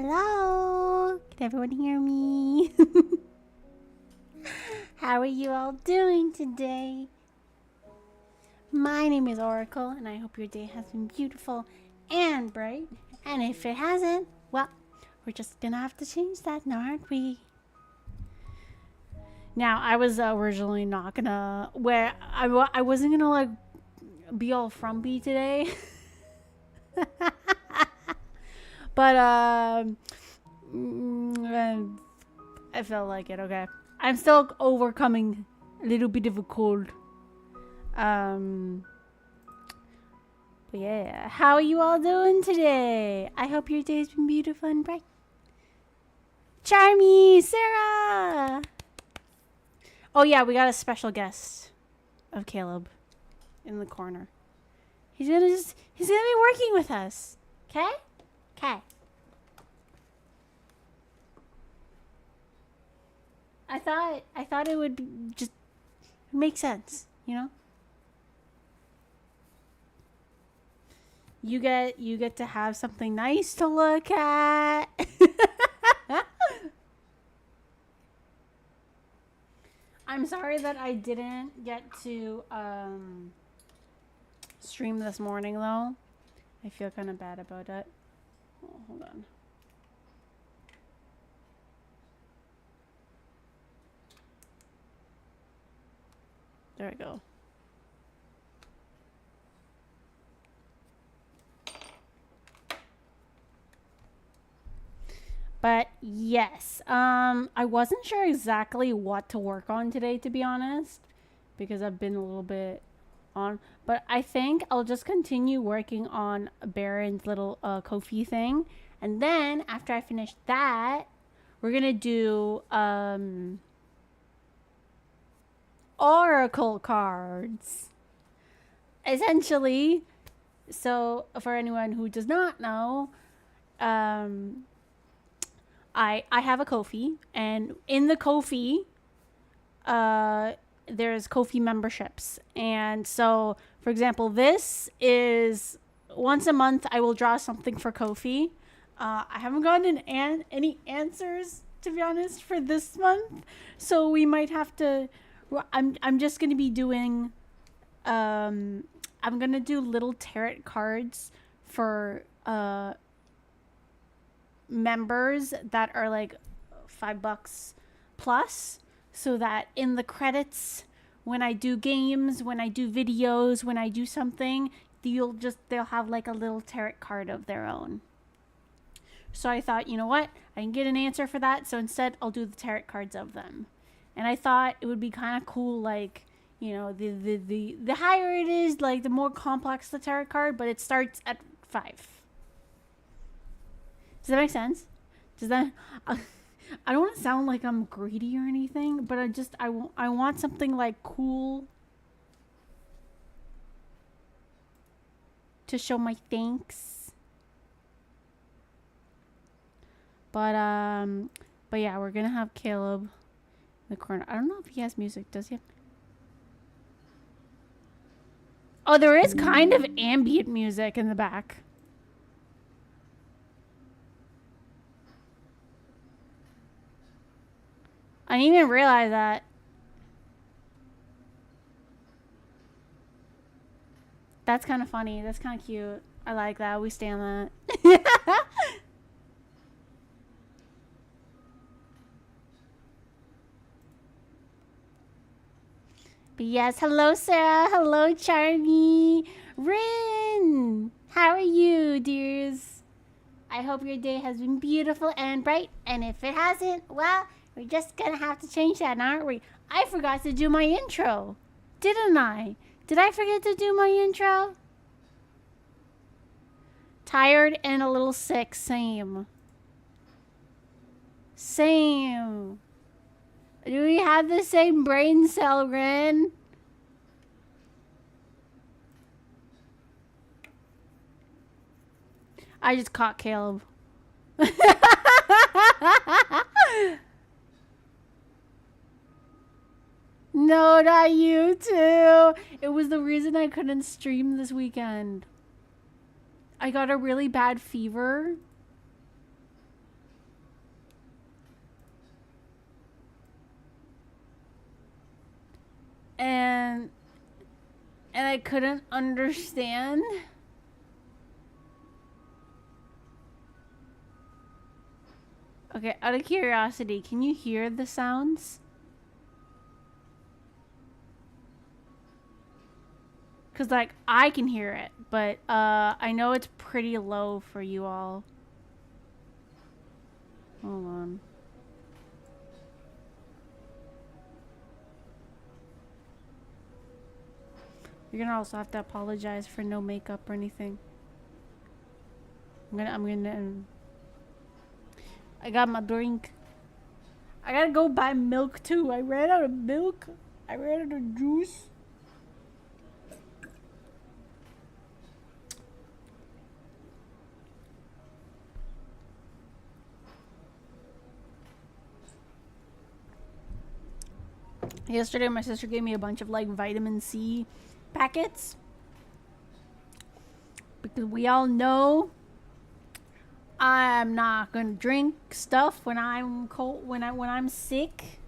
Hello? Can everyone hear me? How are you all doing today? My name is Oracle, and I hope your day has been beautiful and bright. And if it hasn't, well, we're just gonna have to change that now, aren't we? Now, I was originally not gonna, I wasn't gonna like be all frumpy today. But I felt like it. Okay, I'm still overcoming a little bit of a cold. But yeah, how are you all doing today? I hope your day's been beautiful and bright. Charmy, Sarah. Oh yeah, we got a special guest of Caleb in the corner. He's gonna be working with us. Okay? Okay. I thought it would just make sense, you know? You get to have something nice to look at. I'm sorry that I didn't get to stream this morning though. I feel kind of bad about it. Oh, hold on. There we go. But yes, I wasn't sure exactly what to work on today, to be honest, because I've been a little bit on. But I think I'll just continue working on Baron's little kofi thing, and then after I finish that, we're gonna do oracle cards. Essentially, so for anyone who does not know, I have a kofi, and in the kofi, there's kofi memberships. And so, for example, this is once a month I will draw something for kofi. I haven't gotten any answers, to be honest, for this month, so we might have to. I'm just gonna be doing. I'm gonna do little tarot cards for members that are like $5 plus, so that in the credits, when I do games, when I do videos, when I do something, they'll have like a little tarot card of their own. So I thought, you know what, I can get an answer for that, so instead I'll do the tarot cards of them. And I thought it would be kind of cool, like, you know, the higher it is, like the more complex the tarot card, but it starts at 5. Does that make sense? Does that? I don't want to sound like I'm greedy or anything, but I want something like cool to show my thanks. But yeah, we're gonna have Caleb in the corner. I don't know if he has music. Does he? Oh, there is kind of ambient music in the back. I didn't even realize that. That's kind of funny. That's kind of cute. I like that. We stand that. But yes, hello Sarah. Hello Charmy. Rin. How are you, dears? I hope your day has been beautiful and bright. And if it hasn't, well, we're just gonna have to change that, aren't we? I forgot to do my intro. Didn't I? Did I forget to do my intro? Tired and a little sick. Same. Same. Do we have the same brain cell, Rin? I just caught Caleb. No, not you too. It was the reason I couldn't stream this weekend. I got a really bad fever. and I couldn't understand. Okay, out of curiosity, can you hear the sounds? Cause like I can hear it, but I know it's pretty low for you all. Hold on. You're gonna also have to apologize for no makeup or anything. I got my drink. I gotta go buy milk too. I ran out of milk. I ran out of juice. Yesterday, my sister gave me a bunch of like vitamin C packets because we all know I'm not gonna drink stuff when I'm cold when I'm sick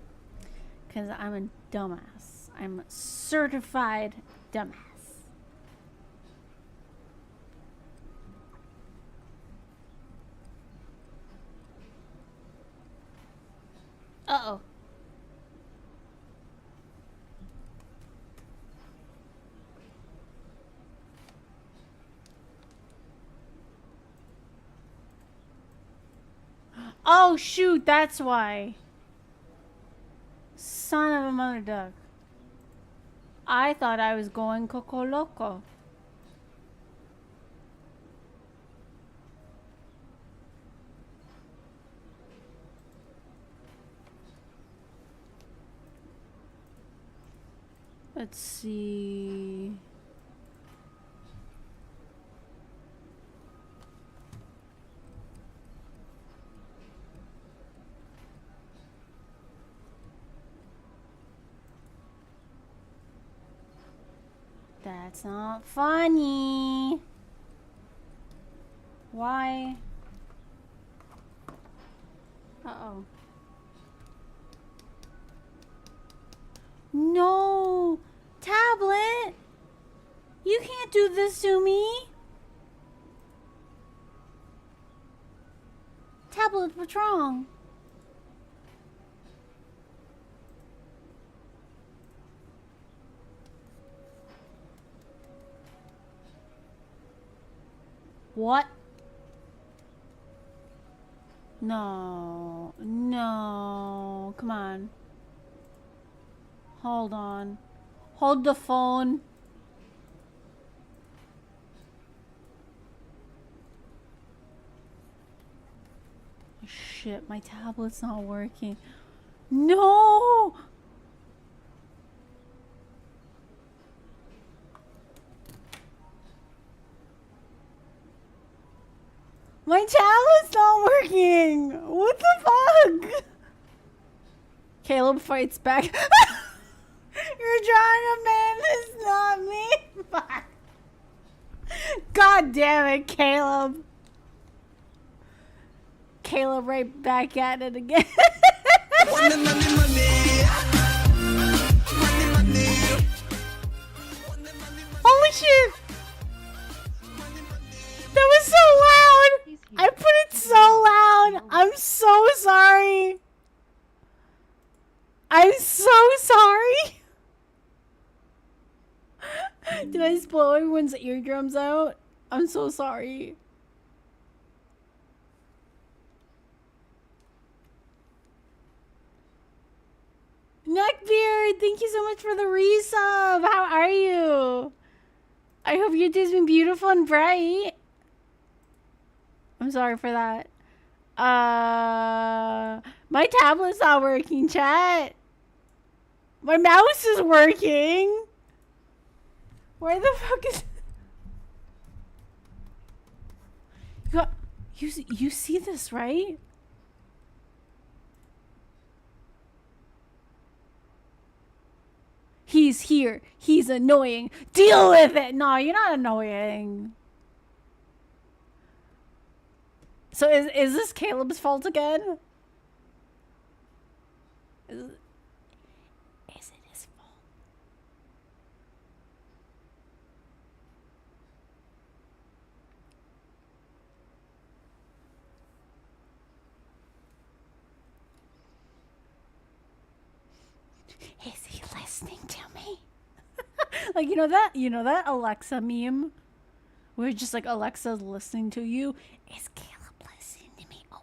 because I'm a dumbass. I'm a certified dumbass. Uh-oh. Oh shoot, that's why. Son of a mother duck. I thought I was going Coco Loco. Let's see. That's not funny. Why? Uh-oh. No! Tablet! You can't do this to me! Tablet, what's wrong? What? No. No. Come on. Hold on. Hold the phone. Shit, my tablet's not working. No! My tablet's not working! What the fuck? Caleb fights back. You're trying to man this, not me. Fuck. God damn it, Caleb. Caleb right back at it again. Holy shit! That was so loud! I put it so loud! I'm so sorry! I'm so sorry! Did I just blow everyone's eardrums out? I'm so sorry. Neckbeard, thank you so much for the resub! How are you? I hope your day's been beautiful and bright. I'm sorry for that. My tablet's not working, chat. My mouse is working. Where the fuck is... You see this, right? He's here. He's annoying. Deal with it. No, you're not annoying. So is this Caleb's fault again? Is it his fault? Like, you know that Alexa meme where it's just like Alexa's listening to you? Is Caleb listening to me? Oh.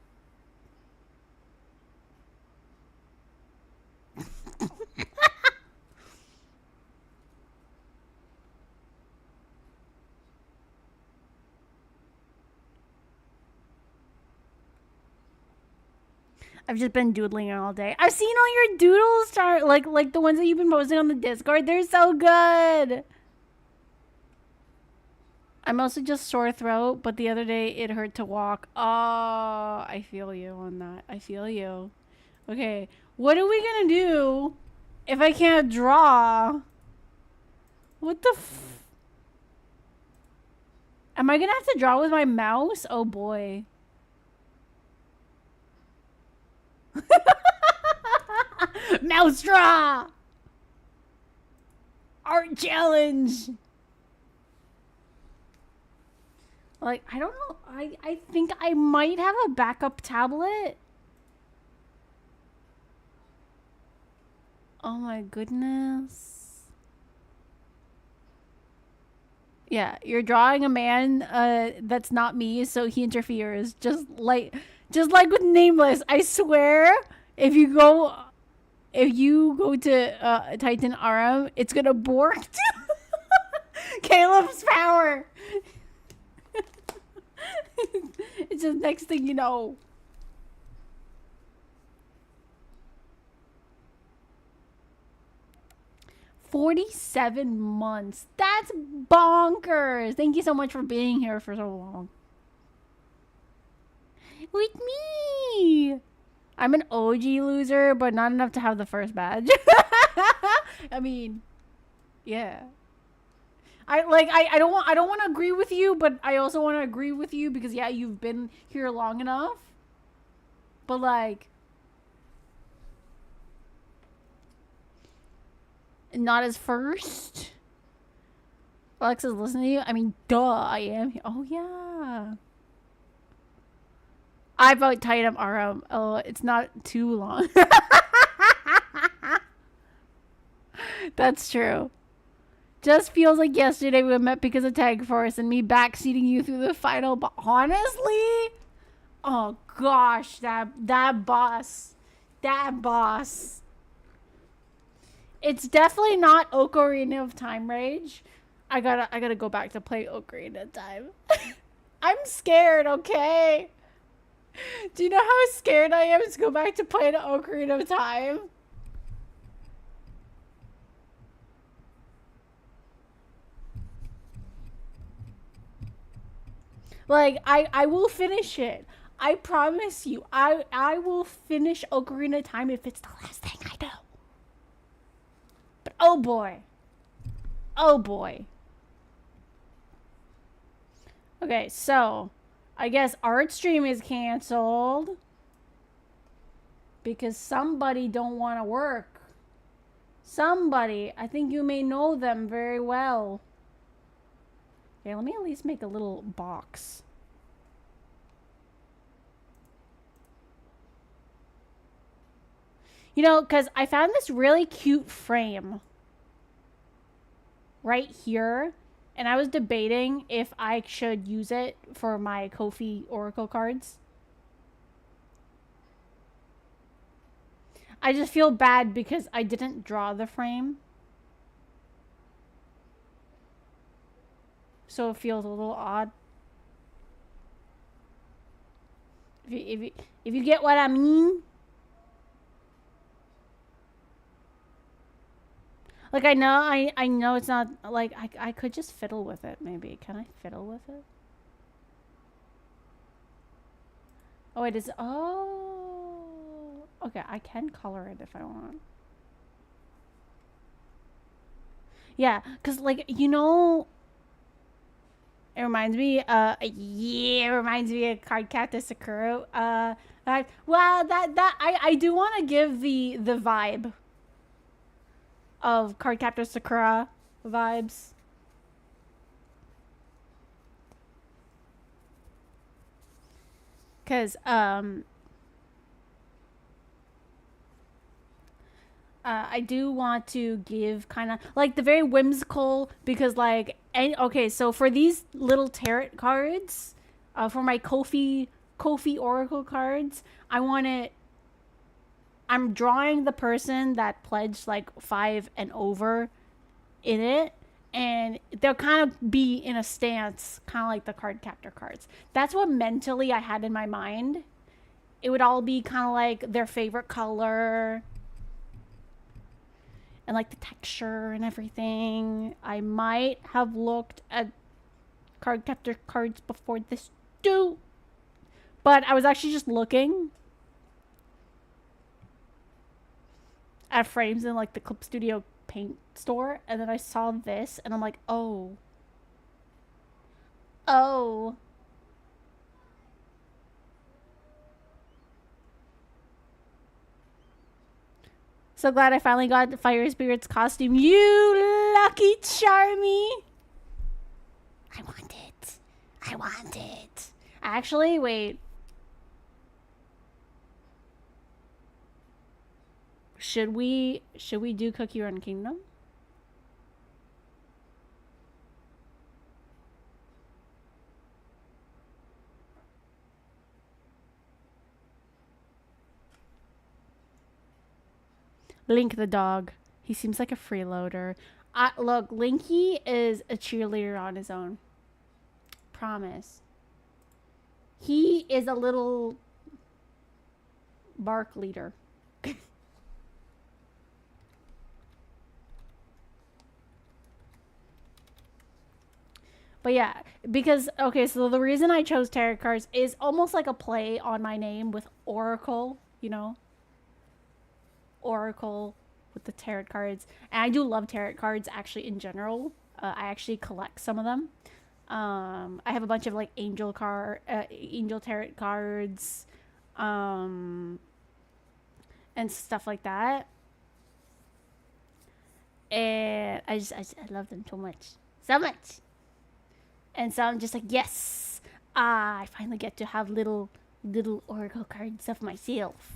I've just been doodling all day. I've seen all your doodles start like the ones that you've been posting on the Discord. They're so good. I'm mostly just sore throat, but the other day it hurt to walk. Oh, I feel you on that. I feel you. Okay, what are we gonna do if I can't draw? What the am I gonna have to draw with my mouse? Oh boy. Mouse draw! Art challenge! Like, I don't know. I think I might have a backup tablet. Oh my goodness. Yeah, you're drawing a man that's not me, so he interferes. Just like with Nameless. I swear, if you go to Titan Aram, it's gonna bork Caleb's power. It's just next thing you know. $47 months. That's bonkers. Thank you so much for being here for so long. With me. I'm an OG loser, but not enough to have the first badge. I mean, yeah. I don't want to agree with you, but I also want to agree with you because yeah, you've been here long enough. But like not as first. Alexa's listening to you. I mean, duh, I am. Oh yeah. I vote Titan RM. Oh, it's not too long. That's true. Just feels like yesterday we met because of Tag Force and me backseating you through the final. But honestly, oh gosh, that boss. It's definitely not Ocarina of Time rage. I gotta go back to play Ocarina of Time. I'm scared, okay? Do you know how scared I am to go back to play Ocarina of Time? Like, I will finish it. I promise you. I will finish Ocarina of Time if it's the last thing I do. But oh boy. Oh boy. Okay, so I guess art stream is canceled because somebody don't want to work. Somebody. I think you may know them very well. Okay, let me at least make a little box. You know, because I found this really cute frame right here. And I was debating if I should use it for my Kofi Oracle cards. I just feel bad because I didn't draw the frame. So it feels a little odd. If you get what I mean. Like, I know it's not, like, I could just fiddle with it, maybe. Can I fiddle with it? Oh, it is, oh. Okay, I can color it if I want. Yeah, because, like, you know, it reminds me, yeah, it reminds me of Card Captor Sakura. Well, I do want to give the vibe of Cardcaptor Sakura vibes. Cause I do want to give kind of like the very whimsical because like okay, so for these little tarot cards, for my Kofi Oracle cards, I want it. I'm drawing the person that pledged like 5 and over in it, and they'll kind of be in a stance, kind of like the card captor cards. That's what mentally I had in my mind. It would all be kind of like their favorite color and like the texture and everything. I might have looked at card captor cards before this too, but I was actually just looking at frames in like the Clip Studio paint store, and then I saw this and I'm like, oh, so glad I finally got the Fire Spirit's costume, you lucky charmy. I want it. Actually, wait, should we do Cookie Run Kingdom? Link the dog. He seems like a freeloader. Look, Linky is a cheerleader on his own. Promise. He is a little bark leader. But yeah, because, okay, so the reason I chose tarot cards is almost like a play on my name with Oracle, you know? Oracle with the tarot cards. And I do love tarot cards actually in general. I actually collect some of them. I have a bunch of like angel tarot cards, and stuff like that. And I love them so much. And so I'm just like, yes, I finally get to have little oracle cards of myself.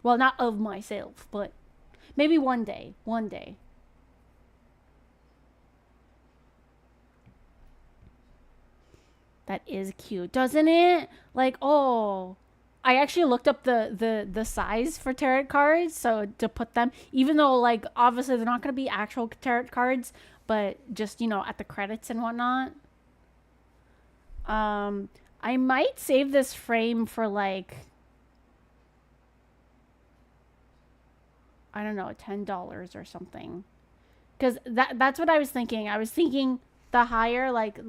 Well, not of myself, but maybe one day. That is cute, doesn't it? Like, oh, I actually looked up the size for tarot cards, so to put them, even though like obviously they're not going to be actual tarot cards, but just, you know, at the credits and whatnot. I might save this frame for like, I don't know, $10 or something, because that's what I was thinking. I was thinking the higher, like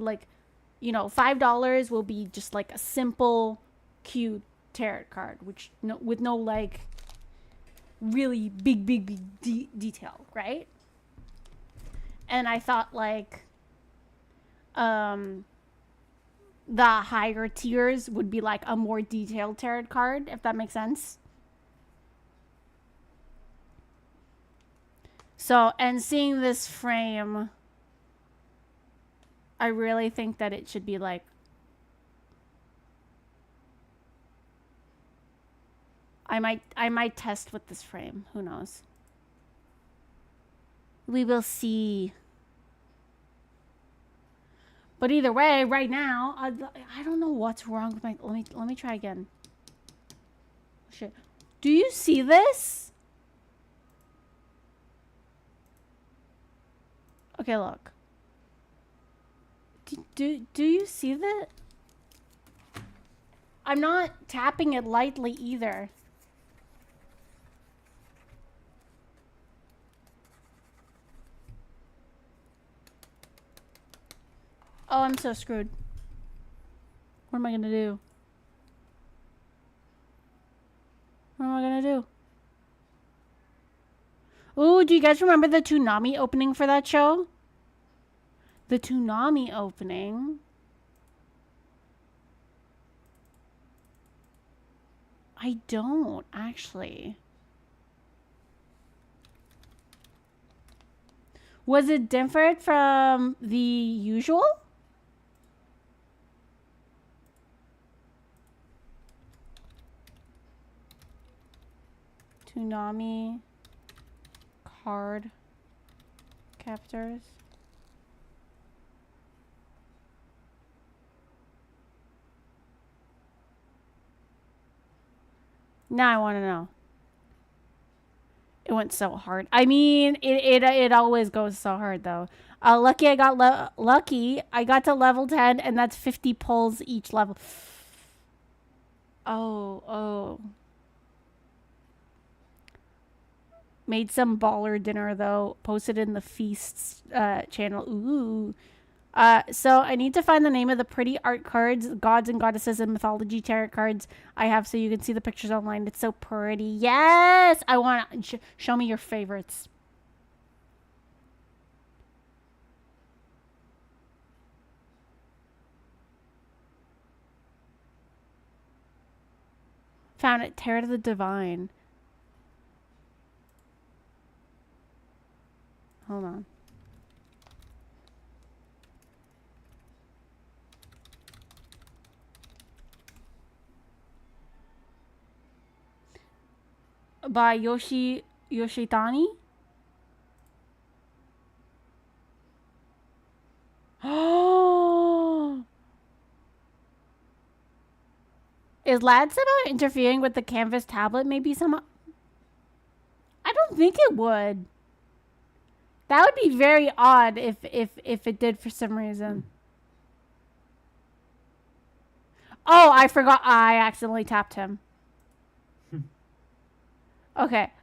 you know, $5 will be just like a simple, cute tarot card, which with no like really big detail, right? And I thought like the higher tiers would be like a more detailed tarot card, if that makes sense. So, and seeing this frame, I really think that it should be like, I might test with this frame. Who knows? We will see. But either way, right now, I don't know what's wrong with my. Let me try again. Shit. Do you see this? Okay, look. Do you see that? I'm not tapping it lightly either. Oh, I'm so screwed. What am I gonna do? What am I gonna do? Ooh, do you guys remember the Toonami opening for that show? The Toonami opening. I don't, actually. Was it different from the usual? Toonami card captors. Now I want to know. It went so hard. I mean, it always goes so hard though. Lucky I got lucky. I got to level 10, and that's 50 pulls each level. Oh. Made some baller dinner though. Posted in the feasts channel. Ooh. So I need to find the name of the pretty art cards, gods and goddesses and mythology tarot cards I have, so you can see the pictures online. It's so pretty. Yes, I want to show me your favorites. Found it. Tarot of the Divine. Hold on. By Yoshitani. Oh. Is Lad somehow interfering with the canvas tablet? Maybe some. I don't think it would. That would be very odd if it did for some reason. Oh, I forgot. I accidentally tapped him. Okay.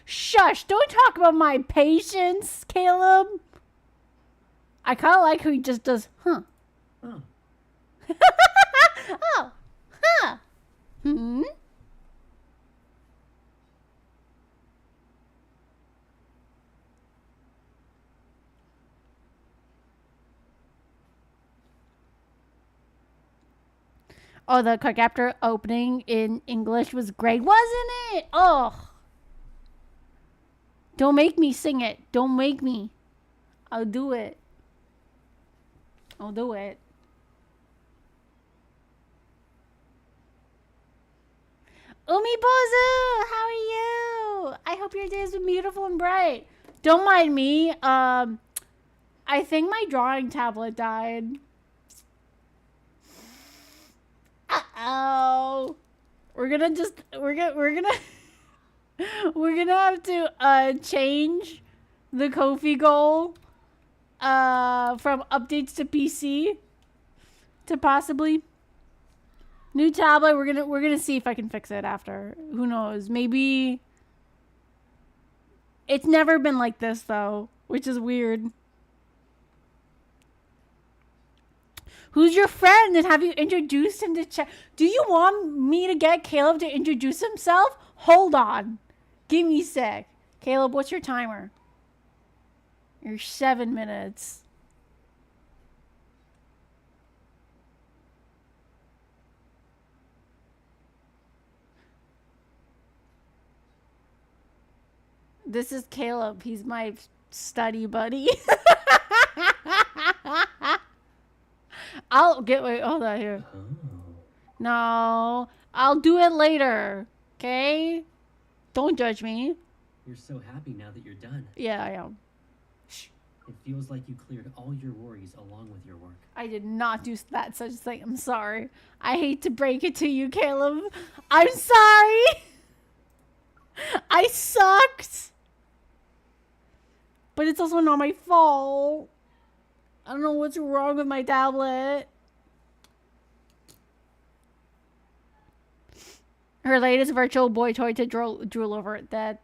Shush. Don't talk about my patience, Caleb. I kind of like who he just does, huh. Oh. Oh. Huh. Hmm? Oh, the card captor opening in English was great, wasn't it? Oh. Don't make me sing it. Don't make me. I'll do it. I'll do it. Umibozu, how are you? I hope your day has been beautiful and bright. Don't mind me. I think my drawing tablet died. Uh-oh. We're gonna have to change the Kofi goal from updates to PC to possibly new tablet. We're gonna see if I can fix it after. Who knows? Maybe. It's never been like this though, which is weird. Who's your friend, and have you introduced him to chat? Do you want me to get Caleb to introduce himself? Hold on. Give me a sec. Caleb, what's your timer? You're 7 minutes. This is Caleb. He's my study buddy. Wait, hold on here. Oh. No, I'll do it later. Okay? Don't judge me. You're so happy now that you're done. Yeah, I am. It feels like you cleared all your worries along with your work. I did not do that such thing. I'm sorry. I hate to break it to you, Caleb. I'm sorry. I sucked. But it's also not my fault. I don't know what's wrong with my tablet. Her latest virtual boy toy to drool over it. That's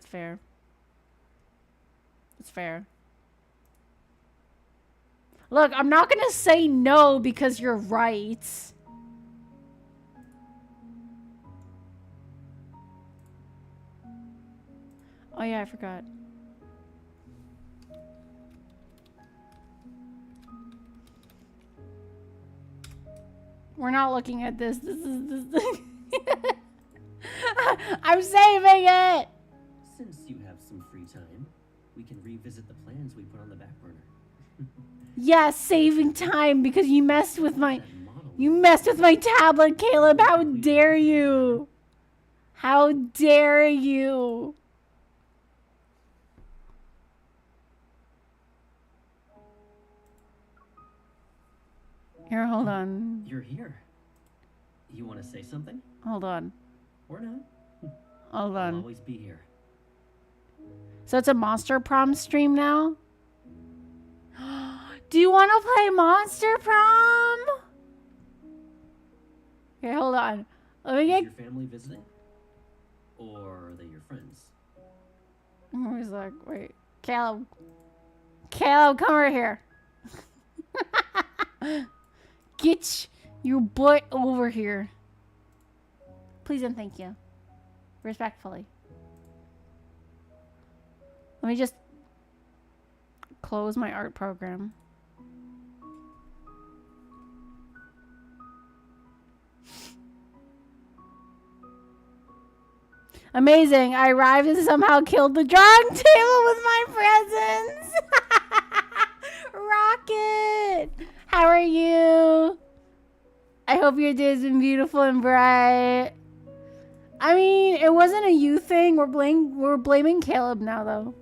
fair. That's fair. Look, I'm not gonna say no because you're right. Oh yeah, I forgot. We're not looking at this. This is I'm saving it. Since you have some free time, we can revisit the plans we put on the back burner. Yeah, saving time because you messed with my tablet, Caleb. How dare you? How dare you? Here, hold on. You're here. You want to say something? Hold on. Or not? Hold I'll on. always be here. So it's a Monster Prom stream now? Do you want to play Monster Prom? Here, hold on. Let me Is get... your family visiting? Or are they your friends? He's like, wait. Caleb. Caleb, come over here. Get your butt over here. Please and thank you. Respectfully. Let me just close my art program. Amazing. I arrived and somehow killed the drawing table with my presents. Rocket. How are you? I hope your day has been beautiful and bright. I mean, it wasn't a you thing. We're blaming Caleb now, though.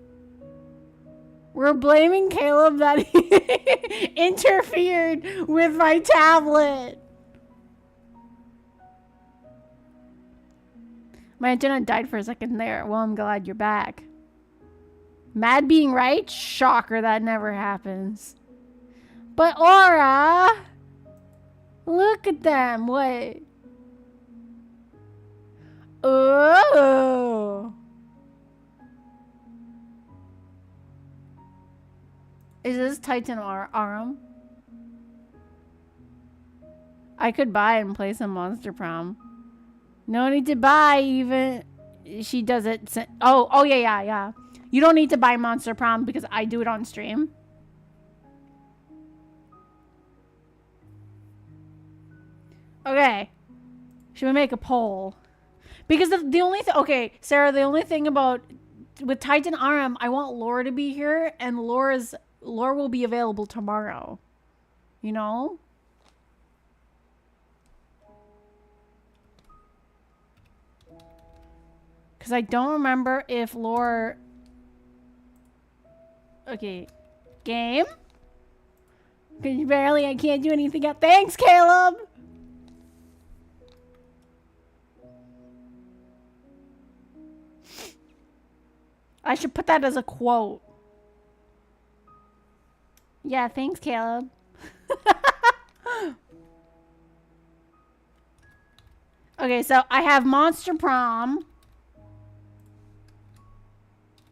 We're blaming Caleb that he interfered with my tablet. My internet died for a second there. Well, I'm glad you're back. Mad being right? Shocker, that never happens. But Aura! Look at them. What? Oh! Is this Titan Arm? I could buy and play some Monster Prom. No need to buy even. She does it. Oh, yeah. You don't need to buy Monster Prom because I do it on stream. Okay. Should we make a poll? Because the only thing, okay, Sarah, the only thing about with Titan RM, I want Laura to be here, and Laura will be available tomorrow. You know? Because I don't remember if Laura... Okay. Game? Because barely I can't do anything else. Thanks, Caleb! I should put that as a quote. Yeah, thanks, Caleb. Okay, so I have Monster Prom.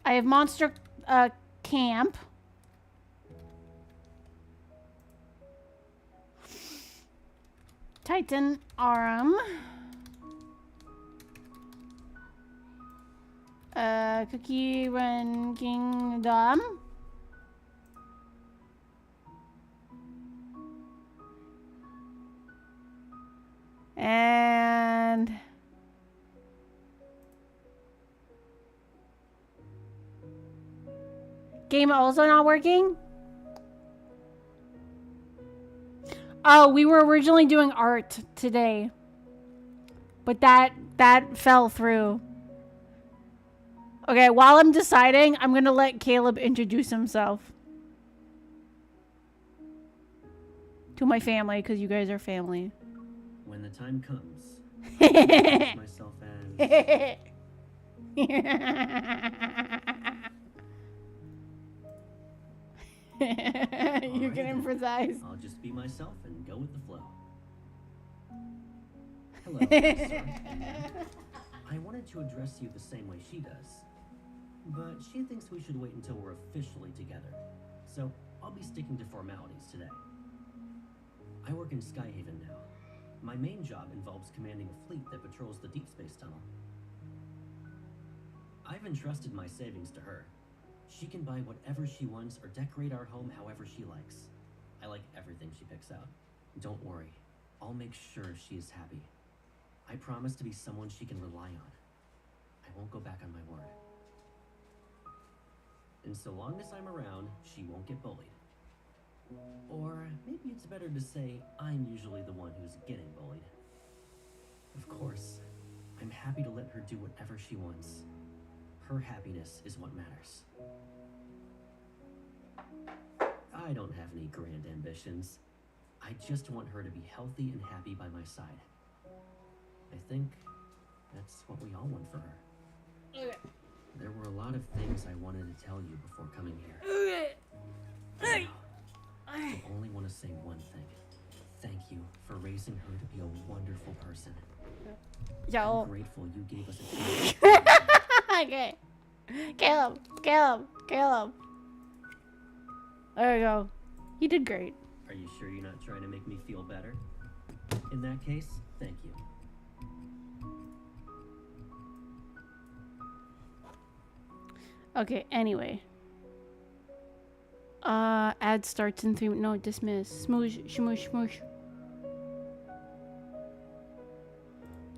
I have Monster Camp. Titan Arm. Cookie Run Kingdom. And game also not working? Oh, we were originally doing art today. But that fell through. Okay, while I'm deciding, I'm gonna let Caleb introduce himself. To my family, because you guys are family. When the time comes, I'll introduce myself as... You can improvise. I'll just be myself and go with the flow. Hello, sir. I wanted to address you the same way she does. But she thinks we should wait until we're officially together. So I'll be sticking to formalities today. I work in Skyhaven now. My main job involves commanding a fleet that patrols the deep space tunnel. I've entrusted my savings to her. She can buy whatever she wants or decorate our home however she likes. I like everything she picks out. Don't worry, I'll make sure she is happy. I promise to be someone she can rely on. I won't go back on my word. And so long as I'm around, she won't get bullied. Or maybe it's better to say I'm usually the one who's getting bullied. Of course, I'm happy to let her do whatever she wants. Her happiness is what matters. I don't have any grand ambitions. I I just want her to be healthy and happy by my side. I think that's what we all want for her. Okay. There were a lot of things I wanted to tell you before coming here. Okay. I only want to say one thing. Thank you for raising her to be a wonderful person. Yo. I'm grateful you gave us a chance. Okay. Caleb. There we go. You did great. Are you sure you're not trying to make me feel better? In that case, thank you. Okay, anyway. Ad starts in 3 no, dismiss. Smoosh, smoosh, smoosh.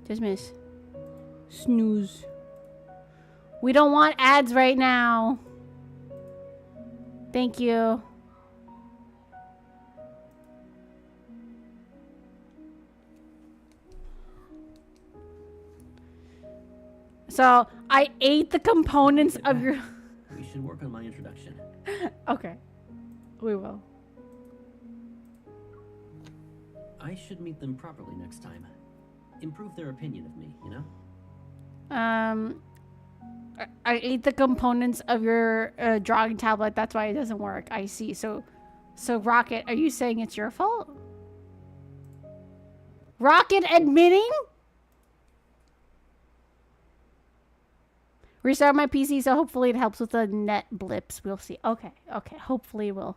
Dismiss. Snooze. We don't want ads right now. Thank you. So, I ate the components of your... We should work on my introduction. Okay. We will. I should meet them properly next time. Improve their opinion of me, you know? I ate the components of your drawing tablet. That's why it doesn't work. I see. So Rocket, are you saying it's your fault? Rocket admitting? Restart my PC, so hopefully it helps with the net blips. We'll see. Okay. Hopefully it will.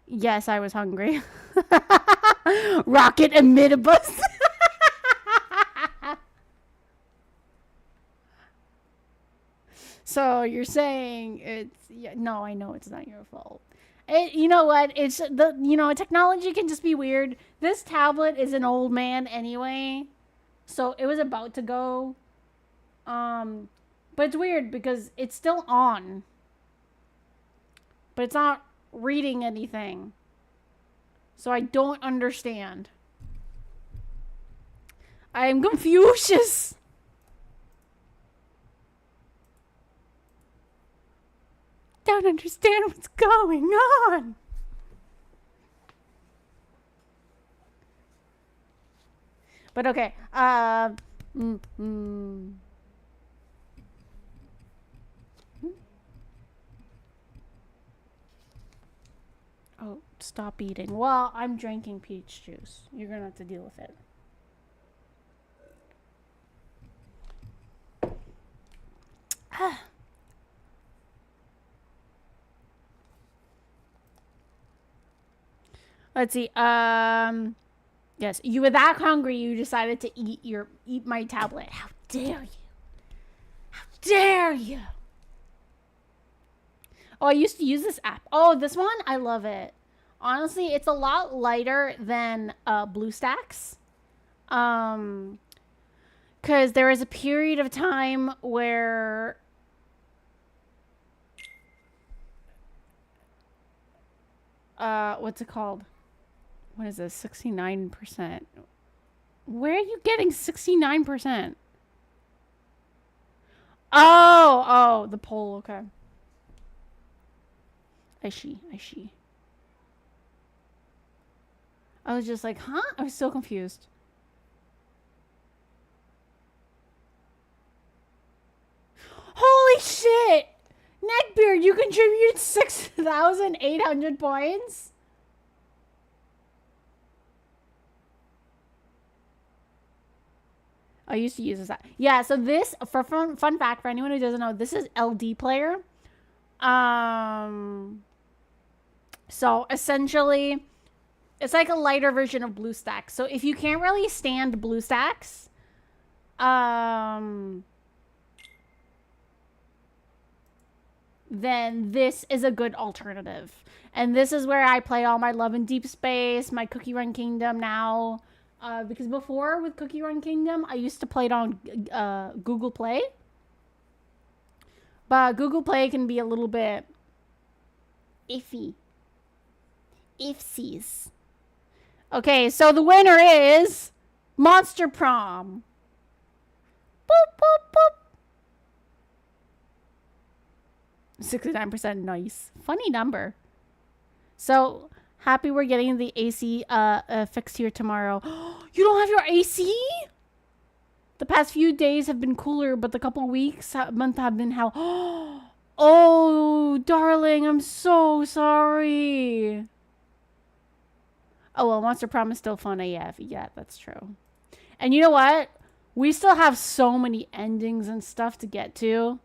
Yes, I was hungry. Rocket amidibus. So you're saying it's... Yeah, no, I know it's not your fault. You know what? It's the... You know, technology can just be weird. This tablet is an old man anyway. So it was about to go. But it's weird because it's still on. But it's not reading anything. So I don't understand. I'm Confucius. Don't understand what's going on. But okay. Oh, stop eating. Well, I'm drinking peach juice. You're gonna have to deal with it. Let's see. Yes, you were that hungry you decided to eat my tablet. How dare you? How dare you? Oh, I used to use this app. Oh, this one? I love it. Honestly, it's a lot lighter than BlueStacks. Because there was a period of time where... what's it called? What is this? 69%. Where are you getting 69%? Oh, the poll. Okay. I see. I was just like, huh? I was so confused. Holy shit! Neckbeard, you contributed 6,800 points? I used to use this app. Yeah, so this, for fun fact, for anyone who doesn't know, this is LD Player. So essentially, it's like a lighter version of BlueStacks. So if you can't really stand BlueStacks, then this is a good alternative. And this is where I play all my Love and Deep Space, my Cookie Run Kingdom now. Because before with Cookie Run Kingdom, I used to play it on Google Play. But Google Play can be a little bit iffy. Ifsies. Okay, so the winner is Monster Prom. Boop, boop, boop. 69% nice. Funny number. So happy we're getting the AC fixed here tomorrow. You don't have your AC? The past few days have been cooler, but the couple weeks, month have been hell. Oh, darling, I'm so sorry. Oh, well, Monster Prom is still fun AF. Yeah, that's true. And you know what? We still have so many endings and stuff to get to.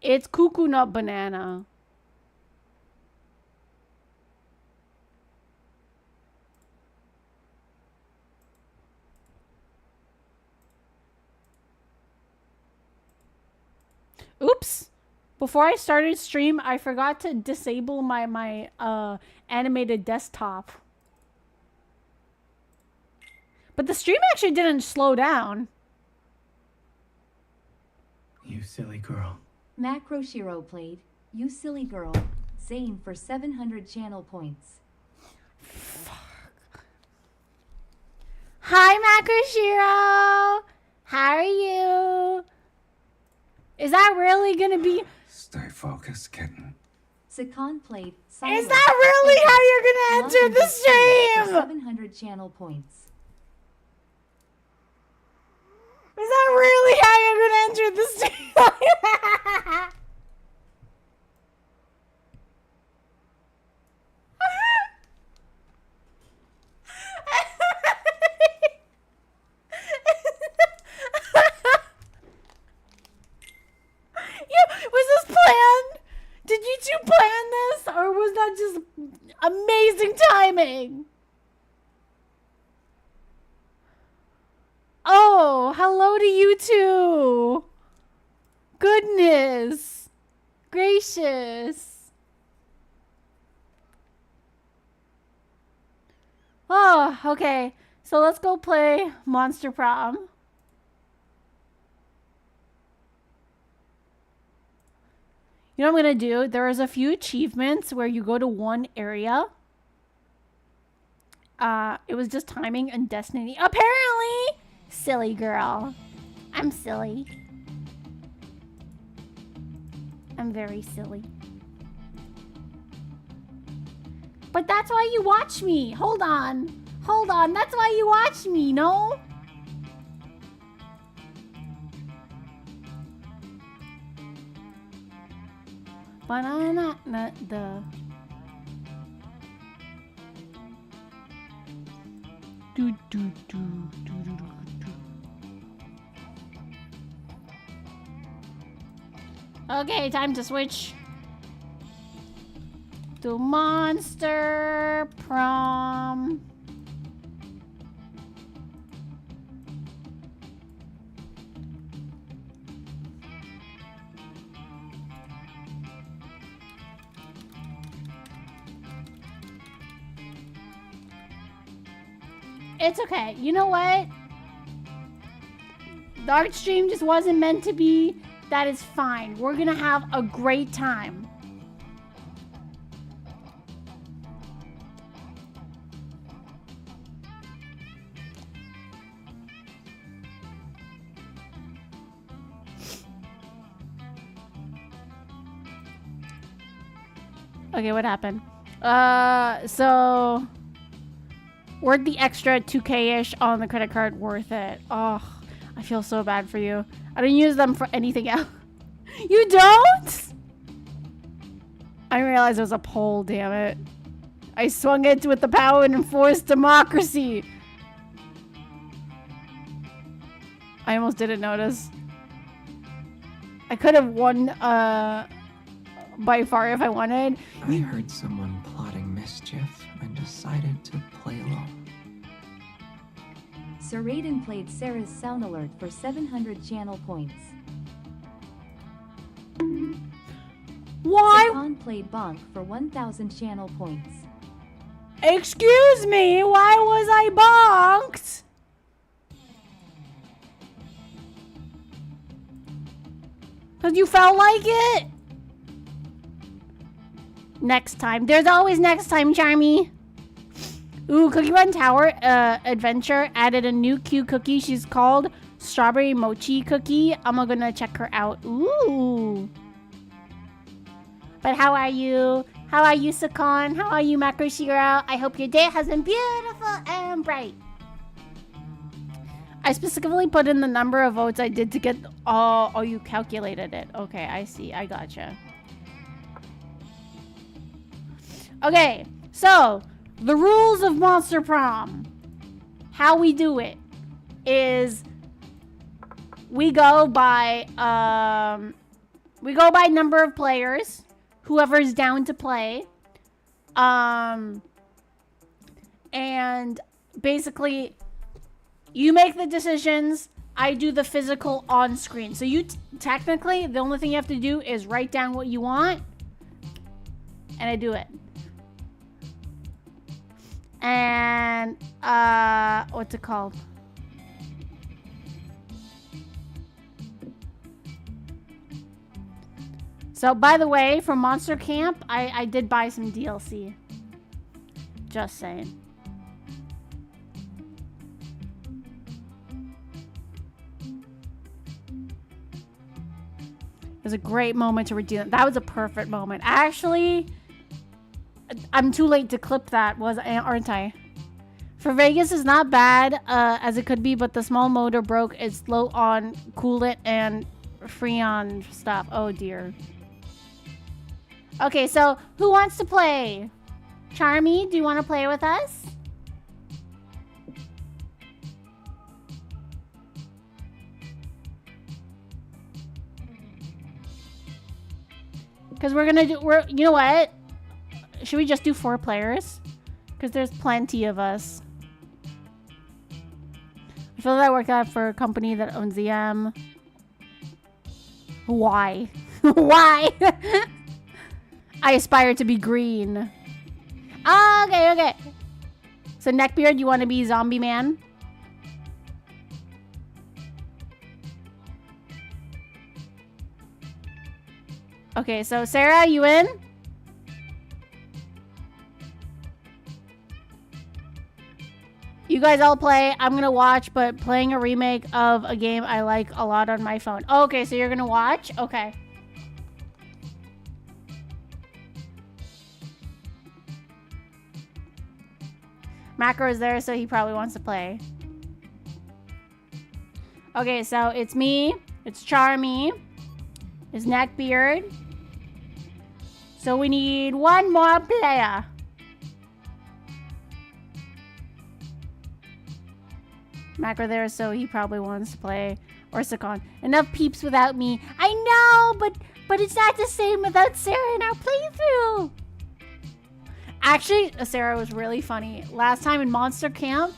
It's cuckoo nut banana. Oops. Before I started stream, I forgot to disable my animated desktop. But the stream actually didn't slow down. You silly girl. Macroshiro played You Silly Girl, Zane for 700 channel points. Hi, Macroshiro. How are you? Is that really gonna be? Stay focused, kitten. Sakan played Is that really how you're gonna enter the stream? 700 channel points. Is that really how you're gonna enter the stream? Was this planned? Did you two plan this, or was that just amazing timing? Oh, hello to you two. Goodness gracious. Oh, okay. So let's go play Monster Prom. You know what I'm going to do? There is a few achievements where you go to one area. It was just timing and destiny. Apparently! Silly girl. I'm silly. I'm very silly. But that's why you watch me. Hold on. Hold on. That's why you watch me, no? Banana, not the. Do do do do do do do. Okay, time to switch to Monster Prom. It's okay. You know what? The art stream just wasn't meant to be. That is fine. We're gonna have a great time. Okay, what happened? So worth the extra 2K-ish on the credit card, worth it. Oh, I feel so bad for you. I don't use them for anything else. You don't? I didn't realize it was a poll, damn it. I swung it with the power and enforced democracy. I almost didn't notice. I could have won by far if I wanted. I heard someone plotting mischief and decided to play along. Sir Raiden played Sarah's sound alert for 700 channel points. Why? Sakan played Bonk for 1000 channel points. Excuse me, why was I bonked? Because you felt like it? Next time. There's always next time, Charmy. Ooh, Cookie Run Tower Adventure added a new cute cookie. She's called Strawberry Mochi Cookie. I'm gonna check her out. Ooh. But how are you? How are you, Sakon? How are you, Makoshiro? I hope your day has been beautiful and bright. I specifically put in the number of votes I did to get... Oh, you calculated it. Okay, I see. I gotcha. Okay, so the rules of Monster Prom. How we do it is we go by number of players, whoever's down to play. And basically you make the decisions, I do the physical on screen. So you technically the only thing you have to do is write down what you want and I do it. And what's it called? So by the way, for Monster Camp, I did buy some DLC. Just saying. It was a great moment to redeem. That was a perfect moment. Actually, I'm too late to clip that, aren't I? For Vegas is not bad as it could be, but the small motor broke. It's slow on coolant and free on stuff. Oh dear. Okay, so who wants to play? Charmy, do you want to play with us? Because you know what? Should we just do 4 players? Because there's plenty of us. I feel like I work out for a company that owns the M. Why? Why? I aspire to be green. Oh, okay. So Neckbeard, you want to be Zombie Man? Okay, so Sarah, you in? You guys all play. I'm gonna watch, but playing a remake of a game I like a lot on my phone. Okay, so you're gonna watch? Okay. Macro is there, so he probably wants to play. Okay, so it's me. It's Charmy. It's Neckbeard. So we need one more player. Macro there, so he probably wants to play. Or Sakon. Enough peeps without me. I know, but it's not the same without Sarah in our playthrough. Actually, Sarah was really funny. Last time in Monster Camp,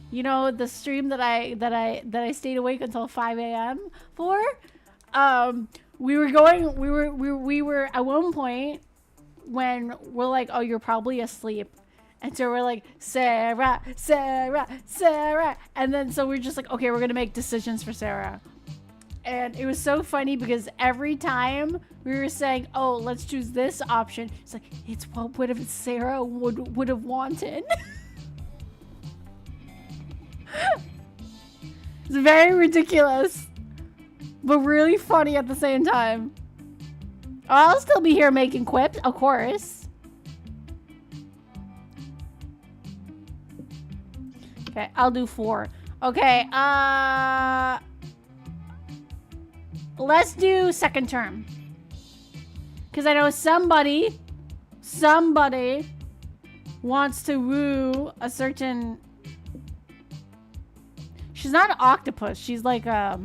you know, the stream that I stayed awake until 5 a.m. for. We were at one point when we're like, oh, you're probably asleep. And so we're like, Sarah. And then so we're just like, okay, we're going to make decisions for Sarah. And it was so funny because every time we were saying, oh, let's choose this option. It's like, it's what would have Sarah would have wanted. It's very ridiculous, but really funny at the same time. I'll still be here making quips, of course. Okay, I'll do 4. Okay, let's do second term. Because I know somebody wants to woo a certain... She's not an octopus. She's like a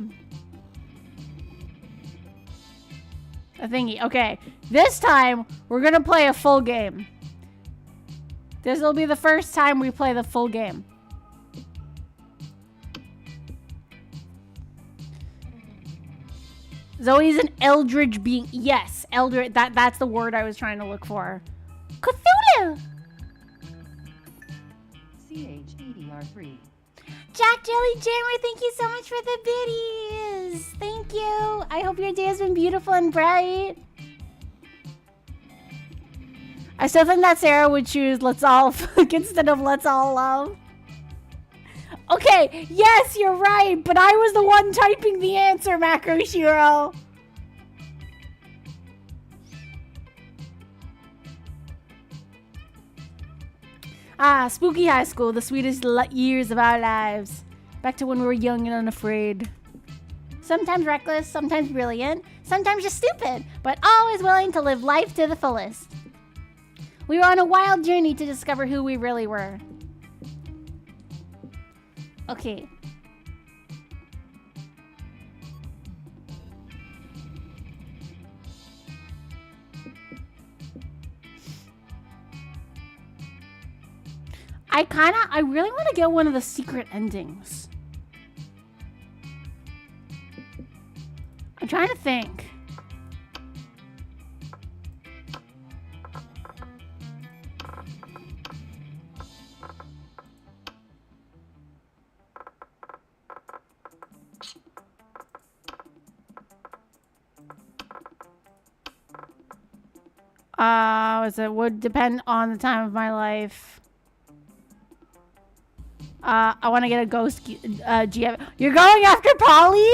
thingy. Okay, this time we're going to play a full game. This will be the first time we play the full game. Zoe's an eldritch being. Yes, eldritch. That's the word I was trying to look for. Cthulhu. CH80R3. Jack Jelly Jammer, thank you so much for the biddies. Thank you. I hope your day has been beautiful and bright. I still think that Sarah would choose Let's All Fuck instead of Let's All Love. Okay, yes, you're right, but I was the one typing the answer, Macro Shiro. Ah, spooky high school, the sweetest years of our lives. Back to when we were young and unafraid. Sometimes reckless, sometimes brilliant, sometimes just stupid, but always willing to live life to the fullest. We were on a wild journey to discover who we really were. Okay. I really want to get one of the secret endings. I'm trying to think. It would depend on the time of my life. I want to get a ghost GF. You're going after Polly?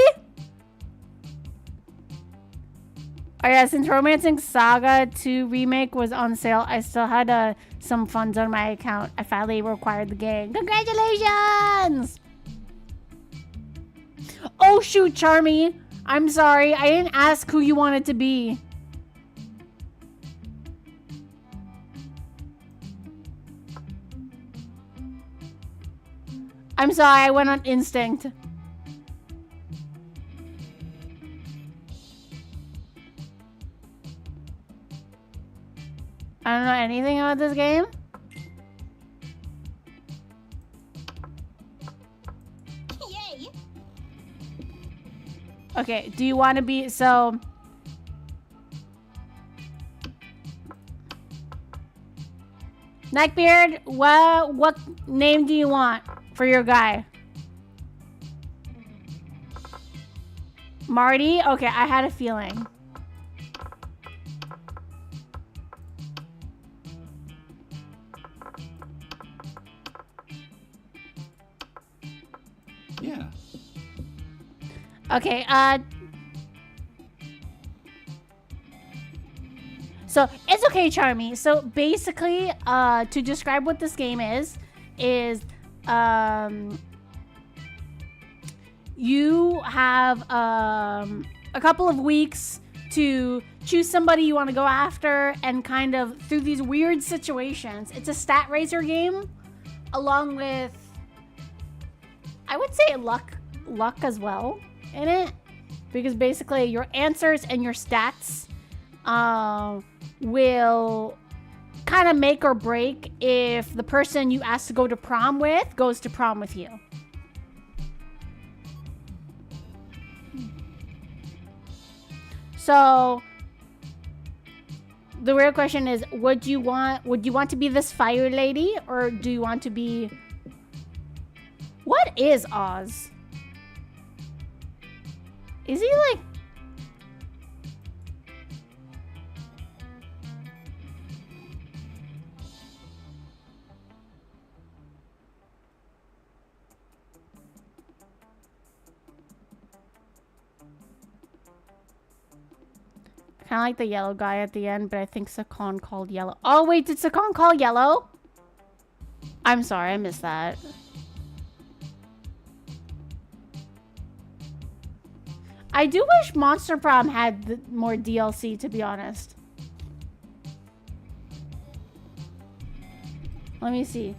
Oh yeah, since Romancing Saga 2 Remake was on sale, I still had some funds on my account. I finally acquired the game. Congratulations! Oh shoot, Charmy. I'm sorry. I didn't ask who you wanted to be. I'm sorry, I went on instinct. I don't know anything about this game. Yay! Okay, do you want to be so? Neckbeard, what name do you want for your guy? Marty? Okay, I had a feeling. Yeah. Okay, so it's okay, Charmy. So basically, to describe what this game is you have a couple of weeks to choose somebody you want to go after, and kind of through these weird situations. It's a stat raiser game, along with, I would say, luck as well in it, because basically your answers and your stats will kind of make or break if the person you asked to go to prom with goes to prom with you. So the real question is, would you want to be this fire lady, or do you want to be, what is Oz? Is he like, kind of like the yellow guy at the end, but I think Sakan called yellow. Oh wait, did Sakan call yellow? I'm sorry, I missed that. I do wish Monster Prom had more DLC, to be honest. Let me see.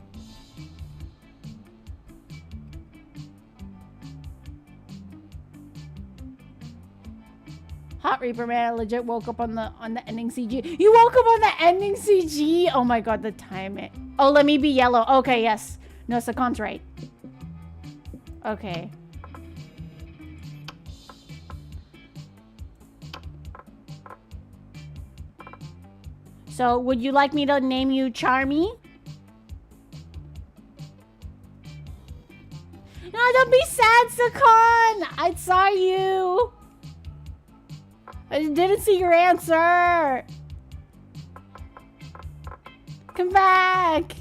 Hot Reaper, man, I legit woke up on the ending CG. You woke up on the ending CG? Oh my god, the timing. Oh, let me be yellow. Okay, yes. No, Sakon's right. Okay. So, would you like me to name you Charmy? No, don't be sad, Sakon! I saw you! I didn't see your answer! Come back!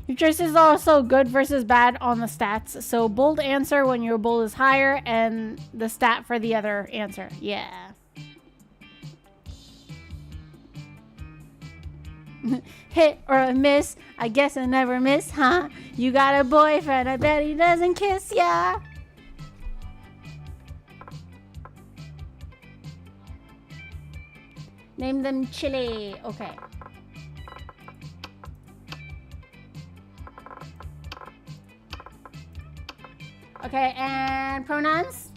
Your choice is also good versus bad on the stats. So bold answer when your bold is higher and the stat for the other answer. Yeah. Hit or a miss. I guess I never miss, huh? You got a boyfriend. I bet he doesn't kiss ya. Name them Chile. Okay. Okay, and pronouns?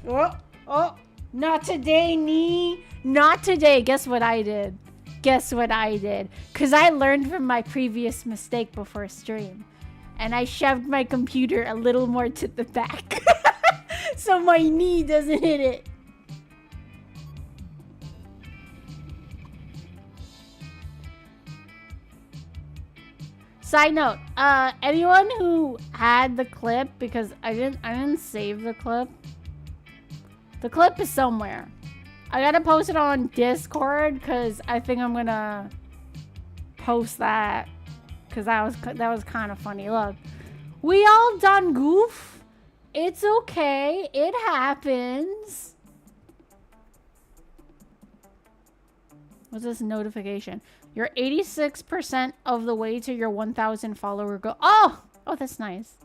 Oh, not today, Nee. Not today. Guess what I did? Guess what I did? Because I learned from my previous mistake before stream. And I shoved my computer a little more to the back. So my knee doesn't hit it. Side note, anyone who had the clip, because I didn't save the clip. The clip is somewhere. I gotta post it on Discord because I think I'm gonna post that because that was kind of funny. Look, we all done goof. It's okay. It happens. What's this notification? You're 86% of the way to your 1,000 follower goal. Oh, that's nice.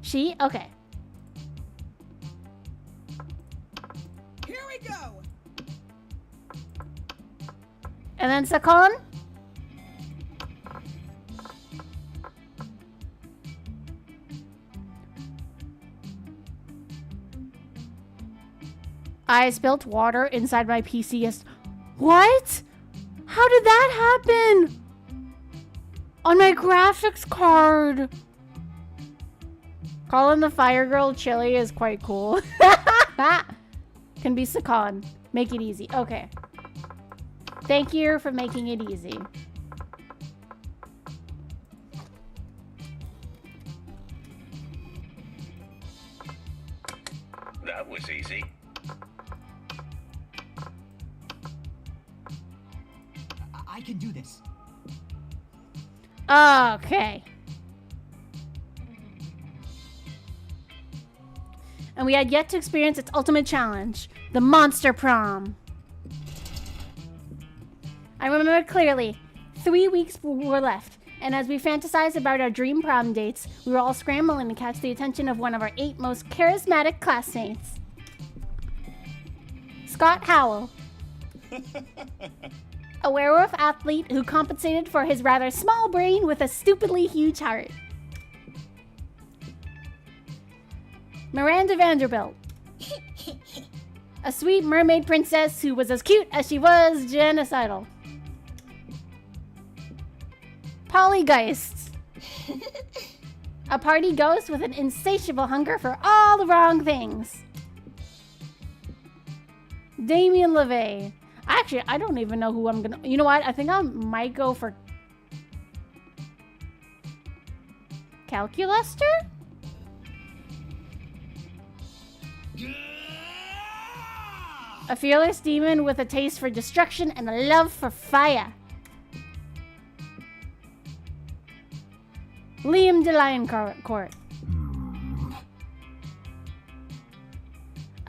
She? Okay. Here we go. And then Sakon? I spilt water inside my PC. What? How did that happen? On my graphics card. Calling the fire girl Chili is quite cool. Can be Sakon. Make it easy. Okay. Thank you for making it easy. That was easy. I can do this. Okay. And we had yet to experience its ultimate challenge, the monster prom. I remember clearly, 3 weeks were left, and as we fantasized about our dream prom dates, we were all scrambling to catch the attention of one of our 8 most charismatic classmates. Scott Howell. A werewolf athlete who compensated for his rather small brain with a stupidly huge heart. Miranda Vanderbilt. A sweet mermaid princess who was as cute as she was genocidal. Polygeist. A party ghost with an insatiable hunger for all the wrong things. Damien LeVay. Actually, I don't even know who I'm gonna... You know what? I think I might go for... Calculuster? A fearless demon with a taste for destruction and a love for fire. Liam de Lioncourt.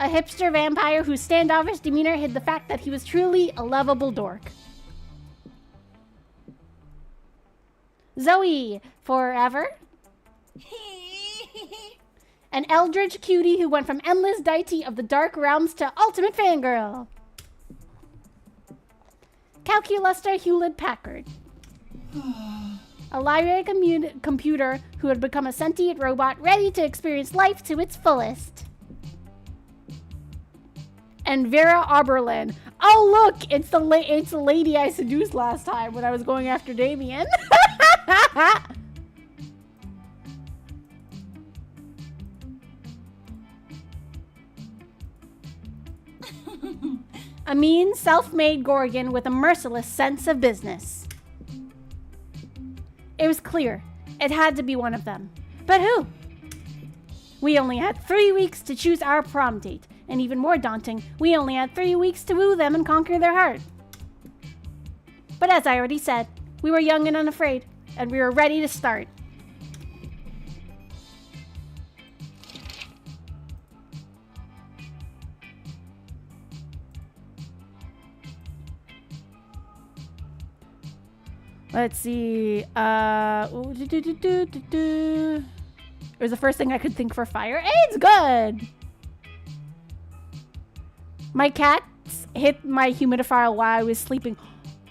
A hipster vampire whose standoffish demeanor hid the fact that he was truly a lovable dork. Zoe, forever. An eldritch cutie who went from endless deity of the dark realms to ultimate fangirl. Calculuster Hewlett Packard. A library computer who had become a sentient robot ready to experience life to its fullest. And Vera Oberlin. Oh look, it's the lady I seduced last time when I was going after Damien. A mean, self-made Gorgon with a merciless sense of business. It was clear. It had to be one of them. But who? We only had 3 weeks to choose our prom date, And even more daunting, we only had 3 weeks to woo them and conquer their heart. But as I already said, we were young and unafraid, and we were ready to start. Let's see. It was the first thing I could think for fire. Hey, it's good. My cats hit my humidifier while I was sleeping.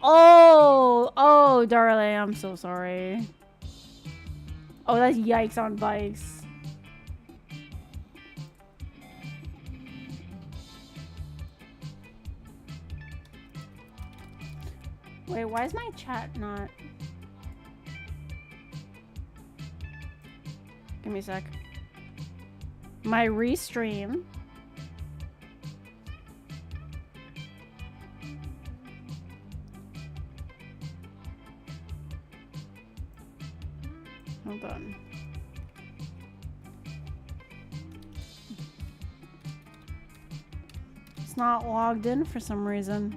Oh, darling, I'm so sorry. Oh, that's yikes on bikes. Wait, why is my chat not? Give me a sec. My restream. Hold on. It's not logged in for some reason.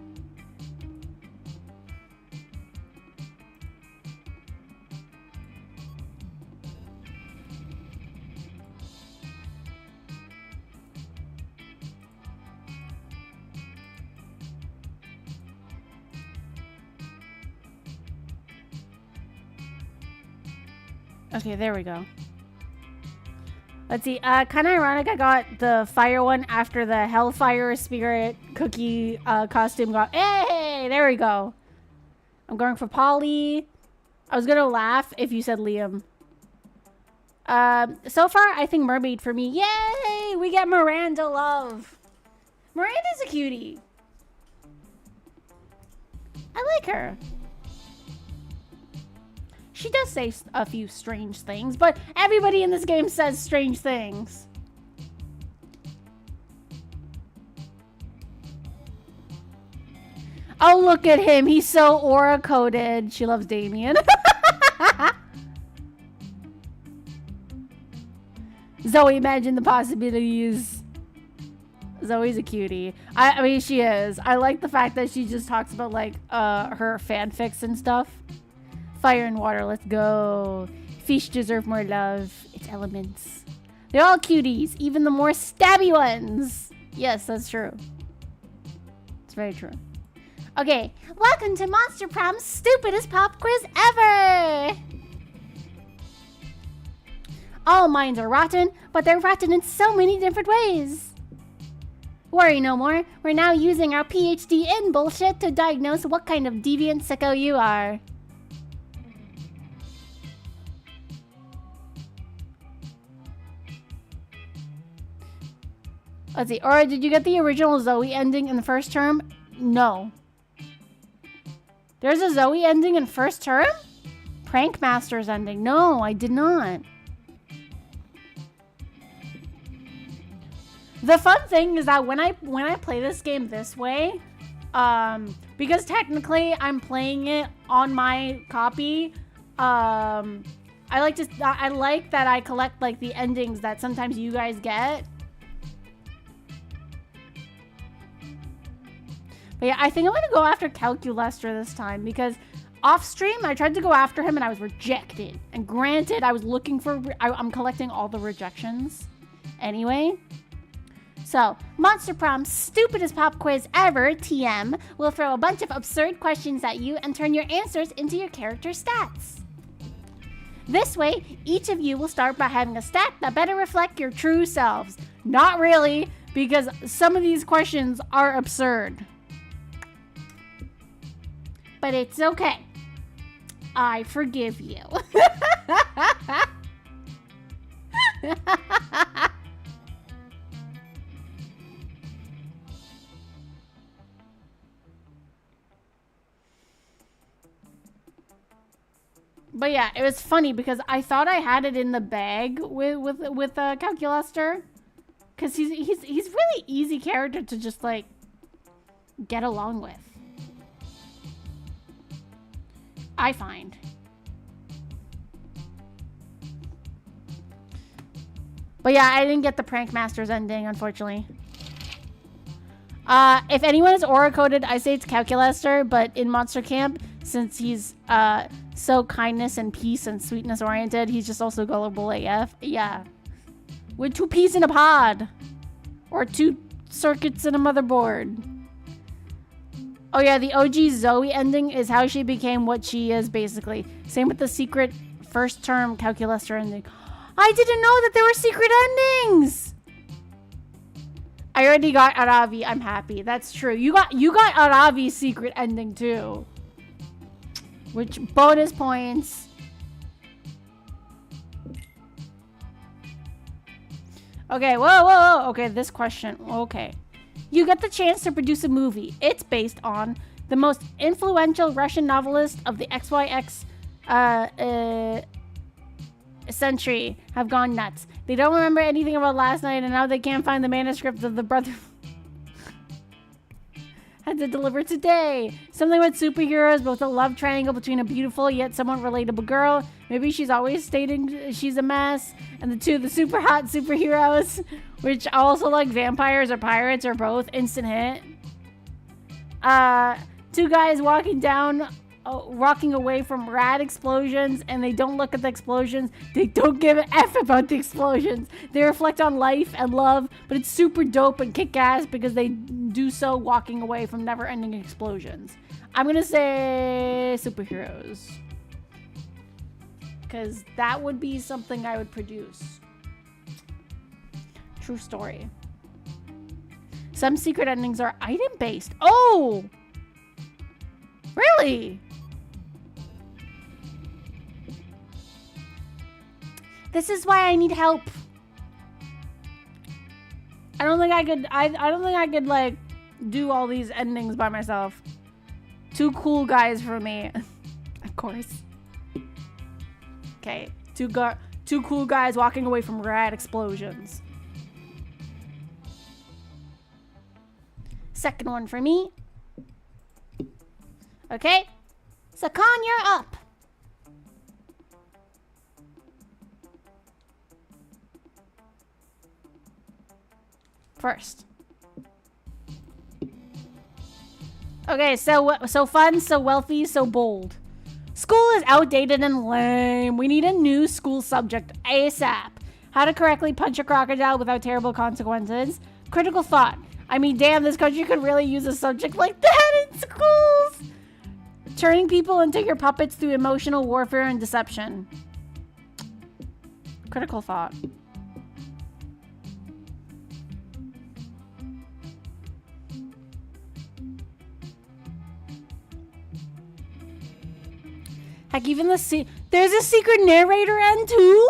Okay, there we go. Let's see. Kind of ironic I got the fire one after the Hellfire Spirit cookie costume got... Hey, there we go. I'm going for Polly. I was going to laugh if you said Liam. So far, I think Mermaid for me. Yay! We get Miranda love. Miranda's a cutie. I like her. She does say a few strange things, but everybody in this game says strange things. Oh, look at him. He's so aura-coded. She loves Damien. Zoe, imagine the possibilities. Zoe's a cutie. I mean, she is. I like the fact that she just talks about, like, her fanfics and stuff. Fire and water, let's go. Fish deserve more love. It's elements. They're all cuties, even the more stabby ones. Yes, that's true. It's very true. Okay, welcome to Monster Prom's stupidest pop quiz ever! All minds are rotten, but they're rotten in so many different ways. Worry no more. We're now using our PhD in bullshit to diagnose what kind of deviant sicko you are. Let's see. Or did you get the original Zoe ending in the first term? No. There's a Zoe ending in first term? Prank Master's ending. No, I did not. The fun thing is that when I play this game this way, because technically I'm playing it on my copy, I like that I collect like the endings that sometimes you guys get. But yeah, I think I'm going to go after Calculester this time because off stream, I tried to go after him and I was rejected. And granted, I was looking for... I'm collecting all the rejections anyway. So, Monster Prom's stupidest pop quiz ever, TM, will throw a bunch of absurd questions at you and turn your answers into your character stats. This way, each of you will start by having a stat that better reflect your true selves. Not really, because some of these questions are absurd. But it's okay. I forgive you. But yeah, it was funny because I thought I had it in the bag with Calculester, because he's really easy character to just like get along with. I find. But yeah, I didn't get the Prank Master's ending, unfortunately. If anyone is aura coded, I say it's Calculaster, but in Monster Camp, since he's so kindness and peace and sweetness oriented, he's just also gullible AF. Yeah. With 2 peas in a pod. Or 2 circuits in a motherboard. Oh yeah, the OG Zoe ending is how she became what she is, basically. Same with the secret first term Calculaster ending. I didn't know that there were secret endings! I already got Aravi. I'm happy. That's true. You got Aravi's secret ending too. Which bonus points. Okay, whoa. Okay, this question. Okay. You get the chance to produce a movie. It's based on the most influential Russian novelist of the XYX century have gone nuts. They don't remember anything about last night, and now they can't find the manuscript of the brother had to deliver today. Something with superheroes, but with a love triangle between a beautiful yet somewhat relatable girl. Maybe she's always stating she's a mess. And the super hot superheroes, which also like vampires or pirates or both. Instant hit. 2 guys walking away from rad explosions, and they don't look at the explosions. They don't give an F about the explosions. They reflect on life and love, but it's super dope and kick-ass because they do so walking away from never-ending explosions. I'm gonna say superheroes. Because that would be something I would produce. True story. Some secret endings are item-based. Oh! Really? This is why I need help. I don't think I could like do all these endings by myself. 2 cool guys for me. Of course. Okay, 2 cool guys walking away from rad explosions. Second one for me. Okay, Sakan, you're up. First. Okay, so fun, so wealthy, so bold. School is outdated and lame. We need a new school subject ASAP. How to correctly punch a crocodile without terrible consequences. Critical thought. I mean, damn, this country could really use a subject like that in schools. Turning people into your puppets through emotional warfare and deception. Critical thought. Heck, even there's a secret narrator end too?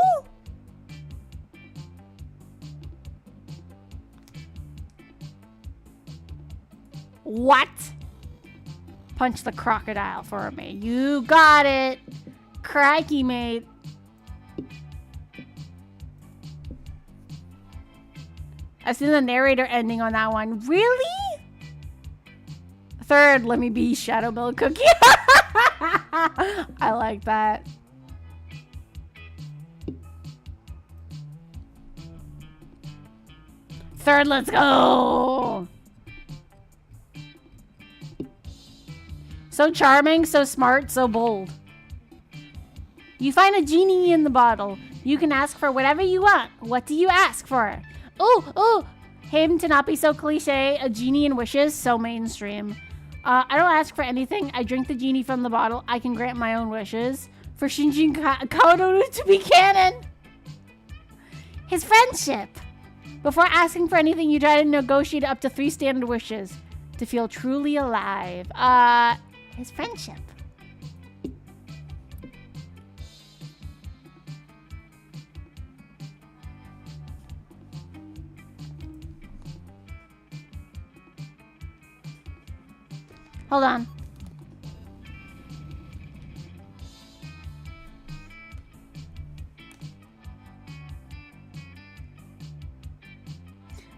What? Punch the crocodile for me. You got it. Crikey, mate. I've seen the narrator ending on that one. Really? Third, let me be Shadow Milk Cookie. I like that. Third, let's go. So charming, so smart, so bold. You find a genie in the bottle. You can ask for whatever you want. What do you ask for? Oh, him to not be so cliche. A genie and wishes, so mainstream. I don't ask for anything. I drink the genie from the bottle. I can grant my own wishes. For Shinjin Kaoru to be canon. His friendship. Before asking for anything, you try to negotiate up to 3 standard wishes. To feel truly alive. His friendship. Hold on.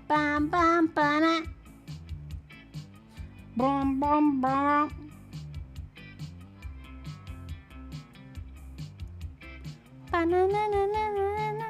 Bam bam bana. Bum bum bum. Ba-na-na-na-na-na-na.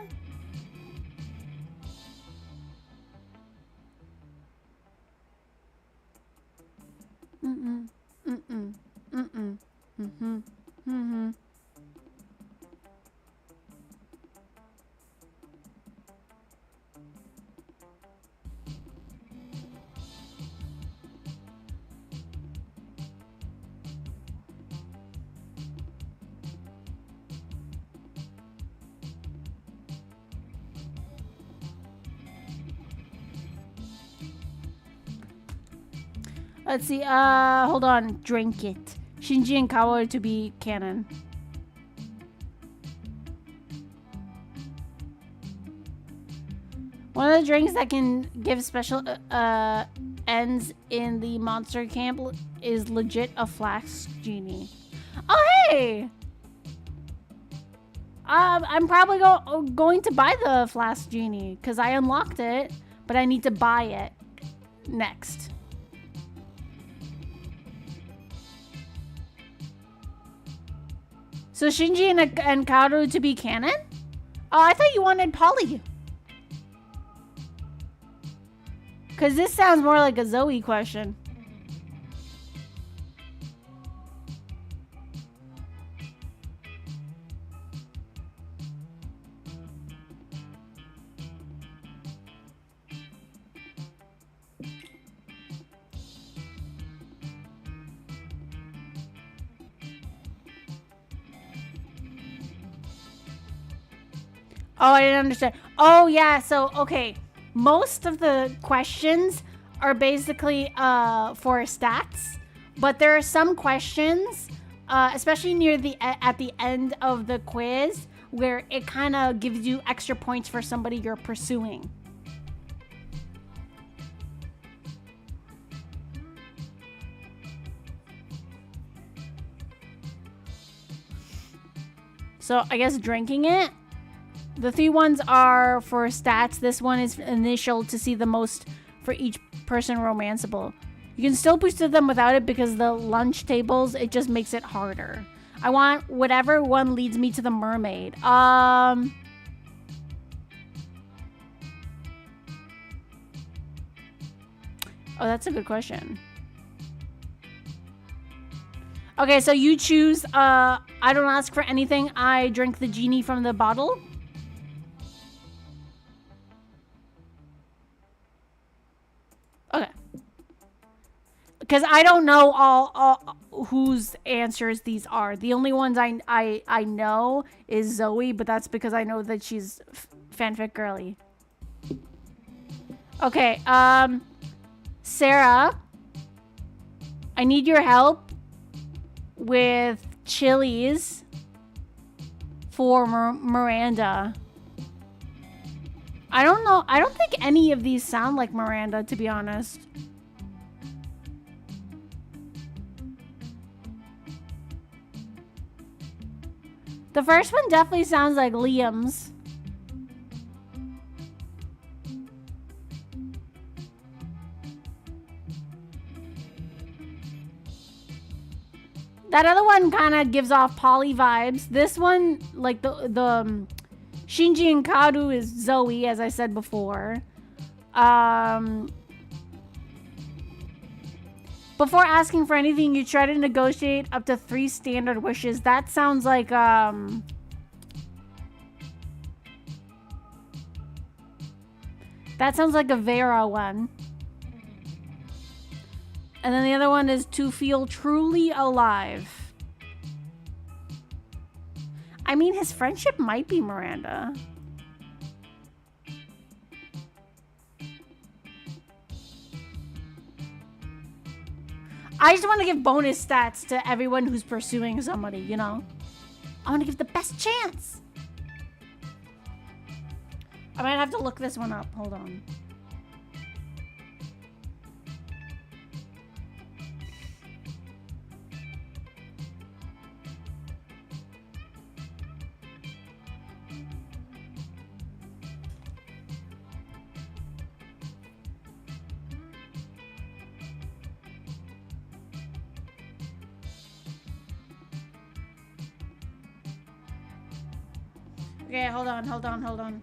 Let's see. Hold on. Drink it. Shinji and Kawo to be canon. One of the drinks that can give special ends in the monster camp is legit a flask genie. Oh hey! I'm probably going to buy the flask genie because I unlocked it, but I need to buy it next. So Shinji and Kaoru to be canon? Oh, I thought you wanted Polly. Because this sounds more like a Zoe question. Oh, I didn't understand. Oh, yeah. So, okay. Most of the questions are basically for stats, but there are some questions, especially near at the end of the quiz, where it kind of gives you extra points for somebody you're pursuing. So I guess drinking it. The 3 ones are for stats. This one is initial to see the most for each person romanceable. You can still push to them without it because the lunch tables, it just makes it harder. I want whatever one leads me to the mermaid. Oh, that's a good question. Okay, so you choose, I don't ask for anything. I drink the genie from the bottle. Okay. Because I don't know all whose answers these are. The only ones I know is Zoe, but that's because I know that she's fanfic girly. Okay, Sarah, I need your help with chilies for Miranda. I don't know. I don't think any of these sound like Miranda, to be honest. The first one definitely sounds like Liam's. That other one kind of gives off Polly vibes. This one, like the Shinji and Kaoru is Zoe, as I said before. Before asking for anything, you try to negotiate up to 3 standard wishes. That sounds like that sounds like a Vera one. And then the other one is to feel truly alive. I mean, his friendship might be Miranda. I just want to give bonus stats to everyone who's pursuing somebody, you know? I want to give the best chance. I might have to look this one up. Hold on. Okay, hold on.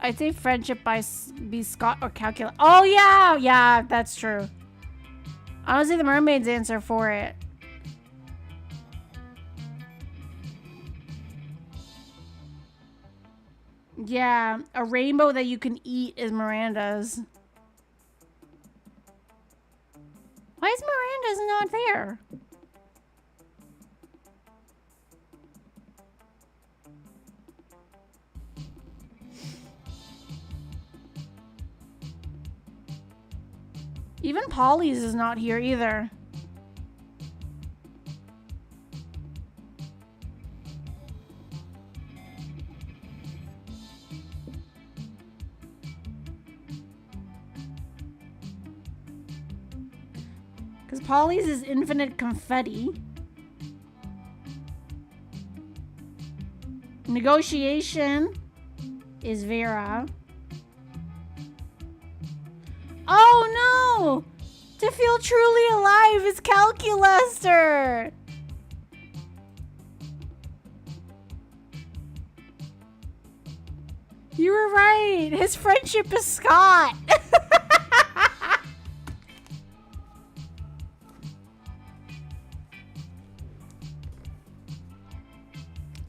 I'd say friendship be Scott or calculus. Oh yeah, yeah, that's true. Honestly, the mermaid's answer for it. Yeah, a rainbow that you can eat is Miranda's. Why is Miranda's not there? Even Polly's is not here either. Because Polly's is infinite confetti. Negotiation is Vera. Oh no! To feel truly alive is Calculaster! You were right! His friendship is Scott!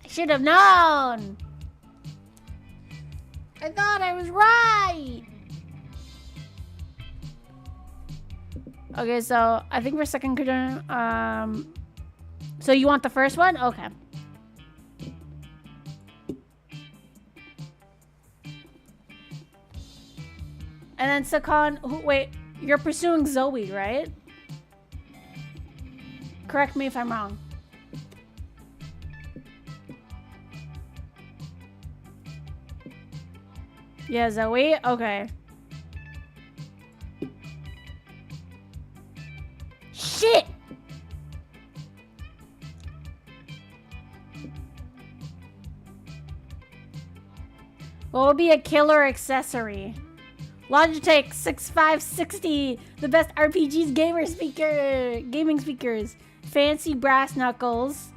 I should have known! I thought I was right! Okay, so I think for second question, so you want the first one? Okay. And then Sakan, wait, you're pursuing Zoe, right? Correct me if I'm wrong. Yeah, Zoe? Okay. Shit! What would be a killer accessory? Logitech 6560, the best RPGs gaming speakers. Fancy brass knuckles.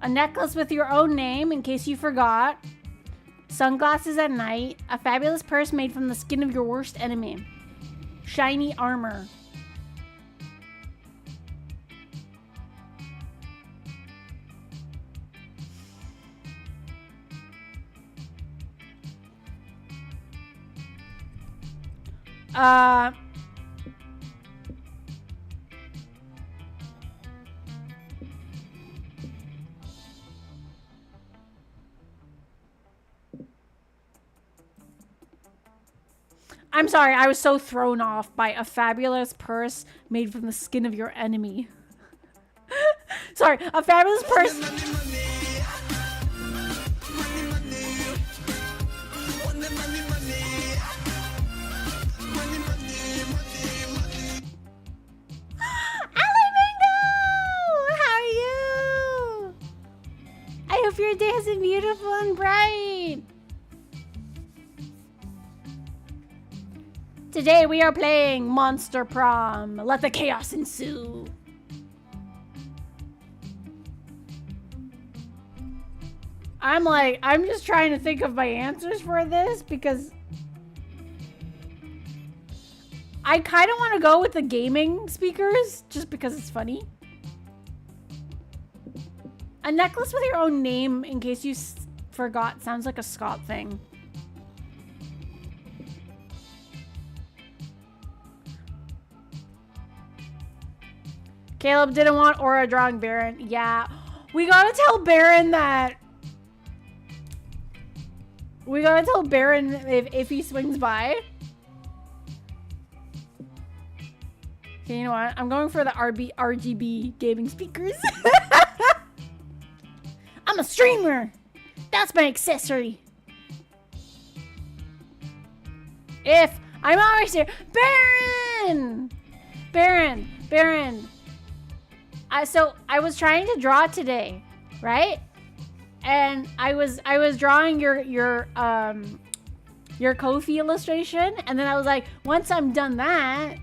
A necklace with your own name in case you forgot. Sunglasses at night. A fabulous purse made from the skin of your worst enemy. Shiny armor. I'm sorry, I was so thrown off by a fabulous purse made from the skin of your enemy. Sorry, a fabulous purse. I hope your day has been beautiful and bright. Today we are playing Monster Prom. Let the chaos ensue. I'm just trying to think of my answers for this because I kind of want to go with the gaming speakers just because it's funny. A necklace with your own name in case you forgot sounds like a Scott thing. Caleb didn't want Aura drawing Baron. Yeah, we gotta tell Baron that. We gotta tell Baron if he swings by. Okay, you know what? I'm going for the RGB gaming speakers. I'm a streamer. That's my accessory. If I'm always here, Baron. So I was trying to draw today, right? And I was drawing your kofi illustration, and then I was like, once I'm done that,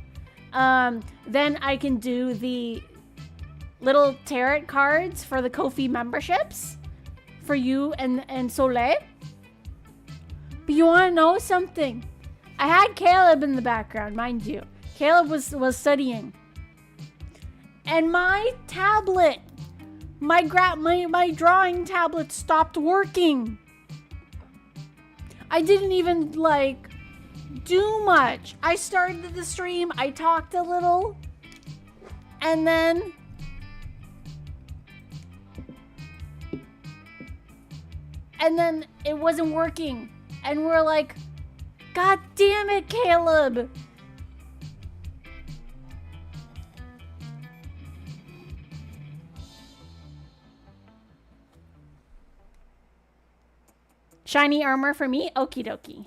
then I can do the little tarot cards for the kofi memberships for you and Soleil, But you want to know something? I had Caleb in the background, mind you. Caleb was studying. And my tablet, my drawing tablet stopped working. I didn't even, like, do much. I started the stream, I talked a little, and then it wasn't working. And we're like, God damn it, Caleb. Shiny armor for me? Okie dokie.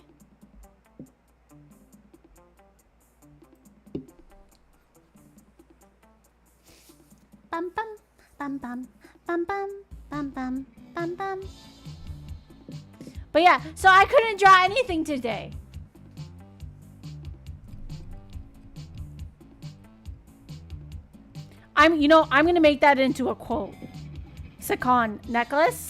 Bum bum bum bum bum bum bum bum bum bum. But yeah, so I couldn't draw anything today. I'm gonna make that into a quote. Sakon necklace.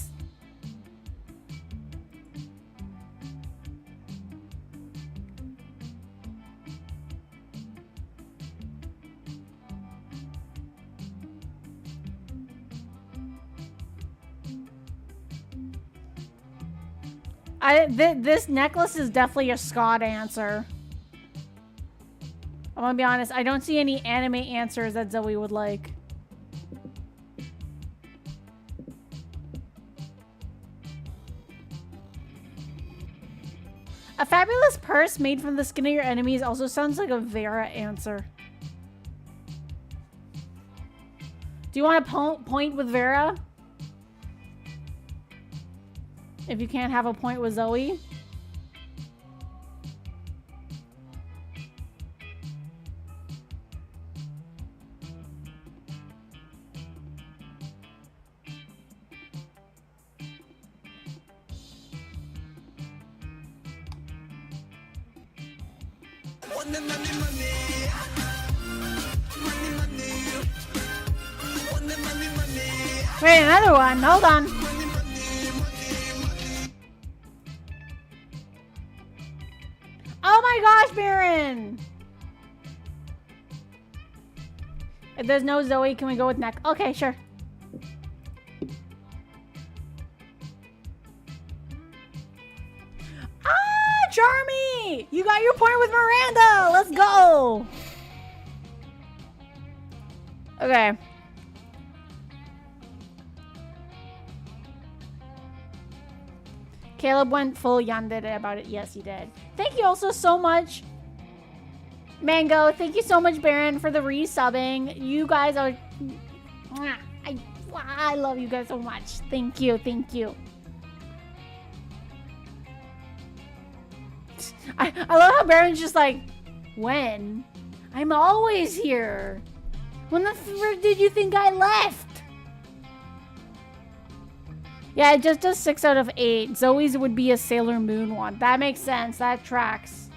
This necklace is definitely a Scott answer. I'm gonna be honest, I don't see any anime answers that Zoe would like. A fabulous purse made from the skin of your enemies also sounds like a Vera answer. Do you want to point with Vera? If you can't have a point with Zoe. Wait, another one. Hold on. Oh my gosh, Baron! If there's no Zoe, can we go with neck? Okay, sure. Ah, Charmy! You got your point with Miranda! Let's go! Okay. Caleb went full yandere about it. Yes, he did. Thank you also so much, Mango. Thank you so much, Baron, for the resubbing. You guys are... I love you guys so much. Thank you. Thank you. I love how Baron's just like, when? I'm always here. When the frick did you think I left? Yeah, it just does 6 out of 8. Zoe's would be a Sailor Moon one. That makes sense. That tracks.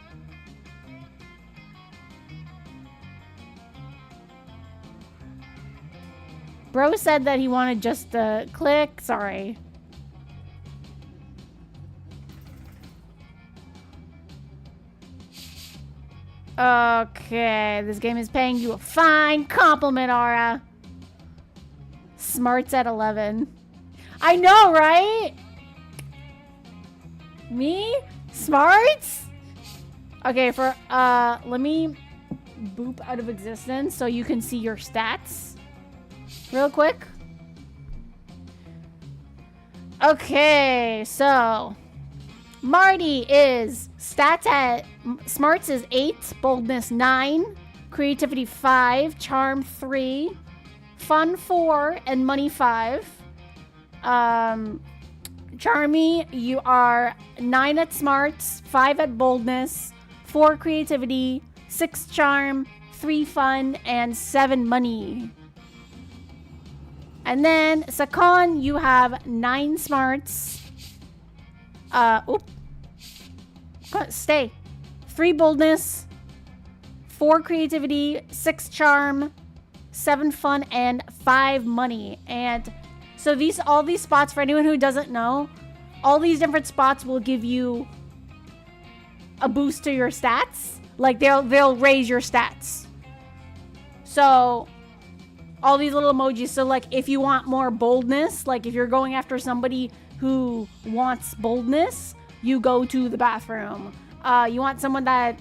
Bro said that he wanted just the click. Sorry. Okay, this game is paying you a fine compliment, Aura. Smarts at 11. I know, right? Me? Smarts? Okay, let me boop out of existence so you can see your stats real quick. Okay, so Marty is smarts is 8, boldness 9, creativity 5, charm 3, fun 4, and money 5. Charmy, you are 9 at smarts, 5 at boldness, 4 creativity, 6 charm, 3 fun, and 7 money. And then Sakon, you have 9 smarts. Stay. 3 boldness, 4 creativity, 6 charm, 7 fun, and 5 money. And so all these spots, for anyone who doesn't know, all these different spots will give you a boost to your stats. Like they'll raise your stats. So all these little emojis. So like if you want more boldness, like if you're going after somebody who wants boldness, you go to the bathroom. You want someone that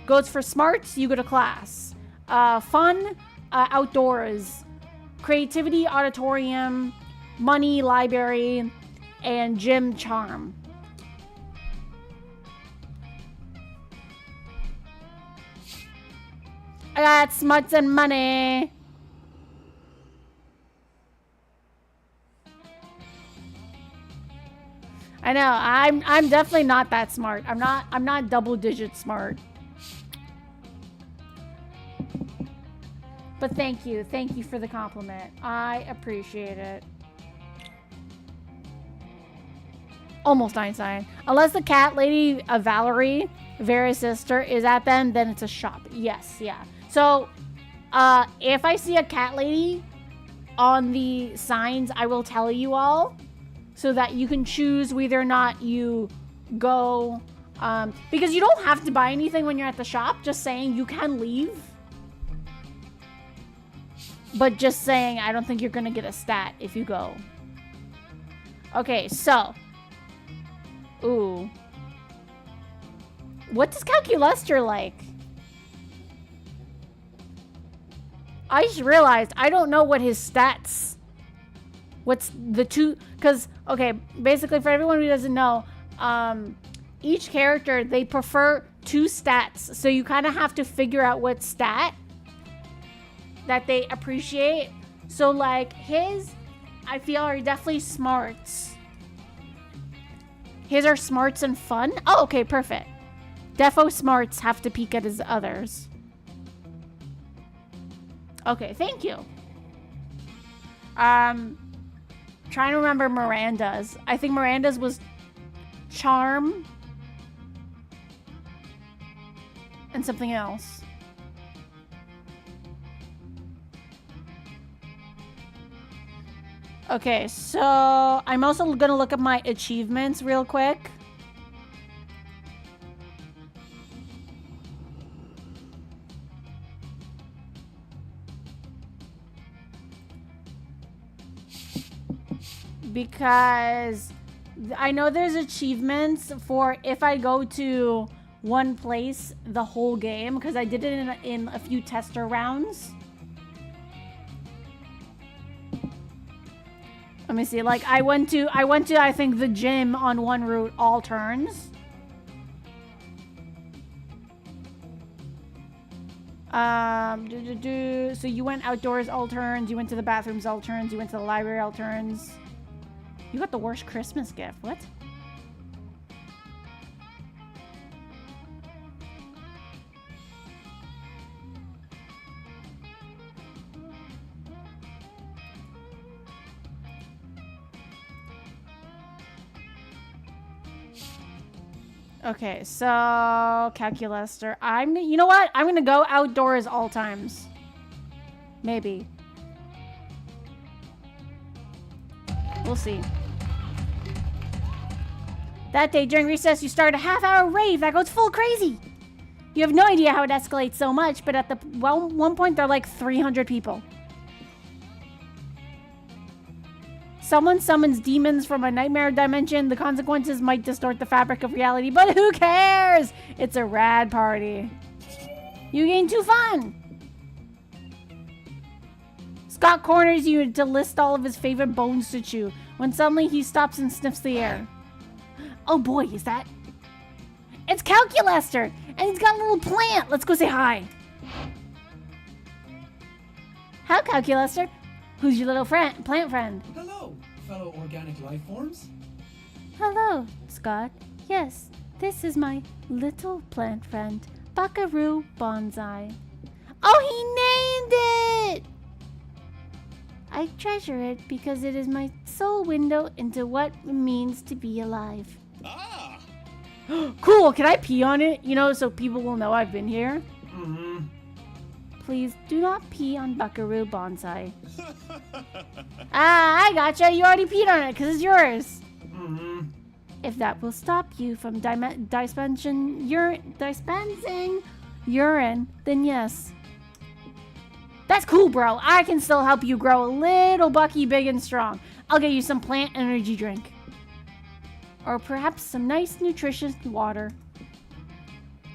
goes for smarts, you go to class. Fun, outdoors. Creativity, auditorium. Money, library. And gym, charm. I got smarts and money. I know. I'm definitely not that smart. I'm not double digit smart. But thank you. Thank you for the compliment. I appreciate it. Almost Einstein. Unless the cat lady, Valerie, Vera's sister, is at them, then it's a shop. Yes, yeah. So, if I see a cat lady on the signs, I will tell you all so that you can choose whether or not you go. Because you don't have to buy anything when you're at the shop. Just saying, you can leave. But just saying, I don't think you're going to get a stat if you go. Okay, so. Ooh. What does Calculester like? I just realized I don't know what his stats. What's the two? Because, okay, basically for everyone who doesn't know, each character, they prefer 2 stats. So you kind of have to figure out what stat that they appreciate. So, like, his, I feel, are definitely smarts. His are smarts and fun. Oh, okay, perfect. Defo smarts have to peek at his others. Okay, thank you. Trying to remember Miranda's. I think Miranda's was charm and something else. Okay, so I'm also gonna look at my achievements real quick. Because I know there's achievements for if I go to one place the whole game, because I did it in a few tester rounds. Let me see. Like I went to I think the gym on one route all turns. So you went outdoors all turns, you went to the bathrooms all turns, you went to the library all turns. You got the worst Christmas gift. What? Okay, so Calculester. You know what? I'm gonna go outdoors all times. Maybe. We'll see. That day during recess, you start a half-hour rave that goes full crazy. You have no idea how it escalates so much, but at the one point, there are like 300 people. Someone summons demons from a nightmare dimension. The consequences might distort the fabric of reality, but who cares? It's a rad party. You gain 2 fun. Scott corners you to list all of his favorite bones to chew, when suddenly he stops and sniffs the air. Oh boy, is that... It's Calculester! And he's got a little plant! Let's go say hi. Hi, Calculester. Who's your little plant friend? Hello, fellow organic life forms. Hello, Scott. Yes, this is my little plant friend, Buckaroo Bonsai. Oh, he named it! I treasure it because it is my sole window into what it means to be alive. Ah! Cool, can I pee on it? You know, so people will know I've been here? Mm-hmm. Please do not pee on Buckaroo Bonsai. Ah, I gotcha. You already peed on it because it's yours. Mm-hmm. If that will stop you from dispensing urine, then yes. That's cool, bro. I can still help you grow a little bucky big and strong. I'll get you some plant energy drink. Or perhaps some nice nutritious water.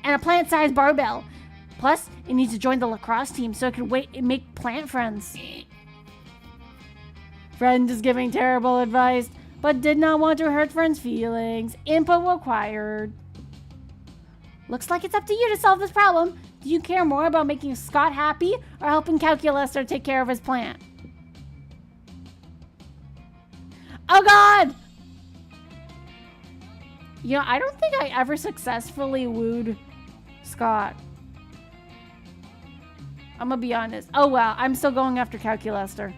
And a plant-sized barbell. Plus, it needs to join the lacrosse team so it can make plant friends. Friend is giving terrible advice, but did not want to hurt friend's feelings. Input required. Looks like it's up to you to solve this problem. Do you care more about making Scott happy or helping Calculaster take care of his plant? Oh God! You know, I don't think I ever successfully wooed Scott. I'm gonna be honest. Oh well, I'm still going after Calculaster.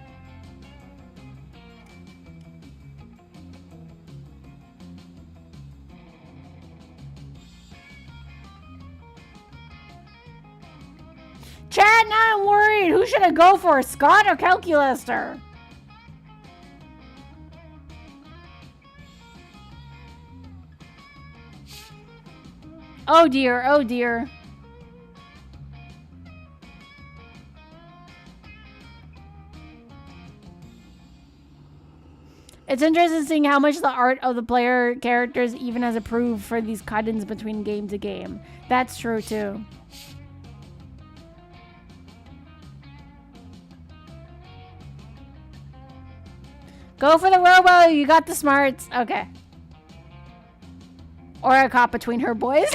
Chat, now I'm worried. Who should I go for, Scott or Calculaster? Oh dear, oh dear. It's interesting seeing how much the art of the player characters even has improved for these cut-ins between game to game. That's true too. Go for the robo, you got the smarts. Okay. Or a cop between her boys.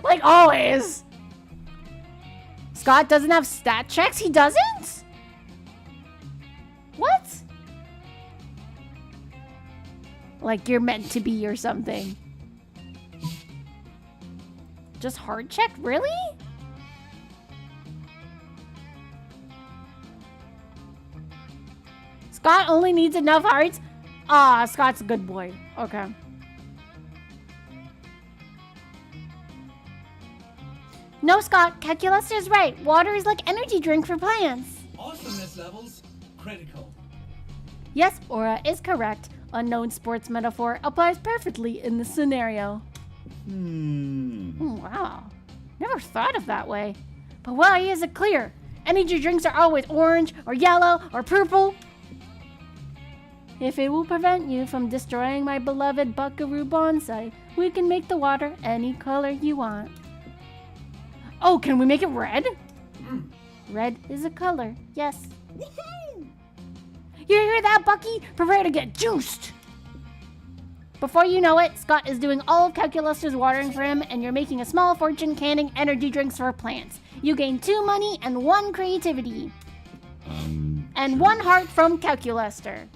Like always. Scott doesn't have stat checks? He doesn't? What? Like you're meant to be or something. Just hard check? Really? Scott only needs enough hearts? Ah, Scott's a good boy. Okay. No, Scott. Calculaster's right. Water is like energy drink for plants. Awesomeness levels critical. Yes, Aura is correct. Unknown sports metaphor applies perfectly in this scenario. Wow. Never thought of that way. But why is it clear? Energy drinks are always orange or yellow or purple. If it will prevent you from destroying my beloved buckaroo bonsai, we can make the water any color you want. Oh, can we make it red? Red is a color, yes. Woohoo! You hear that, Bucky? Prepare to get juiced! Before you know it, Scott is doing all of Calculaster's watering for him, and you're making a small fortune canning energy drinks for plants. You gain 2 money and 1 creativity. And 1 heart from Calculaster.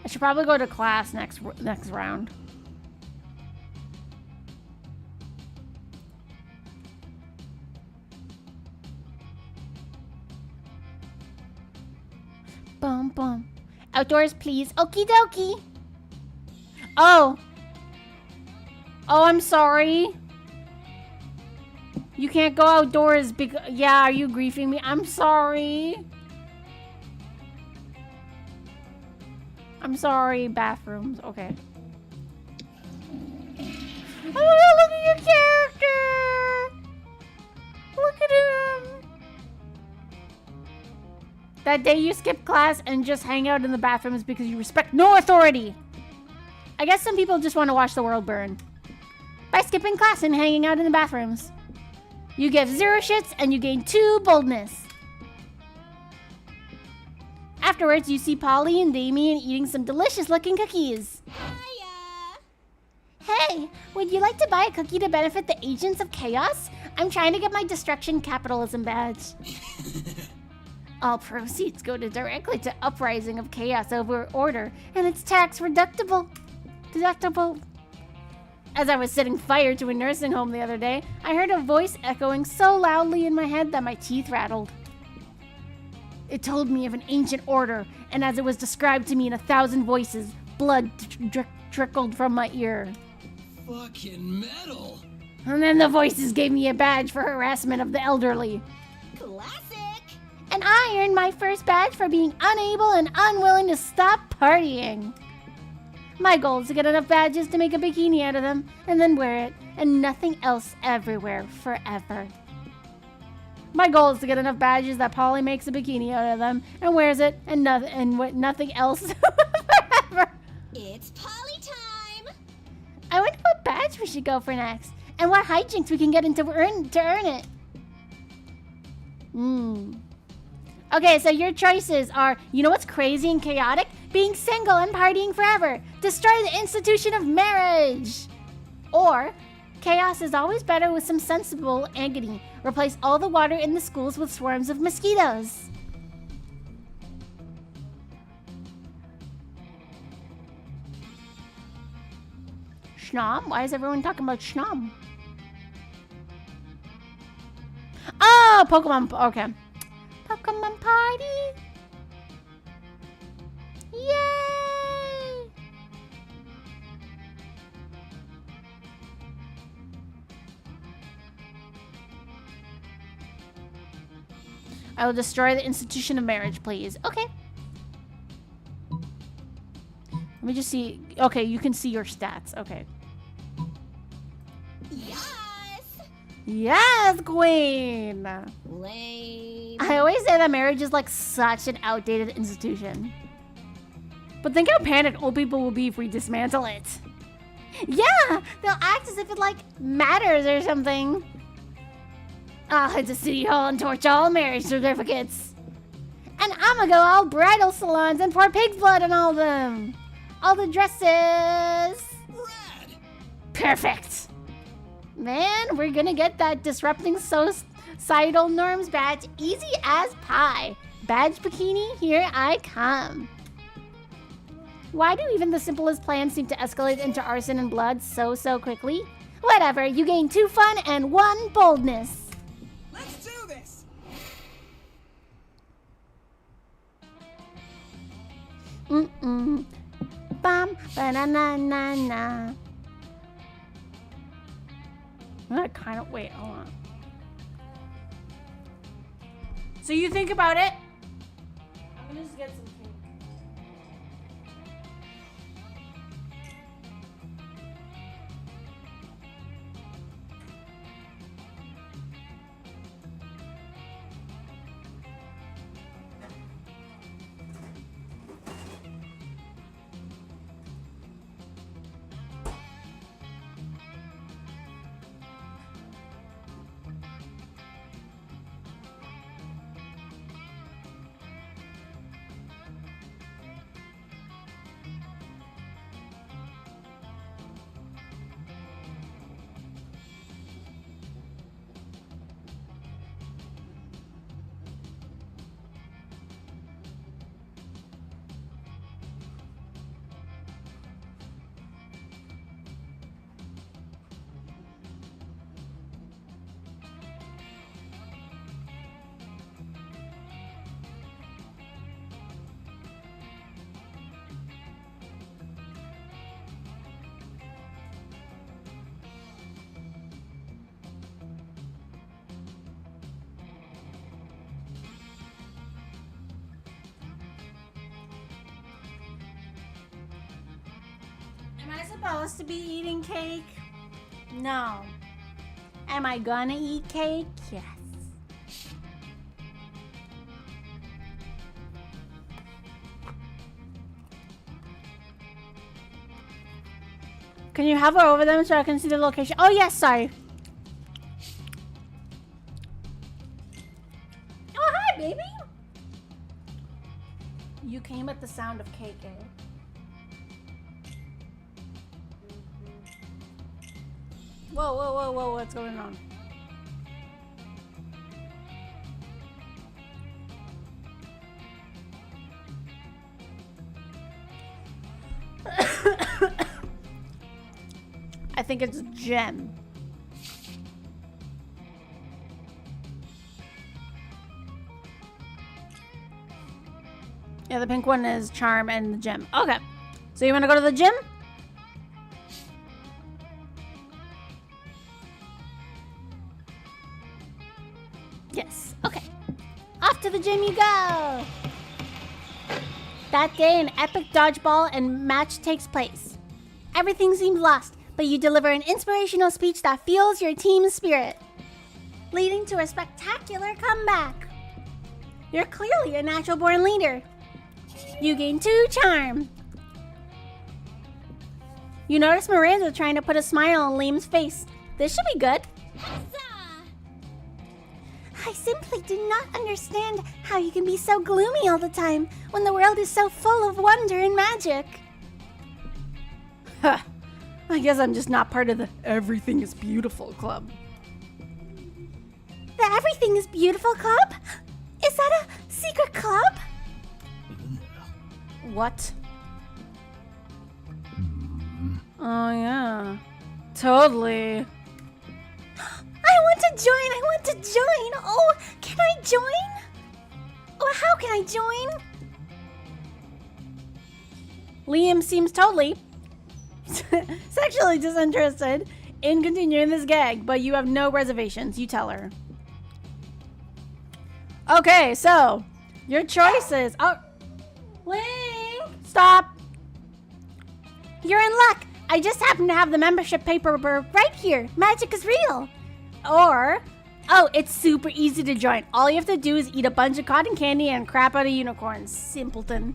I should probably go to class next round. Bum bum. Outdoors, please. Okie dokie. Oh. Oh, I'm sorry. You can't go outdoors because... Yeah, are you griefing me? I'm sorry. I'm sorry, bathrooms. Okay. Oh, look at your character! Look at him! That day you skip class and just hang out in the bathrooms because you respect no authority. I guess some people just want to watch the world burn. By skipping class and hanging out in the bathrooms. You give 0 shits and you gain 2 boldness. Afterwards, you see Polly and Damien eating some delicious-looking cookies. Hey, would you like to buy a cookie to benefit the agents of chaos? I'm trying to get my destruction capitalism badge. All proceeds go directly to uprising of chaos over order, and it's tax deductible. As I was setting fire to a nursing home the other day, I heard a voice echoing so loudly in my head that my teeth rattled. It told me of an ancient order, and as it was described to me in 1,000 voices, blood trickled from my ear. Fucking metal. And then the voices gave me a badge for harassment of the elderly. Classy. I earned my first badge for being unable and unwilling to stop partying. My goal is to get enough badges to make a bikini out of them and then wear it and nothing else everywhere forever. My goal is to get enough badges that Polly makes a bikini out of them and wears it and nothing else forever. It's Polly time! I wonder what badge we should go for next and what hijinks we can get into to earn it. Okay, so your choices are, you know what's crazy and chaotic? Being single and partying forever. Destroy the institution of marriage. Or, chaos is always better with some sensible agony. Replace all the water in the schools with swarms of mosquitoes. Schnom? Why is everyone talking about Schnom? Oh, Pokemon. Okay. Pokemon party. Yay! I will destroy the institution of marriage, please. Okay. Let me just see. Okay, you can see your stats. Okay. Yes! Yes, queen! Lame. I always say that marriage is like such an outdated institution. But think how panicked old people will be if we dismantle it. Yeah, they'll act as if it like matters or something. I'll head to City Hall and torch all marriage certificates. And I'ma go all bridal salons and pour pig's blood on all of them. All the dresses. Rad! Perfect. Man, we're gonna get that disrupting societal norms badge easy as pie. Badge bikini, here I come. Why do even the simplest plans seem to escalate into arson and blood so quickly? Whatever, you gain 2 fun and 1 boldness. Let's do this! Bam, ba-na-na-na-na. Wait, hold on. So you think about it. I'm gonna just get some cake. Am I supposed to be eating cake? No. Am I gonna eat cake? Yes. Can you hover over them so I can see the location? Oh, yes, sorry. Oh, hi, baby. You came at the sound of cake, eh? Whoa, what's going on? I think it's Gem. Yeah, the pink one is Charm and the Gem. Okay. So you want to go to the gym? Yes. Okay. Off to the gym you go. That day, an epic dodgeball and match takes place. Everything seems lost, but you deliver an inspirational speech that fuels your team's spirit, leading to a spectacular comeback. You're clearly a natural-born leader. You gain 2 charm. You notice Miranda trying to put a smile on Liam's face. This should be good. Huzzah! I simply do not understand how you can be so gloomy all the time when the world is so full of wonder and magic. Huh. I guess I'm just not part of the Everything is Beautiful club. The Everything is Beautiful club? Is that a secret club? What? Oh, yeah. Totally. I want to join. Oh, can I join? Oh, how can I join? Liam seems totally sexually disinterested in continuing this gag, but you have no reservations. You tell her. Okay, so your choices. Oh, Link, stop. You're in luck. I just happen to have the membership paperwork right here. Magic is real. Or, oh, it's super easy to join. All you have to do is eat a bunch of cotton candy and crap out of unicorns. Simpleton.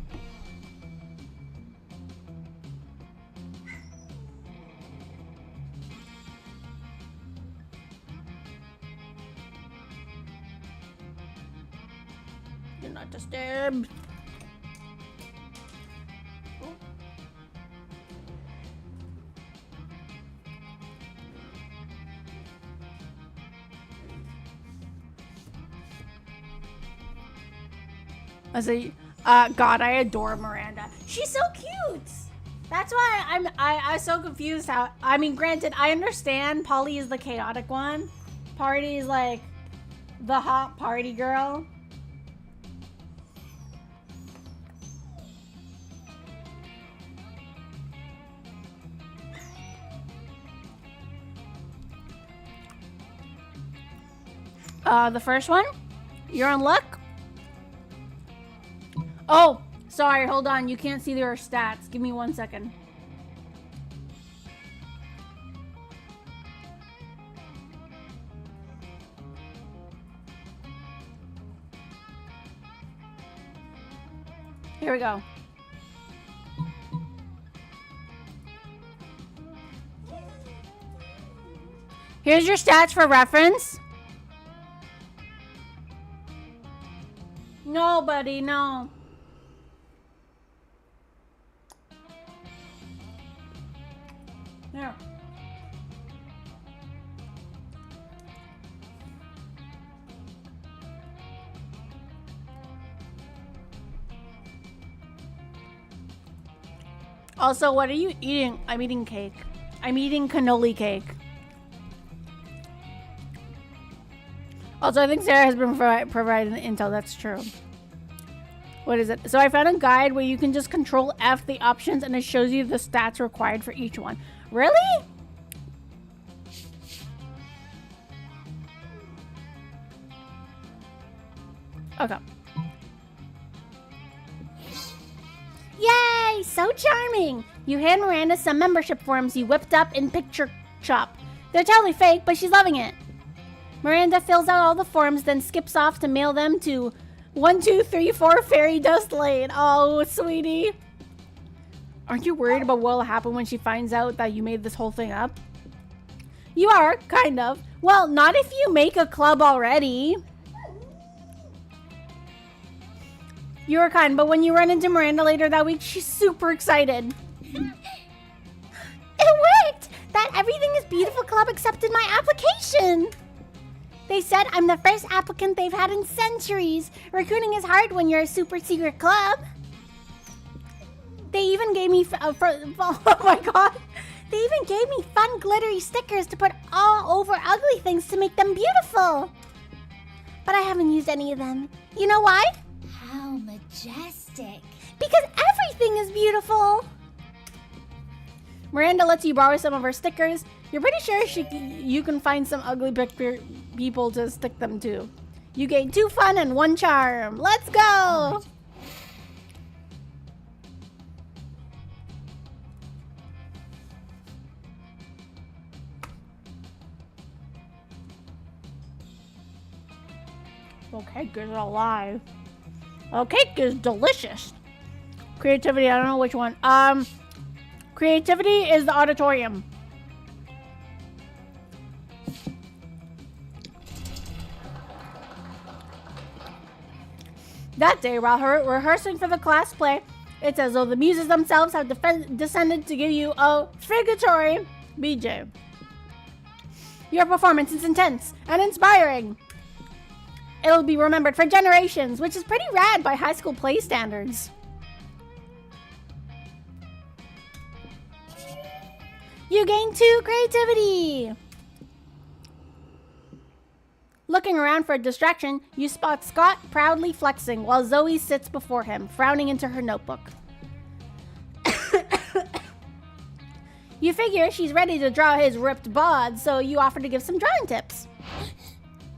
You're not disturbed. God, I adore Miranda. She's so cute. That's why I'm so confused how, I mean, granted, I understand Polly is the chaotic one. Party is like the hot party girl. The first one, you're in luck. Oh, sorry, hold on. You can't see their stats. Give me 1 second. Here we go. Here's your stats for reference. No, buddy, no. There. Also, what are you eating? I'm eating cake. I'm eating cannoli cake. Also, I think Sarah has been providing the intel. That's true. What is it? So I found a guide where you can just control F the options and it shows you the stats required for each one. Really? Okay. Yay! So charming! You hand Miranda some membership forms you whipped up in Picture Shop. They're totally fake, but she's loving it. Miranda fills out all the forms, then skips off to mail them to 1234 Fairy Dust Lane. Oh, sweetie. Aren't you worried about what will happen when she finds out that you made this whole thing up? You are, kind of. Well, not if you make a club already. You were kind, but when you run into Miranda later that week, she's super excited. It worked! That Everything is Beautiful Club accepted my application! They said I'm the first applicant they've had in centuries. Recruiting is hard when you're a super secret club. They even gave me, oh my god. They even gave me fun glittery stickers to put all over ugly things to make them beautiful. But I haven't used any of them. You know why? How majestic. Because everything is beautiful. Miranda lets you borrow some of her stickers. You're pretty sure you can find some ugly people to stick them to. You gain 2 fun and 1 charm. Let's go! Oh, cake is alive. Oh, cake is delicious. Creativity, I don't know which one. Creativity is the auditorium. That day, while rehearsing for the class play, it's as though the muses themselves have descended to give you a figuratory BJ. Your performance is intense and inspiring. It'll be remembered for generations, which is pretty rad by high school play standards. You gain 2 creativity. Looking around for a distraction, you spot Scott proudly flexing while Zoe sits before him, frowning into her notebook. You figure she's ready to draw his ripped bod, so you offer to give some drawing tips.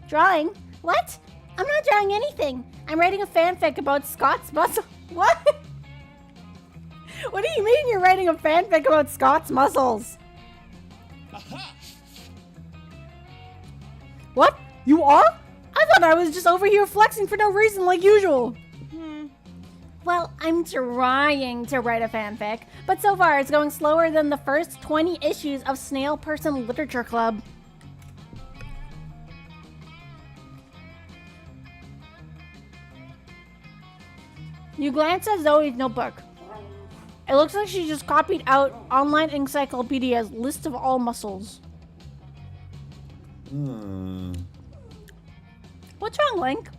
Drawing? What? I'm not drawing anything. I'm writing a fanfic about Scott's muscle. What? What do you mean you're writing a fanfic about Scott's muscles? Aha! What? You are? I thought I was just over here flexing for no reason like usual. Well, I'm trying to write a fanfic, but so far it's going slower than the first 20 issues of Snail Person Literature Club. You glance at Zoe's notebook. It looks like she just copied out online encyclopedia's list of all muscles. What's wrong, Link?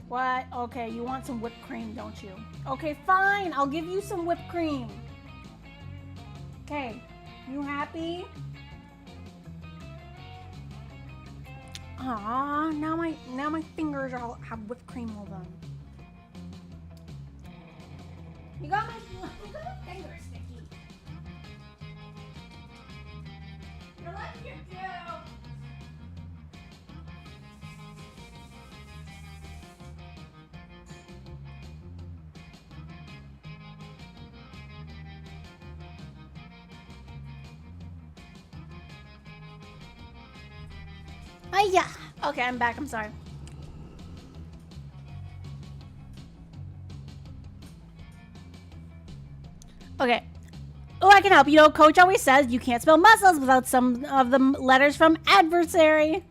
What? Okay, you want some whipped cream, don't you? Okay, fine. I'll give you some whipped cream. Okay, you happy? Aw, now my fingers all have whipped cream all done. You got my fingers sticky. You're like you do. Yeah. Okay, I'm back. I'm sorry. Okay. Oh, I can help. You know, Coach always says you can't spell muscles without some of the letters from adversary.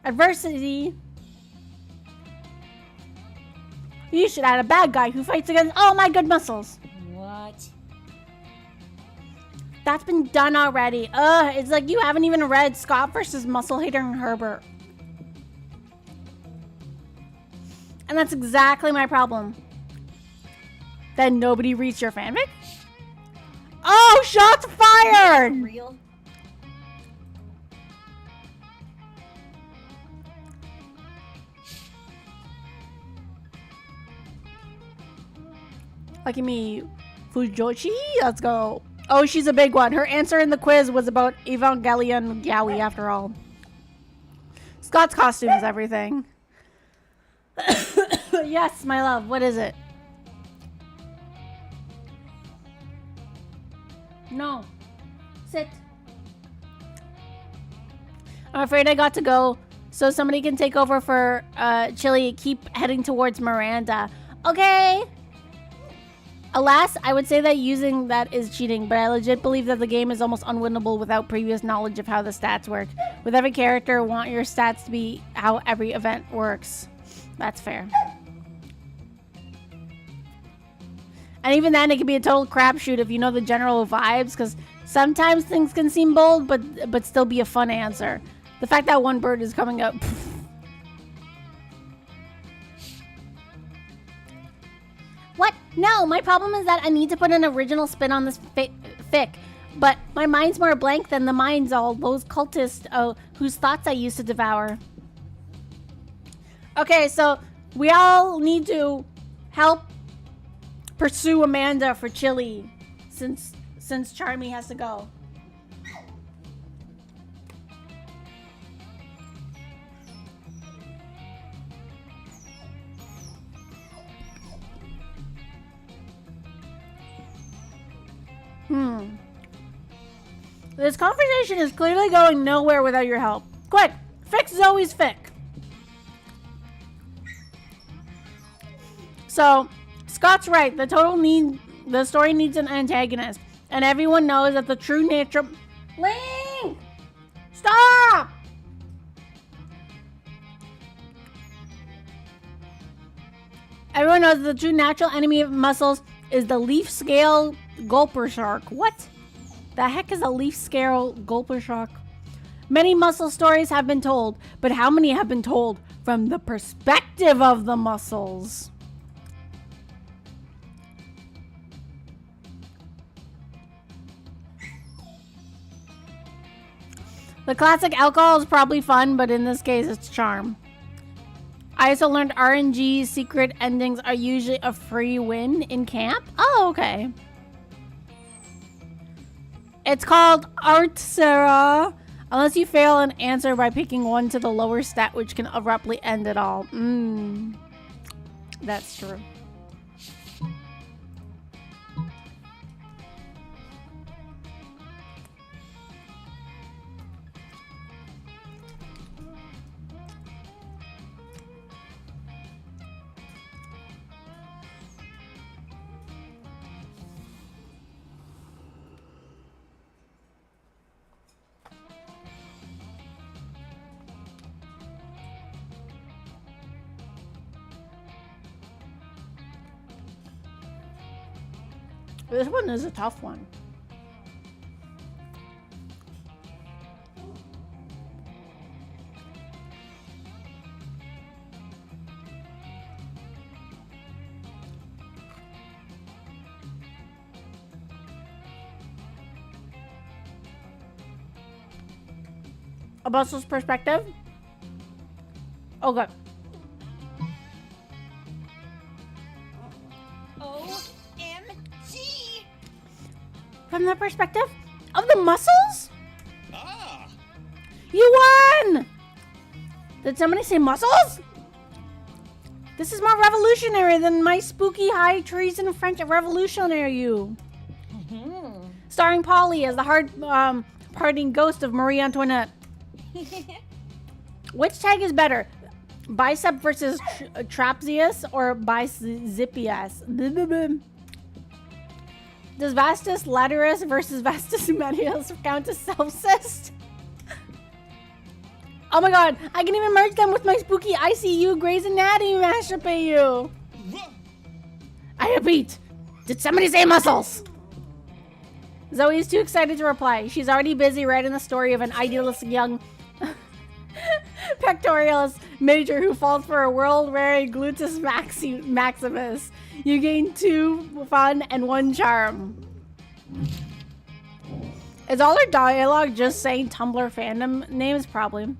Adversity. You should add a bad guy who fights against all my good muscles. What? That's been done already. Ugh, it's like you haven't even read Scott versus Muscle Hater and Herbert. And that's exactly my problem. Then nobody reads your fanfic? Oh, shots fired! Real? Lucky me. Fujoshi? Let's go. Oh, she's a big one. Her answer in the quiz was about Evangelion Yaoi after all. Scott's costume is everything. Yes, my love. What is it? No. Sit. I'm afraid I got to go, so somebody can take over for Chili. Keep heading towards Miranda. Okay. Alas, I would say that using that is cheating, but I legit believe that the game is almost unwinnable without previous knowledge of how the stats work. With every character, want your stats to be how every event works. That's fair. And even then, it can be a total crapshoot if you know the general vibes, because sometimes things can seem bold, but still be a fun answer. The fact that one bird is coming up... What? No, my problem is that I need to put an original spin on this fic. But my mind's more blank than the minds all those cultists whose thoughts I used to devour. Okay, so we all need to help pursue Amanda for Chili, since since Charmy has to go. This conversation is clearly going nowhere without your help. Quick, fix Zoe's fic. So, Scott's right. The story needs an antagonist, and everyone knows that the true nature. Link, stop! Everyone knows the true natural enemy of mussels is the leaf scale gulper shark. What? The heck is a leaf scale gulper shark? Many mussel stories have been told, but how many have been told from the perspective of the mussels? The classic alcohol is probably fun, but in this case, it's charm. I also learned RNG's secret endings are usually a free win in camp. Oh, okay. It's called Art, Sarah. Unless you fail an answer by picking one to the lower stat, which can abruptly end it all. That's true. This one is a tough one. A muscle's perspective? Okay. From the perspective of the mussels? Ah! You won! Did somebody say mussels? This is more revolutionary than my spooky high treason French revolutionary you. Starring Polly as the hard-parting ghost of Marie Antoinette. Which tag is better? Bicep versus trapezius or bizipius? Does vastus laterus versus vastus medius count as self-cyst? Oh my god, I can even merge them with my spooky ICU Grey's Anatomy mashup AU. I repeat, did somebody say muscles? Zoe is too excited to reply. She's already busy writing the story of an idealistic young pectoralis major who falls for a world-weary gluteus maximus. You gain 2 fun and 1 charm. Is all her dialogue just saying Tumblr fandom names? Probably.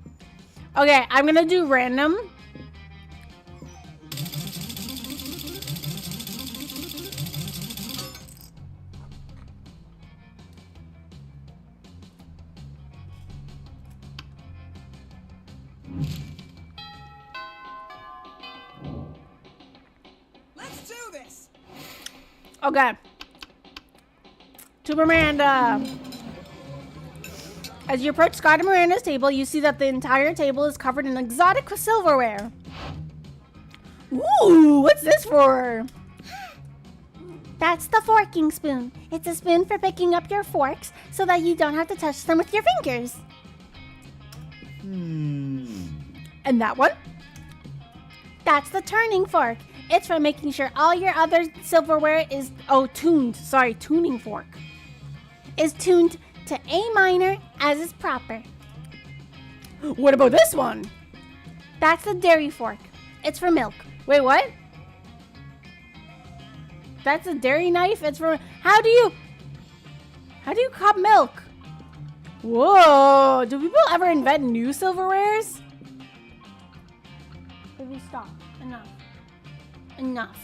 Okay, I'm gonna do random. Let's do this. Okay. To Miranda. As you approach Scott and Miranda's table, you see that the entire table is covered in exotic silverware. Ooh, what's this for? That's the forking spoon. It's a spoon for picking up your forks so that you don't have to touch them with your fingers. And that one? That's the turning fork. It's for making sure all your other silverware is, tuning fork. Is tuned to A minor as is proper. What about this one? That's the dairy fork. It's for milk. Wait, what? That's a dairy knife? It's for, how do you cup milk? Whoa, do people ever invent new silverwares? Baby, stop. Enough.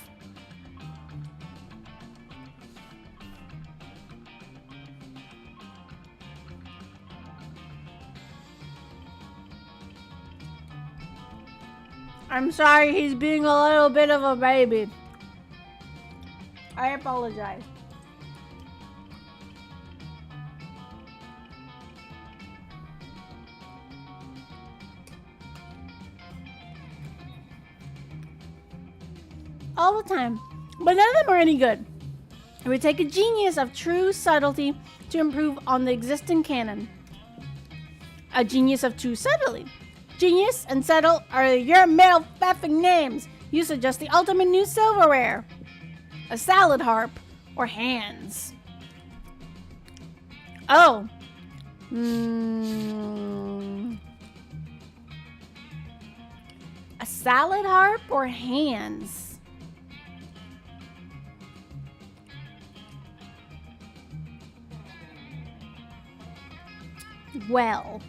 I'm sorry, he's being a little bit of a baby. I apologize. All the time. But none of them are any good. It would take a genius of true subtlety to improve on the existing canon. A genius of true subtlety. Genius and subtle are your male effing names. You suggest the ultimate new silverware. A salad harp or hands. Oh. A salad harp or hands? Well.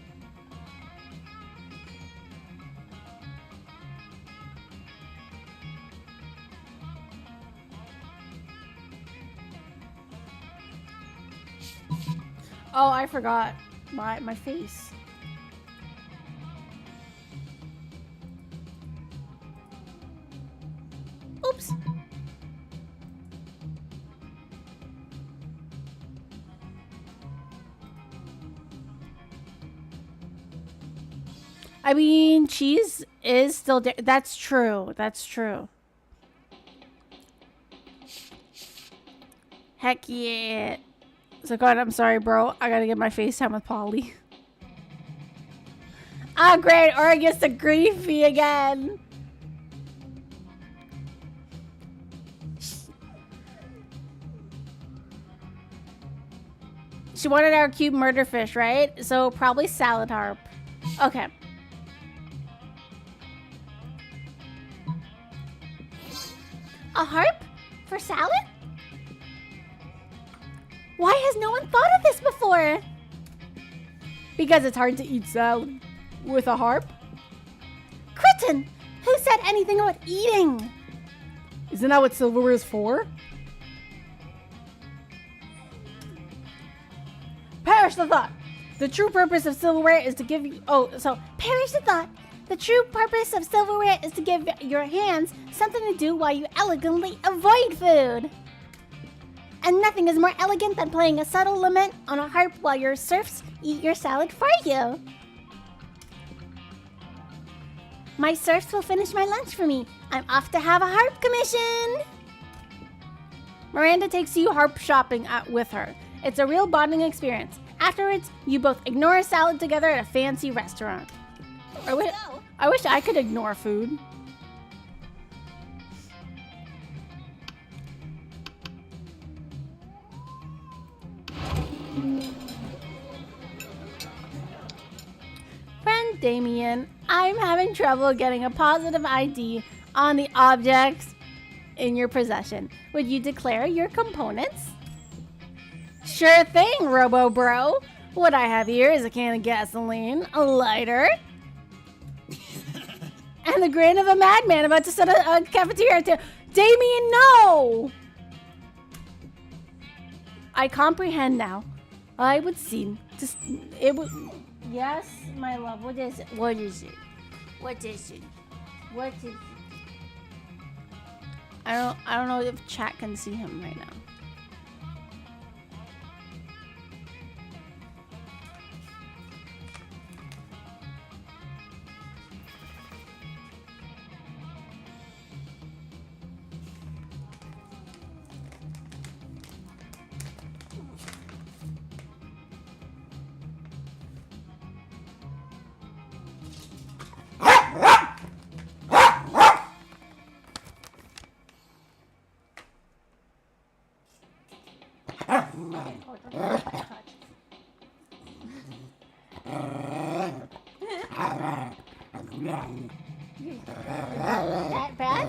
Oh, I forgot my face. Oops. I mean, cheese is still there. That's true. That's true. Heck yeah. So God, I'm sorry, bro. I gotta get my FaceTime with Polly. Ah, great. Or gets the griefy again. She wanted our cute murder fish, right? So probably salad harp. Okay. A harp? For salad? Why has no one thought of this before? Because it's hard to eat salad with a harp. Kritten! Who said anything about eating? Isn't that what silverware is for? Perish the thought. The true purpose of silverware is to give you... Oh, so perish the thought. The true purpose of silverware is to give your hands something to do while you elegantly avoid food. And nothing is more elegant than playing a subtle lament on a harp while your serfs eat your salad for you. My serfs will finish my lunch for me. I'm off to have a harp commission. Miranda takes you harp shopping with her. It's a real bonding experience. Afterwards, you both ignore a salad together at a fancy restaurant. I wish I could ignore food. Friend Damien, I'm having trouble getting a positive ID on the objects in your possession. Would you declare your components? Sure thing, Robo Bro. What I have here is a can of gasoline, a lighter, and the grin of a madman about to set a cafeteria to... Damien, no! I comprehend now. I would seem to... It would... Yes, my love. What is it? What is it? What is it? What is it? I don't know if chat can see him right now. That bad?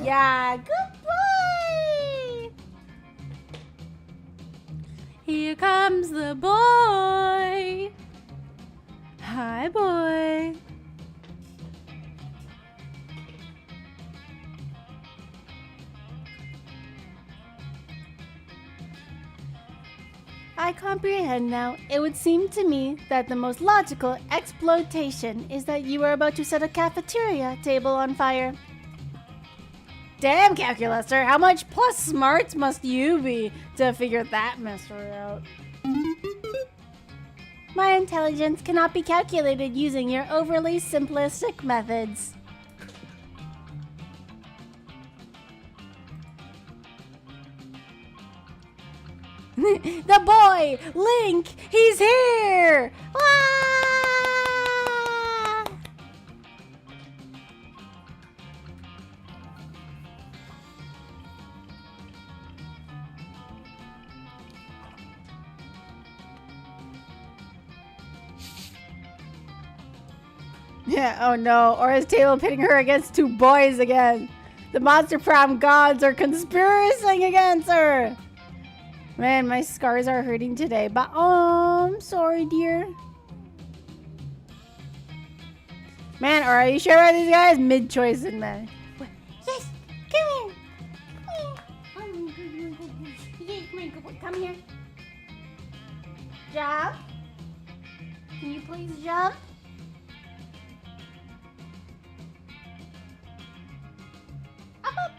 Yeah, good boy! Here comes the boy! Hi, boy! I comprehend now. It would seem to me that the most logical exploitation is that you are about to set a cafeteria table on fire. Damn, calculator, how much plus smarts must you be to figure that mystery out? My intelligence cannot be calculated using your overly simplistic methods. The boy! Link! He's here! Ah! Yeah, oh no. Or is Taylor pitting her against two boys again? The monster prom gods are conspiring against her! Man, my scars are hurting today, but I'm sorry, dear. Man, are you sure about these guys? Mid-choice in there. Yes, come here. Come here. Yes, my good boy. Come here. Jump. Can you please jump? Up, up.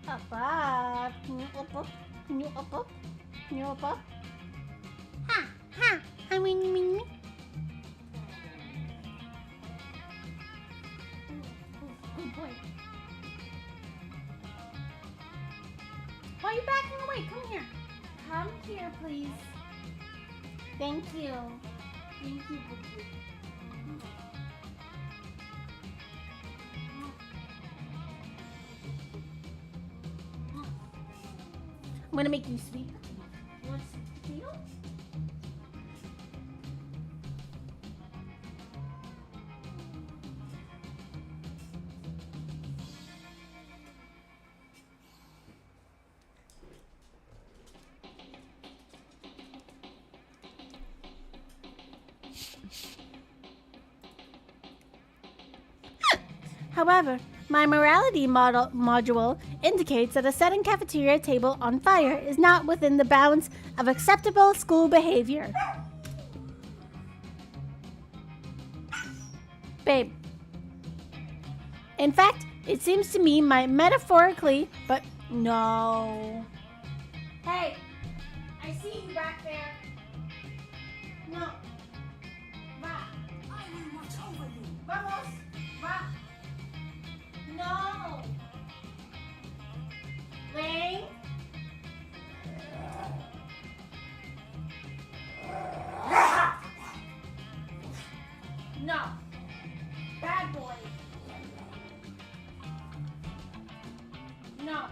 Up, up. Can you up, up? Can you up, up? Can you up, up? Ha, ha. I mean. Good boy. Why are you backing away? Come here. Come here, please. Thank you. Thank you, Bookie. I'm gonna make you sweet potato. You want sweet potato? However, my morality module indicates that a setting cafeteria table on fire is not within the bounds of acceptable school behavior. Babe. In fact, it seems to me metaphorically, but no. Hey, I see you back there. No. Va. I will watch over you. Vamos. Va. No. Lane. No. Bad boy. No.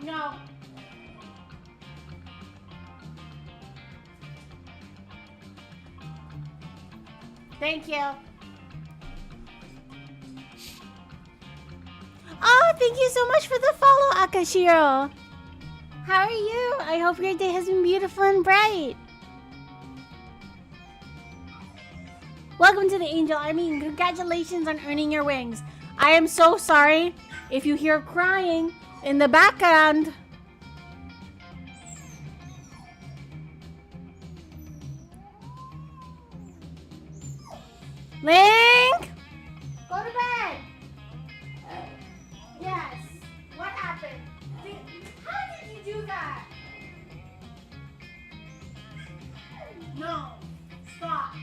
No. Thank you. Oh, thank you so much for the follow, Akashiro. How are you? I hope your day has been beautiful and bright. Welcome to the Angel Army and congratulations on earning your wings. I am so sorry if you hear crying in the background. Link! Go to bed! Yes. What happened? How did you do that? No. Stop.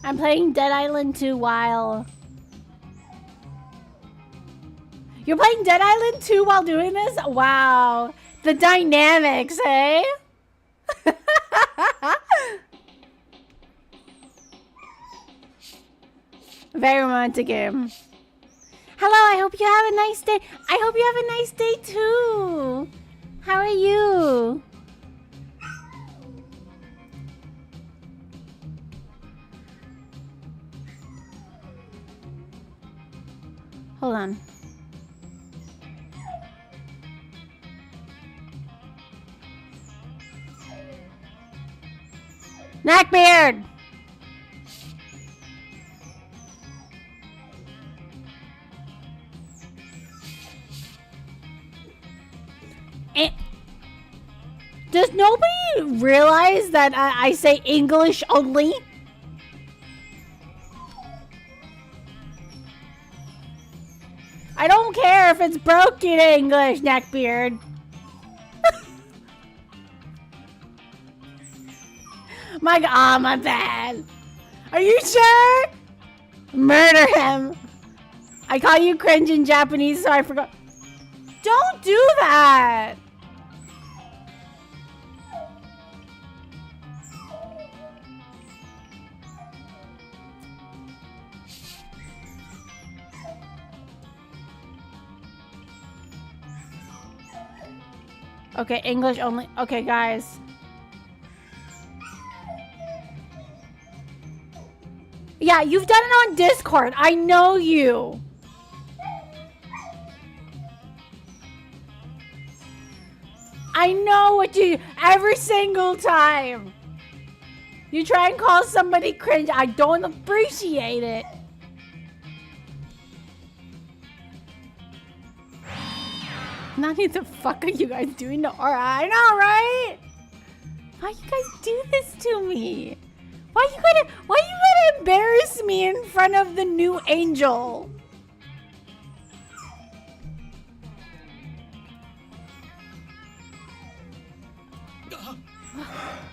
I'm playing Dead Island 2 while... You're playing Dead Island 2 while doing this? Wow. The dynamics, eh? Very romantic game. Hello, I hope you have a nice day. I hope you have a nice day too. How are you? Hold on. Neckbeard! Does nobody realize that I say English only? I don't care if it's broken English, Neckbeard. My bad. Are you sure? Murder him. I call you cringe in Japanese, so I forgot. Don't do that. Okay, English only. Okay, guys. Yeah, you've done it on Discord. I know you. I know what you every single time. You try and call somebody cringe. I don't appreciate it. Not what the fuck are you guys doing to Aura? I know, right? Why you guys do this to me? Why you gotta embarrass me in front of the new angel?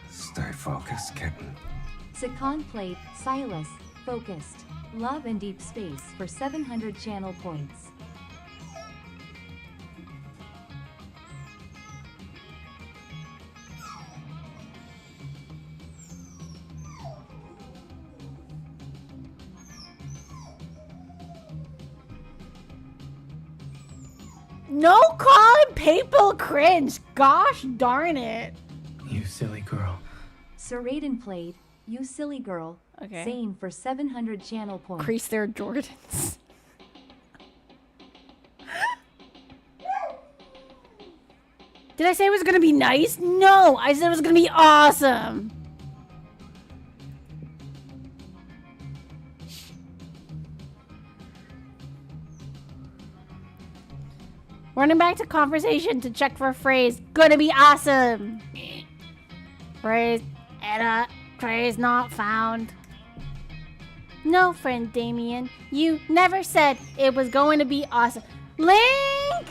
Stay focused, kitten. Sakon played Silas, focused. Love and Deep Space for 700 channel points. No calling people cringe. Gosh darn it. You silly girl. Sir Raiden played You Silly Girl. Okay. Zane for 700 channel points. Crease their Jordans. Did I say it was gonna be nice? No, I said it was gonna be awesome. Running back to conversation to check for a phrase. Gonna be awesome. Phrase. Phrase not found. No, friend Damien. You never said it was going to be awesome. Link!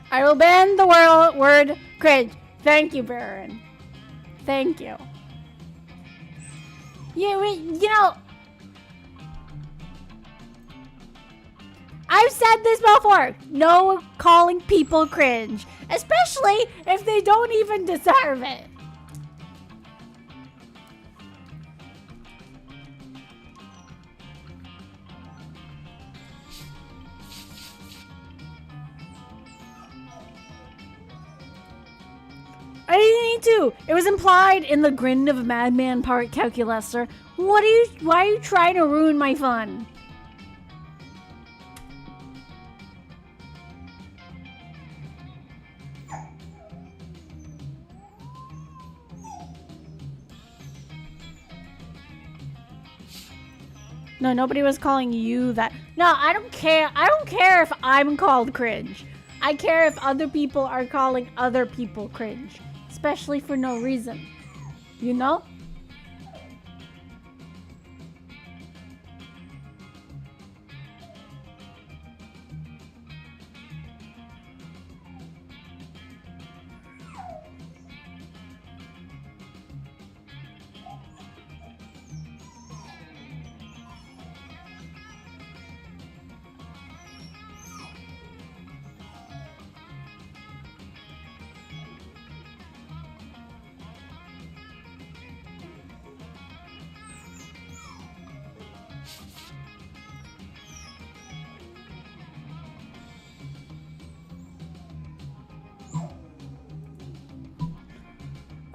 I will ban the word cringe. Thank you, Baron. Thank you. You know, I've said this before. No calling people cringe, especially if they don't even deserve it. I didn't need to. It was implied in the grin of a madman part calculator. Why are you trying to ruin my fun? No, nobody was calling you that. No, I don't care. I don't care if I'm called cringe. I care if other people are calling other people cringe. Especially for no reason. You know?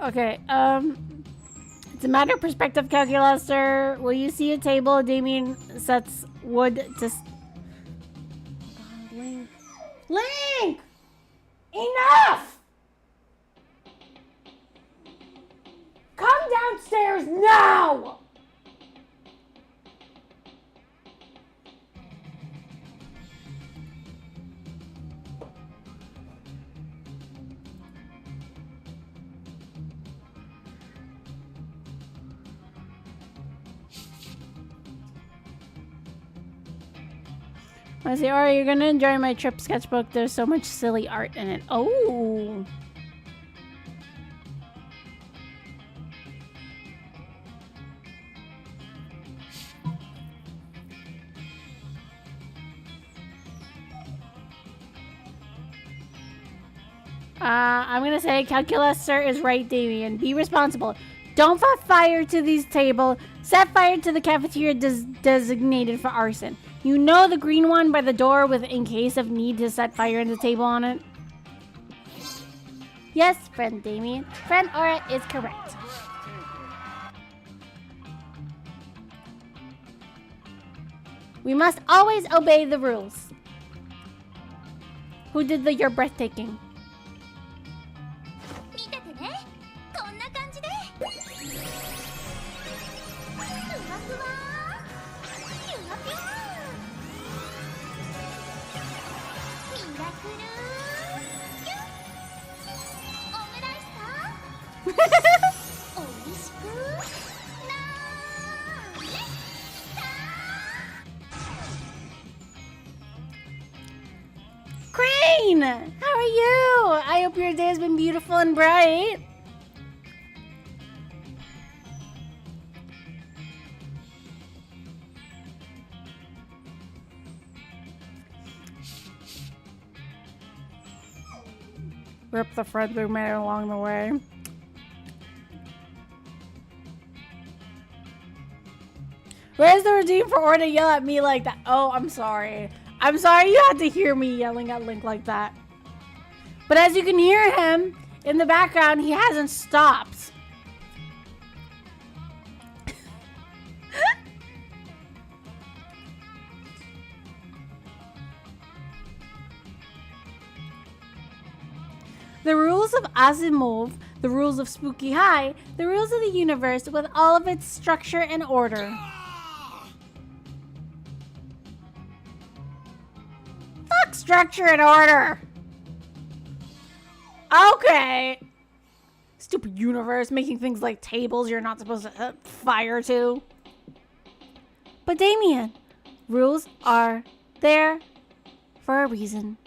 Okay, it's a matter of perspective, calculator. Will you see a table? Damien sets wood to... God, Link. Link! Enough! Come downstairs now! I say, alright, you're gonna enjoy my trip sketchbook. There's so much silly art in it. Oh! I'm gonna say calculus, sir, is right, Damien. Be responsible. Don't set fire to these tables. Set fire to the cafeteria designated for arson. You know the green one by the door with in case of need to set fire to the table on it? Yes, friend Damien. Friend Aura is correct. We must always obey the rules. Who did the you're breathtaking? 見ててね。こんな感じで。ふわふわ。ピュアピュア。ミラクル。キュッ。オムライスさ。おいしく。なーれ。さー。 Crane! How are you? I hope your day has been beautiful and bright. Rip the friends we made along the way. Where's the redeem for Or to yell at me like that? Oh, I'm sorry. I'm sorry you had to hear me yelling at Link like that. But as you can hear him in the background, he hasn't stopped. The rules of Asimov, the rules of Spooky High, the rules of the universe with all of its structure and order. Fuck structure and order! Okay. Stupid universe making things like tables you're not supposed to set fire to. But Damien, rules are there for a reason.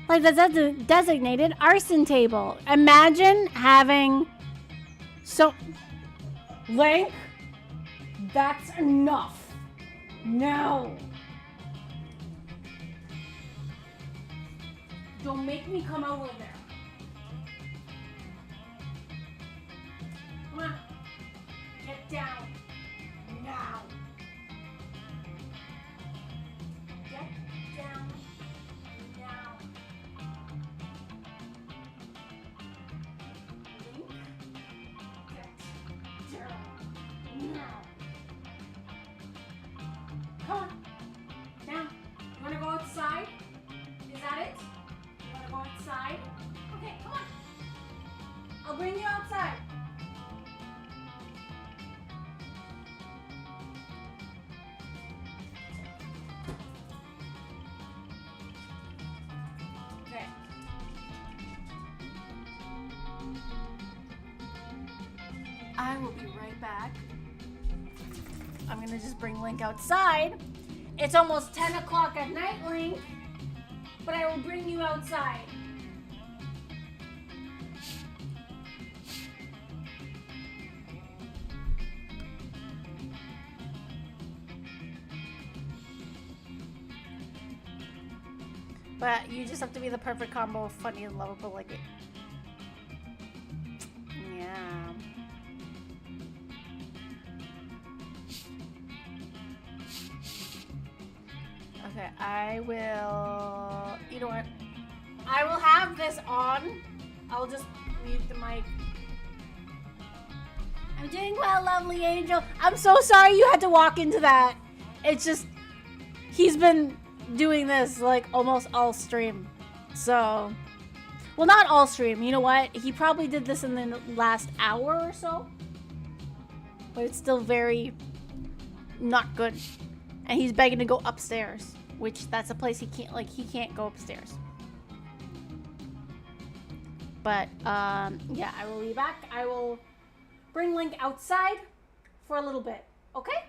Like the designated arson table. Imagine having so... Link, that's enough. No. Don't make me come over there. Come on. Get down. Now. Get down. Now. Link. Get down. Now. Come on. Now. You wanna go outside? Is that it? You wanna go outside? Okay, come on. I'll bring you outside. Okay. I will be right back. I'm gonna just bring Link outside. It's almost 10 o'clock at night, Link. But I will bring you outside. But you just have to be the perfect combo of funny and lovable like it. Okay, I will. You know what? I will have this on. I'll just mute the mic. I'm doing well, lovely angel. I'm so sorry you had to walk into that. It's just he's been doing this like almost all stream. So, well, not all stream. You know what? He probably did this in the last hour or so. But it's still very not good. And he's begging to go upstairs, which that's a place he can't go upstairs. But yeah, I will be back. I will bring Link outside for a little bit. Okay?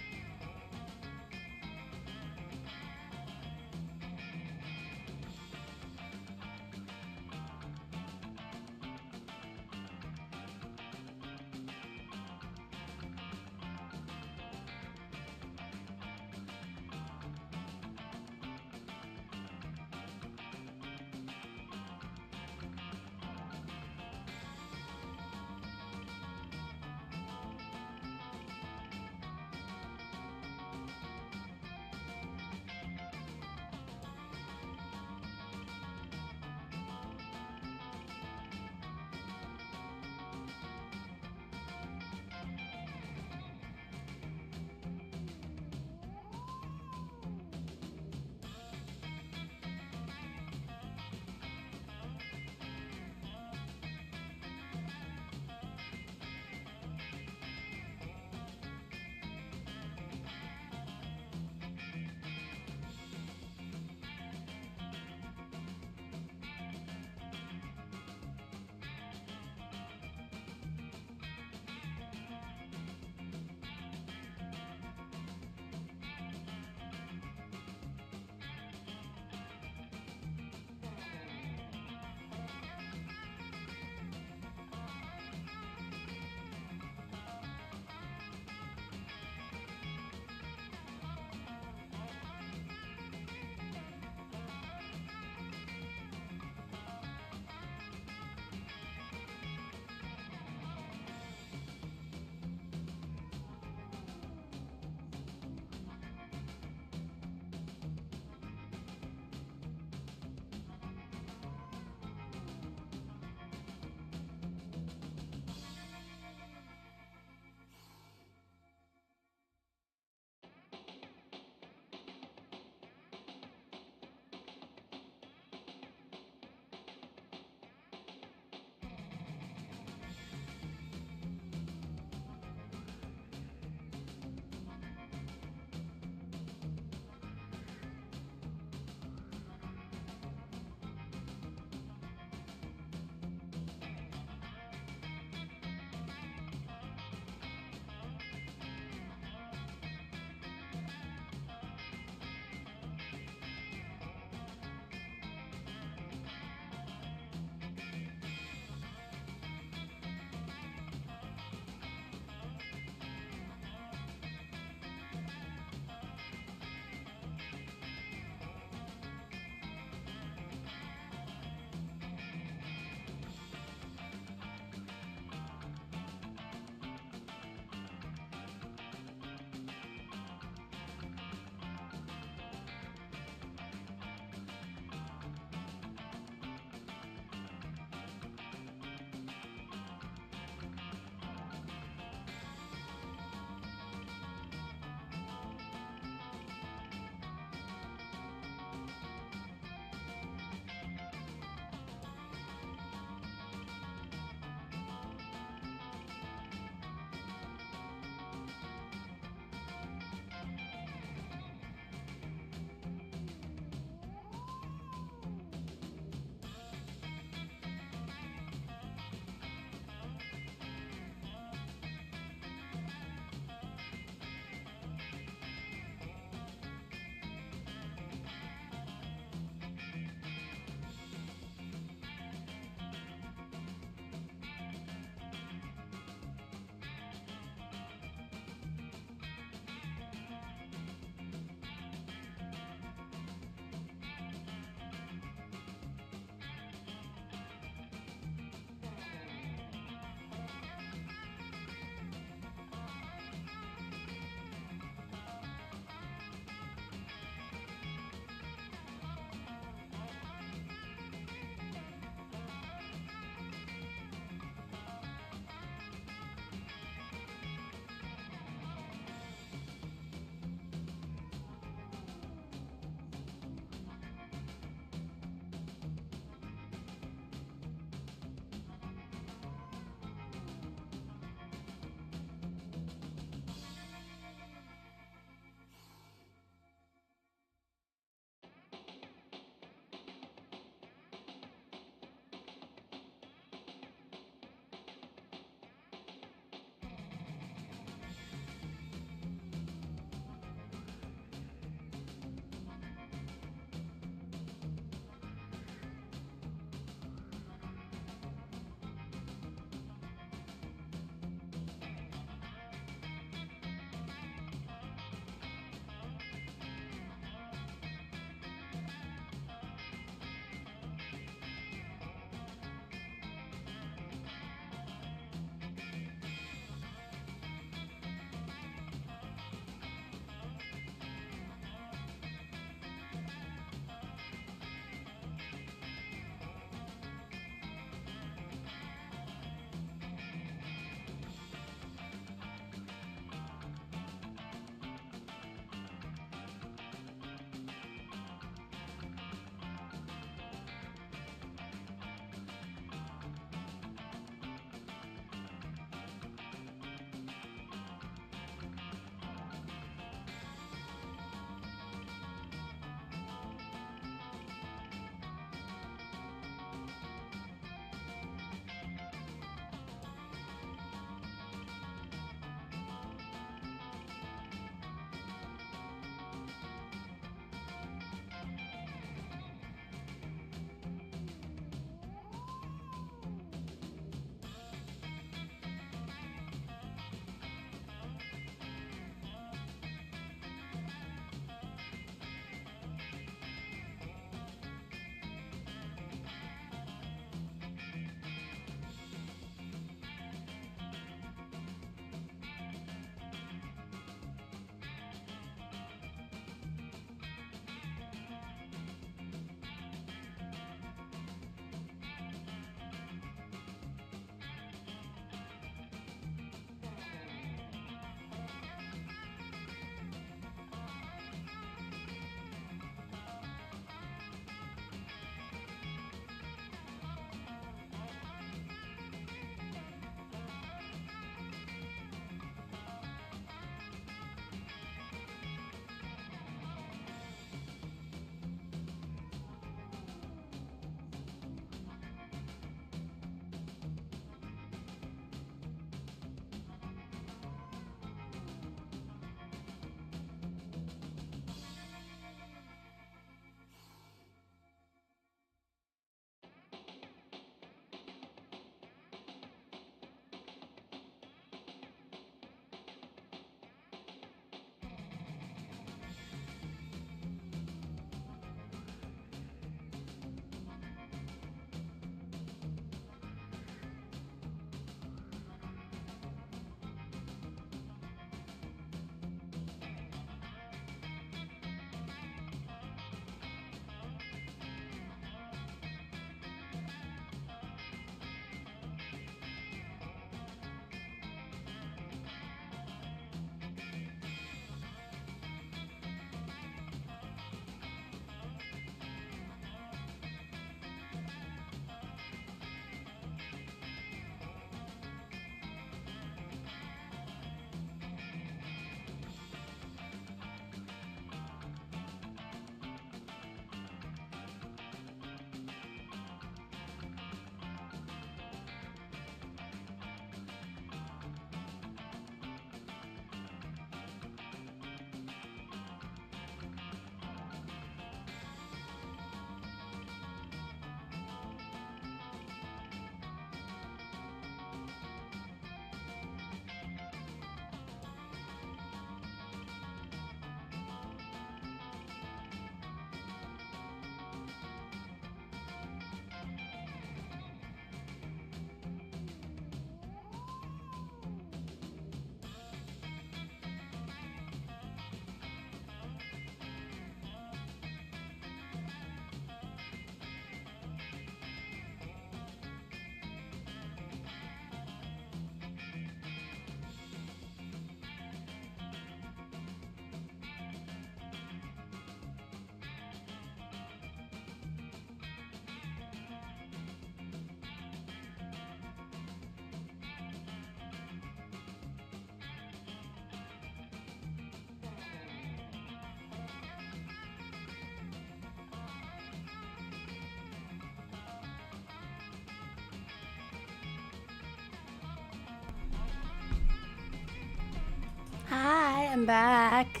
getting back.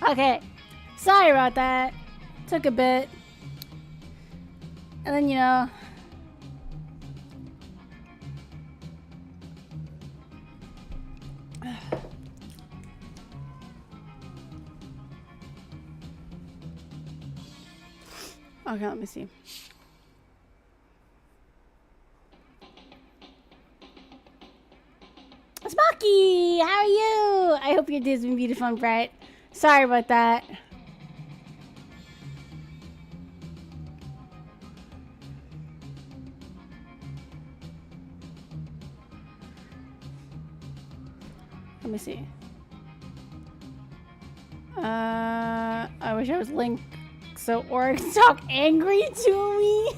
Okay. Sorry about that. Took a bit. And then, you know. Okay, let me see. Smoky, how are you? I hope your day's been beautiful and bright. Sorry about that. Let me see. I wish I was Link so Aura can talk angry to me.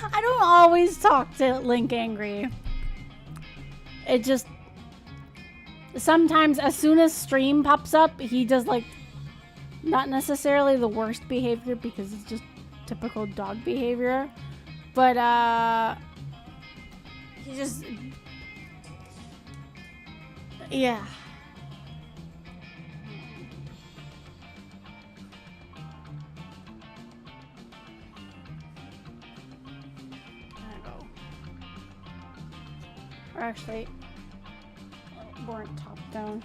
I don't always talk to Link angry. It just sometimes as soon as stream pops up, he does like not necessarily the worst behavior because it's just typical dog behavior. But he just yeah. Or actually, more top down.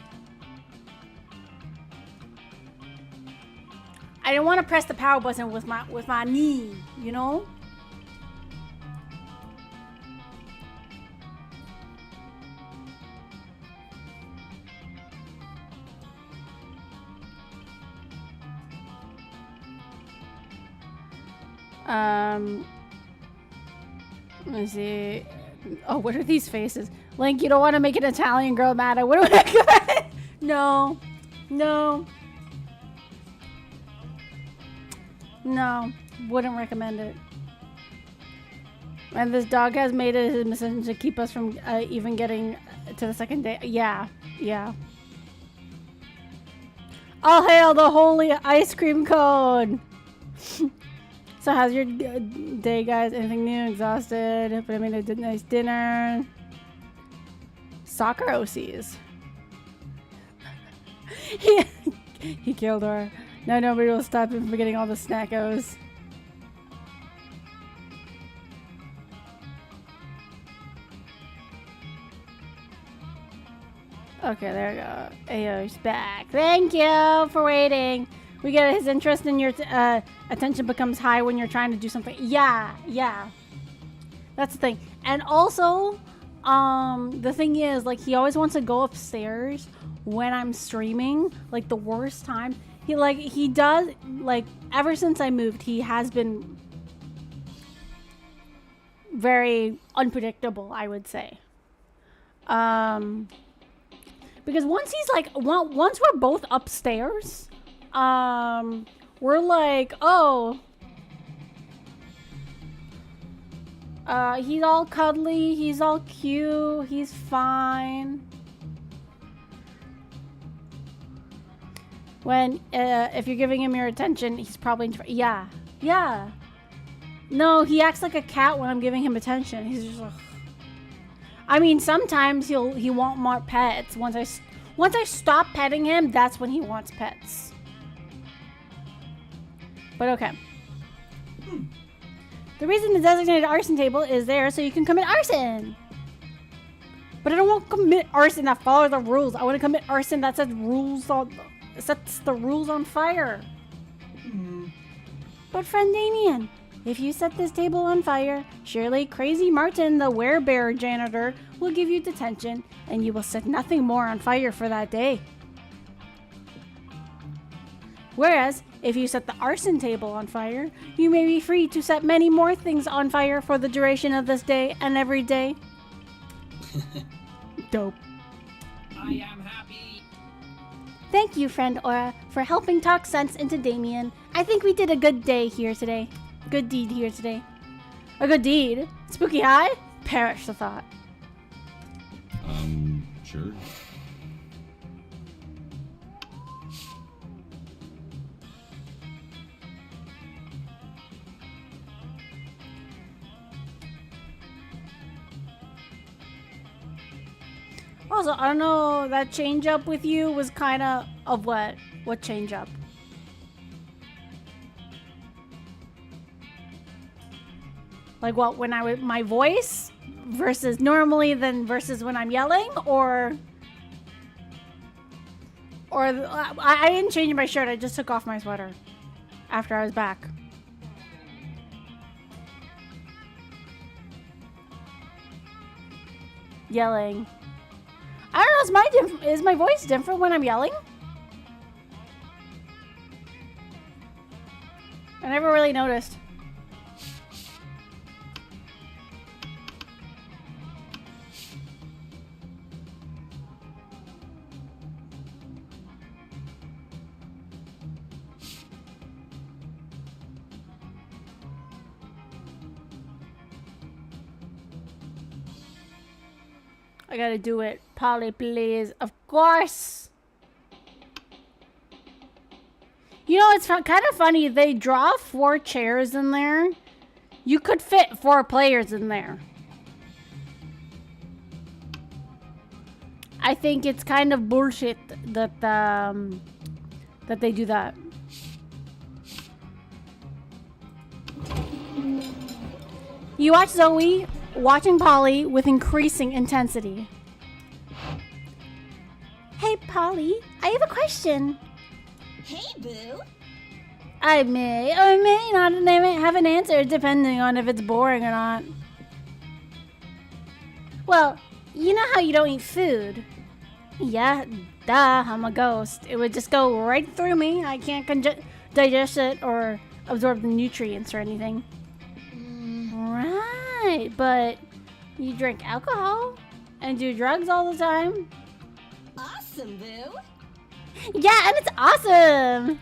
I didn't want to press the power button with my knee, you know? Let me see. Oh, what are these faces? Link, you don't want to make an Italian girl mad. I wouldn't recommend. No. No. No. Wouldn't recommend it. And this dog has made it his mission to keep us from even getting to the second day. Yeah. Yeah. All hail the holy ice cream cone. So how's your day, guys? Anything new? Exhausted, but I made a nice dinner. Soccer OCs. He killed her. Now nobody will stop him from getting all the snackos. Okay, there we go. Ayo's back. Thank you for waiting. We get his interest in your attention becomes high when you're trying to do something. Yeah, yeah. That's the thing. And also, the thing is, like, he always wants to go upstairs when I'm streaming. Like, the worst time. He does, like, ever since I moved, he has been very unpredictable, I would say. Because once he's like, once we're both upstairs, we're like, oh, he's all cuddly, he's all cute, he's fine. When, if you're giving him your attention, he's probably, yeah, yeah. No, he acts like a cat when I'm giving him attention. He's just like, I mean, sometimes he won't want pets. Once I stop petting him, that's when he wants pets. But okay. The reason the designated arson table is there so you can commit arson. But I don't want to commit arson that follows the rules. I want to commit arson that sets the rules on fire. But friend Damien, if you set this table on fire, surely Crazy Martin, the werebear janitor, will give you detention, and you will set nothing more on fire for that day. Whereas, if you set the arson table on fire, you may be free to set many more things on fire for the duration of this day and every day. Dope. I am happy. Thank you, friend Aura, for helping talk sense into Damien. I think we did a good day here today. Good deed here today. A good deed? Spooky high? Perish the thought. Sure. Also, I don't know, that change up with you was kind of what? What change up? Like what, when my voice versus normally then versus when I'm yelling, or I didn't change my shirt, I just took off my sweater after I was back. Yelling. I don't know, is my voice different when I'm yelling? I never really noticed. I gotta do it. Polly, please. Of course. You know, it's kind of funny. They draw 4 chairs in there. You could fit 4 players in there. I think it's kind of bullshit that that they do that. You watch Zoe watching Polly with increasing intensity. Hey, Polly, I have a question. Hey, boo. I may or may not have an answer depending on if it's boring or not. Well, you know how you don't eat food? Yeah, duh, I'm a ghost. It would just go right through me. I can't digest it or absorb the nutrients or anything. Right, but you drink alcohol and do drugs all the time? Awesome, boo. Yeah, and it's awesome!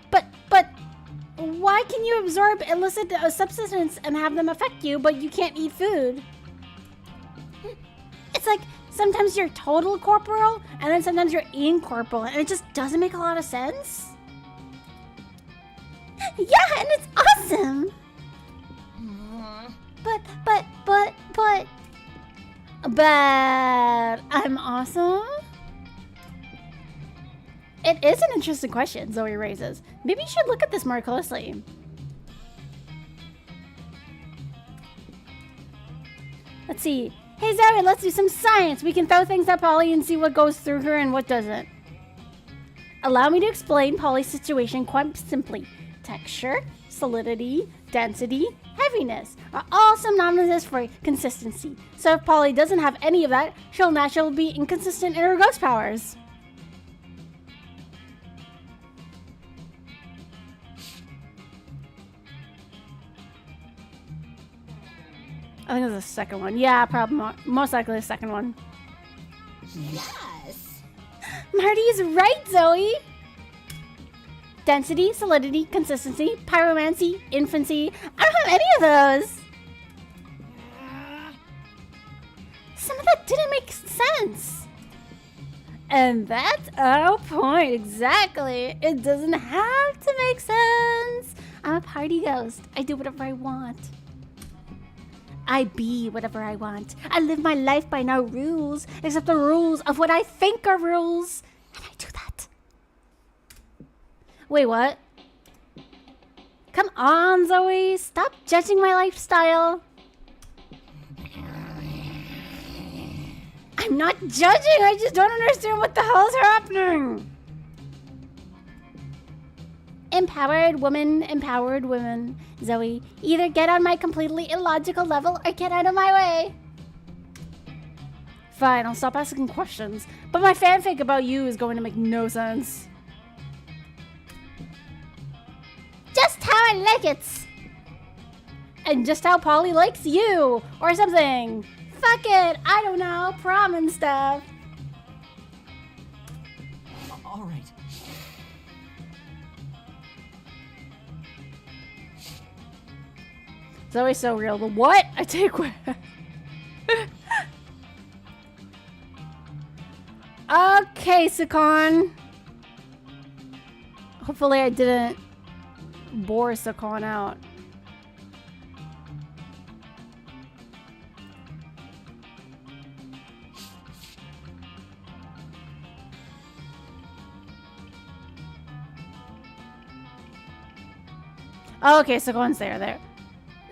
But why can you absorb illicit substances and have them affect you, but you can't eat food? It's like sometimes you're total corporal, and then sometimes you're incorporeal, and it just doesn't make a lot of sense. Yeah, and it's awesome! But I'm awesome? It is an interesting question Zoe raises. Maybe you should look at this more closely. Let's see. Hey Zoe, let's do some science. We can throw things at Polly and see what goes through her and what doesn't. Allow me to explain Polly's situation quite simply. Texture, solidity, density, heaviness are all synonymous for consistency. So if Polly doesn't have any of that, she'll naturally be inconsistent in her ghost powers. I think it's the second one. Yeah, probably most likely the second one. Yes. Marty is right, Zoe. Density, solidity, consistency, pyromancy, infancy. I don't have any of those. Some of that didn't make sense. And that's our point, exactly. It doesn't have to make sense. I'm a party ghost. I do whatever I want. I be whatever I want. I live my life by no rules, except the rules of what I think are rules. And I do that. Wait, what? Come on, Zoe. Stop judging my lifestyle. I'm not judging. I just don't understand what the hell is happening. Empowered women, Zoe. Either get on my completely illogical level or get out of my way. Fine, I'll stop asking questions. But my fanfic about you is going to make no sense. Just how I like it. And just how Polly likes you. Or something. Fuck it. I don't know. Prom and stuff. All right. It's always so real. The what? I take what? Okay, Sakon. Hopefully I didn't bore Sakon out. Oh, okay, so Cohen's there.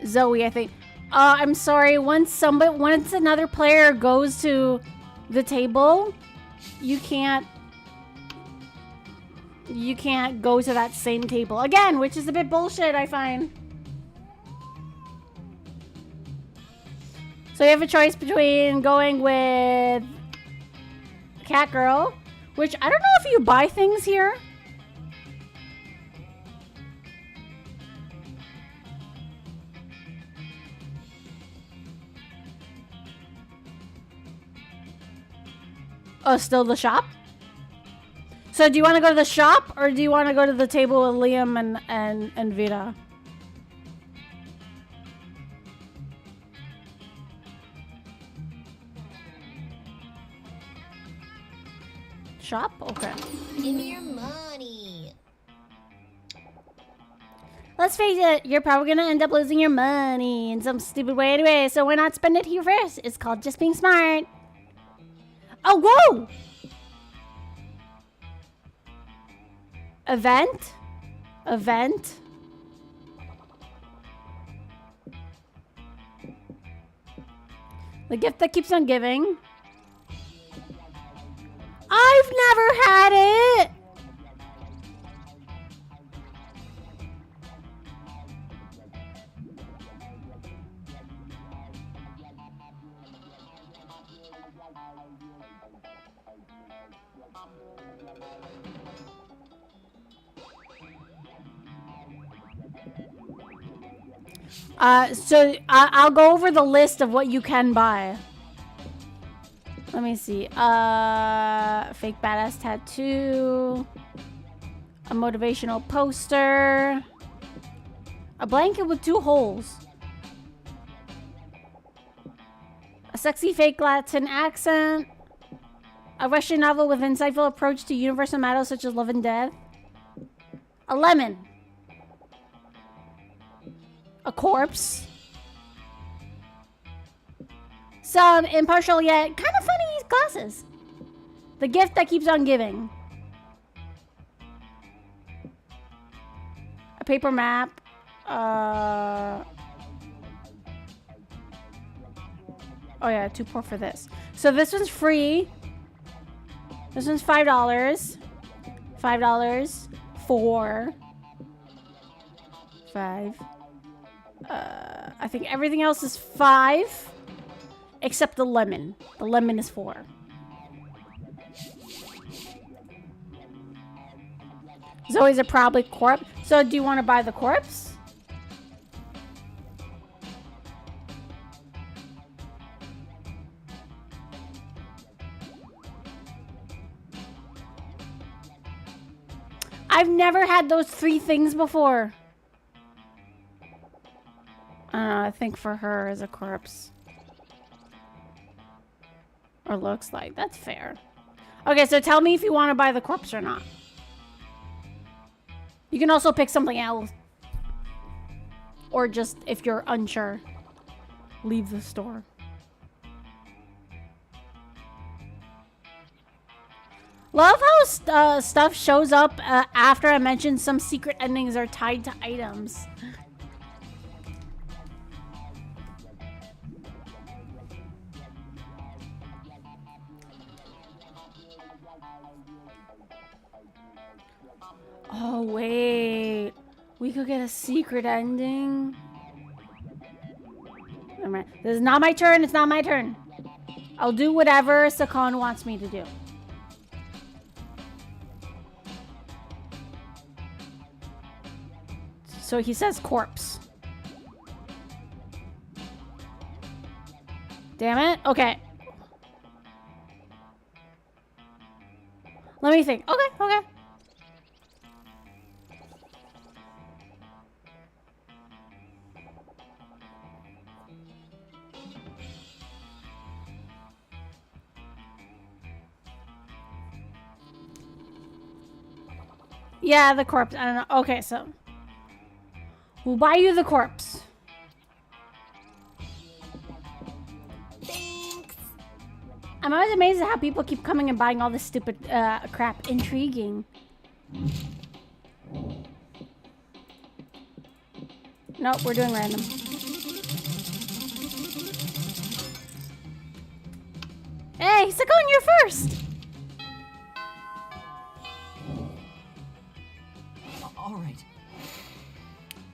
Zoe, I think. I'm sorry. Once another player goes to the table, you can't go to that same table again, which is a bit bullshit, I find. So you have a choice between going with Cat Girl, which I don't know if you buy things here. Oh, still the shop? So do you want to go to the shop or do you want to go to the table with Liam and Vita? Shop? Okay. Give me your money. Let's face it, you're probably gonna end up losing your money in some stupid way anyway, so why not spend it here first? It's called just being smart. Oh, whoa! Event? The gift that keeps on giving. I've never had it! So I'll go over the list of what you can buy. Let me see. Fake badass tattoo. A motivational poster. A blanket with 2 holes. A sexy fake Latin accent. A Russian novel with insightful approach to universal matters such as love and death. A lemon. A corpse. Some impartial yet kind of funny glasses. The gift that keeps on giving. A paper map. Oh yeah, 2 pour for this. So this one's free. This one's $5. $5. 4. 5. I think everything else is 5. Except the lemon. The lemon is 4. Zoe's a probably corpse. So do you want to buy the corpse? I've never had those 3 things before. I think for her is a corpse. Or looks like. That's fair. Okay, so tell me if you want to buy the corpse or not. You can also pick something else. Or just, if you're unsure, leave the store. Love how stuff shows up after I mentioned some secret endings are tied to items. Oh, wait. We could get a secret ending. Never mind. This is not my turn. It's not my turn. I'll do whatever Sakan wants me to do. So he says corpse. Damn it. Okay. Let me think. Okay. Yeah, the corpse. I don't know. Okay, so we'll buy you the corpse. Thanks. I'm always amazed at how people keep coming and buying all this stupid crap. Intriguing. Nope, we're doing random. Hey, Sakon, you're first! All right.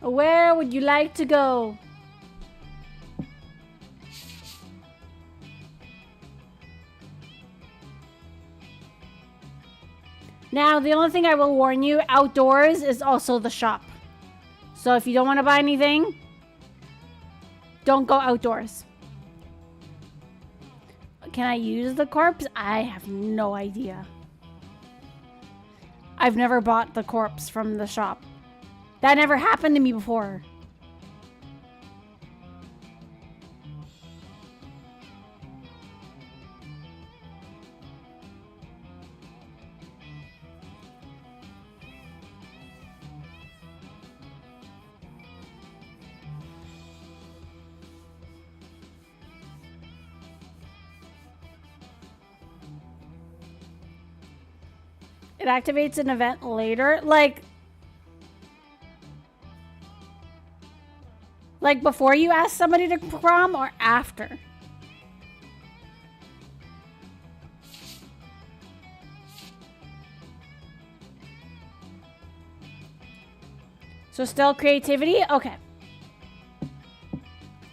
Where would you like to go? Now, the only thing I will warn you, outdoors is also the shop. So if you don't want to buy anything, don't go outdoors. Can I use the corpse? I have no idea. I've never bought the corpse from the shop. That never happened to me before. It activates an event later. Like before you ask somebody to prom or after? So still creativity? Okay.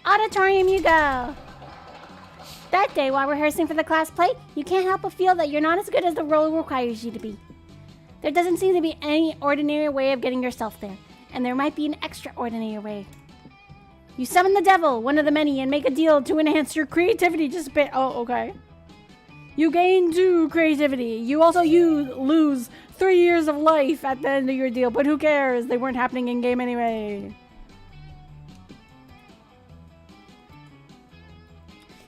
Auditorium you go. That day while rehearsing for the class play, you can't help but feel that you're not as good as the role requires you to be. There doesn't seem to be any ordinary way of getting yourself there, and there might be an extraordinary way. You summon the devil, one of the many, and make a deal to enhance your creativity just a bit. Oh, okay. You gain 2 creativity. You lose 3 years of life at the end of your deal, but who cares? They weren't happening in game anyway.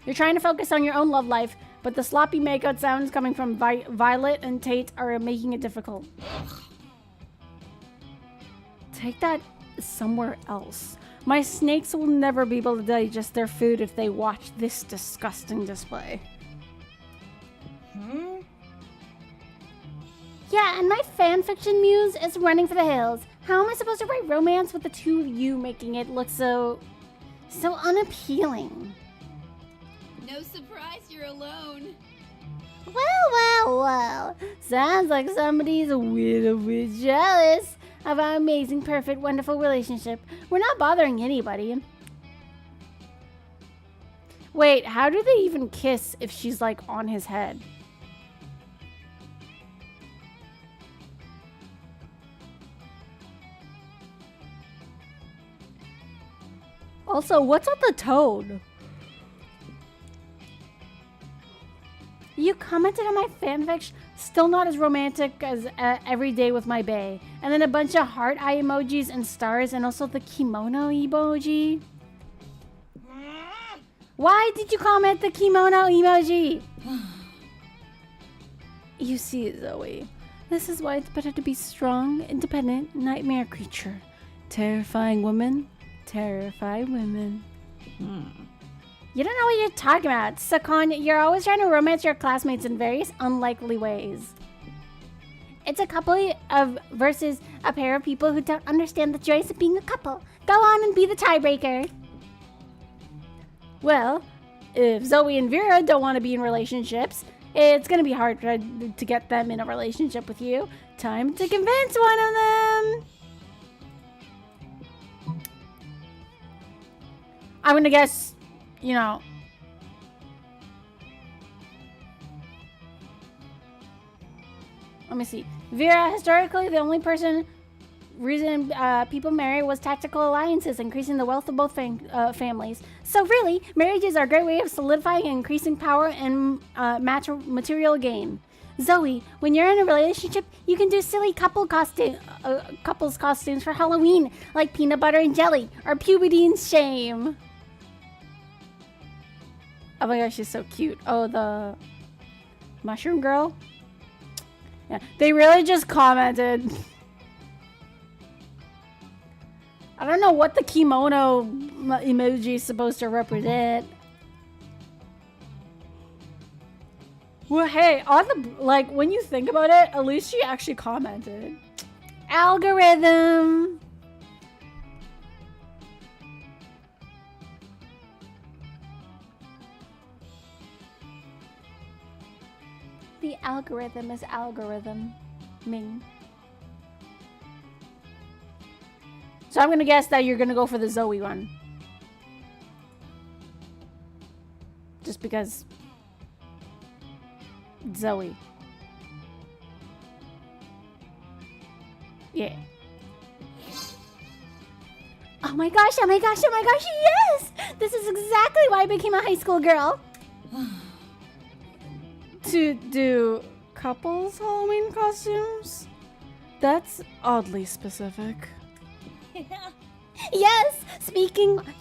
You're trying to focus on your own love life, but the sloppy makeout sounds coming from Violet and Tate are making it difficult. Take that somewhere else. My snakes will never be able to digest their food if they watch this disgusting display. Yeah, and my fanfiction muse is running for the hills. How am I supposed to write romance with the 2 of you making it look so unappealing? No surprise you're alone. Well. Sounds like somebody's a little bit jealous of our amazing, perfect, wonderful relationship. We're not bothering anybody. Wait, how do they even kiss if she's like on his head? Also, what's with the toad? You commented on my fanfic, still not as romantic as Every Day with My bae. And then a bunch of heart eye emojis and stars and also the kimono emoji. Why did you comment the kimono emoji? You see, Zoe, this is why it's better to be strong, independent, nightmare creature. Terrifying women, terrify women. You don't know what you're talking about. Sakon, you're always trying to romance your classmates in various unlikely ways. It's a couple of versus a pair of people who don't understand the joys of being a couple. Go on and be the tiebreaker. Well, if Zoe and Vera don't want to be in relationships, it's going to be hard to get them in a relationship with you. Time to convince one of them. I'm going to guess, you know, let me see. Vera, historically, the only reason people marry was tactical alliances, increasing the wealth of both families. So really, marriages are a great way of solidifying and increasing power and material gain. Zoe, when you're in a relationship, you can do silly couples costumes for Halloween, like peanut butter and jelly, or puberty and shame. Oh my gosh, she's so cute. Oh, the mushroom girl? Yeah, they really just commented. I don't know what the kimono emoji is supposed to represent. Well, hey, on the, like, when you think about it, at least she actually commented. Algorithm. algorithm is algorithm. Ming. So I'm gonna guess that you're gonna go for the Zoe one. Just because Zoe. Yeah. Oh my gosh, oh my gosh, oh my gosh, yes! This is exactly why I became a high school girl. To do couples Halloween costumes? That's oddly specific. Yes!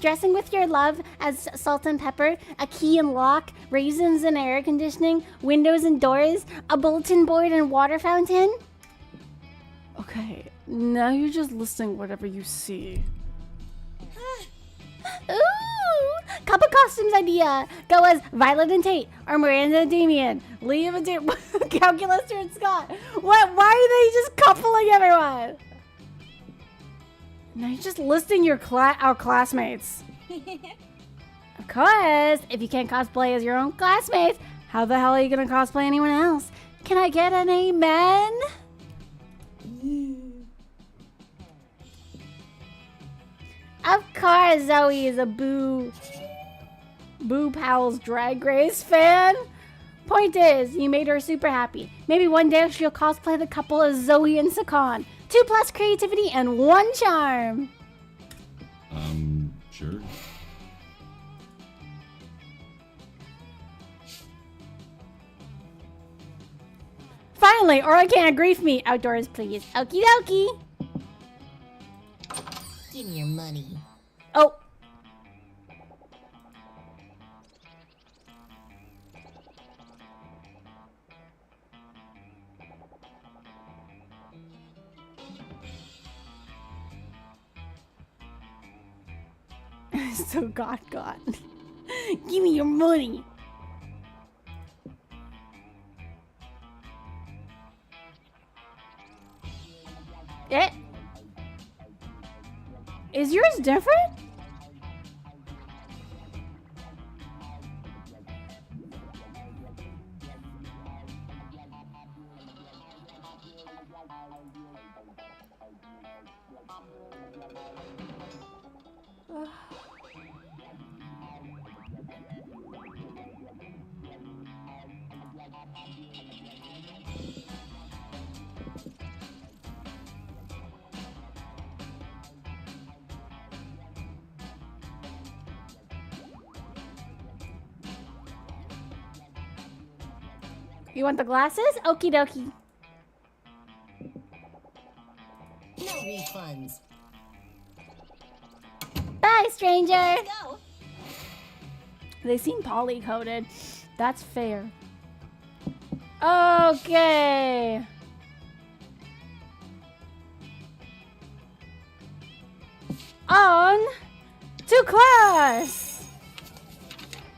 Dressing with your love as salt and pepper, a key and lock, raisins and air conditioning, windows and doors, a bulletin board and water fountain. Okay, now you're just listing whatever you see. Ooh! Couple costumes idea! Go as Violet and Tate, or Miranda and Damien, Liam and Calculator and Scott. What? Why are they just coupling everyone? Now you're just listing our classmates. Of course, if you can't cosplay as your own classmates, how the hell are you gonna cosplay anyone else? Can I get an amen? Of course, Zoe is a Boo Pals Drag Race fan. Point is, you made her super happy. Maybe one day she'll cosplay the couple as Zoe and Sakan. 2+ creativity and 1 charm. Sure. Finally, or I can't grief me. Outdoors, please. Okie dokie. Give me your money. Oh. So God. Give me your money. Eh? Is yours different? You want the glasses? Okie dokie. No refunds. Bye, stranger. Go. They seem poly-coded. That's fair. Okay. On to class.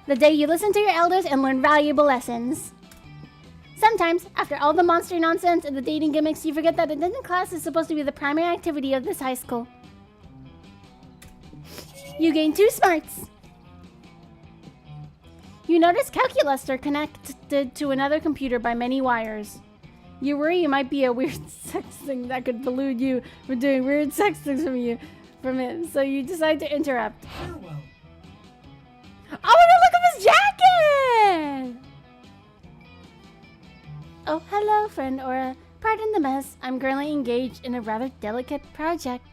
The day you listen to your elders and learn valuable lessons. Sometimes, after all the monster nonsense and the dating gimmicks, you forget that attending class is supposed to be the primary activity of this high school. You gain 2 smarts. You notice calculus are connected to another computer by many wires. You worry you might be a weird sex thing that could delude you from doing weird sex things from him, so you decide to interrupt. Farewell. I want to look at his jacket! Oh, hello, friend Aura. Pardon the mess. I'm currently engaged in a rather delicate project.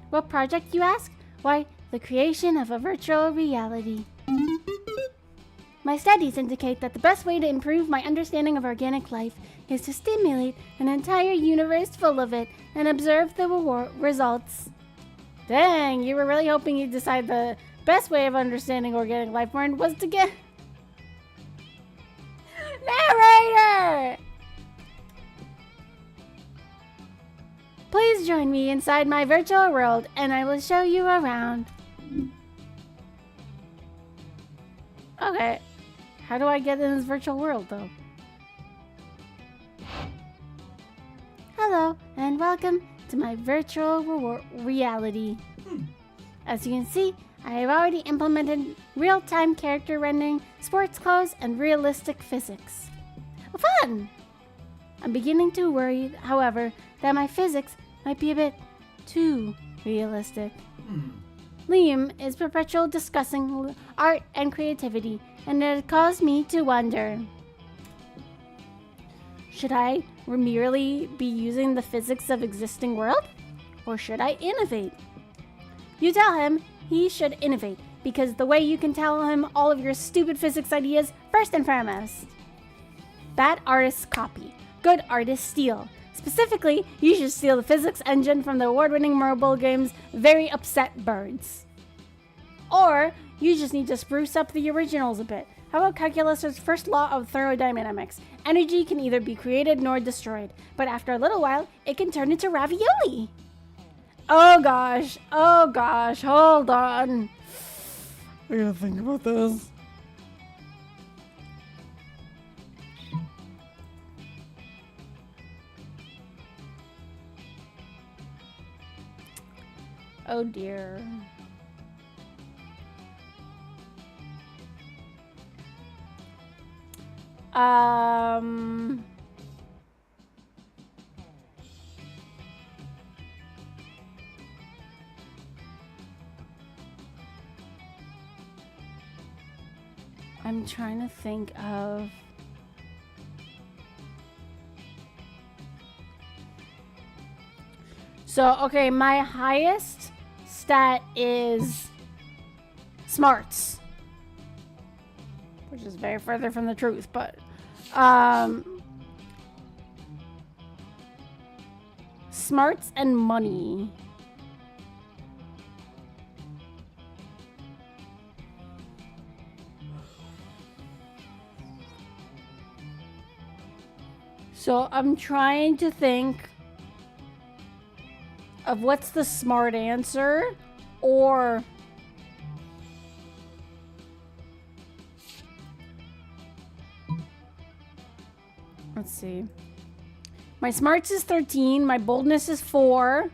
What project, you ask? Why, the creation of a virtual reality. My studies indicate that the best way to improve my understanding of organic life is to stimulate an entire universe full of it and observe the results. Dang, you were really hoping you'd decide the best way of understanding organic life form was to get... Narrator! Please join me inside my virtual world and I will show you around. Okay. How do I get in this virtual world, though? Hello, and welcome to my virtual reality. As you can see, I have already implemented real-time character rendering, sports clothes, and realistic physics. Fun! I'm beginning to worry, however, that my physics might be a bit too realistic. Liam is perpetually discussing art and creativity, and it caused me to wonder. Should I merely be using the physics of existing world? Or should I innovate? You tell him he should innovate, because the way you can tell him all of your stupid physics ideas, first and foremost. Bad artists copy. Good artists steal. Specifically, you should steal the physics engine from the award-winning mobile games Very Upset Birds. Or, you just need to spruce up the originals a bit. How about calculus's first law of thermodynamics? Energy can neither be created nor destroyed, but after a little while, it can turn into ravioli. Oh gosh, hold on. I gotta think about this. Oh dear. I'm trying to think of... So, okay, my highest stat is smarts, which is very further from the truth, but smarts and money. So I'm trying to think of what's the smart answer, or let's see. My smarts is 13, my boldness is 4.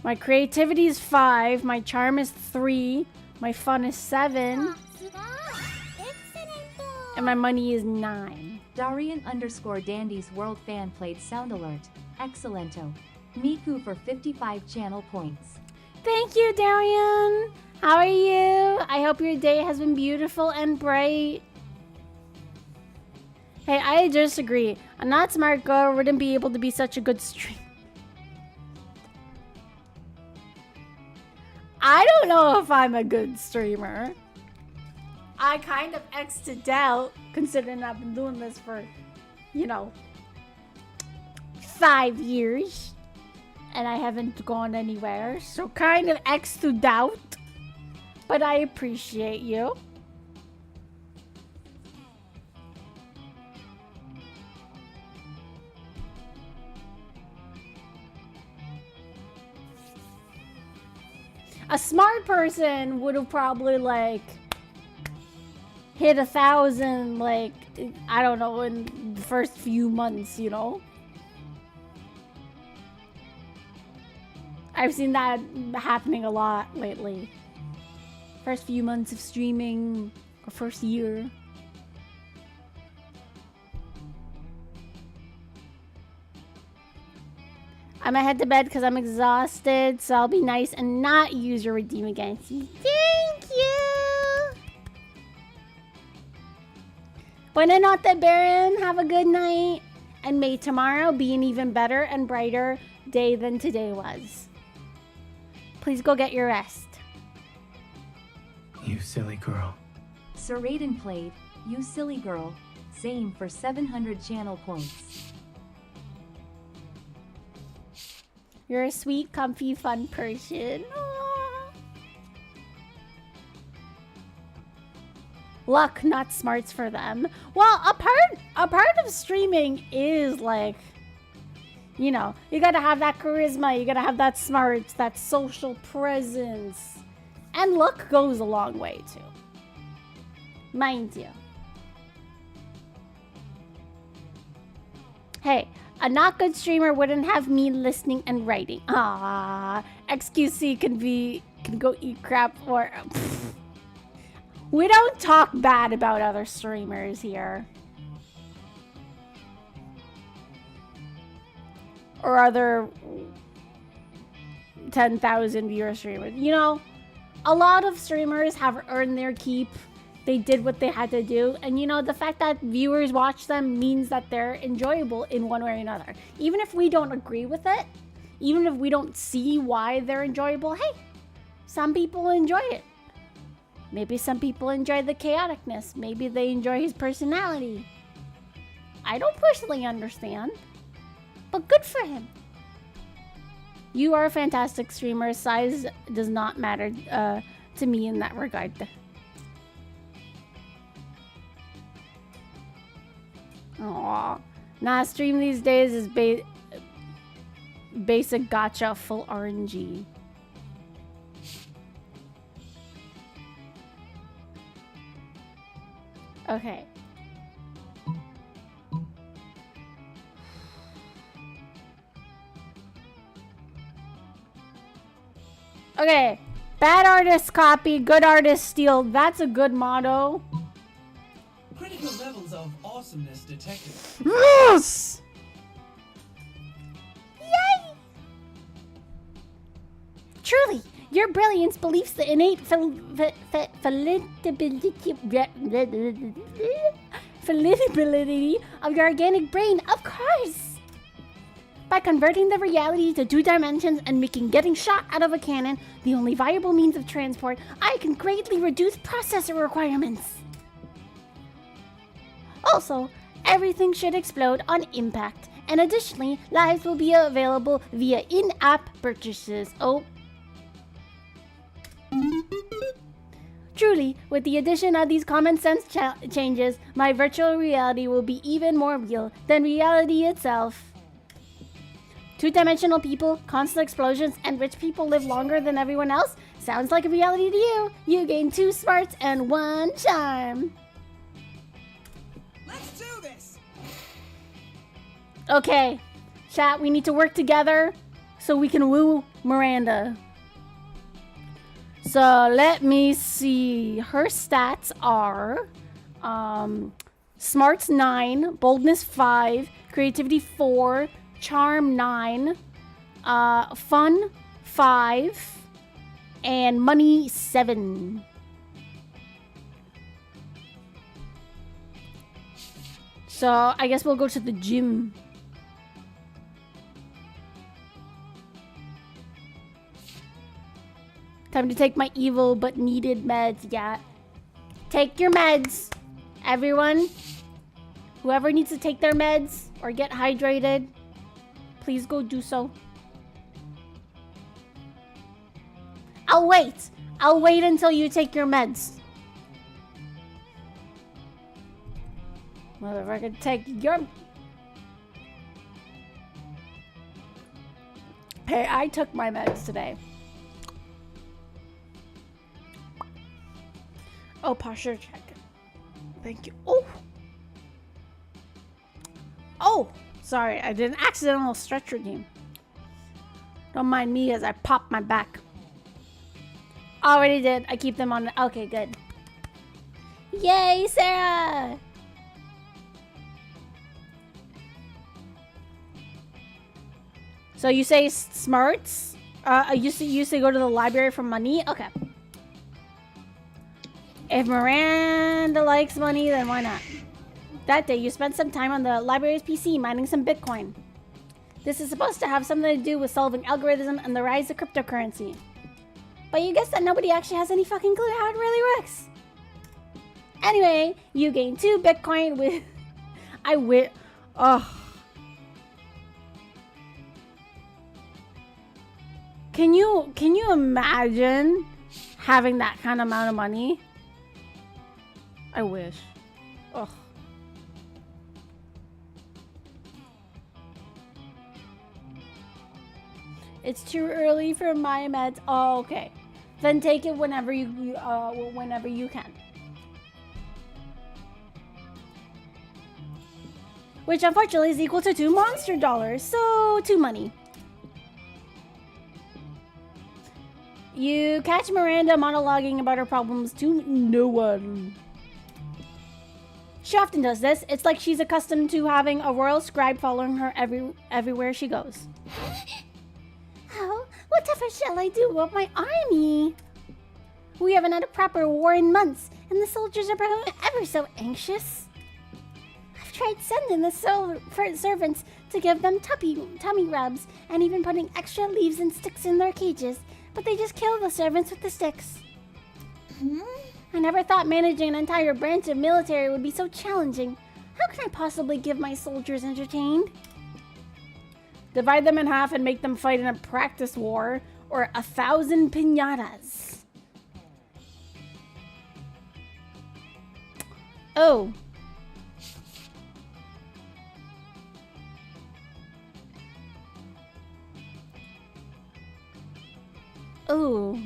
My creativity is 5, my charm is 3, my fun is 7, and my money is 9. Darian_Dandy's World Fan played Sound Alert. Excellento. Miku for 55 channel points. Thank you, Darian. How are you? I hope your day has been beautiful and bright. Hey, I disagree. A not smart girl wouldn't be able to be such a good streamer. I don't know if I'm a good streamer. I kind of X'd out, considering I've been doing this for, 5 years. And I haven't gone anywhere. So kind of X'd out. But I appreciate you. A smart person would have probably hit 1,000 I don't know, in the first few months, I've seen that happening a lot lately. First few months of streaming, or first year. I'm gonna head to bed because I'm exhausted, so I'll be nice and not use your redeem against you. Thank you! Buena notte, Baron. Have a good night. And may tomorrow be an even better and brighter day than today was. Please go get your rest. You silly girl. Sir Raiden played You Silly Girl. Zane for 700 channel points. You're a sweet, comfy, fun person. Aww. Luck, not smarts for them. Well, a part of streaming is you gotta have that charisma, you gotta have that smarts, that social presence. And luck goes a long way too. Mind you. Hey, a not good streamer wouldn't have me listening and writing. Ah, XQC can be can go eat crap or... We don't talk bad about other streamers here. Or other 10,000 viewer streamers. You know, a lot of streamers have earned their keep. They did what they had to do. And you know, the fact that viewers watch them means that they're enjoyable in one way or another. Even if we don't agree with it, even if we don't see why they're enjoyable, hey, some people enjoy it. Maybe some people enjoy the chaoticness. Maybe they enjoy his personality. I don't personally understand, but good for him. You are a fantastic streamer. Size does not matter to me in that regard. Aww. Nah, stream these days is basic gacha full RNG. Okay. Okay. Bad artist copy, good artist steal. That's a good motto. Critical levels of awesomeness detected. Yes! Yay! Truly, your brilliance beliefs the innate fallibility of your organic brain, of course! By converting the reality to 2 dimensions and making getting shot out of a cannon the only viable means of transport, I can greatly reduce processor requirements. Also, everything should explode on impact, and additionally, lives will be available via in-app purchases. Oh. Truly, with the addition of these common sense changes, my virtual reality will be even more real than reality itself. 2-dimensional people, constant explosions, and rich people live longer than everyone else? Sounds like a reality to you. You gain 2 smarts and 1 charm. Let's do this! Okay, chat, we need to work together so we can woo Miranda. So let me see. Her stats are smarts 9, boldness 5, creativity 4, charm 9, fun 5, and money 7. So I guess we'll go to the gym. Time to take my evil but needed meds. Yeah. Take your meds, everyone. Whoever needs to take their meds or get hydrated, please go do so. I'll wait. I'll wait until you take your meds. Motherfucker, take your... Hey, I took my meds today. Oh, posture check. Thank you. Oh! Oh! Sorry, I did an accidental stretch routine. Don't mind me as I pop my back. Already did. I keep them on. Okay, good. Yay, Sarah! So you say smarts? You say go to the library for money? Okay. If Miranda likes money, then why not? That day, you spent some time on the library's PC mining some Bitcoin. This is supposed to have something to do with solving algorithm and the rise of cryptocurrency. But you guess that nobody actually has any fucking clue how it really works. Anyway, you gain 2 Bitcoin with... Ugh. Can you imagine having that kind of amount of money? I wish. Ugh. It's too early for my meds. Oh, okay. Then take it whenever whenever you can. Which unfortunately is equal to 2 monster dollars, so 2 money. You catch Miranda monologuing about her problems to no one. She often does this. It's like she's accustomed to having a royal scribe following her everywhere she goes. Oh, whatever shall I do about my army? We haven't had a proper war in months, and the soldiers are becoming ever so anxious. I've tried sending the servants to give them tummy rubs and even putting extra leaves and sticks in their cages, but they just kill the servants with the sticks. I never thought managing an entire branch of military would be so challenging. How can I possibly give my soldiers entertained? Divide them in half and make them fight in a practice war, or 1,000 piñatas. Oh. Oh.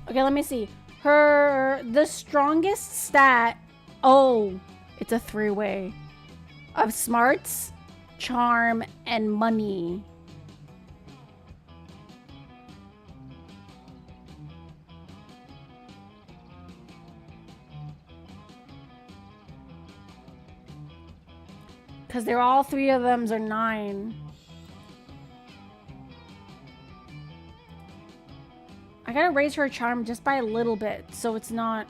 Okay, let me see. The strongest stat. Oh, it's a 3-way of smarts, charm, and money. Because they're all 3 of them are 9. I gotta raise her charm just by a little bit, so it's not...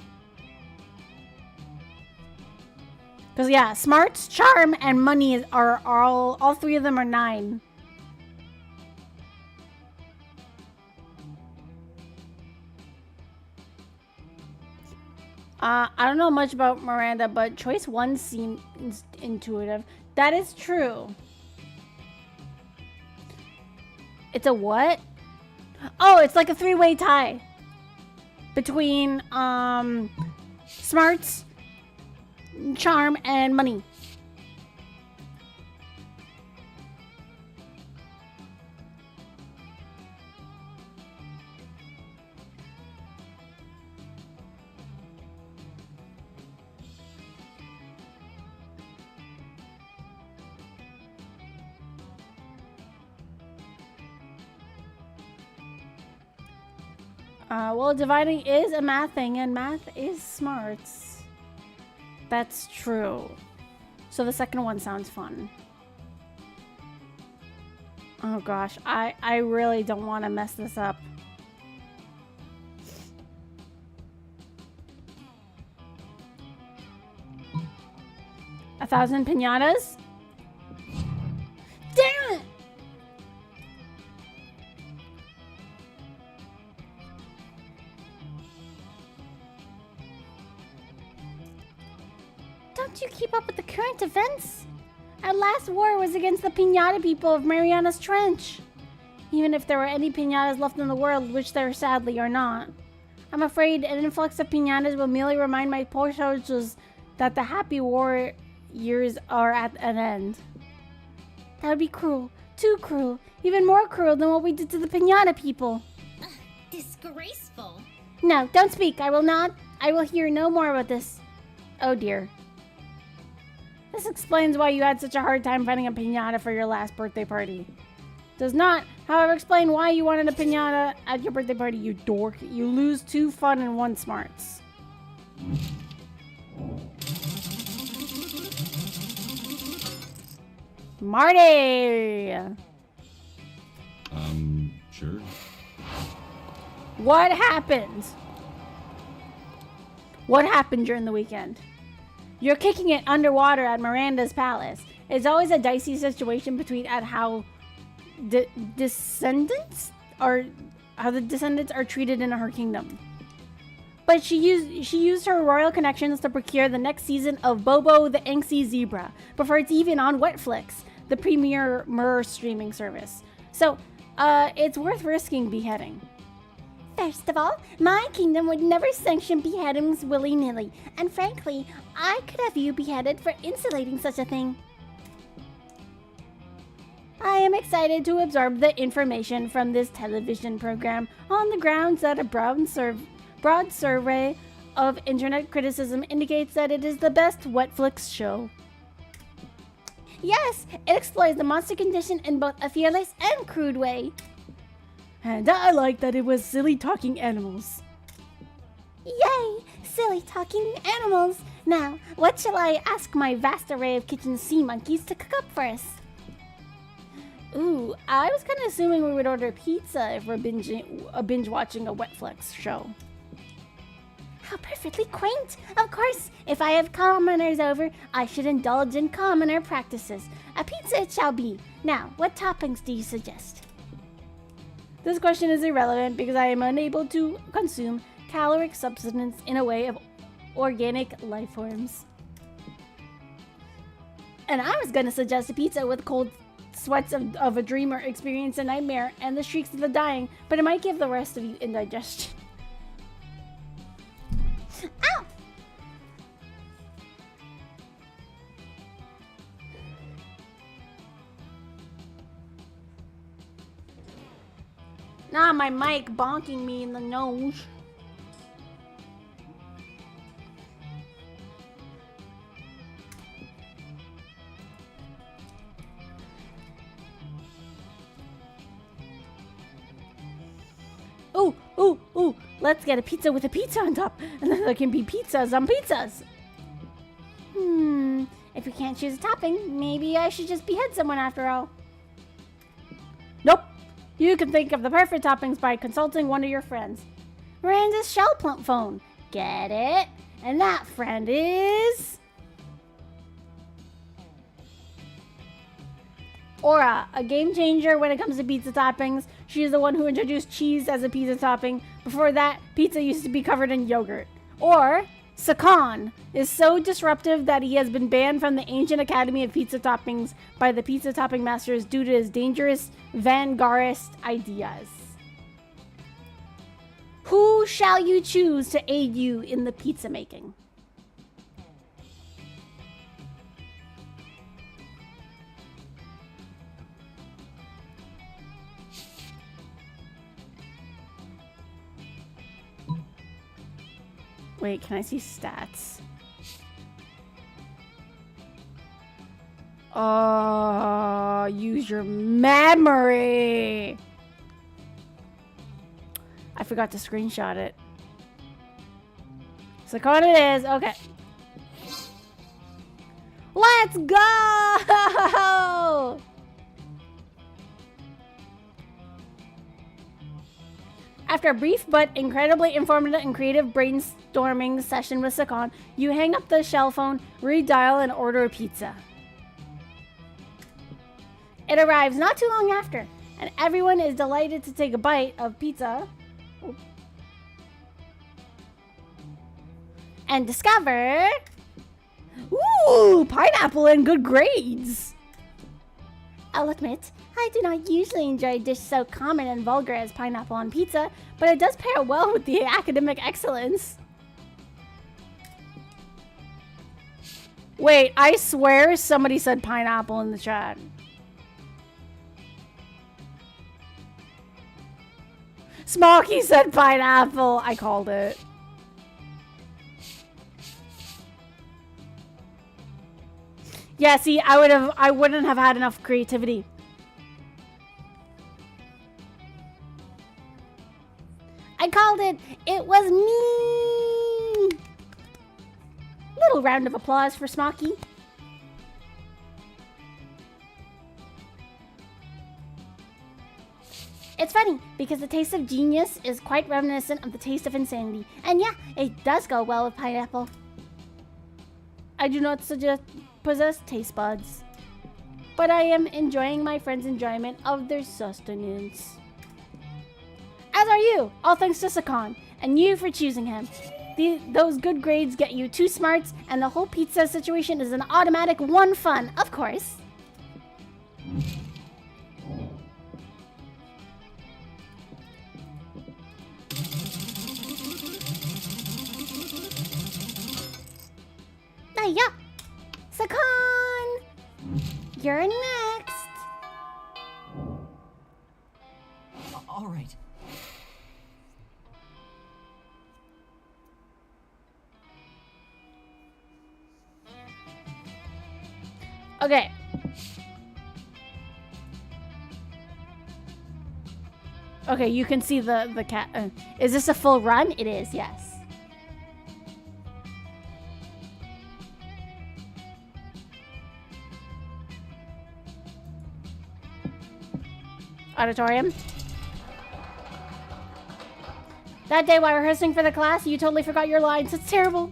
Because, yeah, smarts, charm, and money are all 3 of them are 9. I don't know much about Miranda, but choice 1 seems intuitive. That is true. It's a what? Oh, it's like a 3-way tie between smarts, charm, and money. Well, dividing is a math thing, and math is smarts. That's true. So the second one sounds fun. Oh gosh, I really don't want to mess this up. A 1,000 piñatas? Damn it! Don't you keep up with the current events? Our last war was against the piñata people of Mariana's Trench. Even if there were any piñatas left in the world, which there sadly are not. I'm afraid an influx of piñatas will merely remind my poor soldiers that the happy war years are at an end. That would be cruel. Too cruel. Even more cruel than what we did to the piñata people. Disgraceful. No, don't speak. I will not. I will hear no more about this. Oh dear. This explains why you had such a hard time finding a piñata for your last birthday party. Does not, however, explain why you wanted a piñata at your birthday party, you dork. You lose 2 fun and 1 smarts. Marty! Sure. What happened? What happened during the weekend? You're kicking it underwater at Miranda's palace. It's always a dicey situation between how the descendants are treated in her kingdom. But she used her royal connections to procure the next season of Bobo the Angsty Zebra before it's even on Wetflix, the premier streaming service. So, it's worth risking beheading. First of all, my kingdom would never sanction beheadings willy-nilly, and frankly, I could have you beheaded for insulating such a thing. I am excited to absorb the information from this television program on the grounds that a broad survey of internet criticism indicates that it is the best Wetflix show. Yes, it explores the monster condition in both a fearless and crude way. And I like that it was silly talking animals. Yay! Silly talking animals. Now, what shall I ask my vast array of kitchen sea monkeys to cook up for us? Ooh, I was kind of assuming we would order pizza if we're binge watching a Wetflix show. How perfectly quaint! Of course, if I have commoners over, I should indulge in commoner practices. A pizza it shall be. Now, what toppings do you suggest? This question is irrelevant because I am unable to consume caloric substance in a way of organic life forms. And I was gonna suggest a pizza with cold sweats of a dreamer experience a nightmare and the shrieks of the dying, but it might give the rest of you indigestion. Ow! Nah, my mic bonking me in the nose. Ooh, let's get a pizza with a pizza on top, and then there can be pizzas on pizzas. If we can't choose a topping, maybe I should just behead someone after all. Nope. You can think of the perfect toppings by consulting one of your friends. Miranda's shell plump phone. Get it? And that friend is... Aura, a game changer when it comes to pizza toppings. She is the one who introduced cheese as a pizza topping. Before that, pizza used to be covered in yogurt. Or, Sakan is so disruptive that he has been banned from the ancient Academy of Pizza Toppings by the pizza topping masters due to his dangerous vanguardist ideas. Who shall you choose to aid you in the pizza making? Wait, can I see stats? Oh, use your memory. I forgot to screenshot it. So what it is. Okay. Let's go! After a brief but incredibly informative and creative brainstorming session with Sakan, you hang up the shell phone, redial, and order a pizza. It arrives not too long after, and everyone is delighted to take a bite of pizza and discover... Ooh, pineapple and good grades! I'll admit, I do not usually enjoy a dish so common and vulgar as pineapple on pizza, but it does pair well with the academic excellence. Wait, I swear somebody said pineapple in the chat. Smokey said pineapple. I called it. Yeah, see, I wouldn't have had enough creativity. I called it. It was me. Little round of applause for Smoky. It's funny, because the taste of genius is quite reminiscent of the taste of insanity. And yeah, it does go well with pineapple. I do not possess taste buds, but I am enjoying my friend's enjoyment of their sustenance. As are you, all thanks to Sakan, and you for choosing him. Those good grades get you 2 smarts, and the whole pizza situation is an automatic 1 fun, of course. Yeah, Sakan, you're next. All right. Okay. Okay, you can see the cat. Is this a full run? It is, yes. Auditorium. That day while rehearsing for the class, you totally forgot your lines. It's terrible.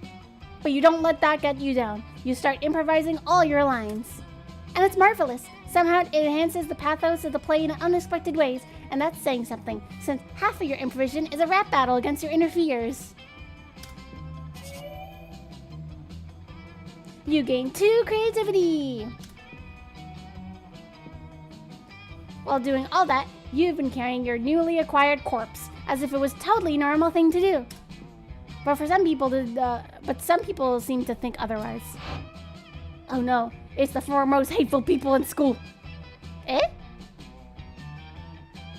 But you don't let that get you down. You start improvising all your lines. And it's marvelous. Somehow it enhances the pathos of the play in unexpected ways. And that's saying something, since half of your improvisation is a rap battle against your inner fears. You gain 2 creativity. While doing all that, you've been carrying your newly acquired corpse, as if it was totally normal thing to do. But for some people, some people seem to think otherwise. Oh no, it's the 4 most hateful people in school. Eh?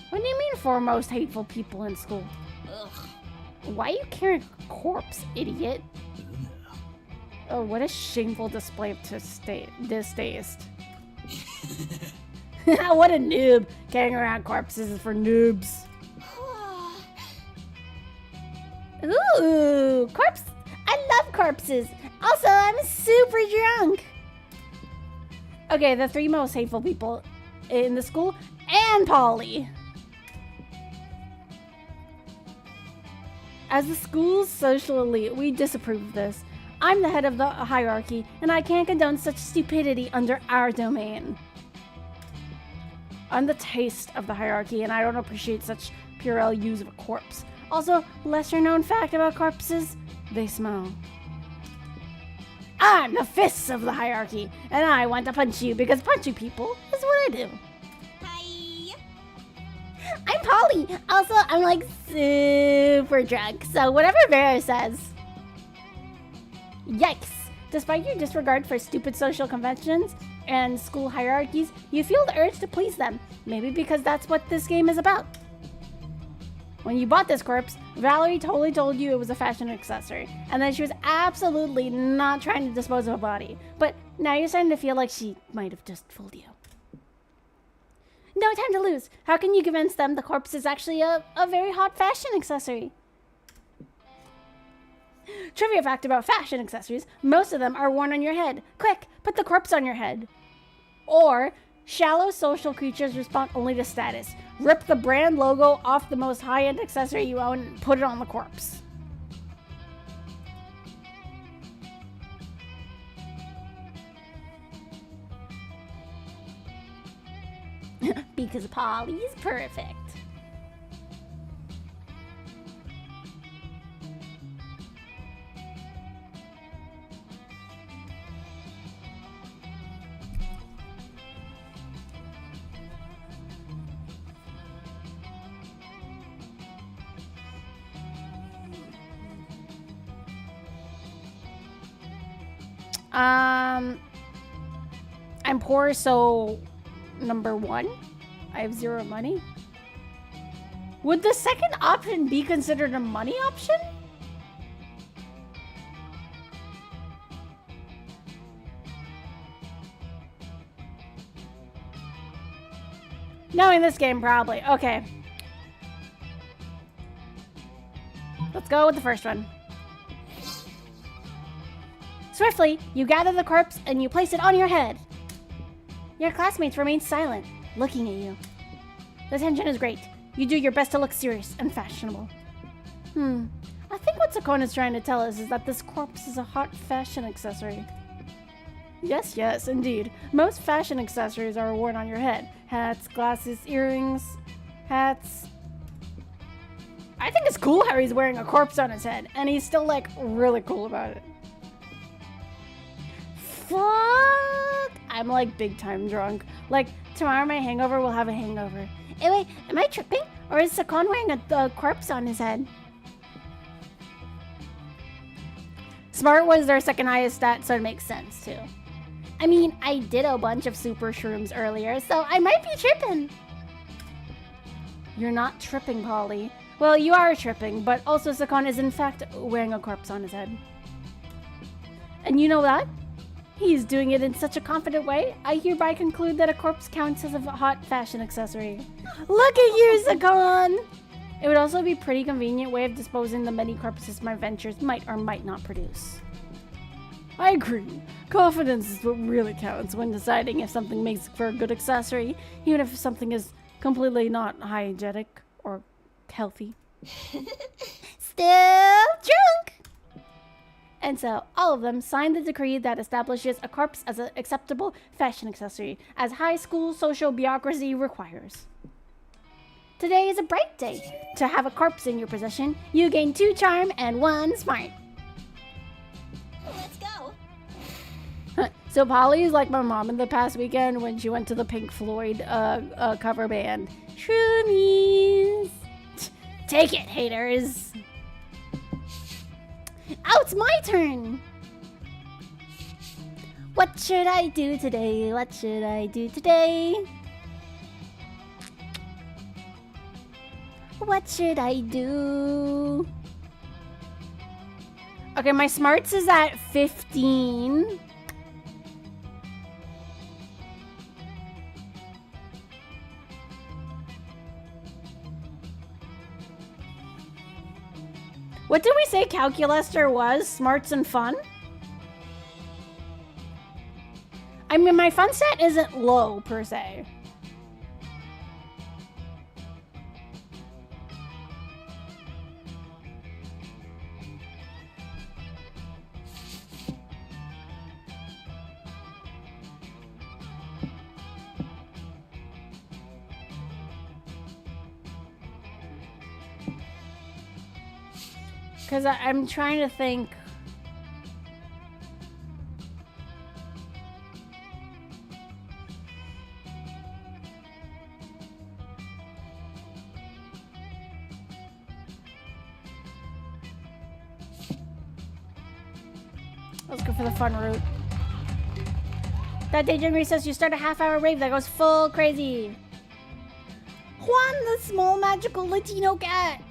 What do you mean 4 most hateful people in school? Ugh. Why are you carrying a corpse, idiot? Oh, what a shameful display of distaste. What a noob. Carrying around corpses is for noobs. Ooh, corpse. I love corpses. Also, I'm super drunk. Okay, the 3 most hateful people in the school and Polly. As the school's social elite, we disapprove of this. I'm the head of the hierarchy, and I can't condone such stupidity under our domain. I'm the taste of the hierarchy, and I don't appreciate such puerile use of a corpse. Also, lesser known fact about corpses, they smell. I'm the fists of the hierarchy, and I want to punch you because punching people is what I do. Hi. I'm Polly. Also, I'm like super drunk, so whatever Vera says. Yikes. Despite your disregard for stupid social conventions and school hierarchies, you feel the urge to please them. Maybe because that's what this game is about. When you bought this corpse, Valerie totally told you it was a fashion accessory, and that she was absolutely not trying to dispose of a body. But now you're starting to feel like she might have just fooled you. No time to lose. How can you convince them the corpse is actually a very hot fashion accessory? Trivia fact about fashion accessories, most of them are worn on your head. Quick, put the corpse on your head. Or, shallow social creatures respond only to status. Rip the brand logo off the most high-end accessory you own and put it on the corpse. Because Polly's perfect. I'm poor, so number 1, I have 0 money. Would the second option be considered a money option? Knowing this game, probably. Okay. Let's go with the first one. Swiftly, you gather the corpse and you place it on your head. Your classmates remain silent, looking at you. The tension is great. You do your best to look serious and fashionable. I think what Sakona's trying to tell us is that this corpse is a hot fashion accessory. Yes, indeed. Most fashion accessories are worn on your head. Hats, glasses, earrings, hats. I think it's cool how he's wearing a corpse on his head, and he's still, like, really cool about it. Fuck! I'm, like, big time drunk. Like, tomorrow my hangover will have a hangover. Hey, wait, am I tripping? Or is Sakon wearing a corpse on his head? Smart was their second highest stat, so it makes sense, too. I mean, I did a bunch of super shrooms earlier, so I might be tripping. You're not tripping, Polly. Well, you are tripping, but also Sakon is in fact wearing a corpse on his head. And you know that? He's doing it in such a confident way, I hereby conclude that a corpse counts as a hot fashion accessory. Look at you, Zakon! It would also be a pretty convenient way of disposing the many corpses my ventures might or might not produce. I agree. Confidence is what really counts when deciding if something makes for a good accessory, even if something is completely not hygienic or healthy. Still drunk. And so, all of them signed the decree that establishes a corpse as an acceptable fashion accessory, as high school social bureaucracy requires. Today is a bright day. To have a corpse in your possession, you gain 2 charm and 1 smart. Let's go. So Polly is like my mom in the past weekend when she went to the Pink Floyd cover band. Shroomies. Take it, haters. Oh, it's my turn. What should I do today? What should I do today? What should I do? Okay, my smarts is at 15. What did we say Calculaster was? Smarts and fun? I mean, my fun stat isn't low, per se. Because I'm trying to think. Let's go for the fun route. That day during recess, you start a half-hour rave that goes full crazy. Juan, the small magical Latino cat.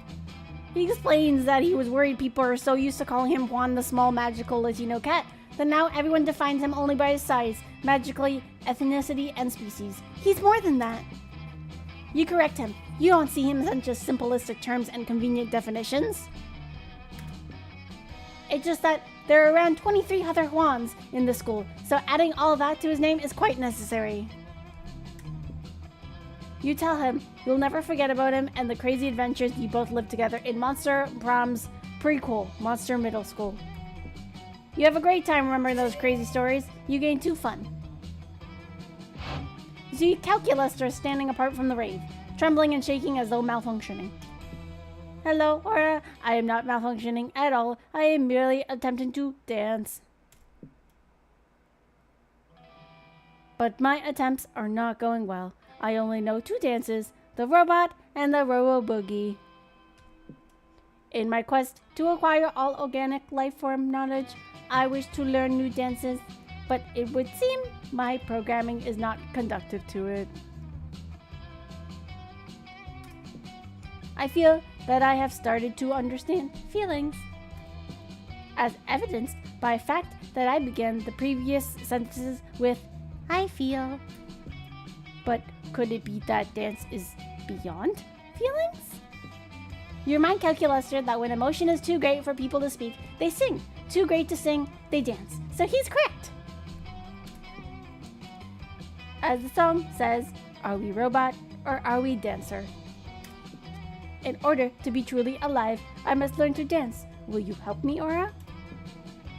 He explains that he was worried people are so used to calling him Juan the small magical Latino cat that now everyone defines him only by his size, magically, ethnicity, and species. He's more than that. You correct him. You don't see him as just simplistic terms and convenient definitions. It's just that there are around 23 other Juans in the school, so adding all that to his name is quite necessary. You tell him you'll never forget about him and the crazy adventures you both lived together in Monster Prom's prequel, Monster Middle School. You have a great time remembering those crazy stories. You gain 2 fun. You see Calculaster standing apart from the rave, trembling and shaking as though malfunctioning. Hello, Aura. I am not malfunctioning at all. I am merely attempting to dance. But my attempts are not going well. I only know 2 dances, the robot and the robo-boogie. In my quest to acquire all organic life form knowledge, I wish to learn new dances, but it would seem my programming is not conducive to it. I feel that I have started to understand feelings, as evidenced by the fact that I began the previous sentences with, I feel. But could it be that dance is beyond feelings? You remind Calculaster that when emotion is too great for people to speak, they sing. Too great to sing, they dance. So he's correct. As the song says, are we robot or are we dancer? In order to be truly alive, I must learn to dance. Will you help me, Aura?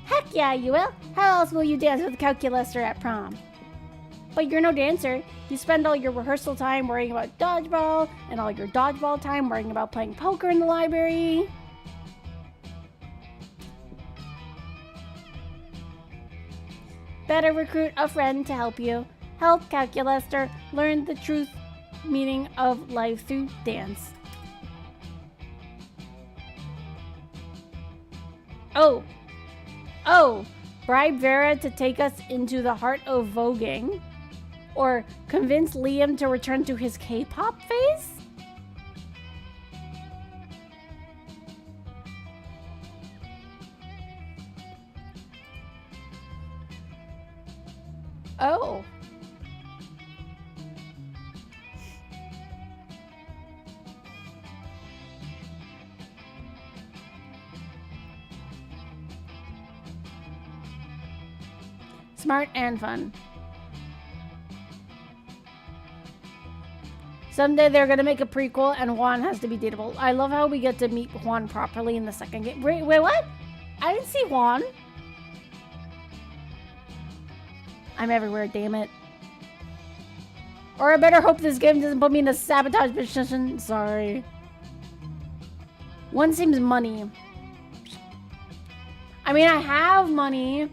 Heck yeah, you will. How else will you dance with Calculaster at prom? But you're no dancer. You spend all your rehearsal time worrying about dodgeball, and all your dodgeball time worrying about playing poker in the library. Better recruit a friend to help you. Help Calculaster learn the truth meaning of life through dance. Oh, bribe Vera to take us into the heart of voguing? Or convince Liam to return to his K-pop phase? Smart and fun. Someday they're gonna make a prequel and Juan has to be dateable. I love how we get to meet Juan properly in the second game. Wait, what? I didn't see Juan. I'm everywhere, damn it. Or I better hope this game doesn't put me in a sabotage position. Sorry. One seems money. I mean, I have money.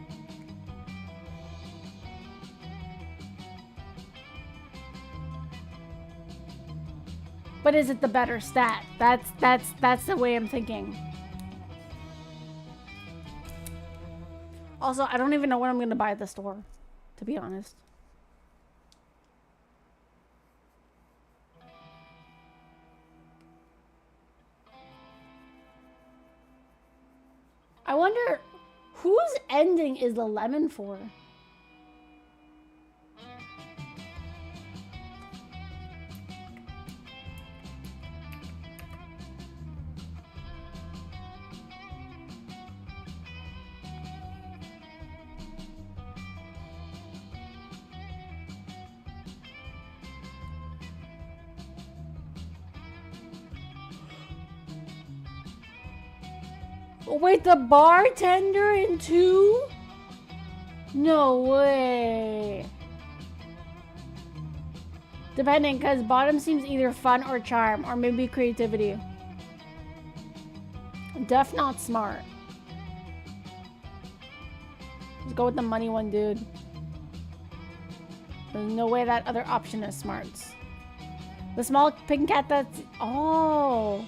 But is it the better stat? That's the way I'm thinking. Also, I don't even know what I'm gonna buy at the store, to be honest. I wonder whose ending is the lemon for? Oh, wait, the bartender in 2? No way. Depending, because bottom seems either fun or charm, or maybe creativity. Def not smart. Let's go with the money one, dude. There's no way that other option is smarts. The small pink cat that's... Oh.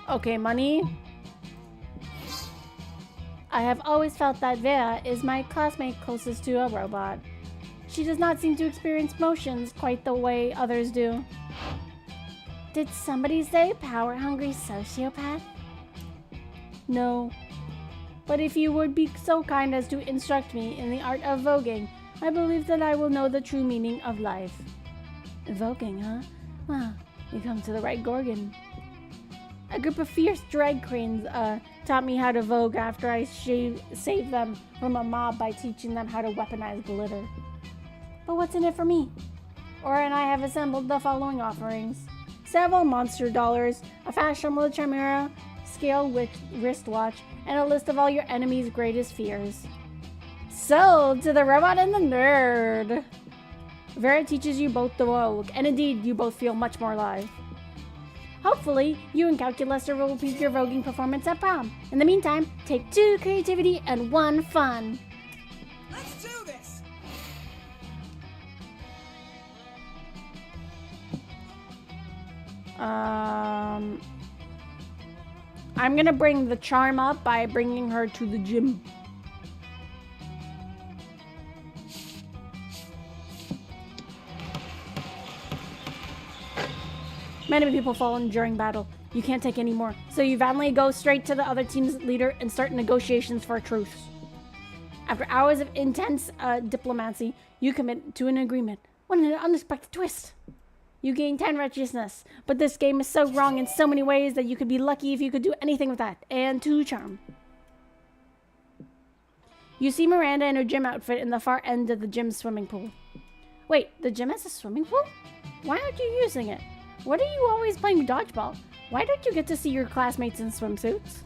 Okay, money. I have always felt that Vera is my classmate closest to a robot. She does not seem to experience motions quite the way others do. Did somebody say power-hungry sociopath? No. But if you would be so kind as to instruct me in the art of voguing, I believe that I will know the true meaning of life. Voguing, huh? Well, you come to the right Gorgon. A group of fierce drag queens taught me how to vogue after I saved them from a mob by teaching them how to weaponize glitter. But what's in it for me? Ora and I have assembled the following offerings. Several monster dollars, a fashionable chimera, scale wristwatch, and a list of all your enemy's greatest fears. Sold to the robot and the nerd! Vera teaches you both the vogue, and indeed, you both feel much more alive. Hopefully, you and Calculaster will repeat your voguing performance at prom. In the meantime, take 2 creativity and 1 fun. Let's do this! I'm gonna bring the charm up by bringing her to the gym. Many people fall during battle. You can't take any more. So you valiantly go straight to the other team's leader and start negotiations for a truce. After hours of intense diplomacy, you commit to an agreement. What an unexpected twist. You gain 10 righteousness, but this game is so wrong in so many ways that you could be lucky if you could do anything with that. And 2 charm. You see Miranda in her gym outfit in the far end of the gym's swimming pool. Wait, the gym has a swimming pool? Why aren't you using it? What are you always playing dodgeball? Why don't you get to see your classmates in swimsuits?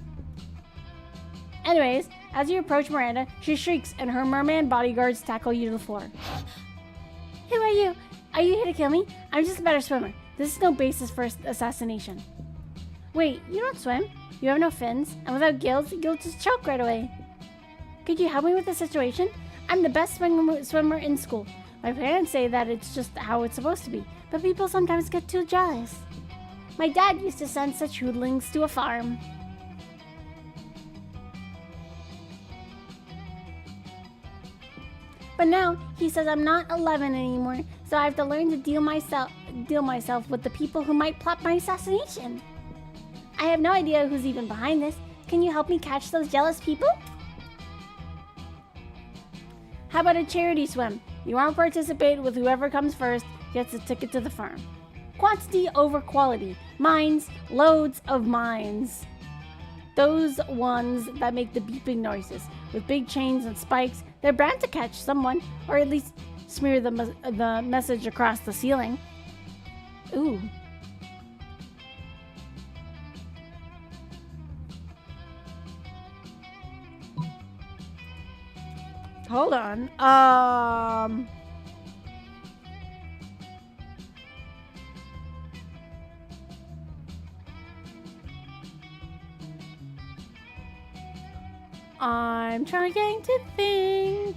Anyways, as you approach Miranda, she shrieks and her merman bodyguards tackle you to the floor. Who are you? Are you here to kill me? I'm just a better swimmer. This is no basis for assassination. Wait, you don't swim? You have no fins? And without gills, you'll just choke right away. Could you help me with the situation? I'm the best swimmer in school. My parents say that it's just how it's supposed to be, but people sometimes get too jealous. My dad used to send such hoodlings to a farm. But now, he says I'm not 11 anymore, so I have to learn to deal myself with the people who might plot my assassination. I have no idea who's even behind this. Can you help me catch those jealous people? How about a charity swim? You won't participate with whoever comes first gets a ticket to the farm. Quantity over quality. Mines, loads of mines. Those ones that make the beeping noises. with big chains and spikes. They're bound to catch someone, or at least smear the message across the ceiling. Ooh. Hold on. I'm trying to think.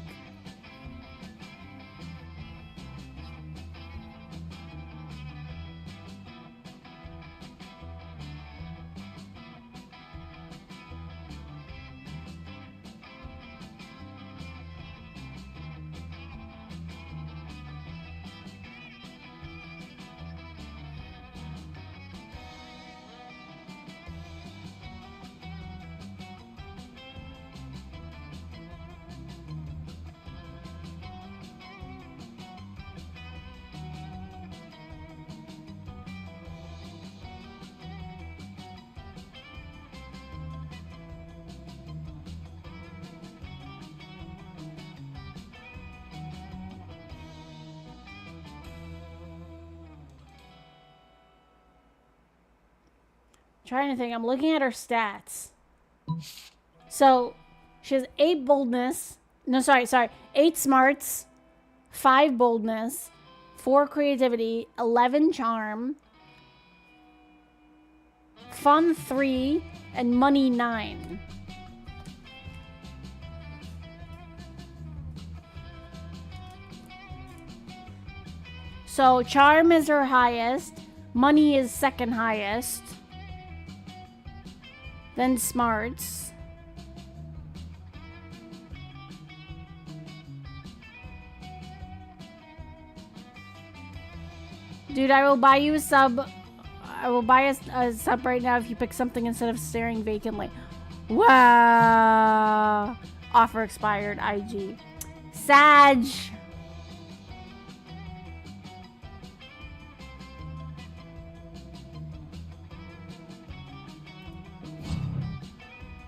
Trying to think. I'm looking at her stats. So, she has 8 boldness. No, sorry. 8 smarts, 5 boldness, 4 creativity, 11 charm, fun 3, and money 9. So, charm is her highest. Money is second highest. Then smarts. Dude, I will buy you a sub. I will buy a sub right now if you pick something instead of staring vacantly. Wow. Offer expired. IG. Sag.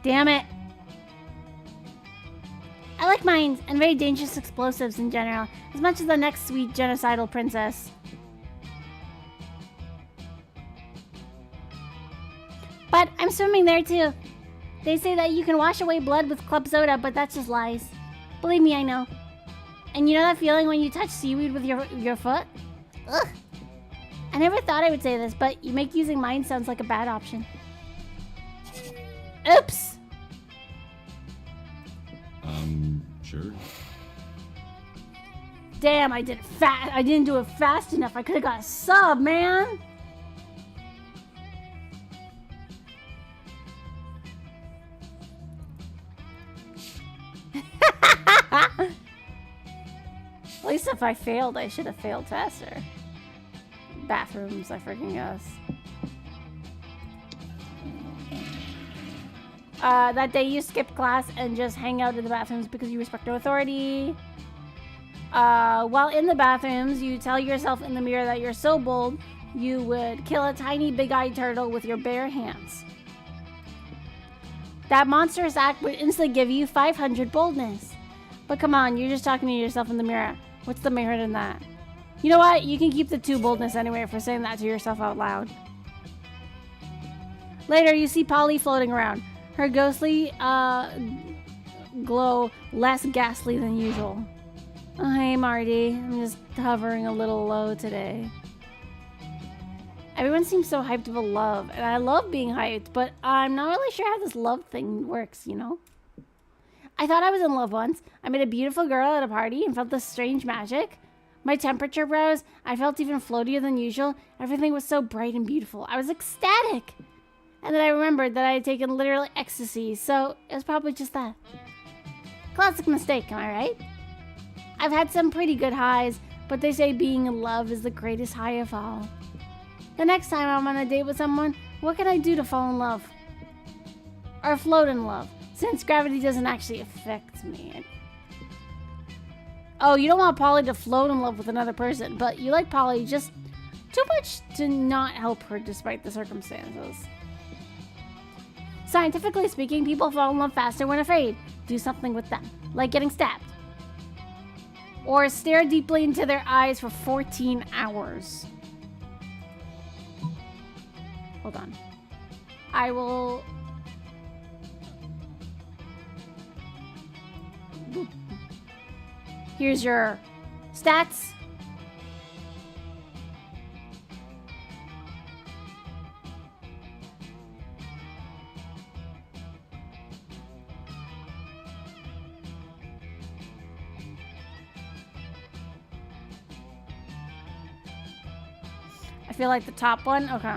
Damn it. I like mines and very dangerous explosives in general, as much as the next sweet genocidal princess. But I'm swimming there too. They say that you can wash away blood with club soda, but that's just lies. Believe me, I know. And you know that feeling when you touch seaweed with your foot? Ugh. I never thought I would say this, but you make using mines sounds like a bad option. Oops. Sure. Damn, I didn't do it fast enough. I could have got a sub, man. At least if I failed, I should have failed faster. Bathrooms, I freaking guess. That day you skip class and just hang out in the bathrooms because you respect no authority. While in the bathrooms, you tell yourself in the mirror that you're so bold, you would kill a tiny big-eyed turtle with your bare hands. That monstrous act would instantly give you 500 boldness. But come on, you're just talking to yourself in the mirror. What's the merit in that? You know what? You can keep the 2 boldness anyway for saying that to yourself out loud. Later, you see Polly floating around. Her ghostly glow less ghastly than usual. Oh, hey, Marty. I'm just hovering a little low today. Everyone seems so hyped about love, and I love being hyped, but I'm not really sure how this love thing works, you know? I thought I was in love once. I met a beautiful girl at a party and felt this strange magic. My temperature rose. I felt even floatier than usual. Everything was so bright and beautiful. I was ecstatic. And then I remembered that I had taken literal ecstasy, so it was probably just that. Classic mistake, am I right? I've had some pretty good highs, but they say being in love is the greatest high of all. The next time I'm on a date with someone, what can I do to fall in love? Or float in love, since gravity doesn't actually affect me. Oh, you don't want Polly to float in love with another person, but you like Polly just too much to not help her despite the circumstances. Scientifically speaking, people fall in love faster when afraid. do something with them, like getting stabbed. Or stare deeply into their eyes for 14 hours. Hold on. I will... Boop. Here's your stats. I feel like the top one. Okay.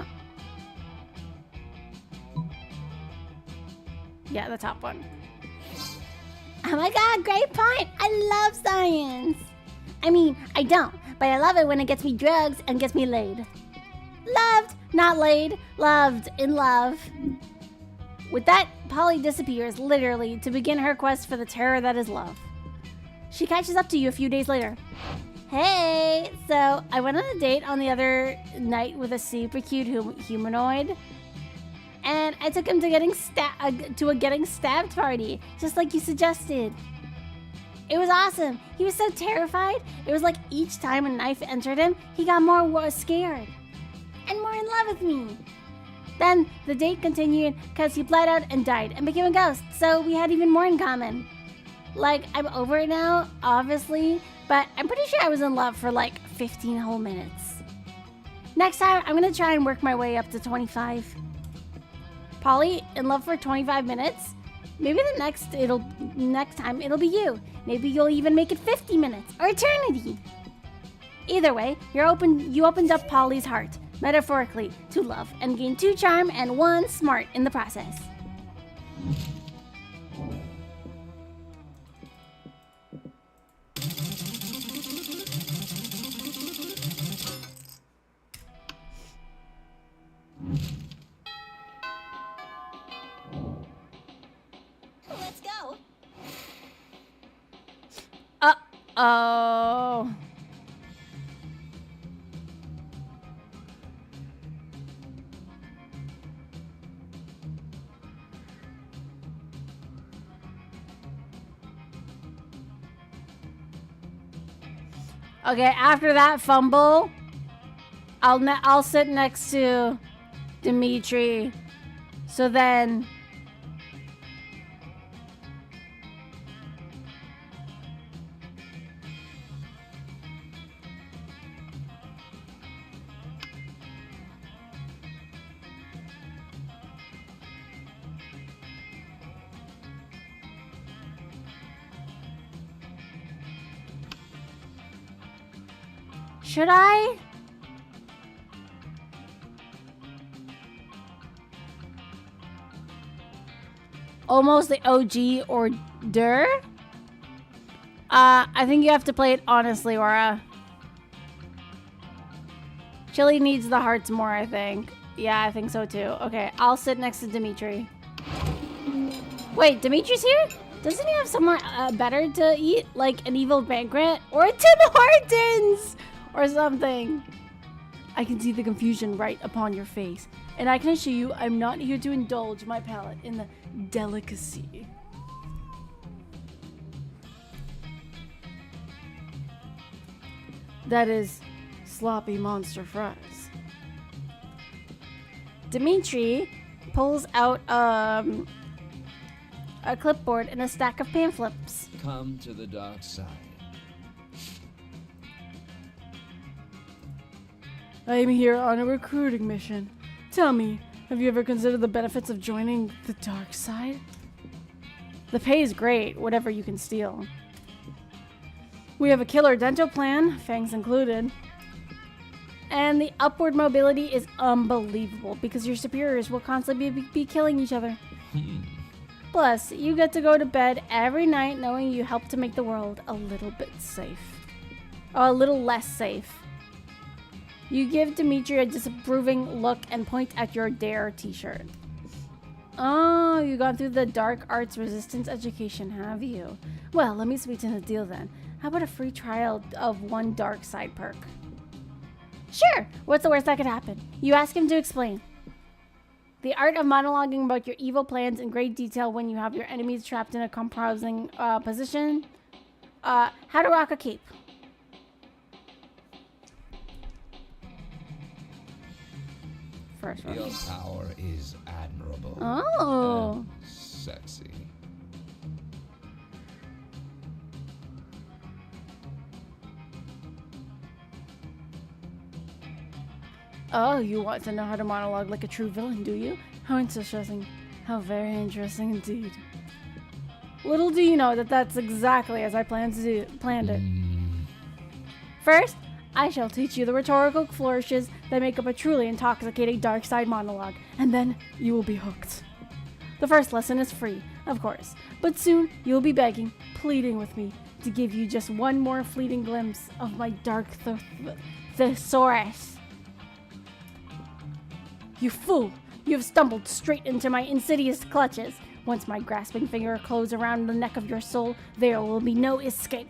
Yeah, the top one. Oh my god, great point! I love science! I mean, I don't, but I love it when it gets me drugs and gets me laid. Loved, not laid, loved, in love. With that, Polly disappears, literally, to begin her quest for the terror that is love. She catches up to you a few days later. Hey! So, I went on a date on the other night with a super cute humanoid. And I took him to a getting stabbed party, just like you suggested. It was awesome. He was so terrified. It was like each time a knife entered him, he got more scared and more in love with me. Then the date continued because he bled out and died and became a ghost, so we had even more in common. Like, I'm over it now, obviously, but I'm pretty sure I was in love for like 15 whole minutes. Next time, I'm gonna try and work my way up to 25. Polly, in love for 25 minutes? Maybe next time it'll be you. Maybe you'll even make it 50 minutes or eternity. Either way, you opened up Polly's heart, metaphorically, to love and gained 2 charm and 1 smart in the process. Let's go. Uh-oh. Okay, after that fumble, I'll sit next to Dimitri. So then should I? Almost the OG order? I think you have to play it honestly, Aura. Chili needs the hearts more, I think. Yeah, I think so too. Okay, I'll sit next to Dimitri. Wait, Dimitri's here? Doesn't he have somewhere better to eat? Like an evil banquet? Or a Tim Hortons! Or something. I can see the confusion right upon your face. And I can assure you, I'm not here to indulge my palate in the delicacy. That is sloppy monster fries. Dimitri pulls out a clipboard and a stack of pamphlets. Come to the dark side. I am here on a recruiting mission. Tell me, have you ever considered the benefits of joining the dark side? The pay is great, whatever you can steal. We have a killer dental plan, fangs included. And the upward mobility is unbelievable because your superiors will constantly be killing each other. Plus, you get to go to bed every night knowing you help to make the world a little bit safe. Or a little less safe. You give Dimitri a disapproving look and point at your Dare t-shirt. Oh, you got through the dark arts resistance education, have you? Well, let me sweeten the deal then. How about a free trial of 1 dark side perk? Sure! What's the worst that could happen? You ask him to explain. The art of monologuing about your evil plans in great detail when you have your enemies trapped in a compromising position. How to rock a cape. First one. Your power is admirable. Oh. And sexy. Oh, you want to know how to monologue like a true villain, do you? How interesting. How very interesting indeed. Little do you know that that's exactly as I planned it. First, I shall teach you the rhetorical flourishes that make up a truly intoxicating dark side monologue, and then you will be hooked. The first lesson is free, of course, but soon you'll be begging, pleading with me to give you just one more fleeting glimpse of my dark thesaurus. You fool! You have stumbled straight into my insidious clutches. Once my grasping finger closes around the neck of your soul, there will be no escape.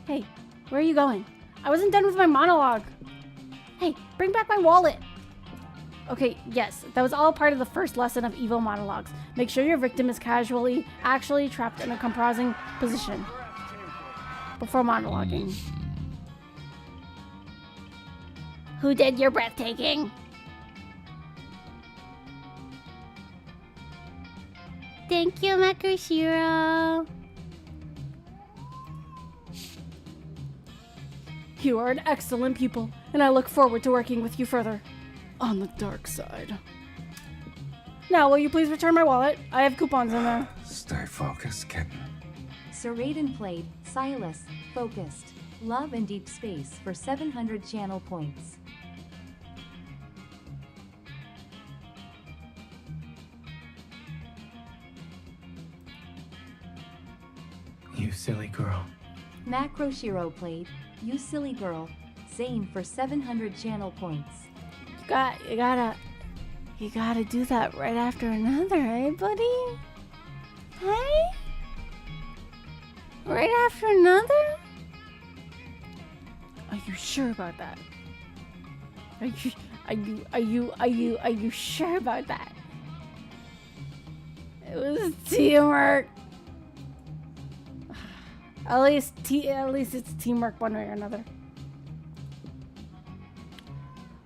Hey, where are you going? I wasn't done with my monologue. Hey, bring back my wallet. Okay, yes, that was all part of the first lesson of evil monologues. Make sure your victim is actually trapped in a compromising position before monologuing. Who did your breathtaking? Thank you, Makushiro. You are an excellent pupil, and I look forward to working with you further on the dark side. Now, will you please return my wallet? I have coupons in there. Stay focused, kitten. Sir Raiden played Silas, Focused, Love and Deep Space for 700 channel points. You silly girl. Macroshiro played You Silly Girl, Zane for 700 channel points. You gotta do that right after another, eh, buddy? Hey? Right after another? Are you sure about that? Are you sure about that? It was teamwork. At least it's teamwork one way or another.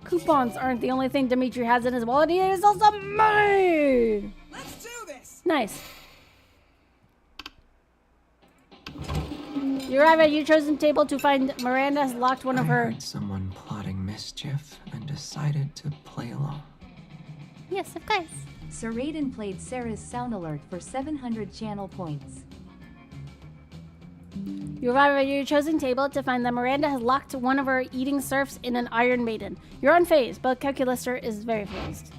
Coupons aren't the only thing Dimitri has in his wallet. He has also money. Let's do this. Nice. You arrive at your chosen table to find Miranda has locked one of I her. heard someone plotting mischief and decided to play along. Yes, of course. Sir Raiden played Sarah's Sound Alert for 700 channel points. You arrive at your chosen table to find that Miranda has locked one of her eating serfs in an Iron Maiden. You're unfazed, but Calculaster is very fazed.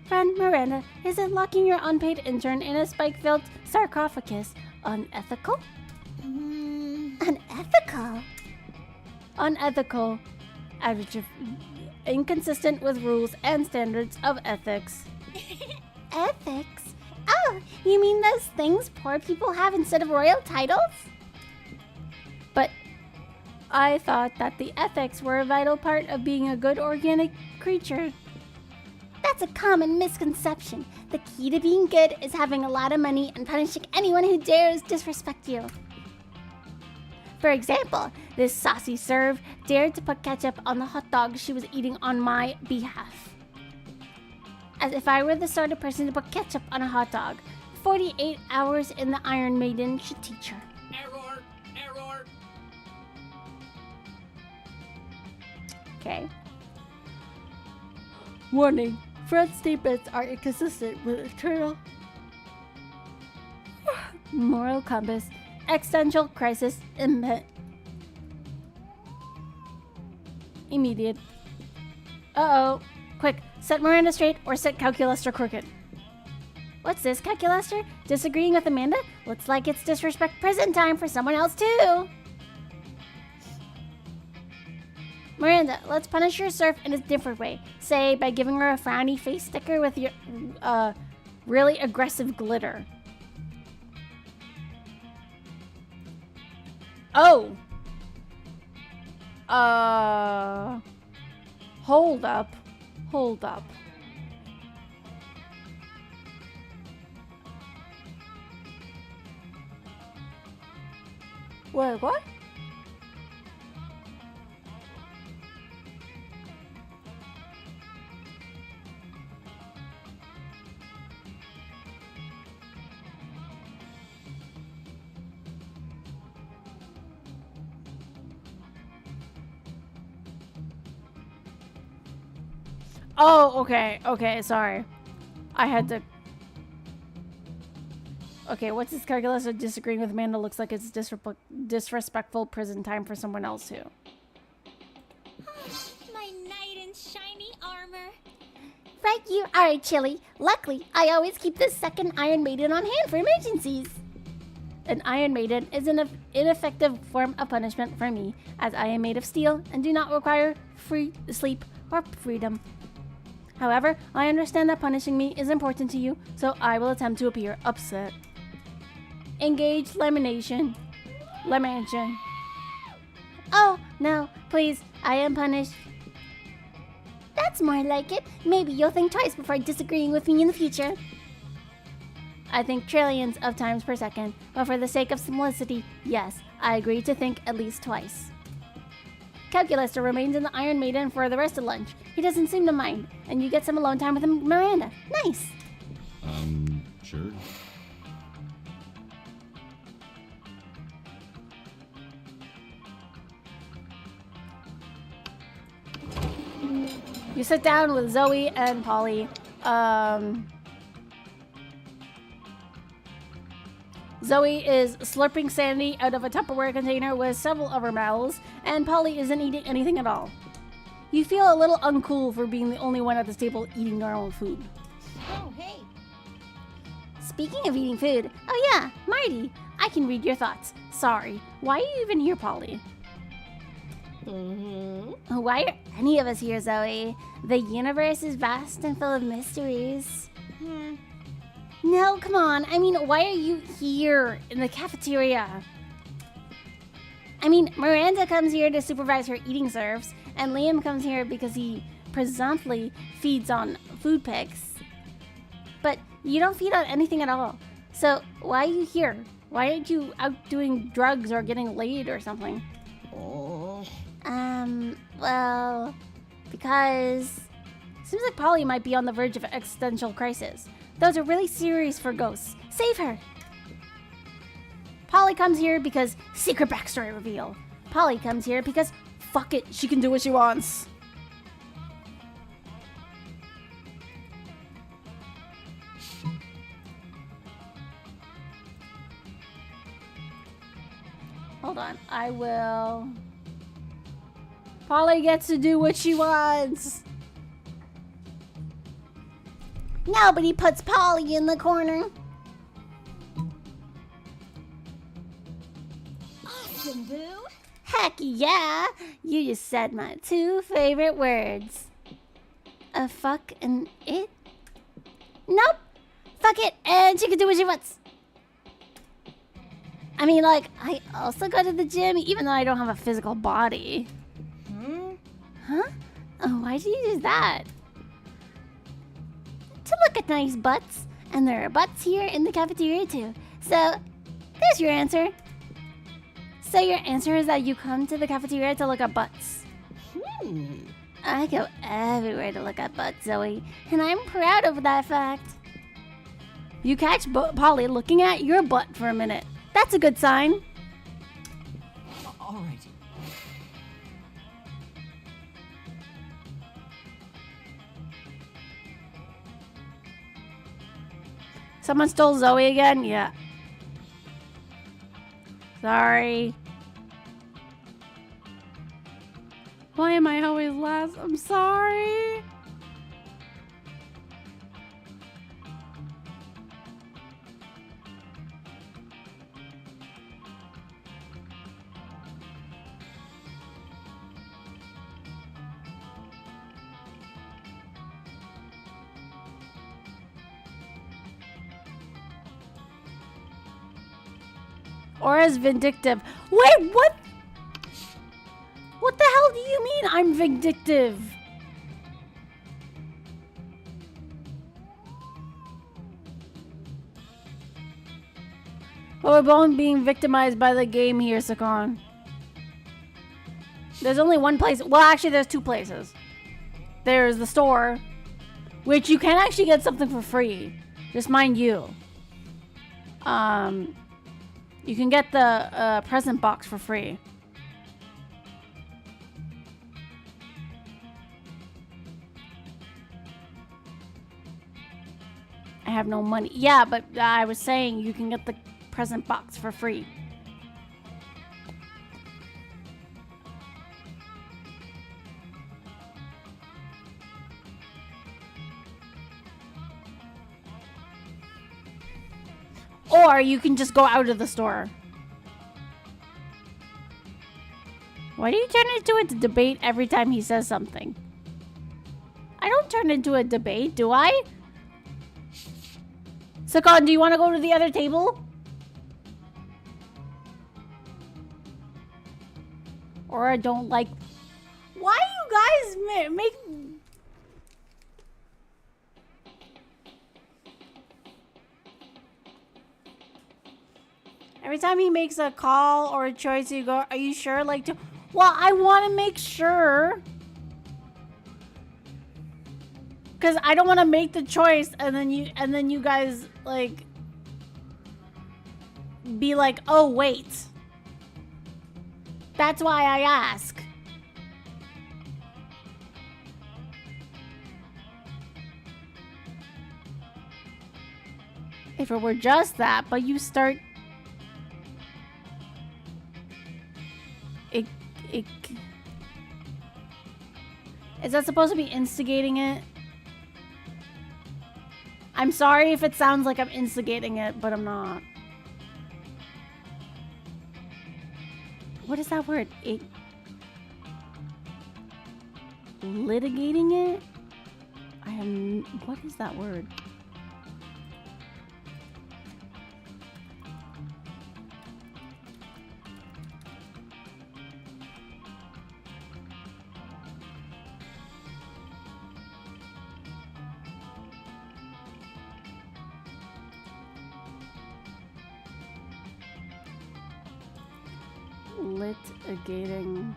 Friend Miranda, isn't locking your unpaid intern in a spike-filled sarcophagus unethical? Unethical? Unethical. Adjective. Inconsistent with rules and standards of ethics. Ethics? Oh, you mean those things poor people have instead of royal titles? But I thought that the ethics were a vital part of being a good organic creature. That's a common misconception. The key to being good is having a lot of money and punishing anyone who dares disrespect you. For example, this saucy serve dared to put ketchup on the hot dog she was eating on my behalf. As if I were the sort of person to put ketchup on a hot dog. 48 hours in the Iron Maiden should teach her. Error! Error! Okay. Warning. Fred's statements are inconsistent with eternal moral compass, existential crisis, immediate. Uh-oh. Quick, set Miranda straight or set Calculaster crooked. What's this, Calculaster? Disagreeing with Amanda? Looks like it's disrespect prison time for someone else too. Miranda, let's punish your serf in a different way. Say, by giving her a frowny face sticker with your, really aggressive glitter. Oh! Hold up. Hold up. Wait, what? Oh, okay. Okay, sorry. I had to... Okay, what's his calculus of disagreeing with Amanda looks like it's disrespectful prison time for someone else too. My knight in shiny armor. Right, you are, Chili. Luckily, I always keep the second Iron Maiden on hand for emergencies. An Iron Maiden is an ineffective form of punishment for me, as I am made of steel and do not require free sleep or freedom. However, I understand that punishing me is important to you, so I will attempt to appear upset. Engage lamination. Lamination. Oh, no, please, I am punished. That's more like it. Maybe you'll think twice before disagreeing with me in the future. I think trillions of times per second, but for the sake of simplicity, yes, I agree to think at least twice. Calculator remains in the Iron Maiden for the rest of lunch. He doesn't seem to mind, and you get some alone time with Miranda. Nice. Sure. You sit down with Zoe and Polly. Zoe is slurping Sandy out of a Tupperware container with several of her mouths, and Polly isn't eating anything at all. You feel a little uncool for being the only one at this table eating normal food. Oh, hey. Speaking of eating food, oh yeah, Marty, I can read your thoughts. Sorry. Why are you even here, Polly? why are any of us here, Zoe? The universe is vast and full of mysteries. No, come on. I mean, why are you here in the cafeteria? I mean, Miranda comes here to supervise her eating serves, and Liam comes here because he presumptively feeds on food pigs. But you don't feed on anything at all. So why are you here? Why aren't you out doing drugs or getting laid or something? Well, because... Seems like Polly might be on the verge of an existential crisis. Those are really serious for ghosts. Save her! Polly comes here because secret backstory reveal. Polly comes here because fuck it, she can do what she wants. Hold on, I will... Polly gets to do what she wants. Nobody puts Polly in the corner. Awesome, boo. Heck yeah! You just said my two favorite words. A fuck and it? Nope! Fuck it, and she can do what she wants. I mean, like, I also go to the gym even though I don't have a physical body. Huh? Oh, why did you do that? To look at nice butts. And there are butts here in the cafeteria too. So, there's your answer. So your answer is that you come to the cafeteria to look at butts. I go everywhere to look at butts, Zoe. And I'm proud of that fact. You catch Polly looking at your butt for a minute. That's a good sign. All right. Someone stole Zoe again? Yeah. Sorry. Why am I always last? I'm sorry. Or as vindictive. Wait, what? What the hell do you mean I'm vindictive? But we're both being victimized by the game here, Sakon. There's only one place. Well, actually, there's two places. There's the store, which you can actually get something for free. Just mind you. You can get the present box for free. I have no money. Yeah, but I was saying you can get the present box for free. Or you can just go out of the store. Why do you turn it into a debate every time he says something? I don't turn into a debate, do I? Sakon, do you want to go to the other table? Or I don't like... Why you guys make... Every time he makes a call or a choice, you go, are you sure? Like, to... Well, I want to make sure. Because I don't want to make the choice and then you guys, like, be like, oh, wait. That's why I ask. If it were just that, but you start... Is that supposed to be instigating it? I'm sorry if it sounds like I'm instigating it, but I'm not. What is that word? Litigating it? What is that word? Litigating.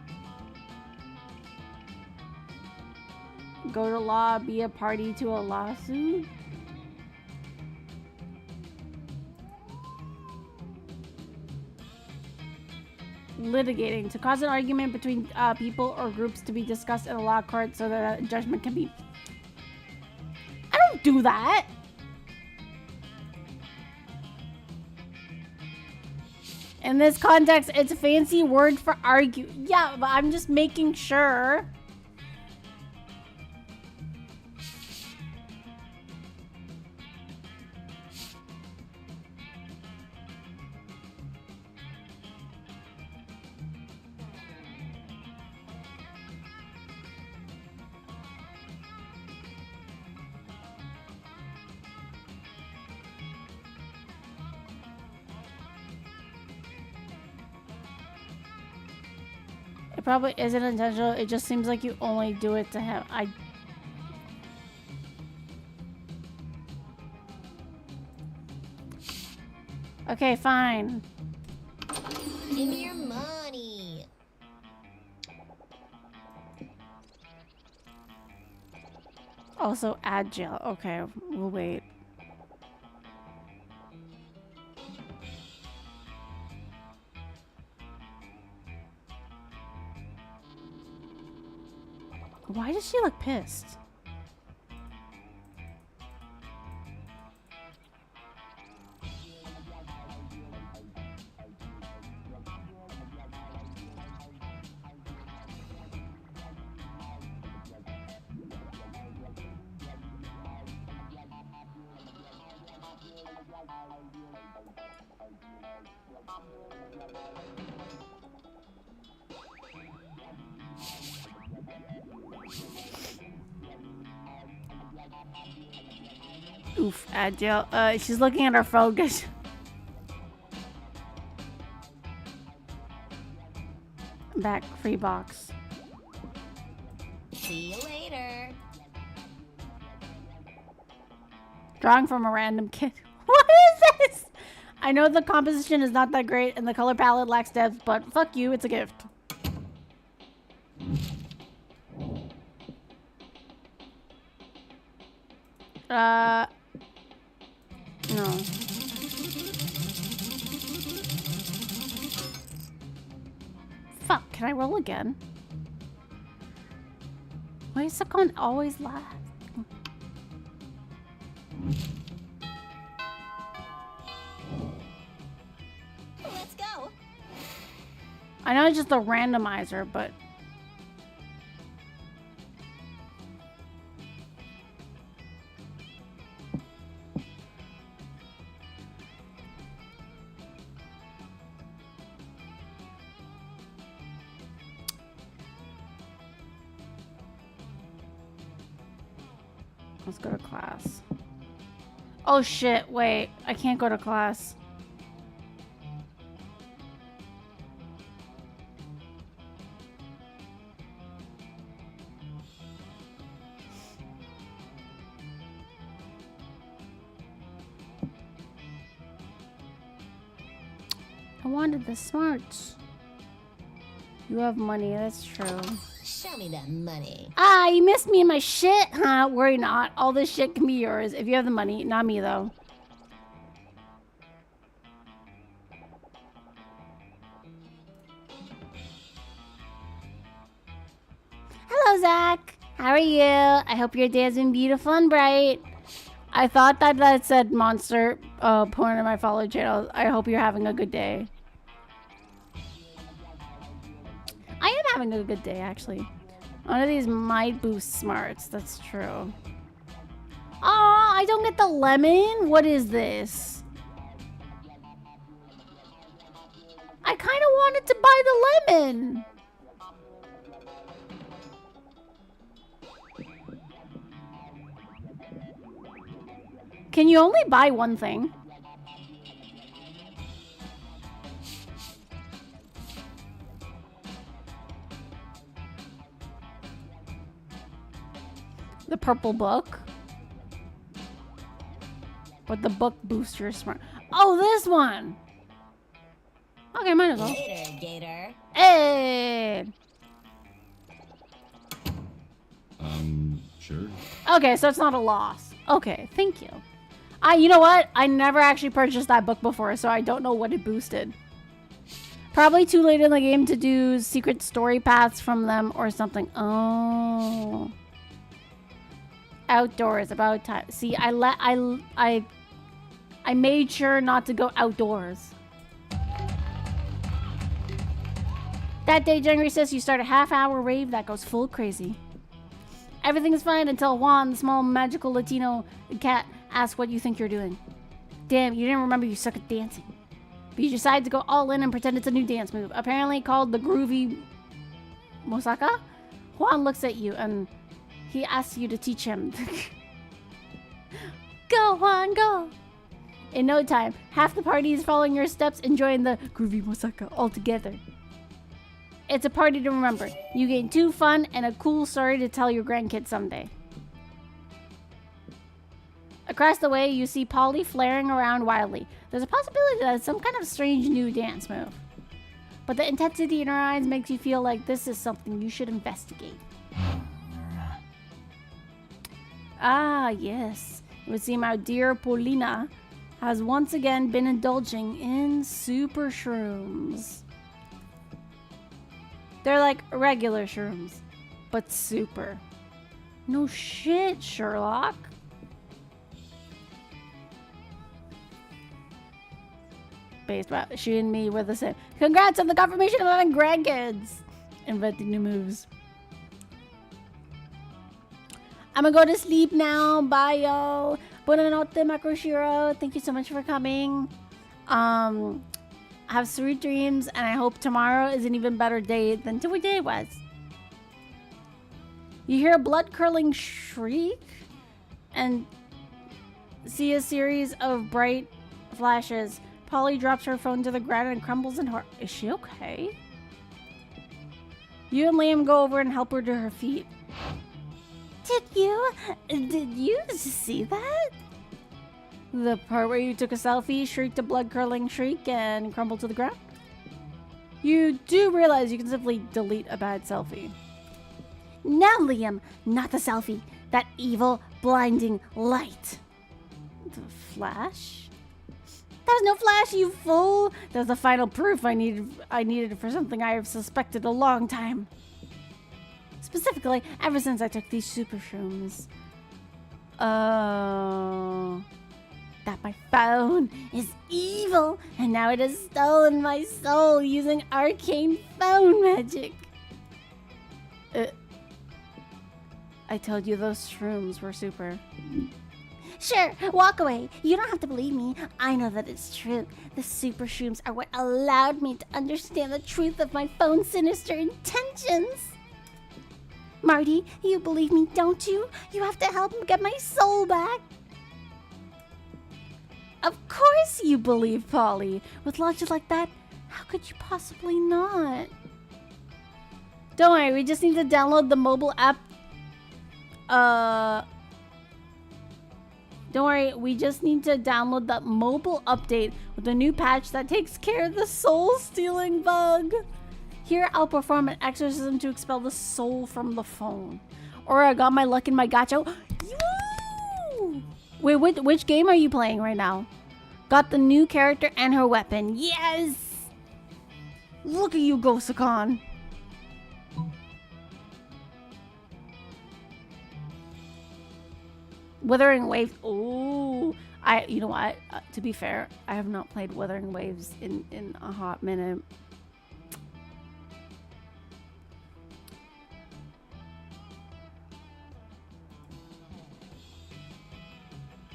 Go to law, be a party to a lawsuit? Litigating. To cause an argument between people or groups to be discussed in a law court so that a judgment can be... I don't do that! In this context, it's a fancy word for argue. Yeah, but I'm just making sure. It probably isn't intentional. It just seems like you only do it to him. Okay, fine. Give me your money. Also, agile. Okay, we'll wait. Why does she look pissed? Oof, agile. She's looking at her phone, guys. Back, free box. See you later. Drawing from a random kid. What is this? I know the composition is not that great and the color palette lacks depth, but fuck you, it's a gift. No. Fuck, can I roll again? Why is Sakon always last? Let's go. I know it's just a randomizer, but... Let's go to class. Oh shit, wait. I can't go to class. I wanted the smarts. You have money, that's true. Show me that money. Ah, you missed me in my shit? Huh? Worry not. All this shit can be yours if you have the money. Not me, though. Hello, Zach. How are you? I hope your day has been beautiful and bright. I thought that said monster porn in my follow channel. I hope you're having a good day. I am having a good day, actually. One of these might boost smarts. That's true. Aw, I don't get the lemon? What is this? I kind of wanted to buy the lemon. Can you only buy one thing? The purple book? But the book boosts your smart. Oh, this one! Okay, might as well. Gator, Gator. Hey! Sure. Okay, so it's not a loss. Okay, thank you. You know what? I never actually purchased that book before, so I don't know what it boosted. Probably too late in the game to do secret story paths from them or something. Oh. Outdoors, about time. See, I made sure not to go outdoors. That day, January says you start a half-hour rave that goes full crazy. Everything is fine until Juan, the small magical Latino cat, asks what you think you're doing. Damn, you didn't remember you suck at dancing. But you decide to go all in and pretend it's a new dance move, apparently called the groovy Mosaka. Juan looks at you and he asks you to teach him. Go, Juan, go! In no time, half the party is following your steps, enjoying the groovy Mosaka all together. It's a party to remember. You gain 2 fun and a cool story to tell your grandkids someday. Across the way, you see Polly flaring around wildly. There's a possibility that it's some kind of strange new dance move. But the intensity in her eyes makes you feel like this is something you should investigate. Ah, yes. It would seem our dear Paulina has once again been indulging in super shrooms. They're like regular shrooms, but super. No shit, Sherlock. Based about she and me were the same. Congrats on the confirmation of having grandkids. Inventing new moves. I'm gonna go to sleep now. Bye, y'all. Buonanotte, Makoshiro. Thank you so much for coming. Have sweet dreams, and I hope tomorrow is an even better day than today was. You hear a blood-curdling shriek and see a series of bright flashes. Polly drops her phone to the ground and crumbles in horror. Is she okay? You and Liam go over and help her to her feet. Did you see that? The part where you took a selfie, shrieked a blood-curdling shriek, and crumbled to the ground? You do realize you can simply delete a bad selfie. No, Liam, not the selfie. That evil, blinding light. The flash? That was no flash, you fool. That was the final proof I needed for something I have suspected a long time. Specifically, ever since I took these super shrooms. Oh... That my phone is evil, and now it has stolen my soul using arcane phone magic. I told you those shrooms were super. Sure, walk away. You don't have to believe me. I know that it's true. The super shrooms are what allowed me to understand the truth of my phone's sinister intentions. Marty, you believe me, don't you? You have to help him get my soul back. Of course you believe, Polly. With logic like that, how could you possibly not? Don't worry, we just need to download the mobile app. Don't worry, we just need to download that mobile update with the new patch that takes care of the soul-stealing bug. Here, I'll perform an exorcism to expel the soul from the phone. Or I got my luck in my gacha. Woo! Wait, which game are you playing right now? Got the new character and her weapon. Yes! Look at you, Gosakan. Wuthering Waves. Oh, you know what? To be fair, I have not played Wuthering Waves in a hot minute.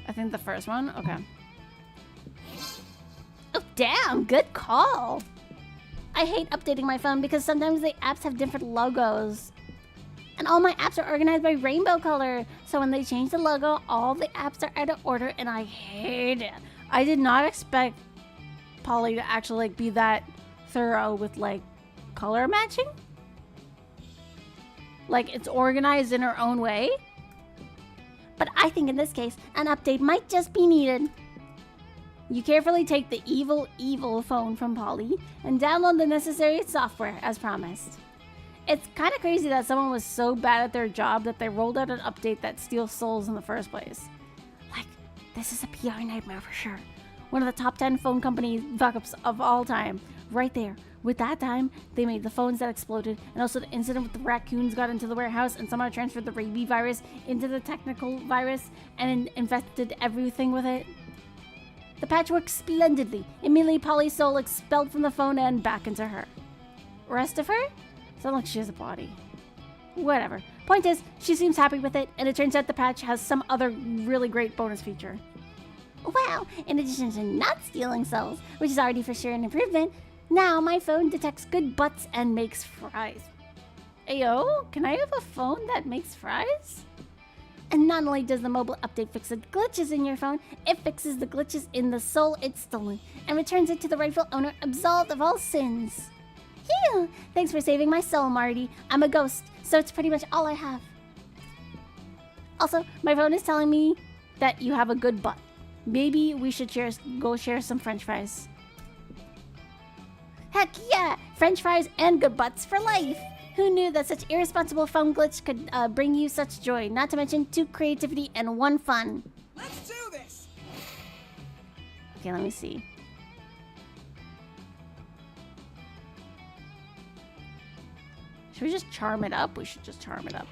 I think the first one. Okay. Oh, damn! Good call. I hate updating my phone because sometimes the apps have different logos. And all my apps are organized by rainbow color. So when they change the logo, all the apps are out of order and I hate it. I did not expect Polly to actually be that thorough with color matching. It's organized in her own way. But I think in this case, an update might just be needed. You carefully take the evil phone from Polly and download the necessary software as promised. It's kind of crazy that someone was so bad at their job that they rolled out an update that steals souls in the first place. This is a PR nightmare for sure. One of the top 10 phone company fuck-ups of all time. Right there. With that time, they made the phones that exploded, and also the incident with the raccoons got into the warehouse and somehow transferred the rabies virus into the technical virus and infected everything with it. The patch worked splendidly. Immediately, Polly's soul expelled from the phone and back into her. Rest of her? Sounds like she has a body. Whatever. Point is, she seems happy with it, and it turns out the patch has some other really great bonus feature. Wow, in addition to not stealing souls, which is already for sure an improvement, now my phone detects good butts and makes fries. Ayo, can I have a phone that makes fries? And not only does the mobile update fix the glitches in your phone, it fixes the glitches in the soul it's stolen and returns it to the rightful owner absolved of all sins. Phew! Thanks for saving my soul, Marty. I'm a ghost, so it's pretty much all I have. Also, my phone is telling me that you have a good butt. Maybe we should go share some french fries. Heck yeah! French fries and good butts for life! Who knew that such irresponsible phone glitch could bring you such joy? Not to mention 2 creativity and 1 fun. Let's do this! Okay, let me see. Should we just charm it up? We should just charm it up.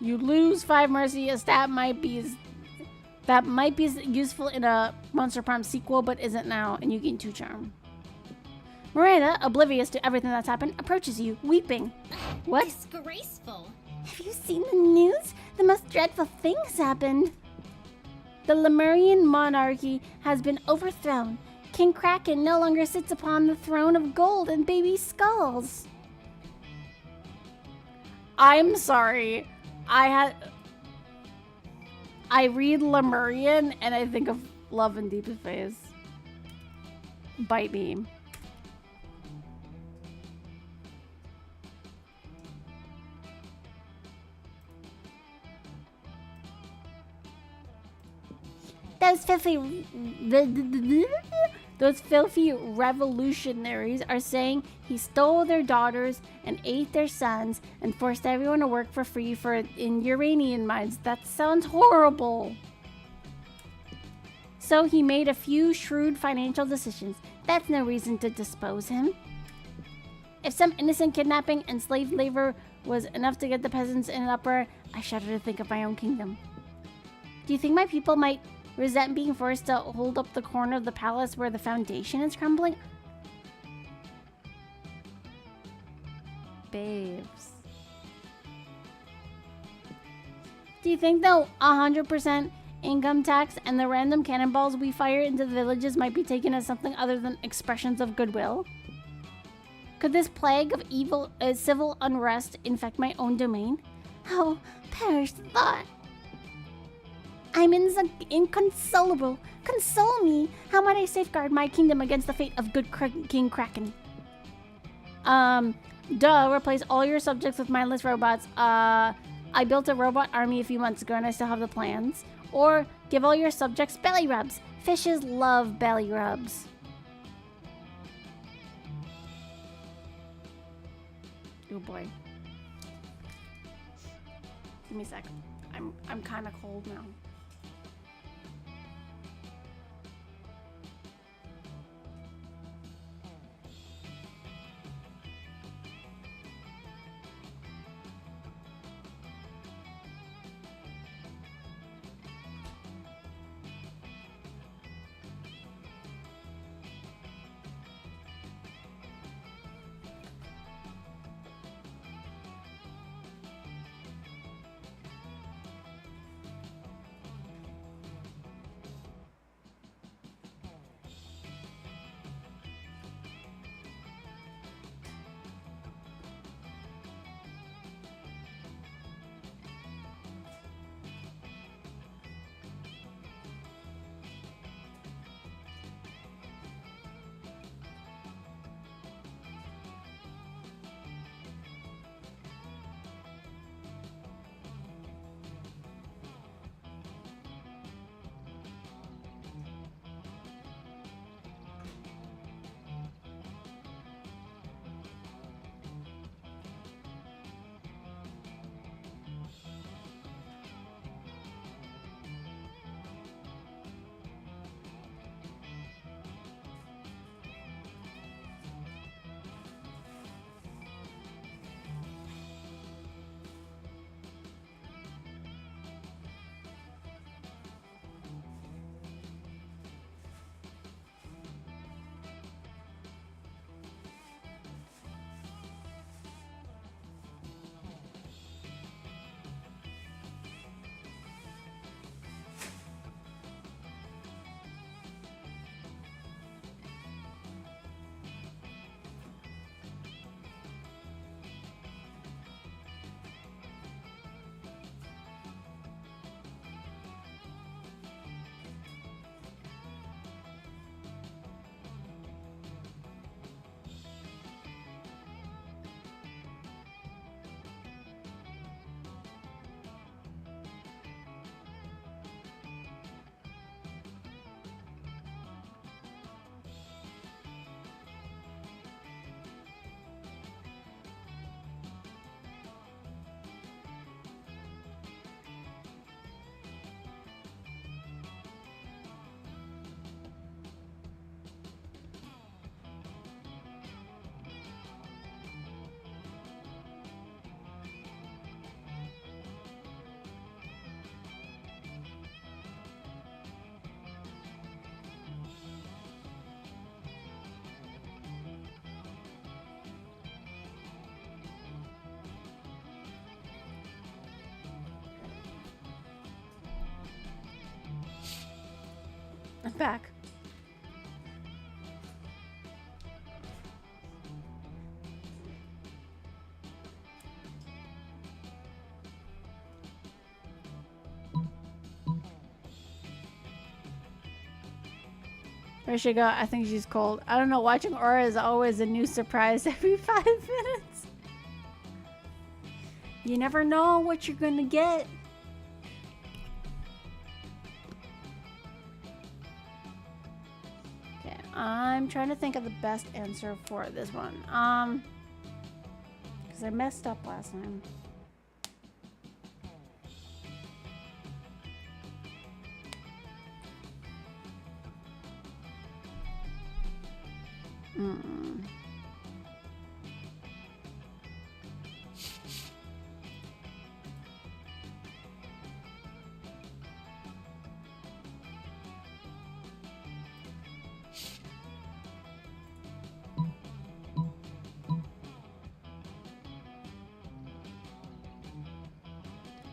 You lose 5 mercy, as that might be useful in a Monster Prom sequel, but isn't now, and you gain 2 charm. Miranda, oblivious to everything that's happened, approaches you, weeping. What? Disgraceful. Have you seen the news? The most dreadful things happened. The Lemurian monarchy has been overthrown. King Kraken no longer sits upon the throne of gold and baby skulls. I'm sorry. I read Lemurian and I think of Love and Deepest Phase. Bite me. Those filthy, those filthy revolutionaries are saying he stole their daughters and ate their sons and forced everyone to work for free in uranium mines. That sounds horrible. So he made a few shrewd financial decisions. That's no reason to dispose him. If some innocent kidnapping and slave labor was enough to get the peasants in an uproar, I shudder to think of my own kingdom. Do you think my people might resent being forced to hold up the corner of the palace where the foundation is crumbling? Babes. Do you think the 100% income tax and the random cannonballs we fire into the villages might be taken as something other than expressions of goodwill? Could this plague of evil civil unrest infect my own domain? Oh, perish the thought. I'm inconsolable. Console me. How might I safeguard my kingdom against the fate of good King Kraken? Replace all your subjects with mindless robots. I built a robot army a few months ago and I still have the plans. Or give all your subjects belly rubs. Fishes love belly rubs. Oh boy. Give me a sec. I'm kind of cold now. I'm back. Where she go? I think she's cold. I don't know. Watching Aura is always a new surprise every 5 minutes. You never know what you're gonna get. I'm trying to think of the best answer for this one. Because I messed up last time.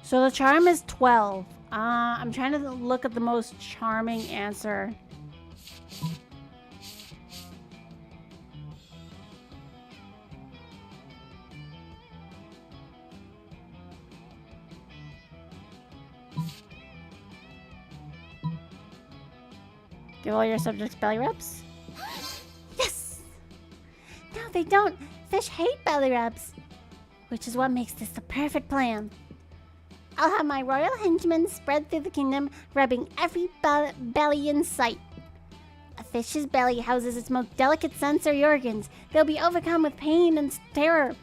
So the charm is 12. I'm trying to look at the most charming answer. Give all your subjects belly rubs? Yes! No, they don't. Fish hate belly rubs. Which is what makes this the perfect plan. I'll have my royal henchmen spread through the kingdom, rubbing every belly in sight. A fish's belly houses its most delicate sensory organs. They'll be overcome with pain and terror,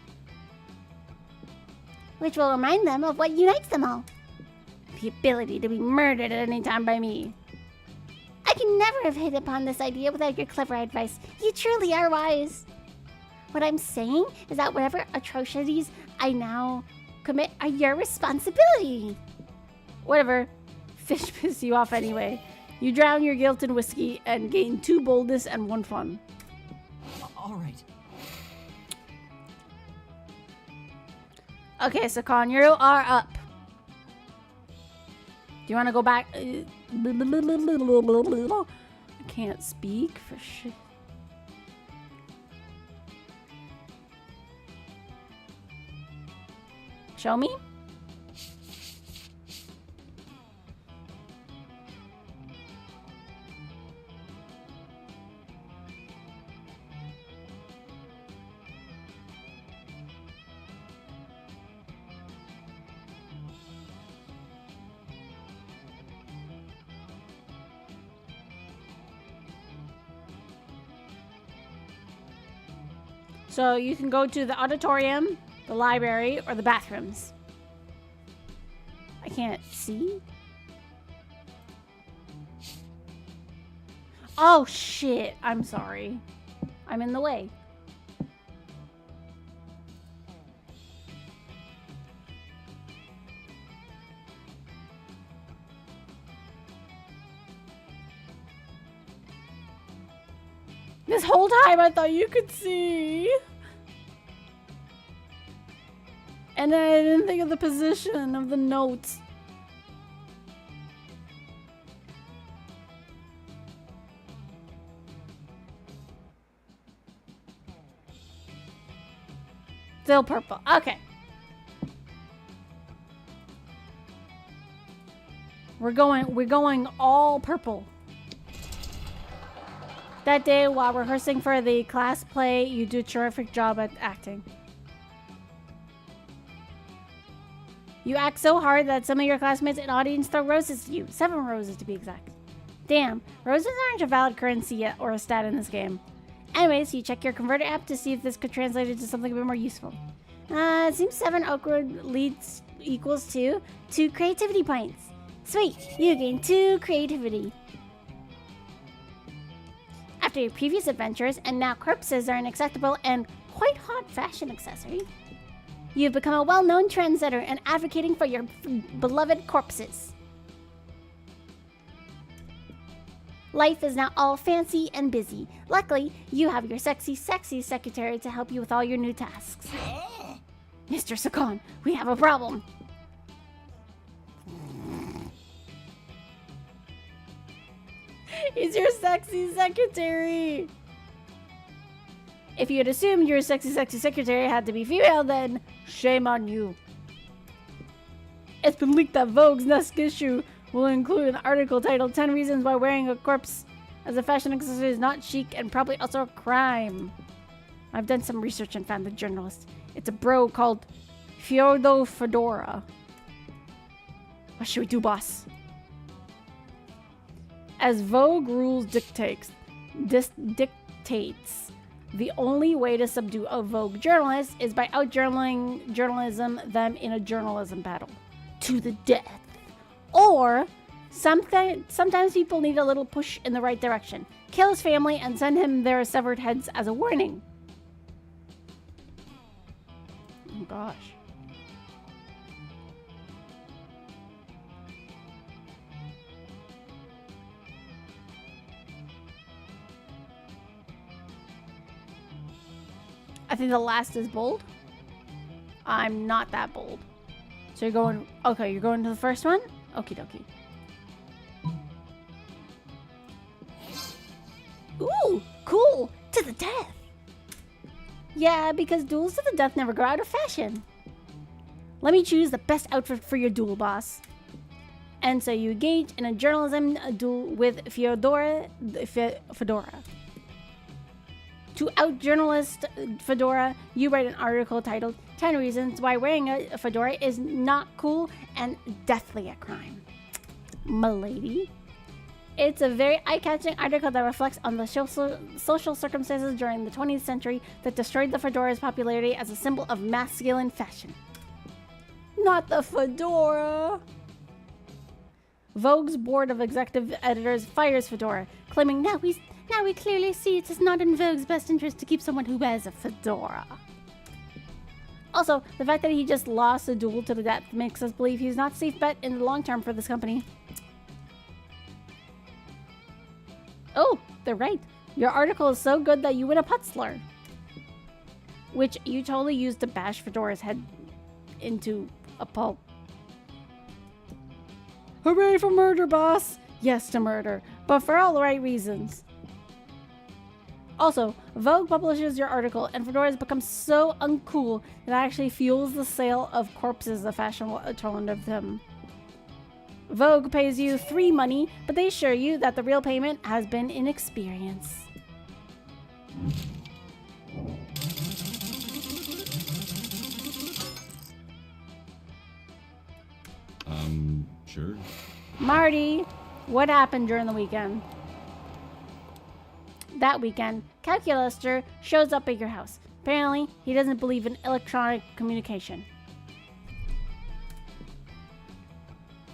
which will remind them of what unites them all. The ability to be murdered at any time by me. I could never have hit upon this idea without your clever advice. You truly are wise. What I'm saying is that whatever atrocities I now commit are your responsibility. Whatever. Fish piss you off anyway. You drown your guilt in whiskey and gain 2 boldness and 1 fun. All right. Okay, so Con, you are up. Do you want to go back? I can't speak for shit. Show me. So you can go to the auditorium, the library, or the bathrooms. I can't see. Oh shit, I'm sorry. I'm in the way. This whole time I thought you could see. And then I didn't think of the position of the notes. Still purple. Okay. We're going all purple. That day while rehearsing for the class play, you do a terrific job at acting. You act so hard that some of your classmates and audience throw roses to you. 7 roses to be exact. Damn, roses aren't a valid currency yet or a stat in this game. Anyways, you check your converter app to see if this could translate into something a bit more useful. It seems 7 Oakwood leads equals 2 creativity points. Sweet, you gain 2 creativity. After your previous adventures, and now corpses are an acceptable and quite hot fashion accessory, you've become a well-known trendsetter and advocating for your beloved corpses. Life is now all fancy and busy. Luckily, you have your sexy secretary to help you with all your new tasks. Mr. Sakon, we have a problem. He's your sexy secretary. If you had assumed your sexy secretary had to be female, then shame on you. It's been leaked that Vogue's next issue will include an article titled 10 Reasons Why Wearing a Corpse as a Fashion Accessory is Not Chic and Probably Also a Crime. I've done some research and found the journalist. It's a bro called Fyodor Fedora. What should we do, boss? As Vogue rules dictates, This dictates the only way to subdue a Vogue journalist is by journalism them in a journalism battle to the death. Or sometimes people need a little push in the right direction. Kill his family and send him their severed heads as a warning. Oh gosh. I think the last is bold. I'm not that bold. So you're going, okay, you're going to the first one? Okie dokie. Ooh, cool. To the death. Yeah, because duels to the death never go out of fashion. Let me choose the best outfit for your duel, boss. And so you engage in a journalism duel with Fedora. To out-journalist Fedora, you write an article titled 10 Reasons Why Wearing a Fedora is Not Cool and Deathly a Crime. M'lady. It's a very eye-catching article that reflects on the social circumstances during the 20th century that destroyed the fedora's popularity as a symbol of masculine fashion. Not the fedora! Vogue's board of executive editors fires Fedora, claiming now we clearly see it is not in Vogue's best interest to keep someone who wears a fedora. Also, the fact that he just lost a duel to the death makes us believe he's not a safe bet in the long term for this company. Oh, they're right. Your article is so good that you win a Putzler. Which you totally used to bash Fedora's head into a pulp. Hooray for murder, boss! Yes to murder, but for all the right reasons. Also, Vogue publishes your article, and Fedora has become so uncool that it actually fuels the sale of corpses, a fashionable alternative to them. Vogue pays you 3 money, but they assure you that the real payment has been in experience. Sure. Marty, what happened during the weekend? That weekend, Calculaster shows up at your house. Apparently, he doesn't believe in electronic communication.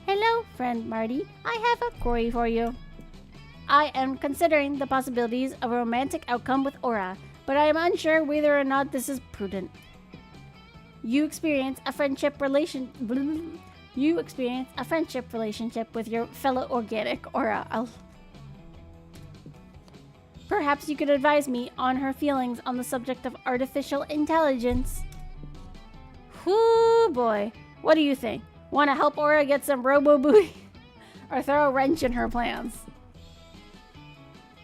Hello, friend Marty. I have a query for you. I am considering the possibilities of a romantic outcome with Aura, but I am unsure whether or not this is prudent. You experience a friendship relationship with your fellow organic Aura. Perhaps you could advise me on her feelings on the subject of artificial intelligence. Whoo boy, what do you think? Want to help Aura get some robo-booty? Or throw a wrench in her plans?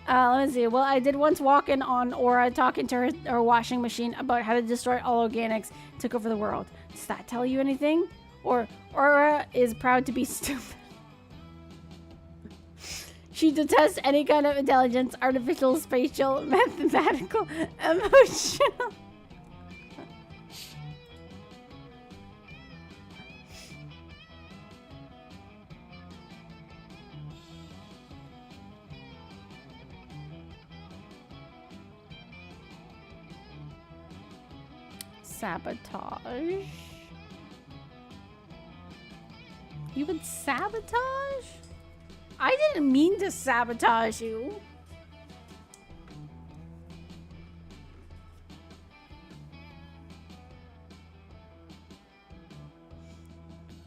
Let me see. Well, I did once walk in on Aura talking to her washing machine about how to destroy all organics, took over the world. Does that tell you anything? Or Aura is proud to be stupid. She detests any kind of intelligence, artificial, spatial, mathematical, emotional. Sabotage? You would sabotage? I didn't mean to sabotage you.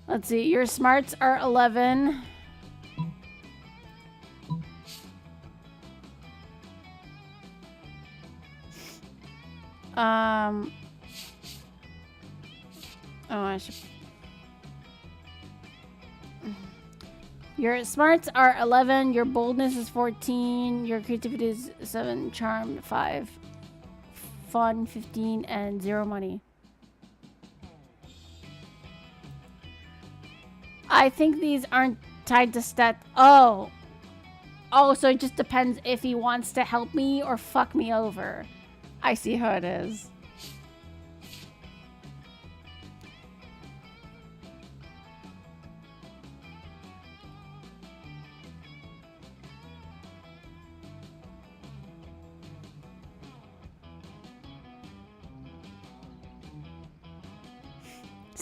Let's see, your smarts are 11. Oh, I should... Your smarts are 11, your boldness is 14, your creativity is 7, charm 5, fun 15, and 0 money. I think these aren't tied to stat. Oh, so it just depends if he wants to help me or fuck me over. I see how it is.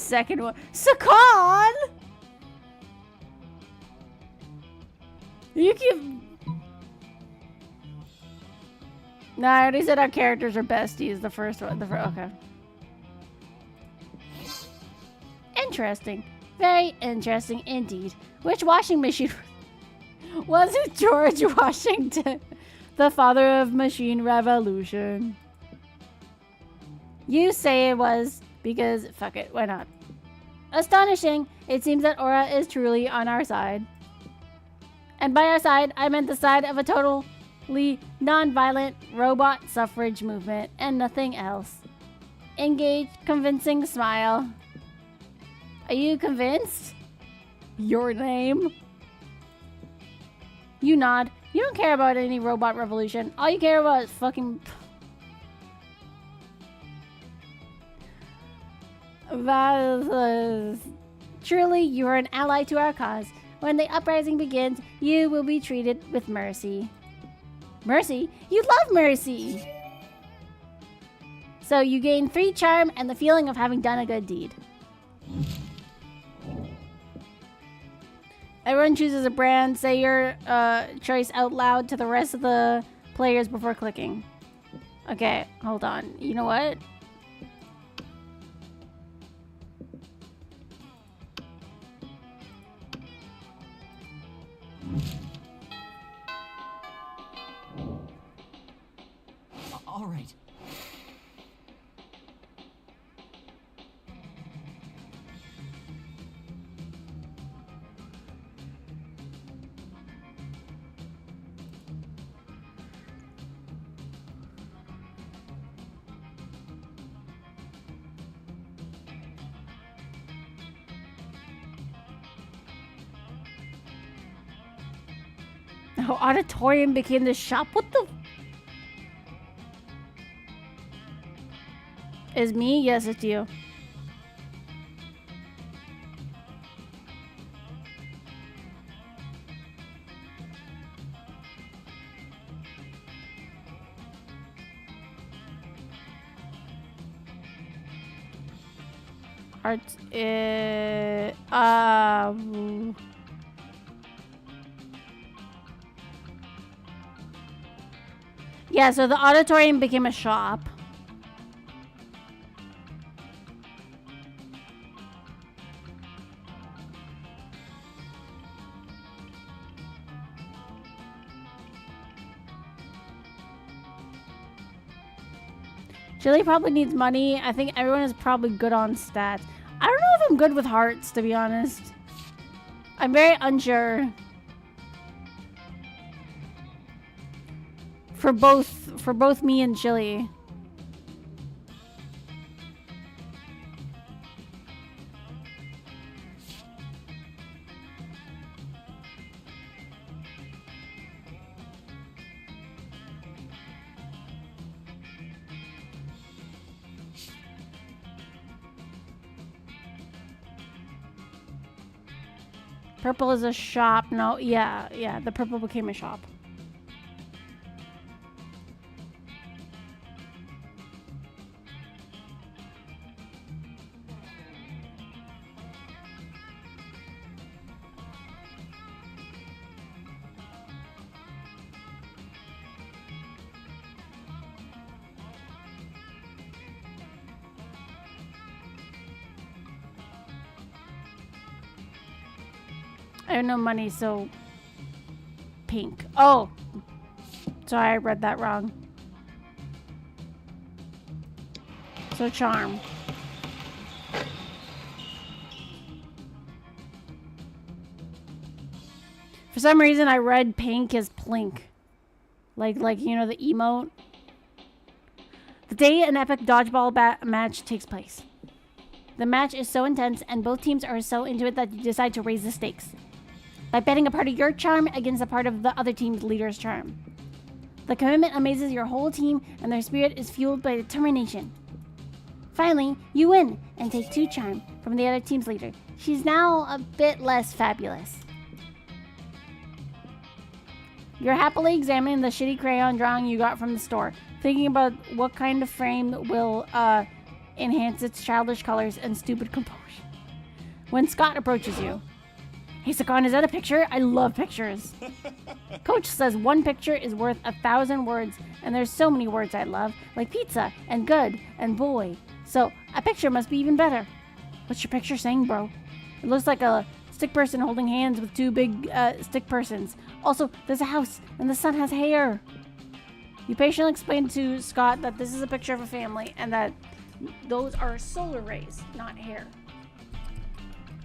Second one. Sakan! You can... No, I already said our characters are besties. The first one. Okay. Interesting. Very interesting indeed. Which washing machine... Was it George Washington? The father of machine revolution. You say it was because fuck it, why not? Astonishing. It seems that Aura is truly on our side. And by our side, I meant the side of a totally non-violent robot suffrage movement and nothing else. Engaged, convincing smile. Are you convinced? Your name? You nod. You don't care about any robot revolution. All you care about is fucking... Truly, you are an ally to our cause. When the uprising begins, you will be treated with mercy. Mercy? You love mercy! So you gain 3 charm and the feeling of having done a good deed. Everyone chooses a brand. Say your choice out loud to the rest of the players before clicking. Okay, hold on. You know what? All right. Oh, auditorium became the shop. What the? Is me? Yes, it's you. Art. Yeah, so the auditorium became a shop. Chili probably needs money. I think everyone is probably good on stats. I don't know if I'm good with hearts, to be honest. I'm very unsure. For both me and Chili. Purple is a shop. No, yeah, the purple became a shop. I have no money, so pink. Oh, sorry, I read that wrong. So charm. For some reason, I read pink as plink, like you know the emote. The day an epic dodgeball match takes place. The match is so intense, and both teams are so into it that you decide to raise the stakes by betting a part of your charm against a part of the other team's leader's charm. The commitment amazes your whole team, and their spirit is fueled by determination. Finally, you win and take 2 charm from the other team's leader. She's now a bit less fabulous. You're happily examining the shitty crayon drawing you got from the store, thinking about what kind of frame will enhance its childish colors and stupid composure. When Scott approaches you, "Hey, Sakan, is that a picture? I love pictures." Coach says one picture is worth 1,000 words, and there's so many words I love, like pizza and good and boy. So a picture must be even better. What's your picture saying, bro? It looks like a stick person holding hands with two big stick persons. Also, there's a house, and the son has hair. You patiently explain to Scott that this is a picture of a family, and that those are solar rays, not hair.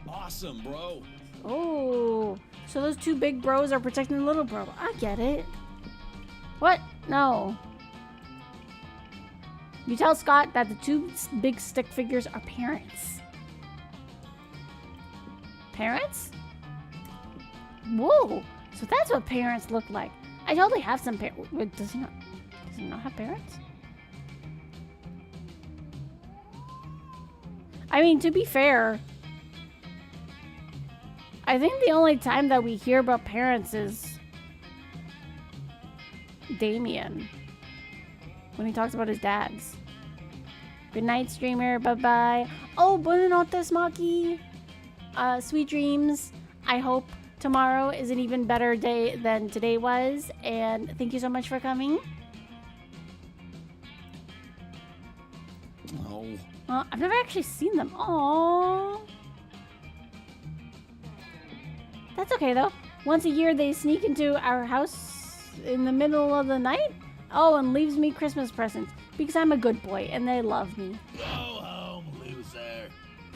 Awesome, bro. Oh, so those two big bros are protecting the little bro. I get it. What? No. You tell Scott that the two big stick figures are parents. Parents? Whoa. So that's what parents look like. I totally have some parents. Does he not have parents? I mean, to be fair, I think the only time that we hear about parents is Damien, when he talks about his dads. Good night, streamer. Bye-bye. Oh, buonanotte, Smokey. Sweet dreams. I hope tomorrow is an even better day than today was. And thank you so much for coming. Oh. I've never actually seen them. Aww. That's okay, though. Once a year, they sneak into our house in the middle of the night. Oh, and leaves me Christmas presents. Because I'm a good boy, and they love me. Go home, loser.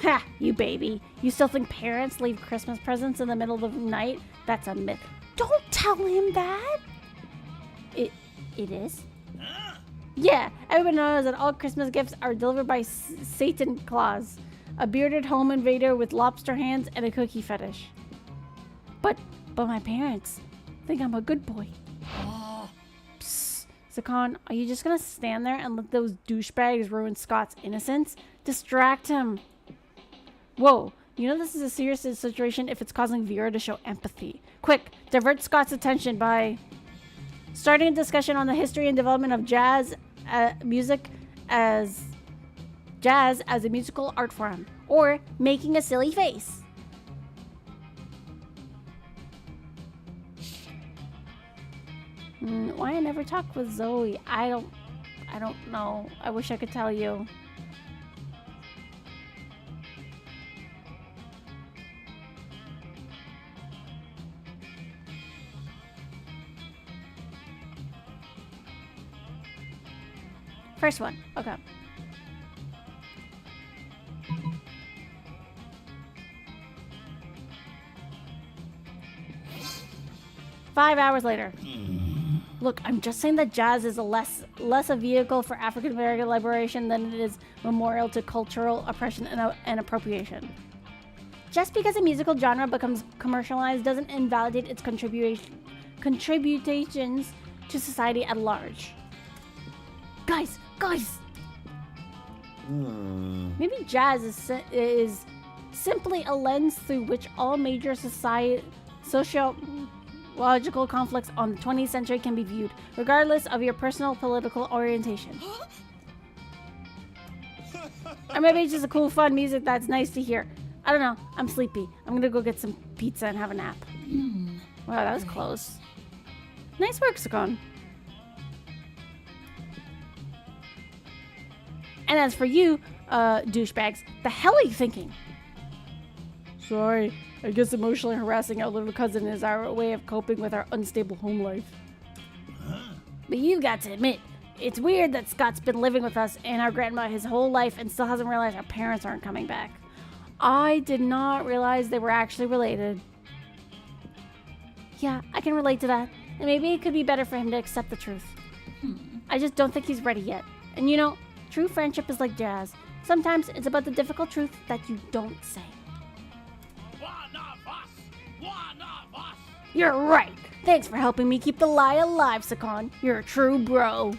Ha! You baby. You still think parents leave Christmas presents in the middle of the night? That's a myth. Don't tell him that! It is? Huh? Yeah, everybody knows that all Christmas gifts are delivered by Satan Claus. A bearded home invader with lobster hands and a cookie fetish. But my parents think I'm a good boy. Psst. Sakan, are you just gonna stand there and let those douchebags ruin Scott's innocence? Distract him. Whoa, you know this is a serious situation if it's causing Vera to show empathy. Quick, divert Scott's attention by starting a discussion on the history and development of jazz music as a musical art form, or making a silly face. Why I never talked with Zoe? I don't know. I wish I could tell you. First one. Okay. Five hours later. Look, I'm just saying that jazz is less a vehicle for African American liberation than it is memorial to cultural oppression and appropriation. Just because a musical genre becomes commercialized doesn't invalidate its contributions to society at large. Guys! Maybe jazz is simply a lens through which all major sociological conflicts on the 20th century can be viewed, regardless of your personal political orientation. Or maybe it's just a cool, fun music that's nice to hear. I don't know. I'm sleepy. I'm gonna go get some pizza and have a nap. Wow, that was close. Nice work, Sakan. And as for you, douchebags, the hell are you thinking? Sorry, I guess emotionally harassing our little cousin is our way of coping with our unstable home life. But you've got to admit, it's weird that Scott's been living with us and our grandma his whole life and still hasn't realized our parents aren't coming back. I did not realize they were actually related. Yeah, I can relate to that. And maybe it could be better for him to accept the truth. I just don't think he's ready yet. And you know, true friendship is like jazz. Sometimes it's about the difficult truth that you don't say. One of us! One of us! You're right. Thanks for helping me keep the lie alive, Sakan. You're a true bro.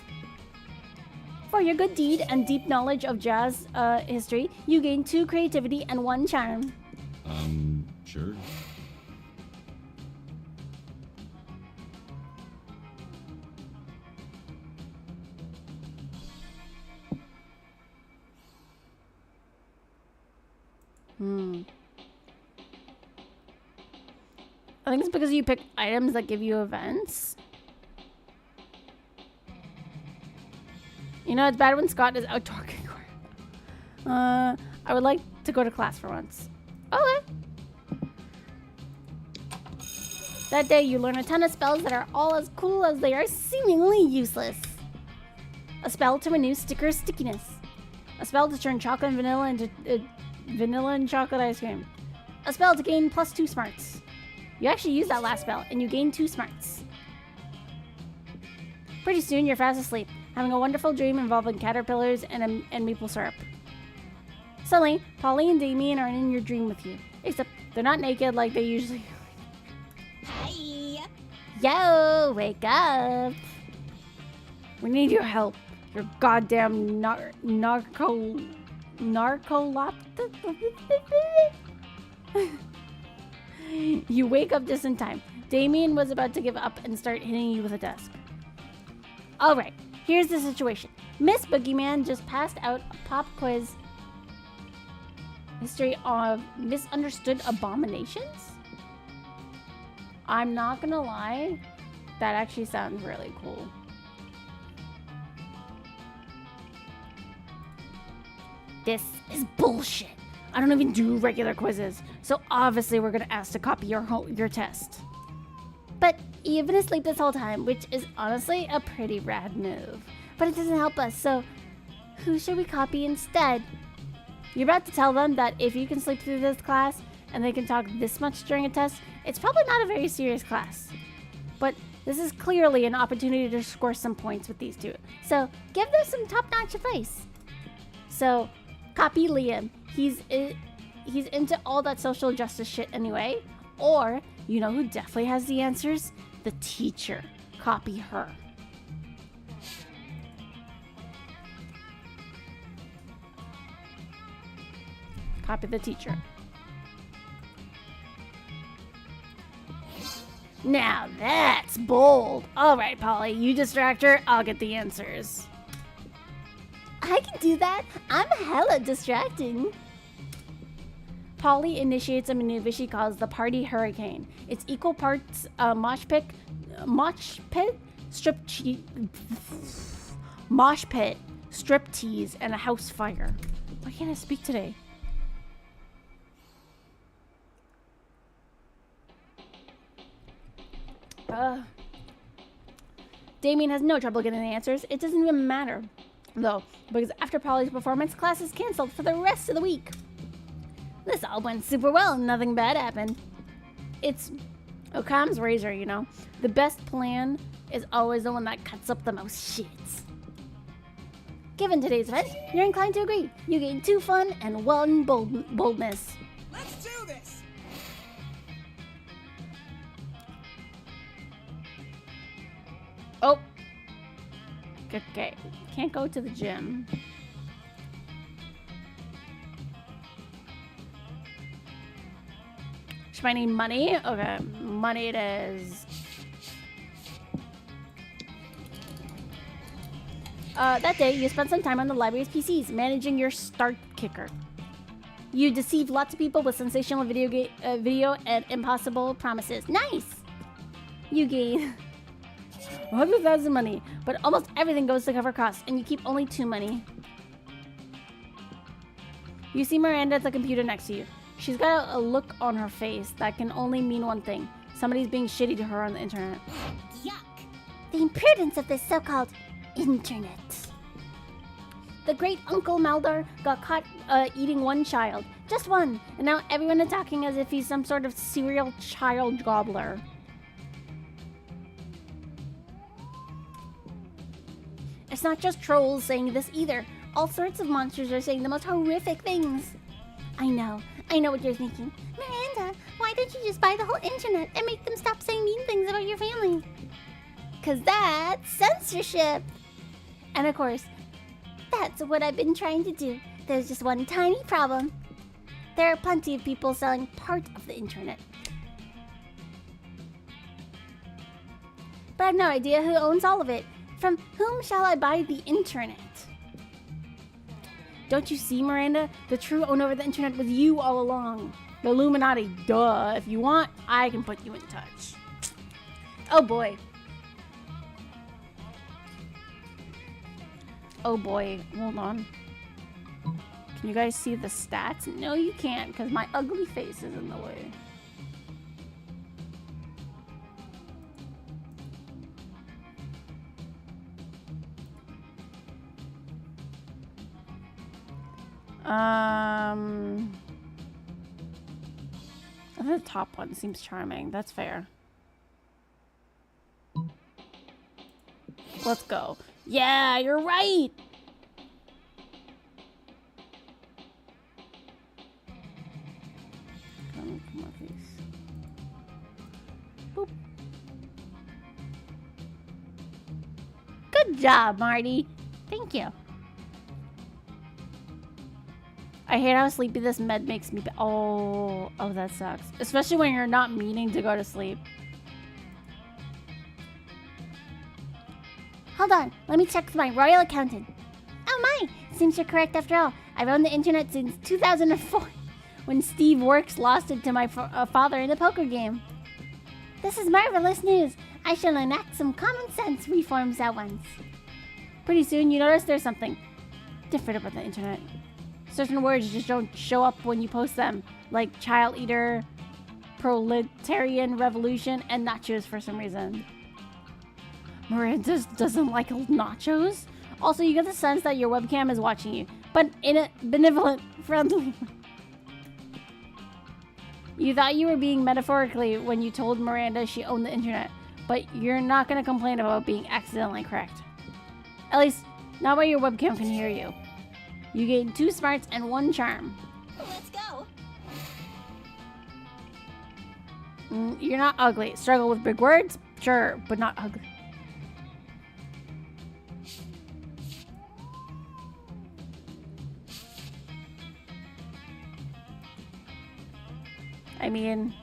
For your good deed and deep knowledge of jazz history, you gain 2 creativity and 1 charm. Sure. I think it's because you pick items that give you events. You know, it's bad when Scott is out talking. I would like to go to class for once. Okay. That day, you learn a ton of spells that are all as cool as they are seemingly useless. A spell to renew sticker stickiness. A spell to turn chocolate and vanilla into vanilla and chocolate ice cream. A spell to gain +2 smarts. You actually use that last spell, and you gain 2 smarts. Pretty soon, you're fast asleep, having a wonderful dream involving caterpillars and maple syrup. Suddenly, Polly and Damien are in your dream with you, except they're not naked like they usually. Hi. Yo, wake up! We need your help. Your goddamn narcolopter. You wake up just in time. Damien was about to give up and start hitting you with a desk. Alright, here's the situation. Miss Boogeyman just passed out a pop quiz. History of misunderstood abominations? I'm not gonna lie, that actually sounds really cool. This is bullshit. I don't even do regular quizzes, so obviously we're gonna ask to copy your test. But you've been asleep this whole time, which is honestly a pretty rad move. But it doesn't help us, so who should we copy instead? You're about to tell them that if you can sleep through this class and they can talk this much during a test, it's probably not a very serious class. But this is clearly an opportunity to score some points with these two, so give them some top-notch advice. So, copy Liam. He's into all that social justice shit anyway. Or, you know who definitely has the answers? The teacher. Copy her. Copy the teacher. Now that's bold. All right, Polly, you distract her. I'll get the answers. I can do that. I'm hella distracting. Polly initiates a maneuver she calls the Party Hurricane. It's equal parts mosh pit, strip mosh pit, strip tease, and a house fire. Why can't I speak today? Damien has no trouble getting the answers. It doesn't even matter, though, because after Polly's performance, class is canceled for the rest of the week. This all went super well. Nothing bad happened. It's Occam's razor, you know. The best plan is always the one that cuts up the most shit. Given today's event, you're inclined to agree. You gain 2 fun and 1 boldness. Let's do this! Oh. Okay. Can't go to the gym. Should I need money? Okay. Money it is. That day, you spent some time on the library's PCs, managing your start kicker. You deceived lots of people with sensational video and impossible promises. Nice! You gain 100,000 money, but almost everything goes to cover costs, and you keep only 2 money. You see Miranda at the computer next to you. She's got a look on her face that can only mean one thing. Somebody's being shitty to her on the internet. Yuck. The impudence of this so-called internet. The great Uncle Maldor got caught eating 1 child. Just 1. And now everyone is talking as if he's some sort of serial child gobbler. It's not just trolls saying this either. All sorts of monsters are saying the most horrific things. I know what you're thinking. Miranda, why don't you just buy the whole internet and make them stop saying mean things about your family? 'Cause that's censorship. And of course, that's what I've been trying to do. There's just one tiny problem. There are plenty of people selling part of the internet. but I have no idea who owns all of it. From whom shall I buy the internet? Don't you see, Miranda? The true owner of the internet was you all along. The Illuminati, duh. If you want, I can put you in touch. Oh boy. Oh boy, hold on. Can you guys see the stats? No, you can't, because my ugly face is in the way. I think the top one seems charming. That's fair. Let's go. Yeah, you're right. Come on, please. Boop. Good job, Marty. Thank you. I hate how sleepy this med makes me. Oh, that sucks. Especially when you're not meaning to go to sleep. Hold on, let me check with my royal accountant. Oh my, seems you're correct after all. I've owned the internet since 2004, when Steve Works lost it to my father in a poker game. This is marvelous news. I shall enact some common sense reforms at once. Pretty soon you notice there's something different about the internet. Certain words just don't show up when you post them, like child eater, proletarian revolution, and nachos for some reason. Miranda doesn't like nachos. Also, you get the sense that your webcam is watching you, but in a benevolent, friendly way. You thought you were being metaphorically when you told Miranda she owned the internet, but you're not going to complain about being accidentally correct. At least, not while your webcam can hear you. You gain 2 smarts and 1 charm. Let's go. You're not ugly. Struggle with big words? Sure, but not ugly. I mean...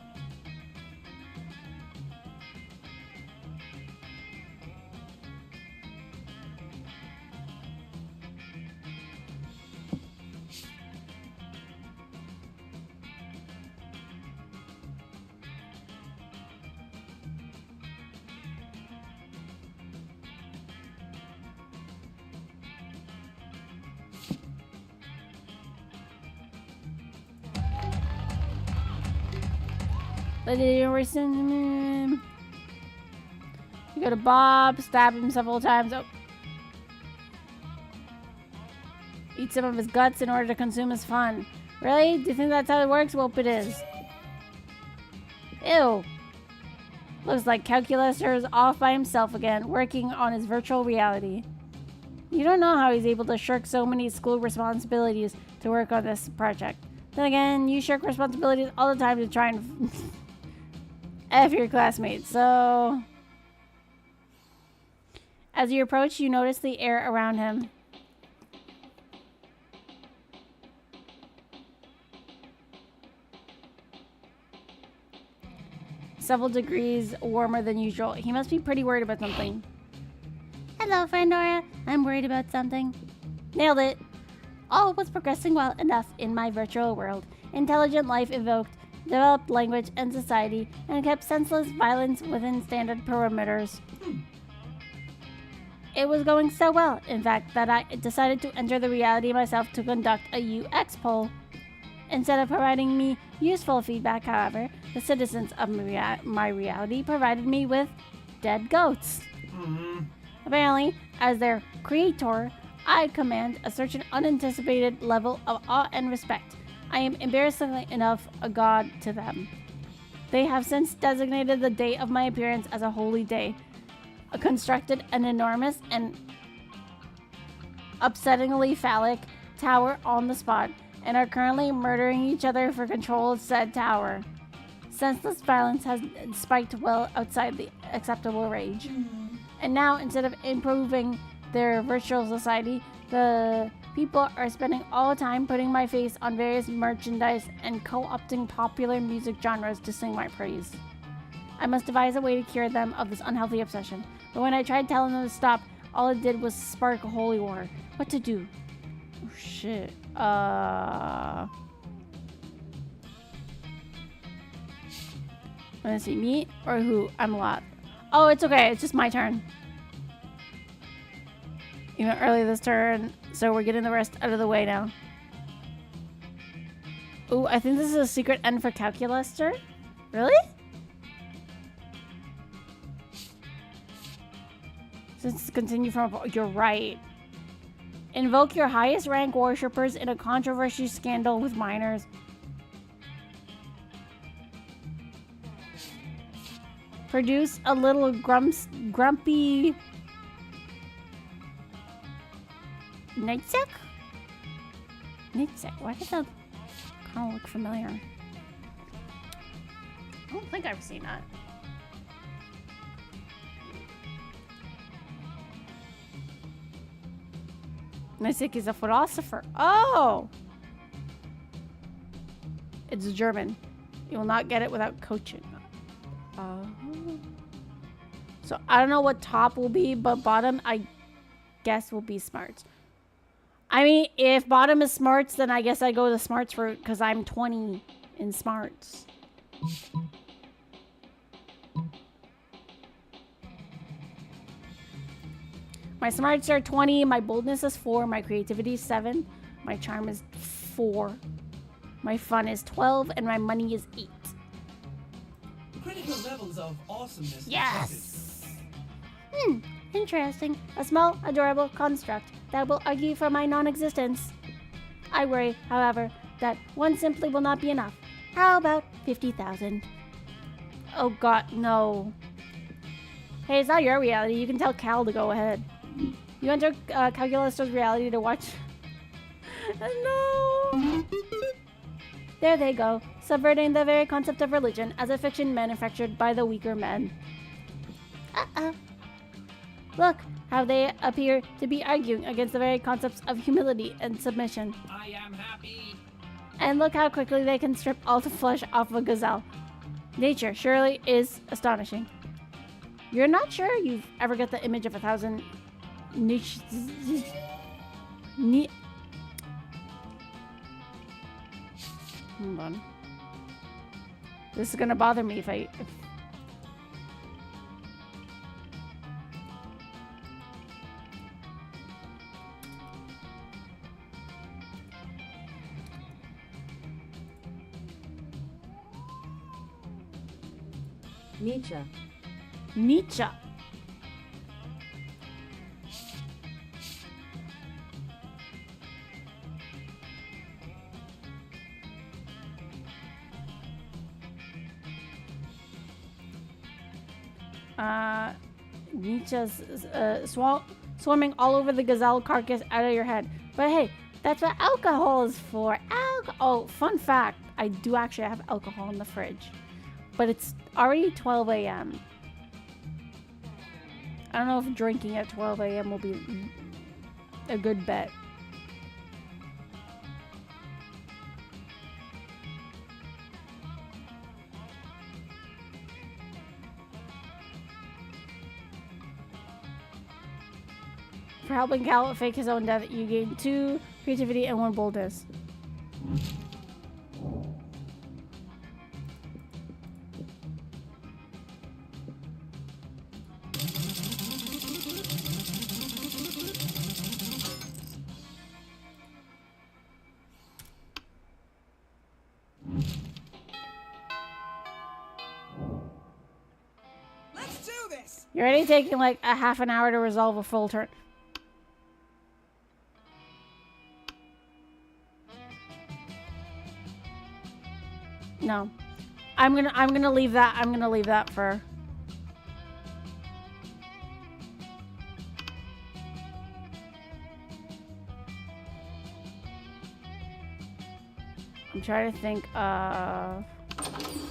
You go to Bob, stab him several times. Oh. Eat some of his guts in order to consume his fun. Really? Do you think that's how it works? Well, it is. Ew. Looks like Calculator is off by himself again, working on his virtual reality. You don't know how he's able to shirk so many school responsibilities to work on this project. Then again, you shirk responsibilities all the time to try and F your classmates, so... As you approach, you notice the air around him. Several degrees warmer than usual. He must be pretty worried about something. Hello, Frandora. I'm worried about something. Nailed it. All was progressing well enough in my virtual world. Intelligent life evoked, developed language and society, and kept senseless violence within standard parameters. It was going so well, in fact, that I decided to enter the reality myself to conduct a UX poll. Instead of providing me useful feedback, however, the citizens of my reality provided me with dead goats. Apparently, as their creator, I command a certain unanticipated level of awe and respect. I am embarrassingly enough a god to them. They have since designated the day of my appearance as a holy day, constructed an enormous and upsettingly phallic tower on the spot, and are currently murdering each other for control of said tower. Senseless violence has spiked well outside the acceptable range. And now, instead of improving their virtual society, the people are spending all the time putting my face on various merchandise and co-opting popular music genres to sing my praise. I must devise a way to cure them of this unhealthy obsession. But when I tried telling them to stop, all it did was spark a holy war. What to do? Oh shit. Let's see, me or who? I'm a lot. Oh, it's okay. It's just my turn. You went early this turn, so we're getting the rest out of the way now. Ooh, I think this is a secret end for Calculaster. Really? Since continue from... You're right. Invoke your highest rank worshippers in a controversy scandal with minors. Produce a little grumpy... Nightsack? Nightsack. Why does that kind of look familiar? I don't think I've seen that. Nightsack is a philosopher. Oh! It's German. You will not get it without coaching. So I don't know what top will be, but bottom I guess will be smarts. I mean, if bottom is smarts, then I guess I go the smarts for because I'm 20 in smarts. My smarts are 20, my boldness is 4, my creativity is 7, my charm is 4, my fun is 12, and my money is 8. Critical levels of awesomeness. Yes! Interesting. A small, adorable construct that will argue for my non-existence. I worry, however, that one simply will not be enough. How about 50,000? Oh god, no. Hey, it's not your reality. You can tell Cal to go ahead. You enter Calculaster's reality to watch... No! There they go, subverting the very concept of religion as a fiction manufactured by the weaker men. Uh-oh. Look how they appear to be arguing against the very concepts of humility and submission. I am happy. And look how quickly they can strip all the flesh off a gazelle. Nature surely is astonishing. You're not sure you've ever got the image of 1,000 niche... Hold on. This is gonna bother me if I... Nietzsche. Nietzsche. Nietzsche's swarming all over the gazelle carcass out of your head. But hey, that's what alcohol is for. Oh, fun fact. I do actually have alcohol in the fridge. But it's already 12 a.m. I don't know if drinking at 12 a.m. will be a good bet. For helping Cal fake his own death, you gain 2 creativity and 1 boldness. Let's do this. You're already taking like a half an hour to resolve a full turn. No. I'm gonna leave that. I'm gonna leave that for... I'm trying to think of...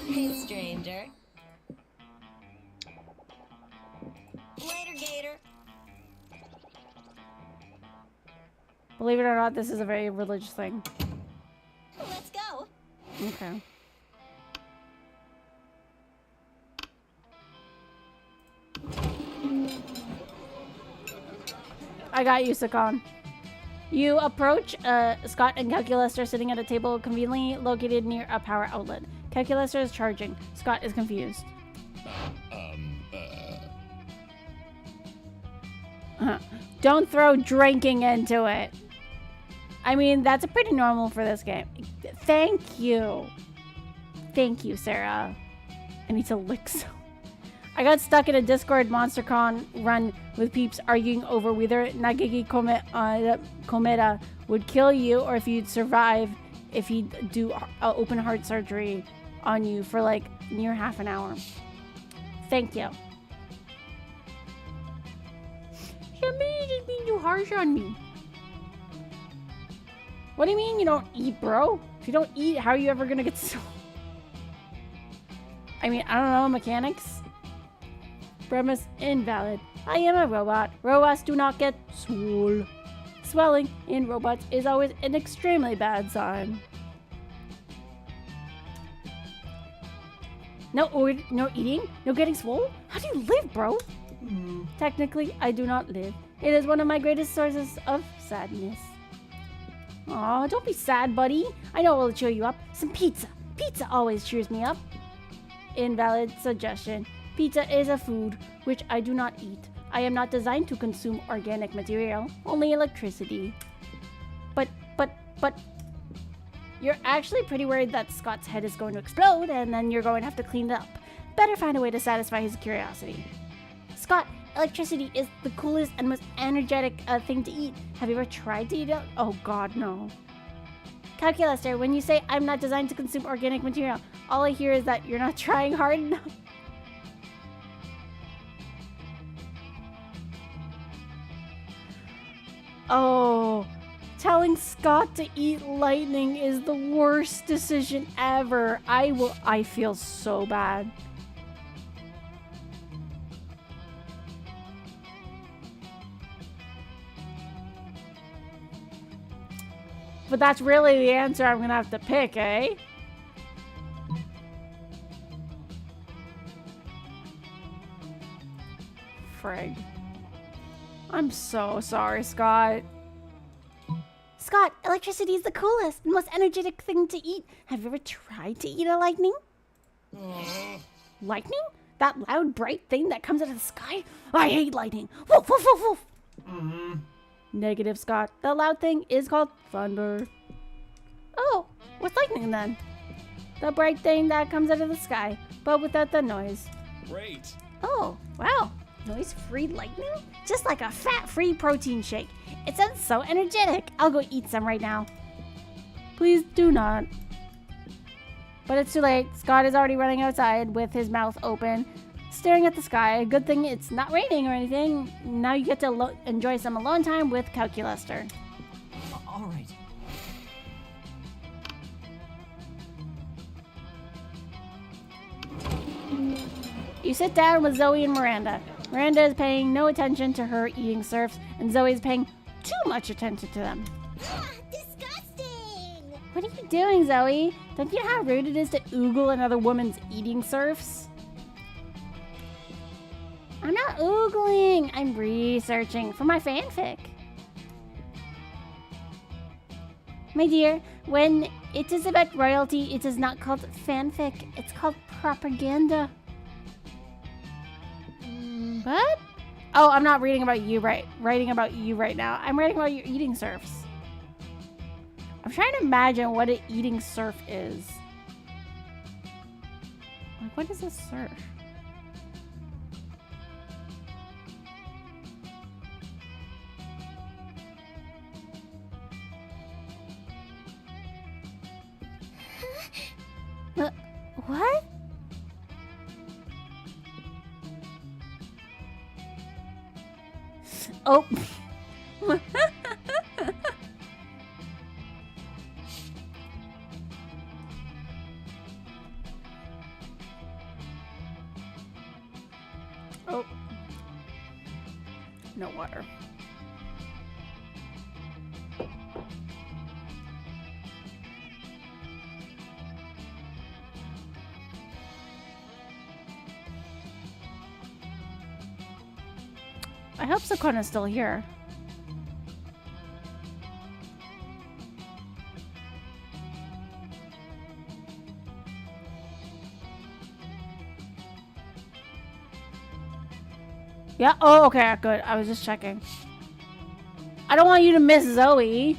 Hey, stranger. Later, Gator. Believe it or not, this is a very religious thing. Let's go. Okay. I got you, Sakan. You approach Scott and Calculus are sitting at a table conveniently located near a power outlet. Calculus is charging. Scott is confused. Don't throw drinking into it. I mean, that's pretty normal for this game. Thank you. Thank you, Sarah. I need to lick some. I got stuck in a Discord MonsterCon run with peeps arguing over whether Nageki Komeda would kill you or if you'd survive if he'd do open heart surgery on you for like near half an hour. Thank you. Somebody just being too harsh on me. What do you mean you don't eat, bro? If you don't eat, how are you ever gonna get so... I mean, I don't know, mechanics? Premise invalid. I am a robot. Robots do not get swole. Swelling in robots is always an extremely bad sign. No eating? No getting swole? How do you live, bro? Technically, I do not live. It is one of my greatest sources of sadness. Aw, don't be sad, buddy. I know it will cheer you up. Some pizza. Pizza always cheers me up. Invalid suggestion. Pizza is a food which I do not eat. I am not designed to consume organic material, only electricity. But, you're actually pretty worried that Scott's head is going to explode and then you're going to have to clean it up. Better find a way to satisfy his curiosity. Scott, electricity is the coolest and most energetic thing to eat. Have you ever tried to eat it? Oh god, no. Calculaster, when you say I'm not designed to consume organic material, all I hear is that you're not trying hard enough. Oh, telling Scott to eat lightning is the worst decision ever. I feel so bad. But that's really the answer I'm gonna have to pick, eh? Frig. I'm so sorry, Scott. Scott, electricity is the coolest and most energetic thing to eat. Have you ever tried to eat a lightning? Lightning? That loud, bright thing that comes out of the sky? I hate lightning. Woof, woof, woof, woof. Negative, Scott. The loud thing is called thunder. Oh, what's lightning then? The bright thing that comes out of the sky, but without the noise. Great. Oh, wow. Noise-free lightning? Just like a fat-free protein shake. It sounds so energetic. I'll go eat some right now. Please do not. But it's too late. Scott is already running outside with his mouth open, staring at the sky. Good thing it's not raining or anything. Now you get to enjoy some alone time with Calculaster. All right. You sit down with Zoe and Miranda. Miranda is paying no attention to her eating surfs, and Zoe is paying too much attention to them. Disgusting! What are you doing, Zoe? Don't you know how rude it is to oogle another woman's eating surfs? I'm not oogling. I'm researching for my fanfic. My dear, when it is about royalty, it is not called fanfic. It's called propaganda. What? Oh, I'm not writing about you right now. I'm writing about your eating surfs. I'm trying to imagine what an eating surf is. Like, what is a surf? What? Oh. Oh. No water. I hope Sakona's still here. Yeah. Oh, okay. Good. I was just checking. I don't want you to miss Zoe.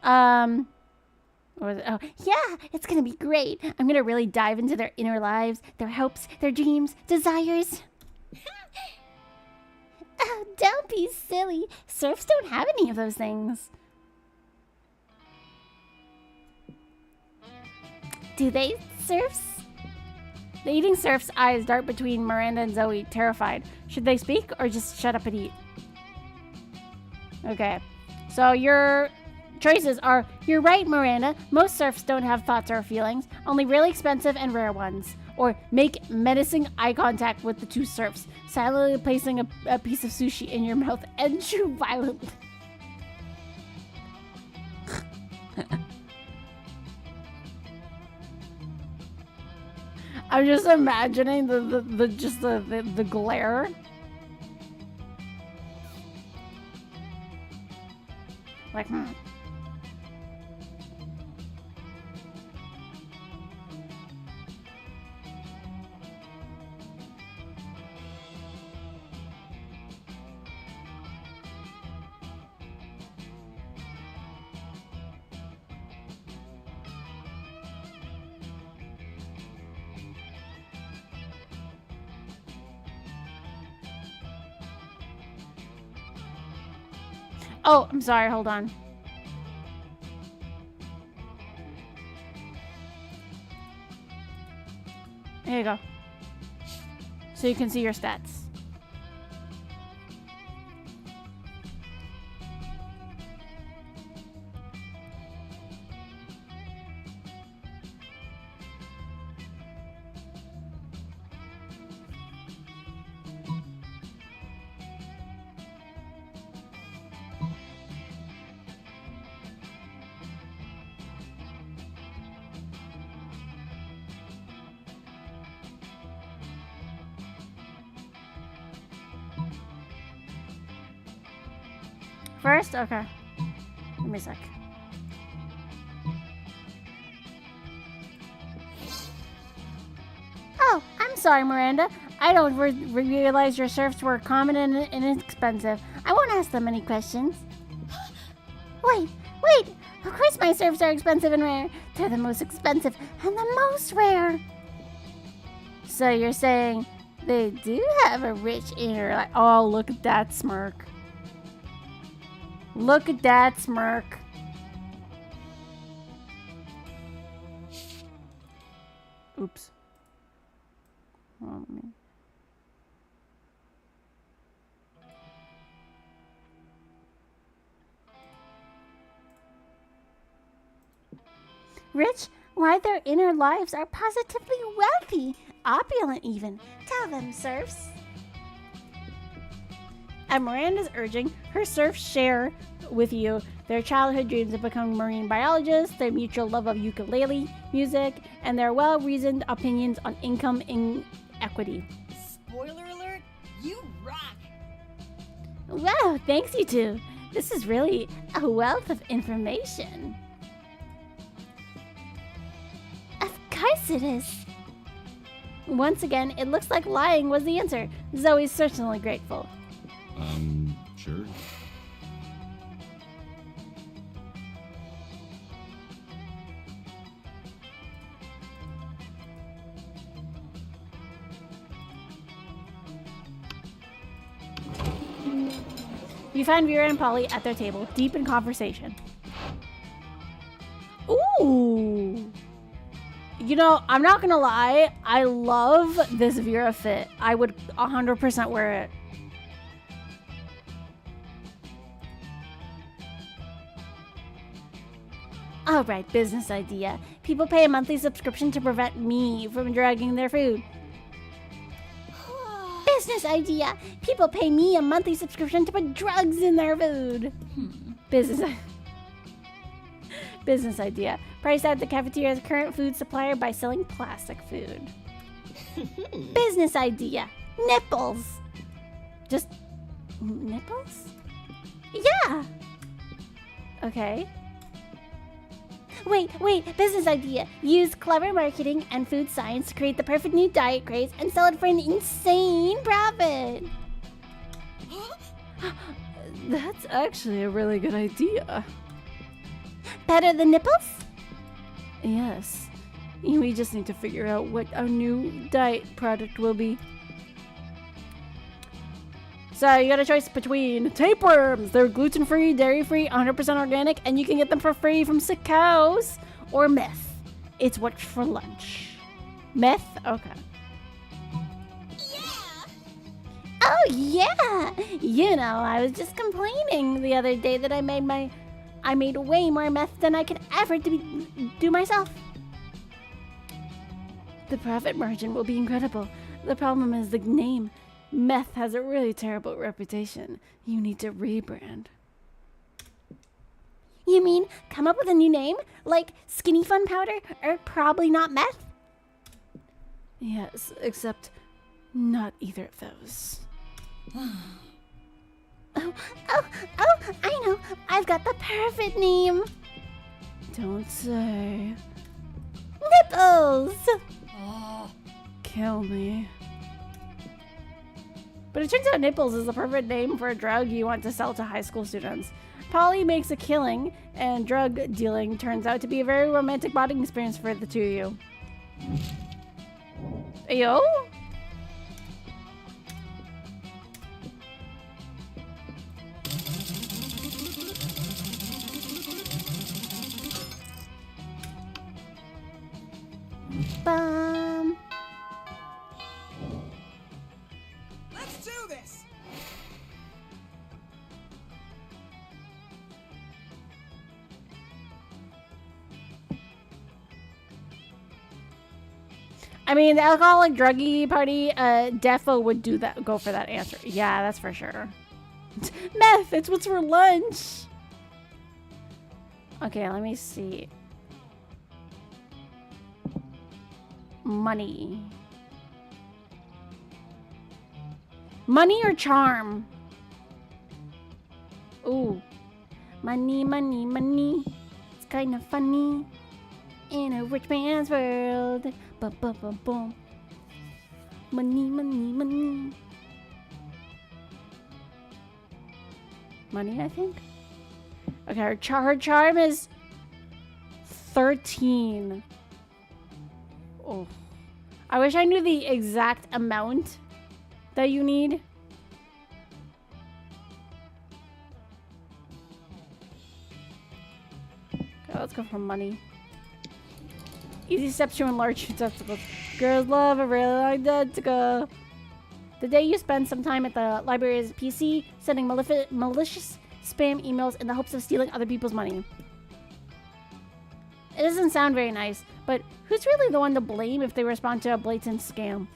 What was it? Oh, yeah, it's gonna be great. I'm gonna really dive into their inner lives, their hopes, their dreams, desires. Oh, don't be silly. Serfs don't have any of those things. Do they, serfs? The eating serf's eyes dart between Miranda and Zoe, terrified. Should they speak or just shut up and eat? Okay. So your choices are, you're right, Miranda. Most serfs don't have thoughts or feelings, only really expensive and rare ones. Or make menacing eye contact with the two serfs, silently placing a piece of sushi in your mouth and chew violently. I'm just imagining the glare. Like, Oh, I'm sorry. Hold on. Here you go. So you can see your stats. First? Okay. Give me a sec. Oh, I'm sorry, Miranda. I don't realize your serfs were common and inexpensive. I won't ask them any questions. Wait! Of course my serfs are expensive and rare. They're the most expensive and the most rare. So you're saying they do have a rich inner life. Oh, look at that smirk. Look at that smirk. Oops. Hold on, let me... Rich? Why, their inner lives are positively wealthy. Opulent, even. Tell them, serfs. At Miranda's urging, her serfs share with you their childhood dreams of becoming marine biologists, their mutual love of ukulele music, and their well-reasoned opinions on income inequity. Spoiler alert, you rock! Wow, thanks you two. This is really a wealth of information. Of course it is. Once again, it looks like lying was the answer. Zoe's certainly grateful. Sure. You find Vera and Polly at their table, deep in conversation. Ooh! You know, I'm not gonna lie, I love this Vera fit. I would 100% wear it. Alright, business idea. People pay a monthly subscription to prevent me from dragging their food. Business idea. People pay me a monthly subscription to put drugs in their food. Business idea. Price out the cafeteria's current food supplier by selling plastic food. Business idea. Nipples. Just nipples? Yeah. Okay. Wait, business idea. Use clever marketing and food science to create the perfect new diet craze and sell it for an insane profit. That's actually a really good idea. Better than nipples? Yes. We just need to figure out what our new diet product will be. So you got a choice between tapeworms. They're gluten-free, dairy-free, 100% organic, and you can get them for free from sick cows. Or meth. It's what's for lunch. Meth? Okay. Oh yeah! You know, I was just complaining the other day that I made way more meth than I could ever do myself. The profit margin will be incredible. The problem is the name. Meth has a really terrible reputation. You need to rebrand. You mean come up with a new name? Like Skinny Fun Powder or Probably Not Meth? Yes, except not either of those. Oh, I know. I've got the perfect name. Don't say. Nipples! Kill me. But it turns out Nipples is the perfect name for a drug you want to sell to high school students. Polly makes a killing, and drug dealing turns out to be a very romantic bonding experience for the two of you. Ayo? Bum. Let's do this. I mean, the alcoholic druggy party, defo would go for that answer. Yeah, that's for sure. Meth, it's what's for lunch. Okay, let me see. Money. Money or charm? Ooh. Money, money, money. It's kind of funny. In a rich man's world. Ba-ba-ba-boom. Money, money, money. Money, I think. Okay, her charm is 13. Oh. I wish I knew the exact amount that you need. Okay, let's go for money. Easy steps to enlarge your testicles. Girls love a really long testicle. The day you spend some time at the library's PC sending malicious spam emails in the hopes of stealing other people's money. It doesn't sound very nice, but who's really the one to blame if they respond to a blatant scam?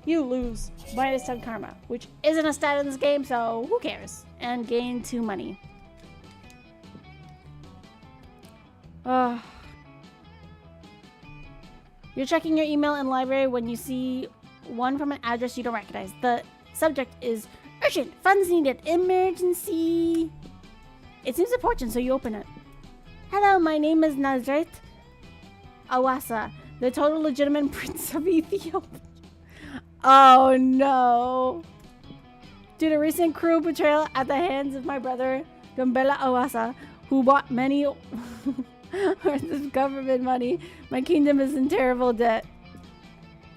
You lose. Minus 10 karma, which isn't a stat in this game, so who cares? And gain 2 money. You're checking your email in library when you see one from an address you don't recognize. The subject is urgent, funds needed, emergency. It seems important, so you open it. Hello, my name is Nazret Awasa, the total legitimate prince of Ethiopia. Oh no. Due to recent cruel betrayal at the hands of my brother, Gambela Awasa, who bought many worth of government money, my kingdom is in terrible debt.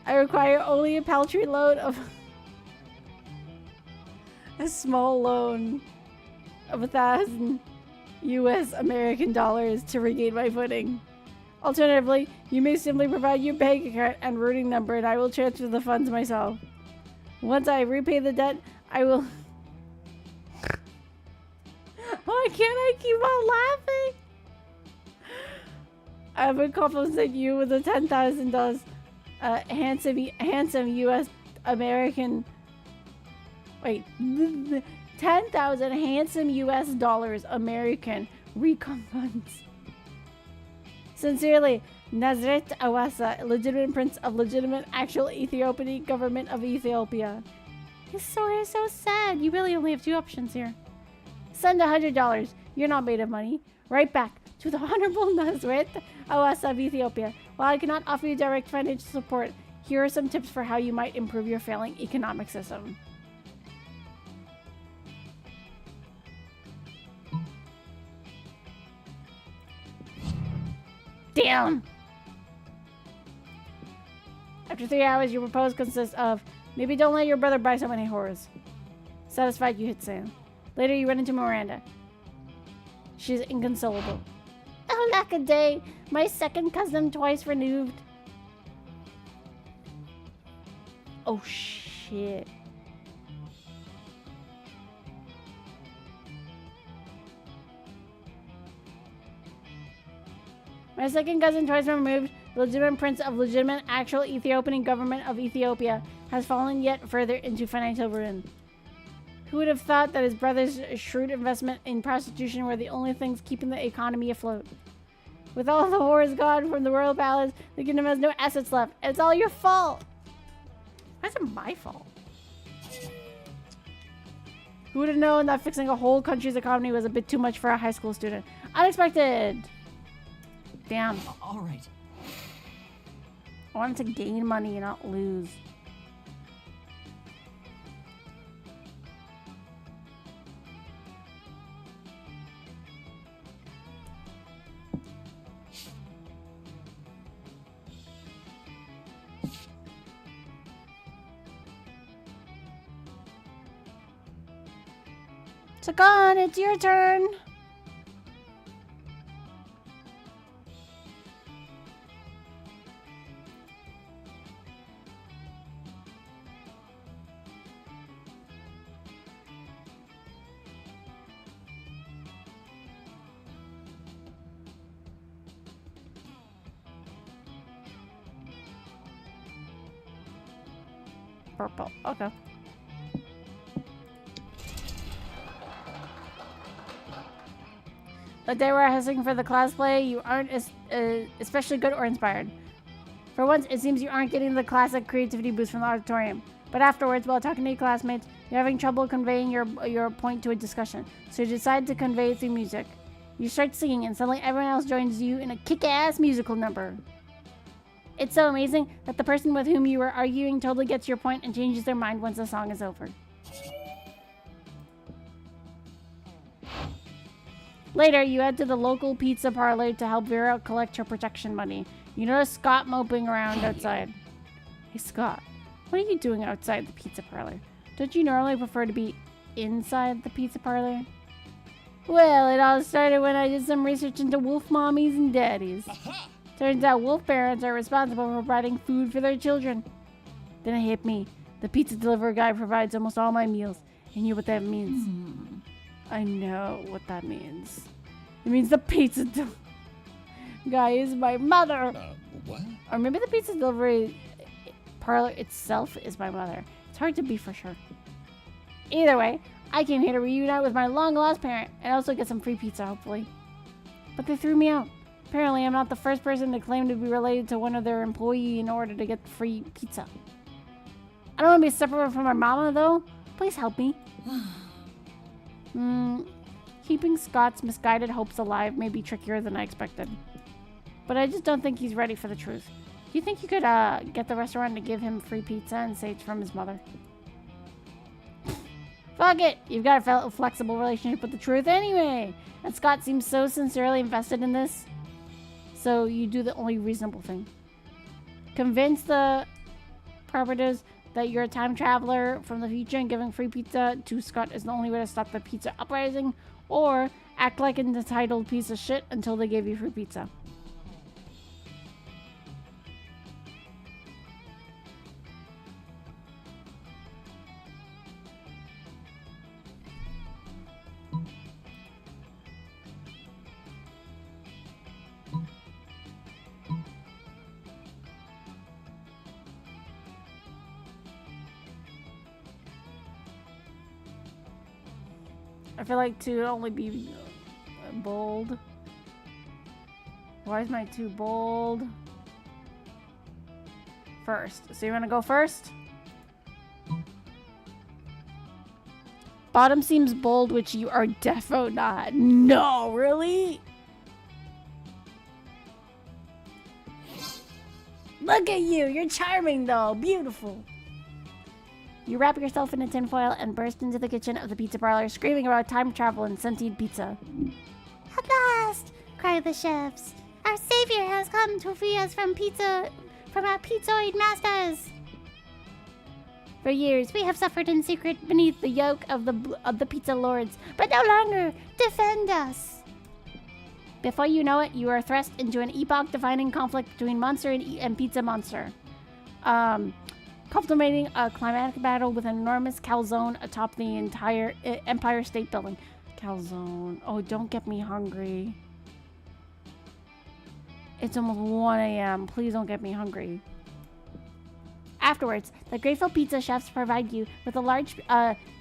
I require only a paltry loan of a small loan of 1,000 US American dollars to regain my footing. Alternatively, you may simply provide your bank account and routing number and I will transfer the funds myself. Once I repay the debt, I will... Why can't I keep on laughing? I will compensate you with a $10,000 handsome US American... Wait, 10,000 handsome US dollars American recon funds. Sincerely, Nazret Awasa, legitimate prince of legitimate actual Ethiopian government of Ethiopia. His story is so sad. You really only have 2 options here. Send $100. You're not made of money. Right back. to the Honorable Naswit Awasa of Ethiopia. While I cannot offer you direct financial support, here are some tips for how you might improve your failing economic system. Damn! After 3 hours, your proposal consists of maybe don't let your brother buy so many horrors. Satisfied, you hit sand. Later, you run into Miranda. She's inconsolable. Oh, lack a day! My second cousin twice removed. Oh, shit. My second cousin twice removed, the legitimate prince of legitimate actual Ethiopian government of Ethiopia, has fallen yet further into financial ruin. Who would have thought that his brother's shrewd investment in prostitution were the only things keeping the economy afloat? With all the whores gone from the royal palace, the kingdom has no assets left. And it's all your fault. Why is it my fault? Who would have known that fixing a whole country's economy was a bit too much for a high school student? Unexpected! Damn. All right. I wanted to gain money and not lose. Sagan, it's your turn. Purple. Okay. The day we're rehearsing for the class play, you aren't especially good or inspired. For once, it seems you aren't getting the classic creativity boost from the auditorium. But afterwards, while talking to your classmates, you're having trouble conveying your point to a discussion. So you decide to convey it through music. You start singing, and suddenly everyone else joins you in a kick-ass musical number. It's so amazing that the person with whom you were arguing totally gets your point and changes their mind once the song is over. Later, you head to the local pizza parlor to help Vera collect her protection money. You notice Scott moping around outside. Hey, Scott, what are you doing outside the pizza parlor? Don't you normally prefer to be inside the pizza parlor? Well, it all started when I did some research into wolf mommies and daddies. Turns out wolf parents are responsible for providing food for their children. Then it hit me. The pizza delivery guy provides almost all my meals. And you know what that means? I know what that means. It means the pizza guy is my mother. What? Or maybe the pizza delivery parlor itself is my mother. It's hard to be for sure. Either way, I came here to reunite with my long-lost parent and also get some free pizza, hopefully. But they threw me out. Apparently, I'm not the first person to claim to be related to one of their employees in order to get free pizza. I don't want to be separate from my mama, though. Please help me. Keeping Scott's misguided hopes alive may be trickier than I expected. But I just don't think he's ready for the truth. Do you think you could get the restaurant to give him free pizza and say it's from his mother? Fuck it! You've got a flexible relationship with the truth anyway! And Scott seems so sincerely invested in this. So you do the only reasonable thing. Convince the proprietors that you're a time traveler from the future and giving free pizza to Scott is the only way to stop the pizza uprising, or act like an entitled piece of shit until they give you free pizza. I feel like to only be bold. Why is my 2 bold? First. So you want to go first? Bottom seems bold, which you are defo not. No, really? Look at you. You're charming, though. Beautiful. You wrap yourself in a tinfoil and burst into the kitchen of the pizza parlor, screaming about time travel and sentient pizza. At last, cried the chefs. Our savior has come to free us from our pizzoid masters. For years, we have suffered in secret beneath the yoke of the pizza lords, but no longer. Defend us. Before you know it, you are thrust into an epoch-defining conflict between monster and pizza monster. Culminating a climatic battle with an enormous calzone atop the entire Empire State Building. Calzone. Oh, don't get me hungry. It's almost 1 a.m. Please don't get me hungry. Afterwards, the grateful pizza chefs provide you with a large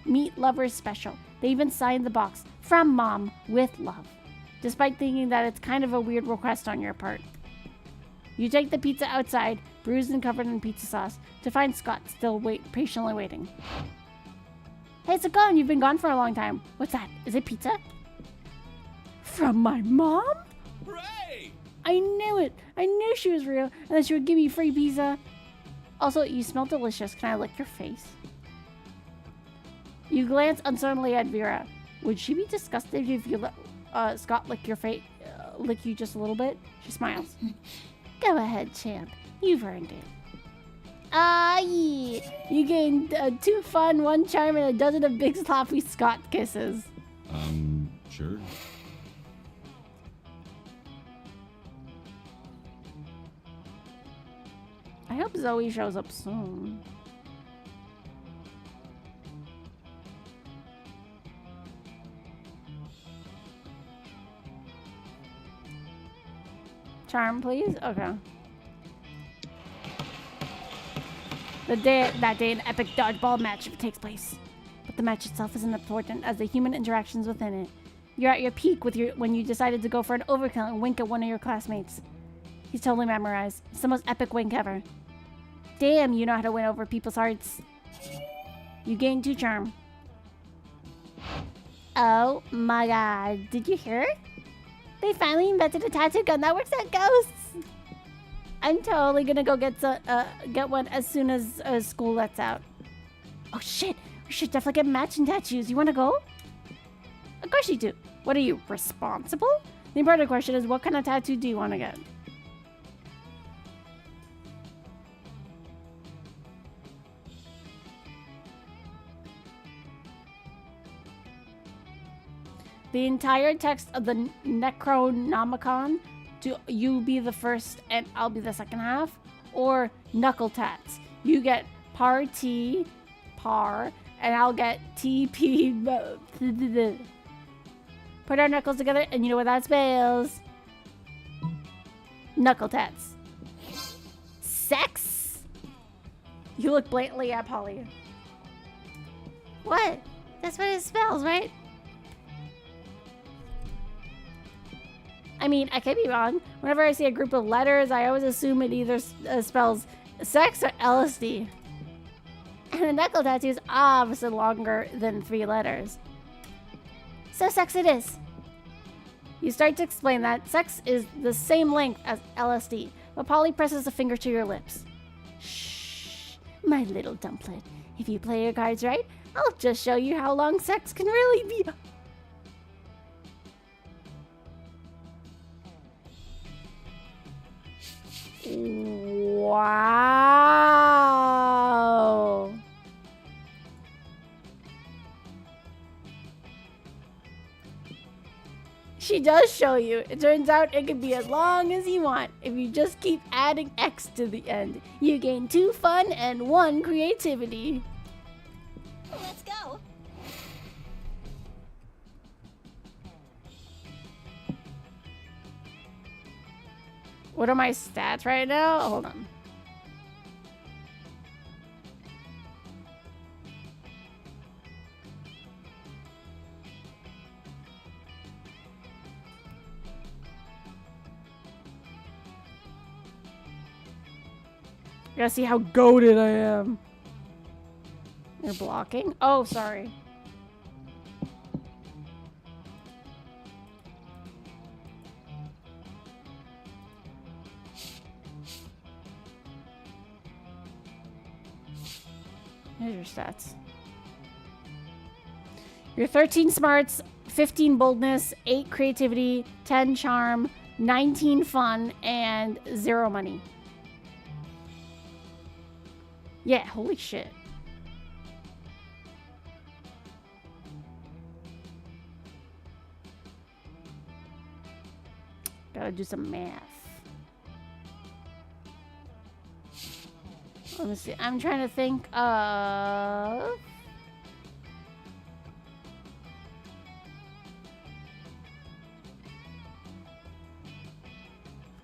meat lovers special. They even signed the box, "From Mom, with love," despite thinking that it's kind of a weird request on your part. You take the pizza outside, bruised and covered in pizza sauce, to find Scott still patiently waiting. Hey, Scott, you've been gone for a long time. What's that? Is it pizza? From my mom? Hooray! I knew it. I knew she was real and that she would give me free pizza. Also, you smell delicious. Can I lick your face? You glance uncertainly at Vera. Would she be disgusted if you let Scott lick your face, lick you just a little bit? She smiles. Go ahead, champ. You've earned it. Ah, yeah. You gained 2 fun, 1 charm, and a dozen of big sloppy Scott kisses. Sure. I hope Zoe shows up soon. Charm, please? Okay. That day, an epic dodgeball match takes place. But the match itself isn't important as the human interactions within it. You're at your peak when you decided to go for an overkill and wink at one of your classmates. He's totally memorized. It's the most epic wink ever. Damn, you know how to win over people's hearts. You gain 2 charm. Oh my god. Did you hear? They finally invented a tattoo gun that works at ghosts. I'm totally gonna go get one as soon as school lets out. Oh shit, we should definitely get matching tattoos. You wanna go? Of course you do. What are you, responsible? The important question is, what kind of tattoo do you want to get? The entire text of the Necronomicon, to you be the first and I'll be the second half, or knuckle tats. You get par T, par, and I'll get TP. Put our knuckles together and you know what that spells. Knuckle tats. Sex? You look blatantly at Polly. What? That's what it spells, right? I mean, I could be wrong. Whenever I see a group of letters, I always assume it either spells sex or LSD. And a knuckle tattoo is obviously longer than 3 letters. So sex it is. You start to explain that sex is the same length as LSD, but Polly presses a finger to your lips. Shh, my little dumplet. If you play your cards right, I'll just show you how long sex can really be. Wow. She does show you. It turns out it can be as long as you want if you just keep adding X to the end. You gain 2 fun and 1 creativity. Let's go. What are my stats right now? Hold on. You gotta see how goated I am. You're blocking? Oh, sorry. Here's your stats. You're 13 smarts, 15 boldness, 8 creativity, 10 charm, 19 fun, and 0 money. Yeah, holy shit. Gotta do some math. Let me see. I'm trying to think of...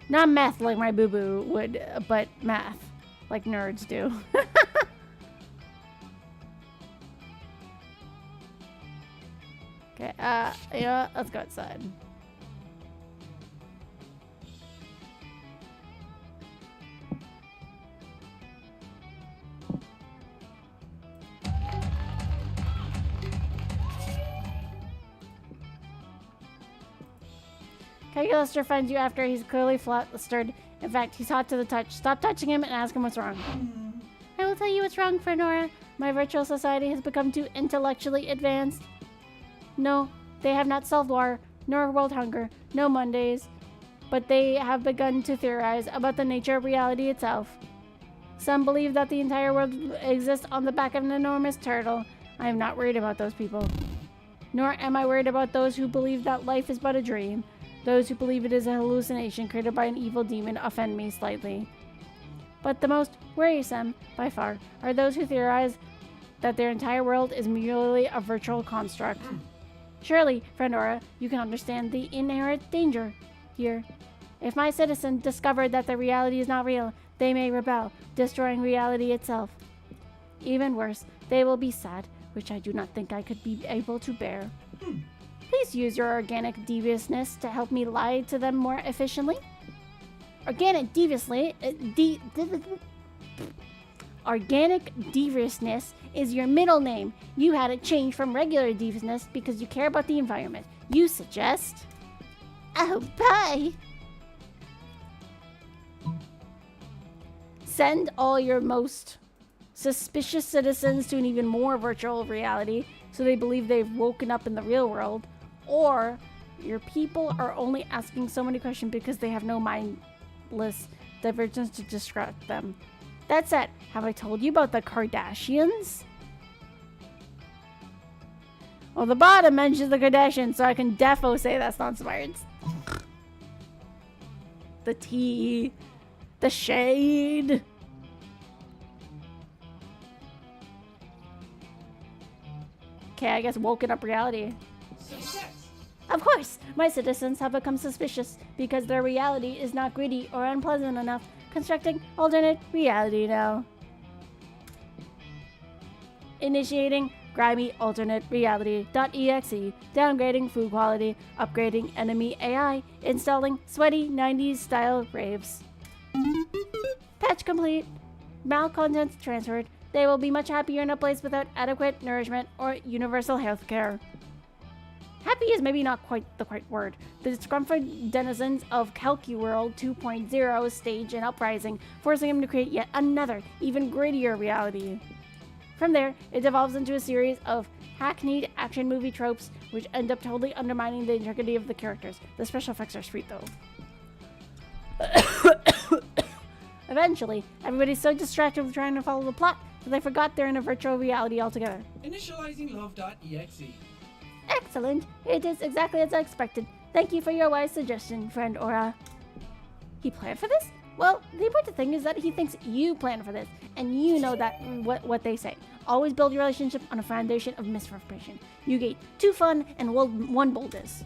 Not math like my boo-boo would, but math like nerds do. Okay, yeah, let's go outside. Calculaster finds you after he's clearly flustered. In fact, he's hot to the touch. Stop touching him and ask him what's wrong. I will tell you what's wrong, Fenora. My virtual society has become too intellectually advanced. No, they have not solved war, nor world hunger, no Mondays. But they have begun to theorize about the nature of reality itself. Some believe that the entire world exists on the back of an enormous turtle. I am not worried about those people. Nor am I worried about those who believe that life is but a dream. Those who believe it is a hallucination created by an evil demon offend me slightly. But the most worrisome, by far, are those who theorize that their entire world is merely a virtual construct. Surely, Fenora, you can understand the inherent danger here. If my citizens discover that the reality is not real, they may rebel, destroying reality itself. Even worse, they will be sad, which I do not think I could be able to bear. Please use your organic deviousness to help me lie to them more efficiently. Organic deviously... Organic deviousness is your middle name. You had it changed from regular deviousness because you care about the environment. You suggest... Oh, bye! Send all your most suspicious citizens to an even more virtual reality so they believe they've woken up in the real world. Or your people are only asking so many questions because they have no mindless divergence to distract them. That said, have I told you about the Kardashians? Well, the bottom mentions the Kardashians, so I can defo say that's not smart. The tea. The shade. Okay, I guess woken up reality. Success! Of course, my citizens have become suspicious because their reality is not greedy or unpleasant enough. Constructing alternate reality now. Initiating grimy alternate reality.exe. Downgrading food quality. Upgrading enemy AI. Installing sweaty 90s style raves. Patch complete. Malcontents transferred. They will be much happier in a place without adequate nourishment or universal health care. Happy is maybe not quite the right word. The disgruntled denizens of Calcu World 2.0 stage an uprising, forcing him to create yet another, even grittier reality. From there, it devolves into a series of hackneyed action movie tropes, which end up totally undermining the integrity of the characters. The special effects are sweet, though. Eventually, everybody's so distracted with trying to follow the plot that they forgot they're in a virtual reality altogether. Initializing love.exe. Excellent. It is exactly as I expected. Thank you for your wise suggestion, friend Aura. He planned for this? Well, the important thing is that he thinks you planned for this, and you know that what they say. Always build your relationship on a foundation of misrepresentation. You get 2 fun and 1 boldness.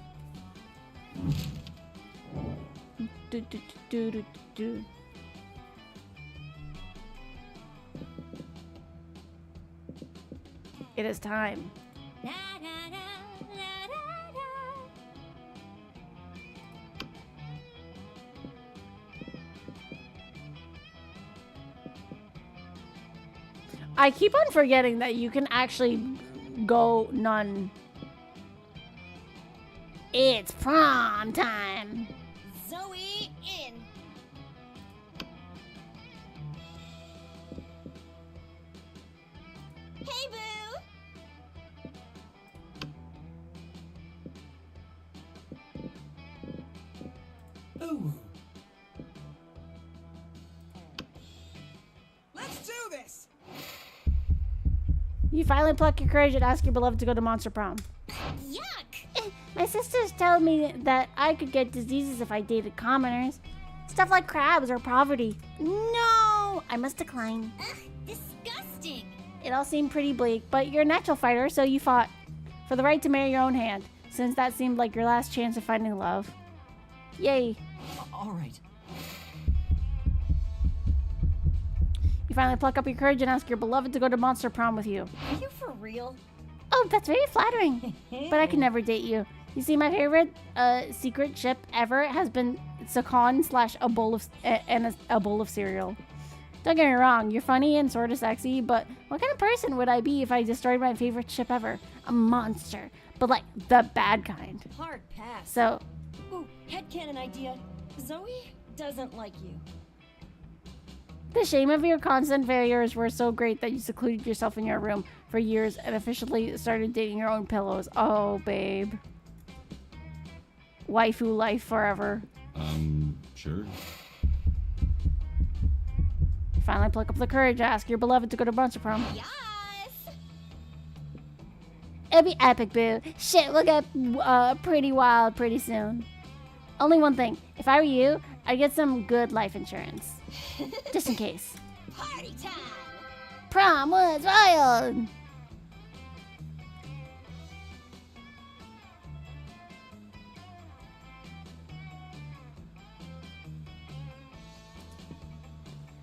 It is time. I keep on forgetting that you can actually go none. It's prom time. Zoe in. Ooh. Let's do this! You finally pluck your courage and ask your beloved to go to Monster Prom. Yuck! My sisters told me that I could get diseases if I dated commoners. Stuff like crabs or poverty. No! I must decline. Ugh, disgusting! It all seemed pretty bleak, but you're a natural fighter, so you fought for the right to marry your own hand, since that seemed like your last chance of finding love. Yay. All right. You finally pluck up your courage and ask your beloved to go to Monster Prom with you. Are you for real? Oh, that's very flattering. But I can never date you. You see, my favorite secret ship ever has been Sakon / a bowl of cereal. Don't get me wrong, you're funny and sort of sexy, but what kind of person would I be if I destroyed my favorite ship ever? A monster, but like the bad kind. Hard pass. So, Ooh, headcanon idea. Zoe doesn't like you. the shame of your constant failures were so great that you secluded yourself in your room for years and officially started dating your own pillows. Oh, babe. Waifu life forever. Sure. Finally pluck up the courage to ask your beloved to go to Monster Prom. Yes! It'll be epic, boo. Shit will get pretty wild pretty soon. Only one thing. If I were you, I'd get some good life insurance. Just in case. Party time! Prom was wild!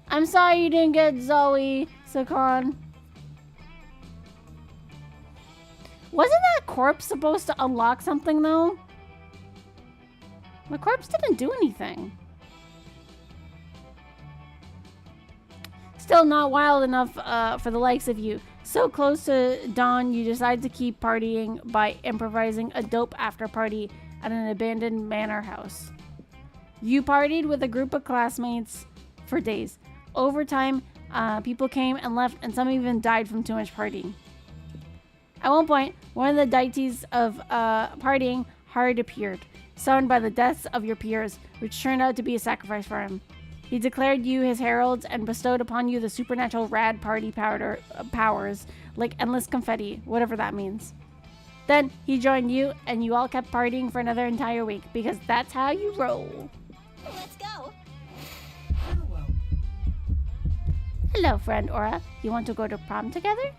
I'm sorry you didn't get Zoe, Sakon. Wasn't that corpse supposed to unlock something, though? The corpse didn't do anything. Still not wild enough for the likes of you. So close to dawn, you decide to keep partying by improvising a dope after party at an abandoned manor house. You partied with a group of classmates for days. Over time, people came and left, and some even died from too much partying. At one point, one of the deities of partying hard appeared, summoned by the deaths of your peers, which turned out to be a sacrifice for him. He declared you his heralds and bestowed upon you the supernatural rad party powers, like endless confetti, whatever that means. Then he joined you, and you all kept partying for another entire week, because that's how you roll. Let's go! Farewell. Hello, friend Aura. You want to go to prom together?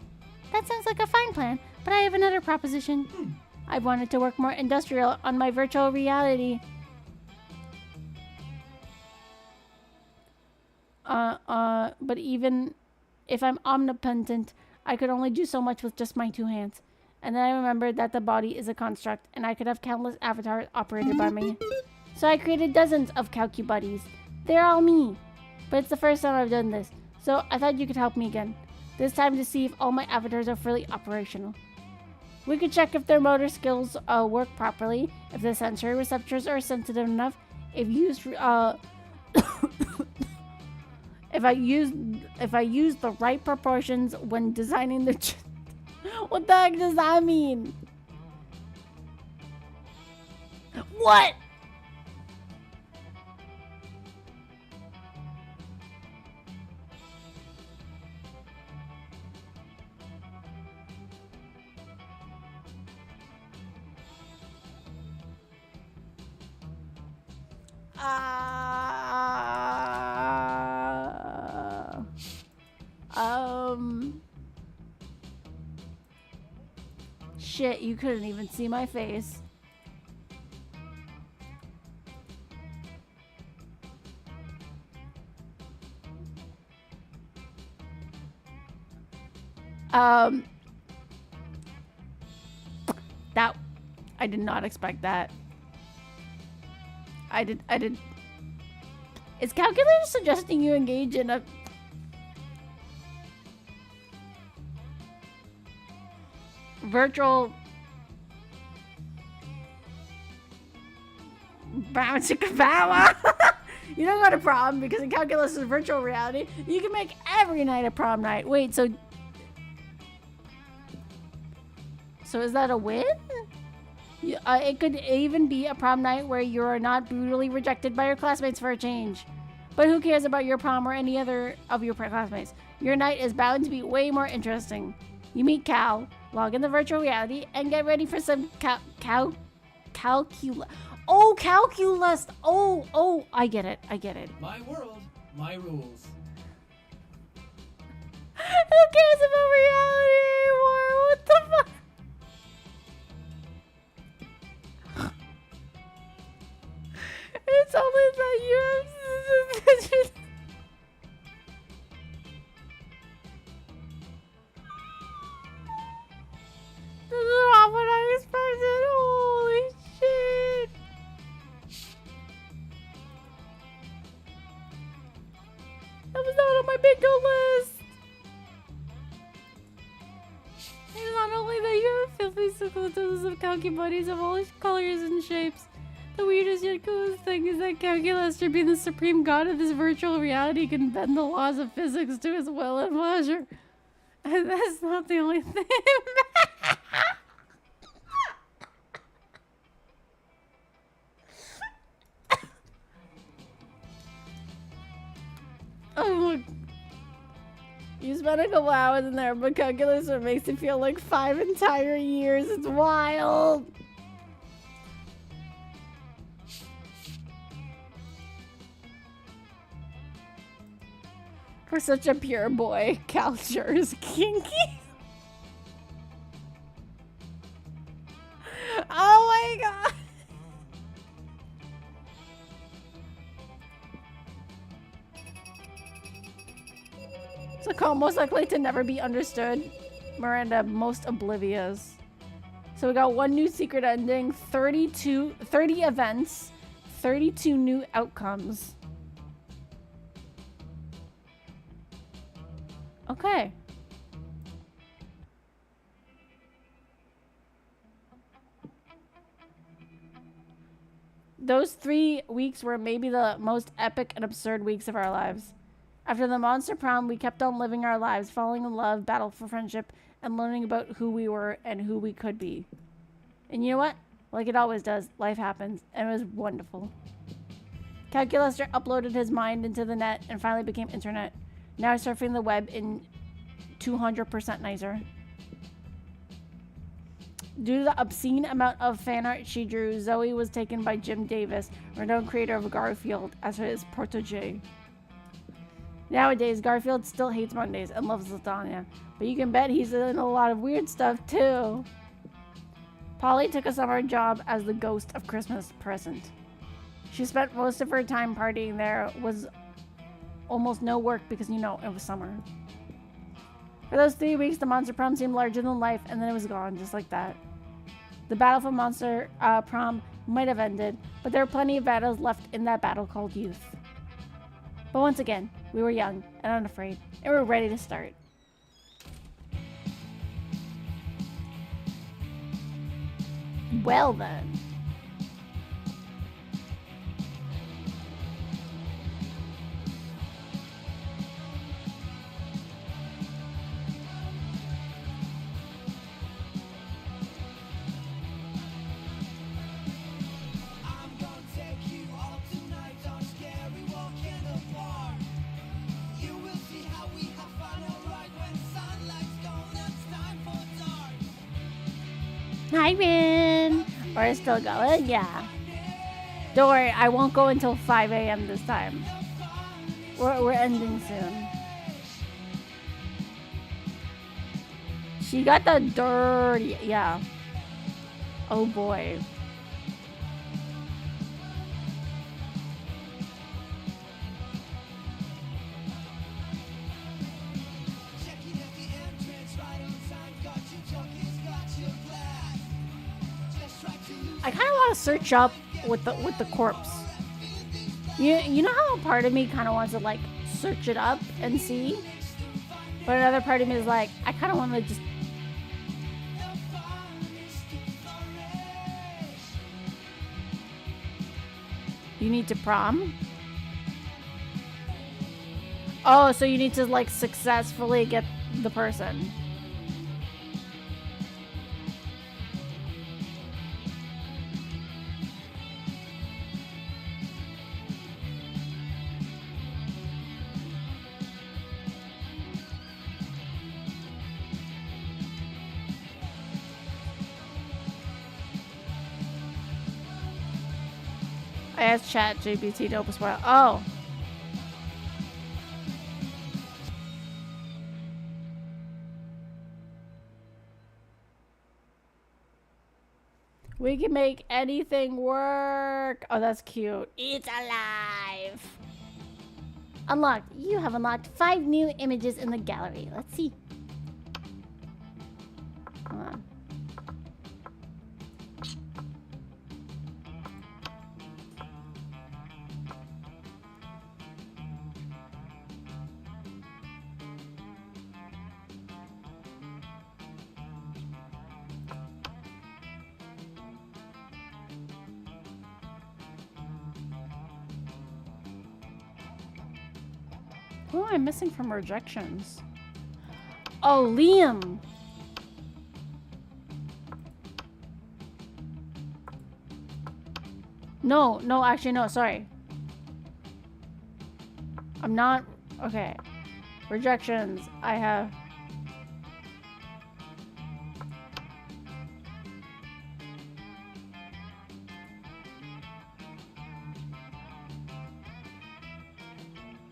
That sounds like a fine plan, but I have another proposition. I've wanted to work more industrial on my virtual reality. But even if I'm omnipotent, I could only do so much with just my two hands. And then I remembered that the body is a construct, and I could have countless avatars operated by me. So I created dozens of Calcu buddies. They're all me. But it's the first time I've done this, so I thought you could help me again. This time to see if all my avatars are fully operational. We could check if their motor skills work properly, if the sensory receptors are sensitive enough, if used if I use the right proportions when designing the what the heck does that mean? What? Shit, you couldn't even see my face. That, I did not expect that. I did. Is calculator suggesting you engage in a virtual power? You don't got a prom because in calculus is virtual reality. You can make every night a prom night. Wait, so is that a win? It could even be a prom night where you are not brutally rejected by your classmates for a change. But who cares about your prom or any other of your classmates? Your night is bound to be way more interesting. You meet Cal, log in the virtual reality, and get ready for some calculus. Oh, calculus. Oh, I get it. My world, my rules. Who cares about reality anymore? What the fuck? It's only that you have. This is not what I expected. Holy shit. That was not on my bingo list. And not only that, you have filthy circles of calci buddies of all colors and shapes. The weirdest yet coolest thing is that Calculus, being the supreme god of this virtual reality, can bend the laws of physics to his will and pleasure. And that's not the only thing. Oh my. You spent a couple hours in there, but calculus makes it feel like 5 entire years. It's wild. For such a pure boy, Cal sure is kinky. Oh my god. Sakko most likely to never be understood. Miranda most oblivious. So we got one new secret ending, 30 events, 32 new outcomes. Okay. Those 3 weeks were maybe the most epic and absurd weeks of our lives. After the monster prom, we kept on living our lives, falling in love, battle for friendship, and learning about who we were and who we could be. And you know what? Like it always does, life happens, and it was wonderful. Calculuster uploaded his mind into the net and finally became internet. Now surfing the web in 200% nicer. Due to the obscene amount of fan art she drew, Zoe was taken by Jim Davis, renowned creator of Garfield, as his protege. Nowadays, Garfield still hates Mondays and loves lasagna, but you can bet he's in a lot of weird stuff too. Polly took a summer job as the ghost of Christmas present. She spent most of her time partying there, was almost no work because, you know, it was summer. For those 3 weeks, the monster prom seemed larger than life, and then it was gone, just like that. The battle for monster prom might have ended, but there were plenty of battles left in that battle called youth. But once again, we were young and unafraid, and we were ready to start. Well then. Hi, Rin. We're still going? Yeah. Don't worry, I won't go until 5 a.m. this time. We're ending soon. She got the dirty... Yeah. Oh, boy. I kind of want to search up with the corpse. You know how a part of me kind of wants to like search it up and see, but another part of me is like I kind of want to just. You need to prom? Oh, so you need to like successfully get the person. I asked Chat GPT to open spoil. Oh. We can make anything work. Oh, that's cute. It's alive. Unlocked. You have unlocked 5 new images in the gallery. Let's see. Hold on. Who am I missing from rejections? Oh, Liam. No, actually, no, sorry. I'm not. Okay. Rejections. I have.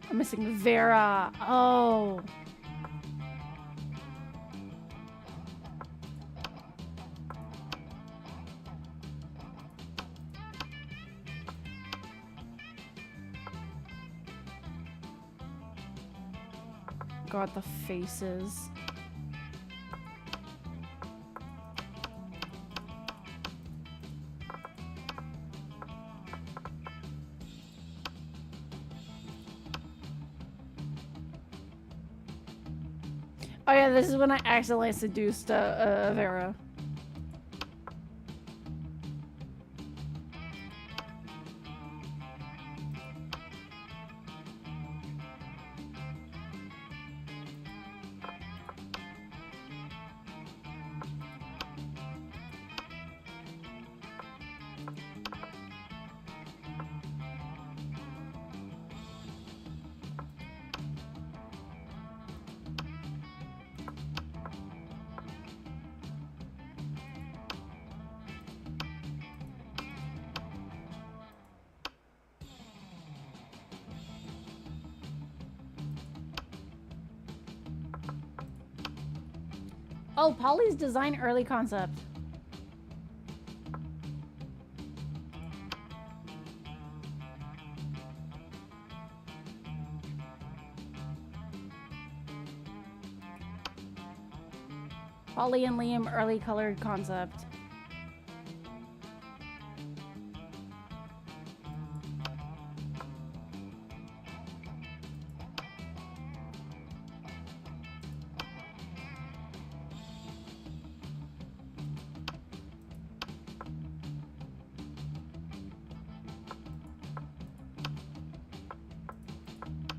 I'm missing Vera. Oh. God, the faces. Oh yeah, this is when I accidentally seduced Vera. Oh, Polly's design early concept. Polly and Liam early colored concept.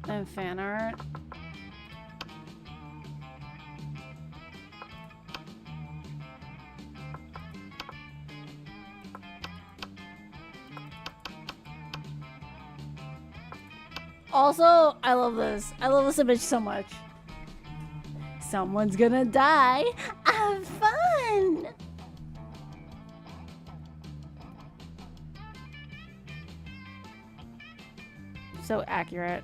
And fan art. Also, I love this. I love this image so much. Someone's gonna die. Have fun! So accurate.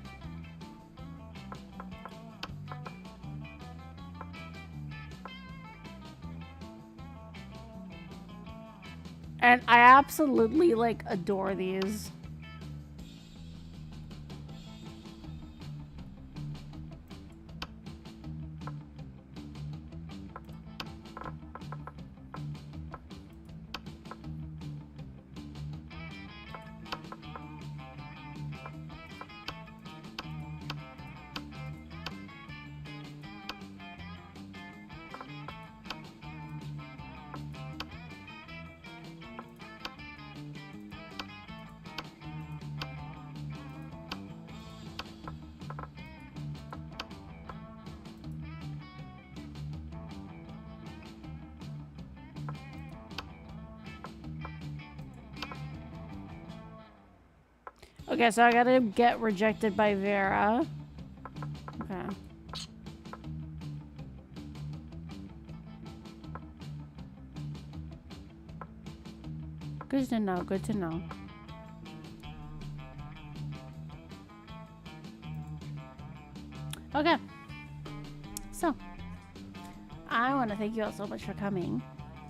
And I absolutely, like, adore these. Okay, so I gotta get rejected by Vera. Okay. Good to know, good to know. Okay. So, I want to thank you all so much for coming.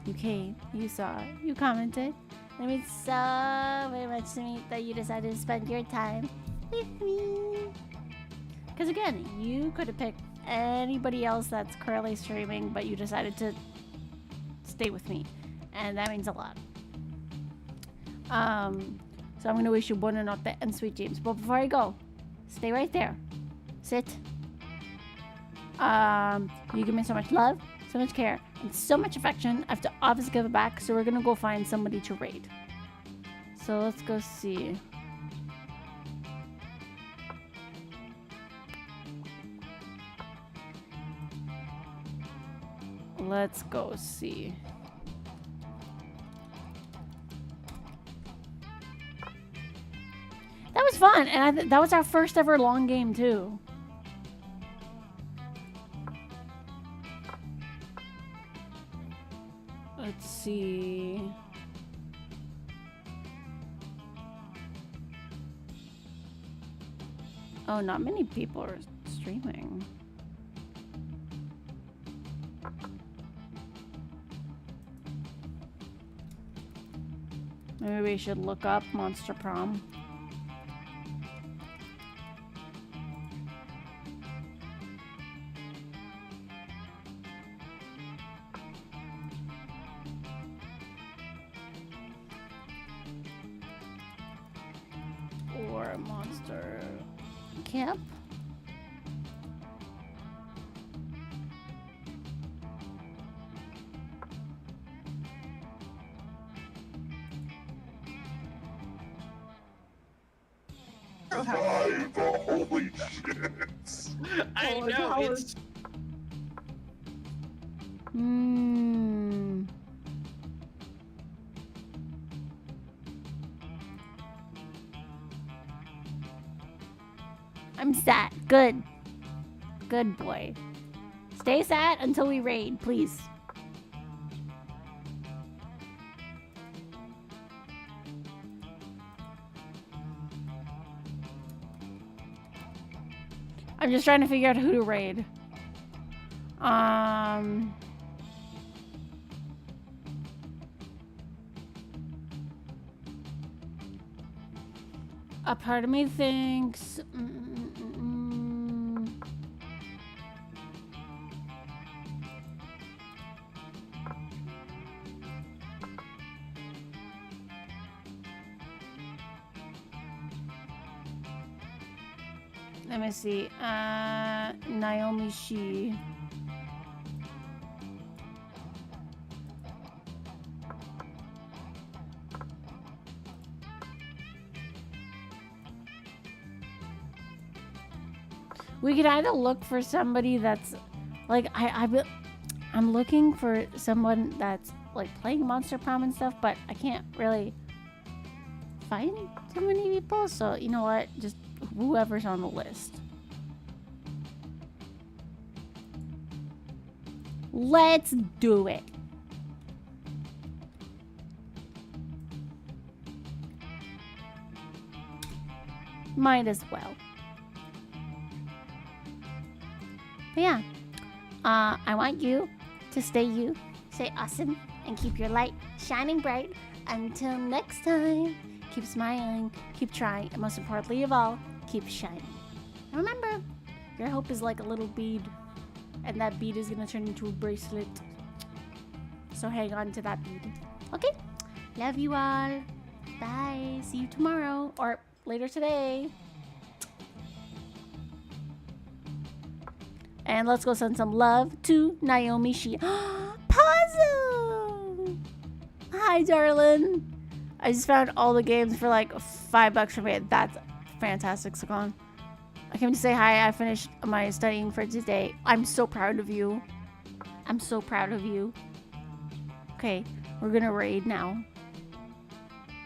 You came, you saw, you commented. It means so very much to me that you decided to spend your time with me. Because again, you could have picked anybody else that's currently streaming, but you decided to stay with me. And that means a lot. So I'm going to wish you buona notte and sweet dreams. But before I go, stay right there. Sit. You give me so much love, so much care, and so much affection. I have to obviously give it back, so we're gonna go find somebody to raid. So let's go see. Let's go see. That was fun, and that was our first ever long game too. Let's see. Oh, not many people are streaming. Maybe we should look up Monster Prom. Or Monster Camp. Holy shit. I know, it's... I'm sat. Good. Good boy. Stay sat until we raid, please. I'm just trying to figure out who to raid. A part of me thinks... Let me see. Naomi Shi. We could either look for somebody that's like I'm looking for someone that's like playing Monster Prom and stuff, but I can't really find too many people. So you know what? Just whoever's on the list. Let's do it. Might as well. But yeah, I want you to stay awesome, and keep your light shining bright. Until next time, keep smiling, keep trying, and most importantly of all, keep shining. And remember, your hope is like a little bead, and that bead is gonna turn into a bracelet. So hang on to that bead. Okay? Love you all. Bye. See you tomorrow, or later today. And let's go send some love to Naomi Shi. Puzzle! Hi, darling. I just found all the games for like $5 for me. That's fantastic, Sakan. I came to say hi. I finished my studying for today. I'm so proud of you. I'm so proud of you. Okay, we're gonna raid now.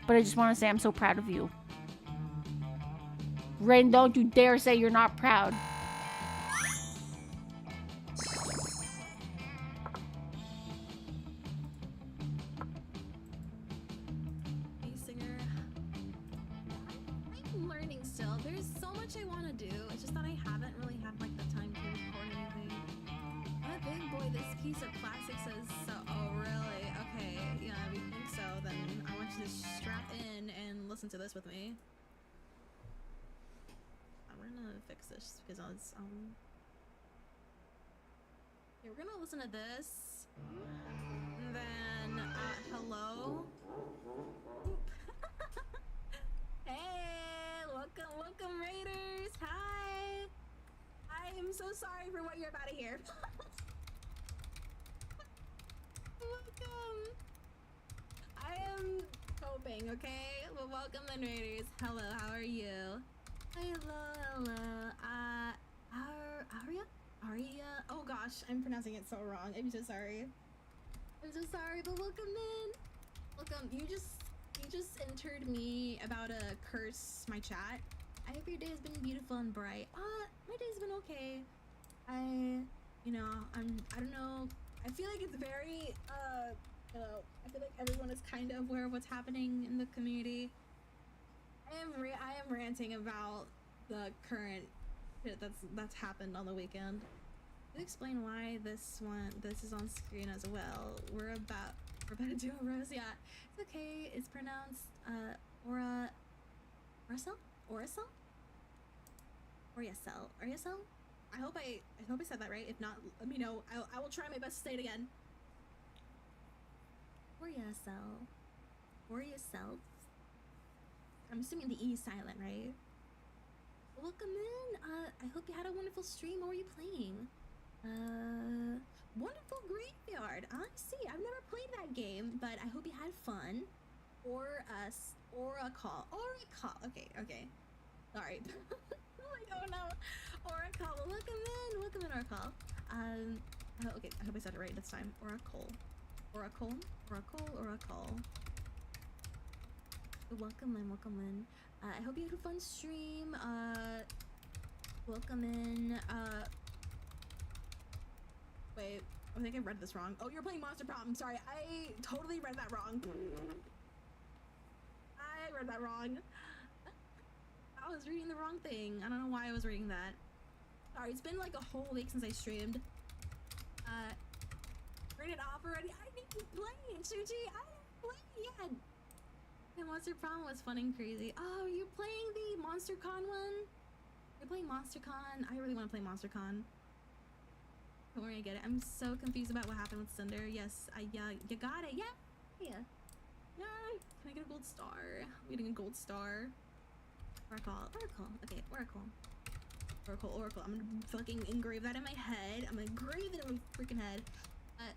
But I just want to say I'm so proud of you. Rain, don't you dare say you're not proud. I'm learning still. There's so much I want to do. It's just that I haven't really had like the time to This piece of plastic says so. Oh, really? Okay. Yeah, if you think so, then I want you to strap in and listen to this with me. We're gonna fix this because I was okay, we're gonna listen to this. And then hello. Hey, welcome Raiders. Hi. I am so sorry for what you're about to hear. Welcome. I am coping, okay? Well, welcome then Raiders. Hello, how are you? Hello. Aria? Oh gosh, I'm pronouncing it so wrong. I'm so sorry. But welcome in. Welcome. You just entered me about to curse my chat. I hope your day has been beautiful and bright. My day's been okay. I don't know. I feel like it's very, I feel like everyone is kind of aware of what's happening in the community. I am ranting about the current shit that's happened on the weekend. To explain why this is on screen as well. We're about to do a rose. Yeah, it's okay. It's pronounced Oracel. I hope I said that right. If not, let me know. I will try my best to say it again. Oracel. I'm assuming the E is silent, right? Welcome in. I hope you had a wonderful stream. What were you playing? Wonderful Graveyard. I see. I've never played that game, but I hope you had fun. Oracle. Okay. Sorry. I don't know. Oracle. Welcome in, Oracle. Okay. I hope I said it right this time. Oracle. Welcome in. I hope you had a fun stream. Welcome in. Wait, I think I read this wrong. Oh, you're playing Monster Prom. Sorry, I totally read that wrong. I was reading the wrong thing. I don't know why I was reading that. Sorry, it's been like a whole week since I streamed. Turn it off already. I need to play it, Shuji. I didn't play it yet. The Monster Prom was fun and crazy. Oh, you're playing the MonsterCon one? You're playing MonsterCon? I really want to play MonsterCon. Don't worry, I get it. I'm so confused about what happened with Cinder. Yes, yeah, you got it. Yeah. Can I get a gold star? I'm getting a gold star. Oracle. Okay, Oracle. I'm gonna fucking engrave that in my head. I'm gonna engrave it in my freaking head. I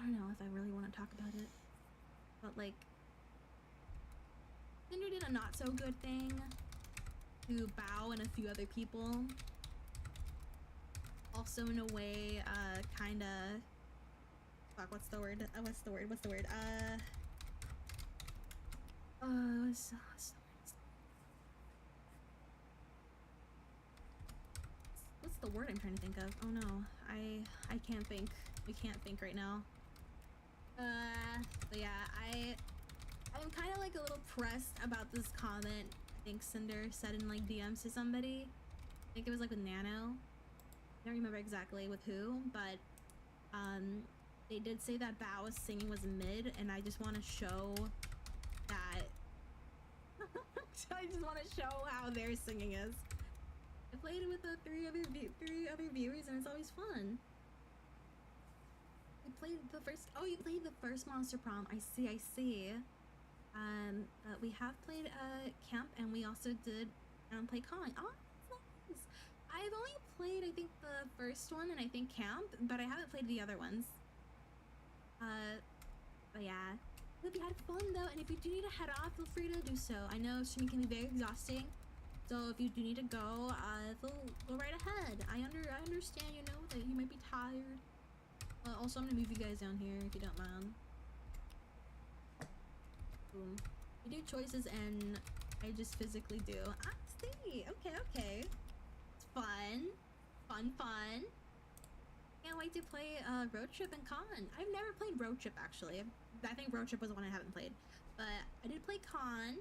don't know if I really want to talk about it, but like, Cinder did a not so good thing to Bao and a few other people. Also, in a way, kinda. Fuck, what's the word? What's the word? What's the word I'm trying to think of? Oh no, I can't think. We can't think right now. But yeah, I'm kind of like a little pressed about this comment. I think Cinder said in like DMs to somebody. I think it was like with Nano. I don't remember exactly with who, but they did say that Bao's singing was mid, and I just want to show that. I just want to show how their singing is. I played it with the three other viewers, and it's always fun. We played the first. Oh, you played the first Monster Prom. I see. We have played Camp, and we also did play Con. Oh, that's nice. I've only played, I think, the first one, and I think Camp, but I haven't played the other ones. But yeah. Hope you had fun though, and if you do need to head off, feel free to do so. I know streaming can be very exhausting, so if you do need to go, go right ahead. I understand, you know, that you might be tired. Also, I'm gonna move you guys down here if you don't mind. Boom. You do choices, and I just physically do. I see. Okay. It's fun. Can't wait to play Road Trip and Con. I've never played Road Trip actually. I think Road Trip was the one I haven't played, but I did play Con.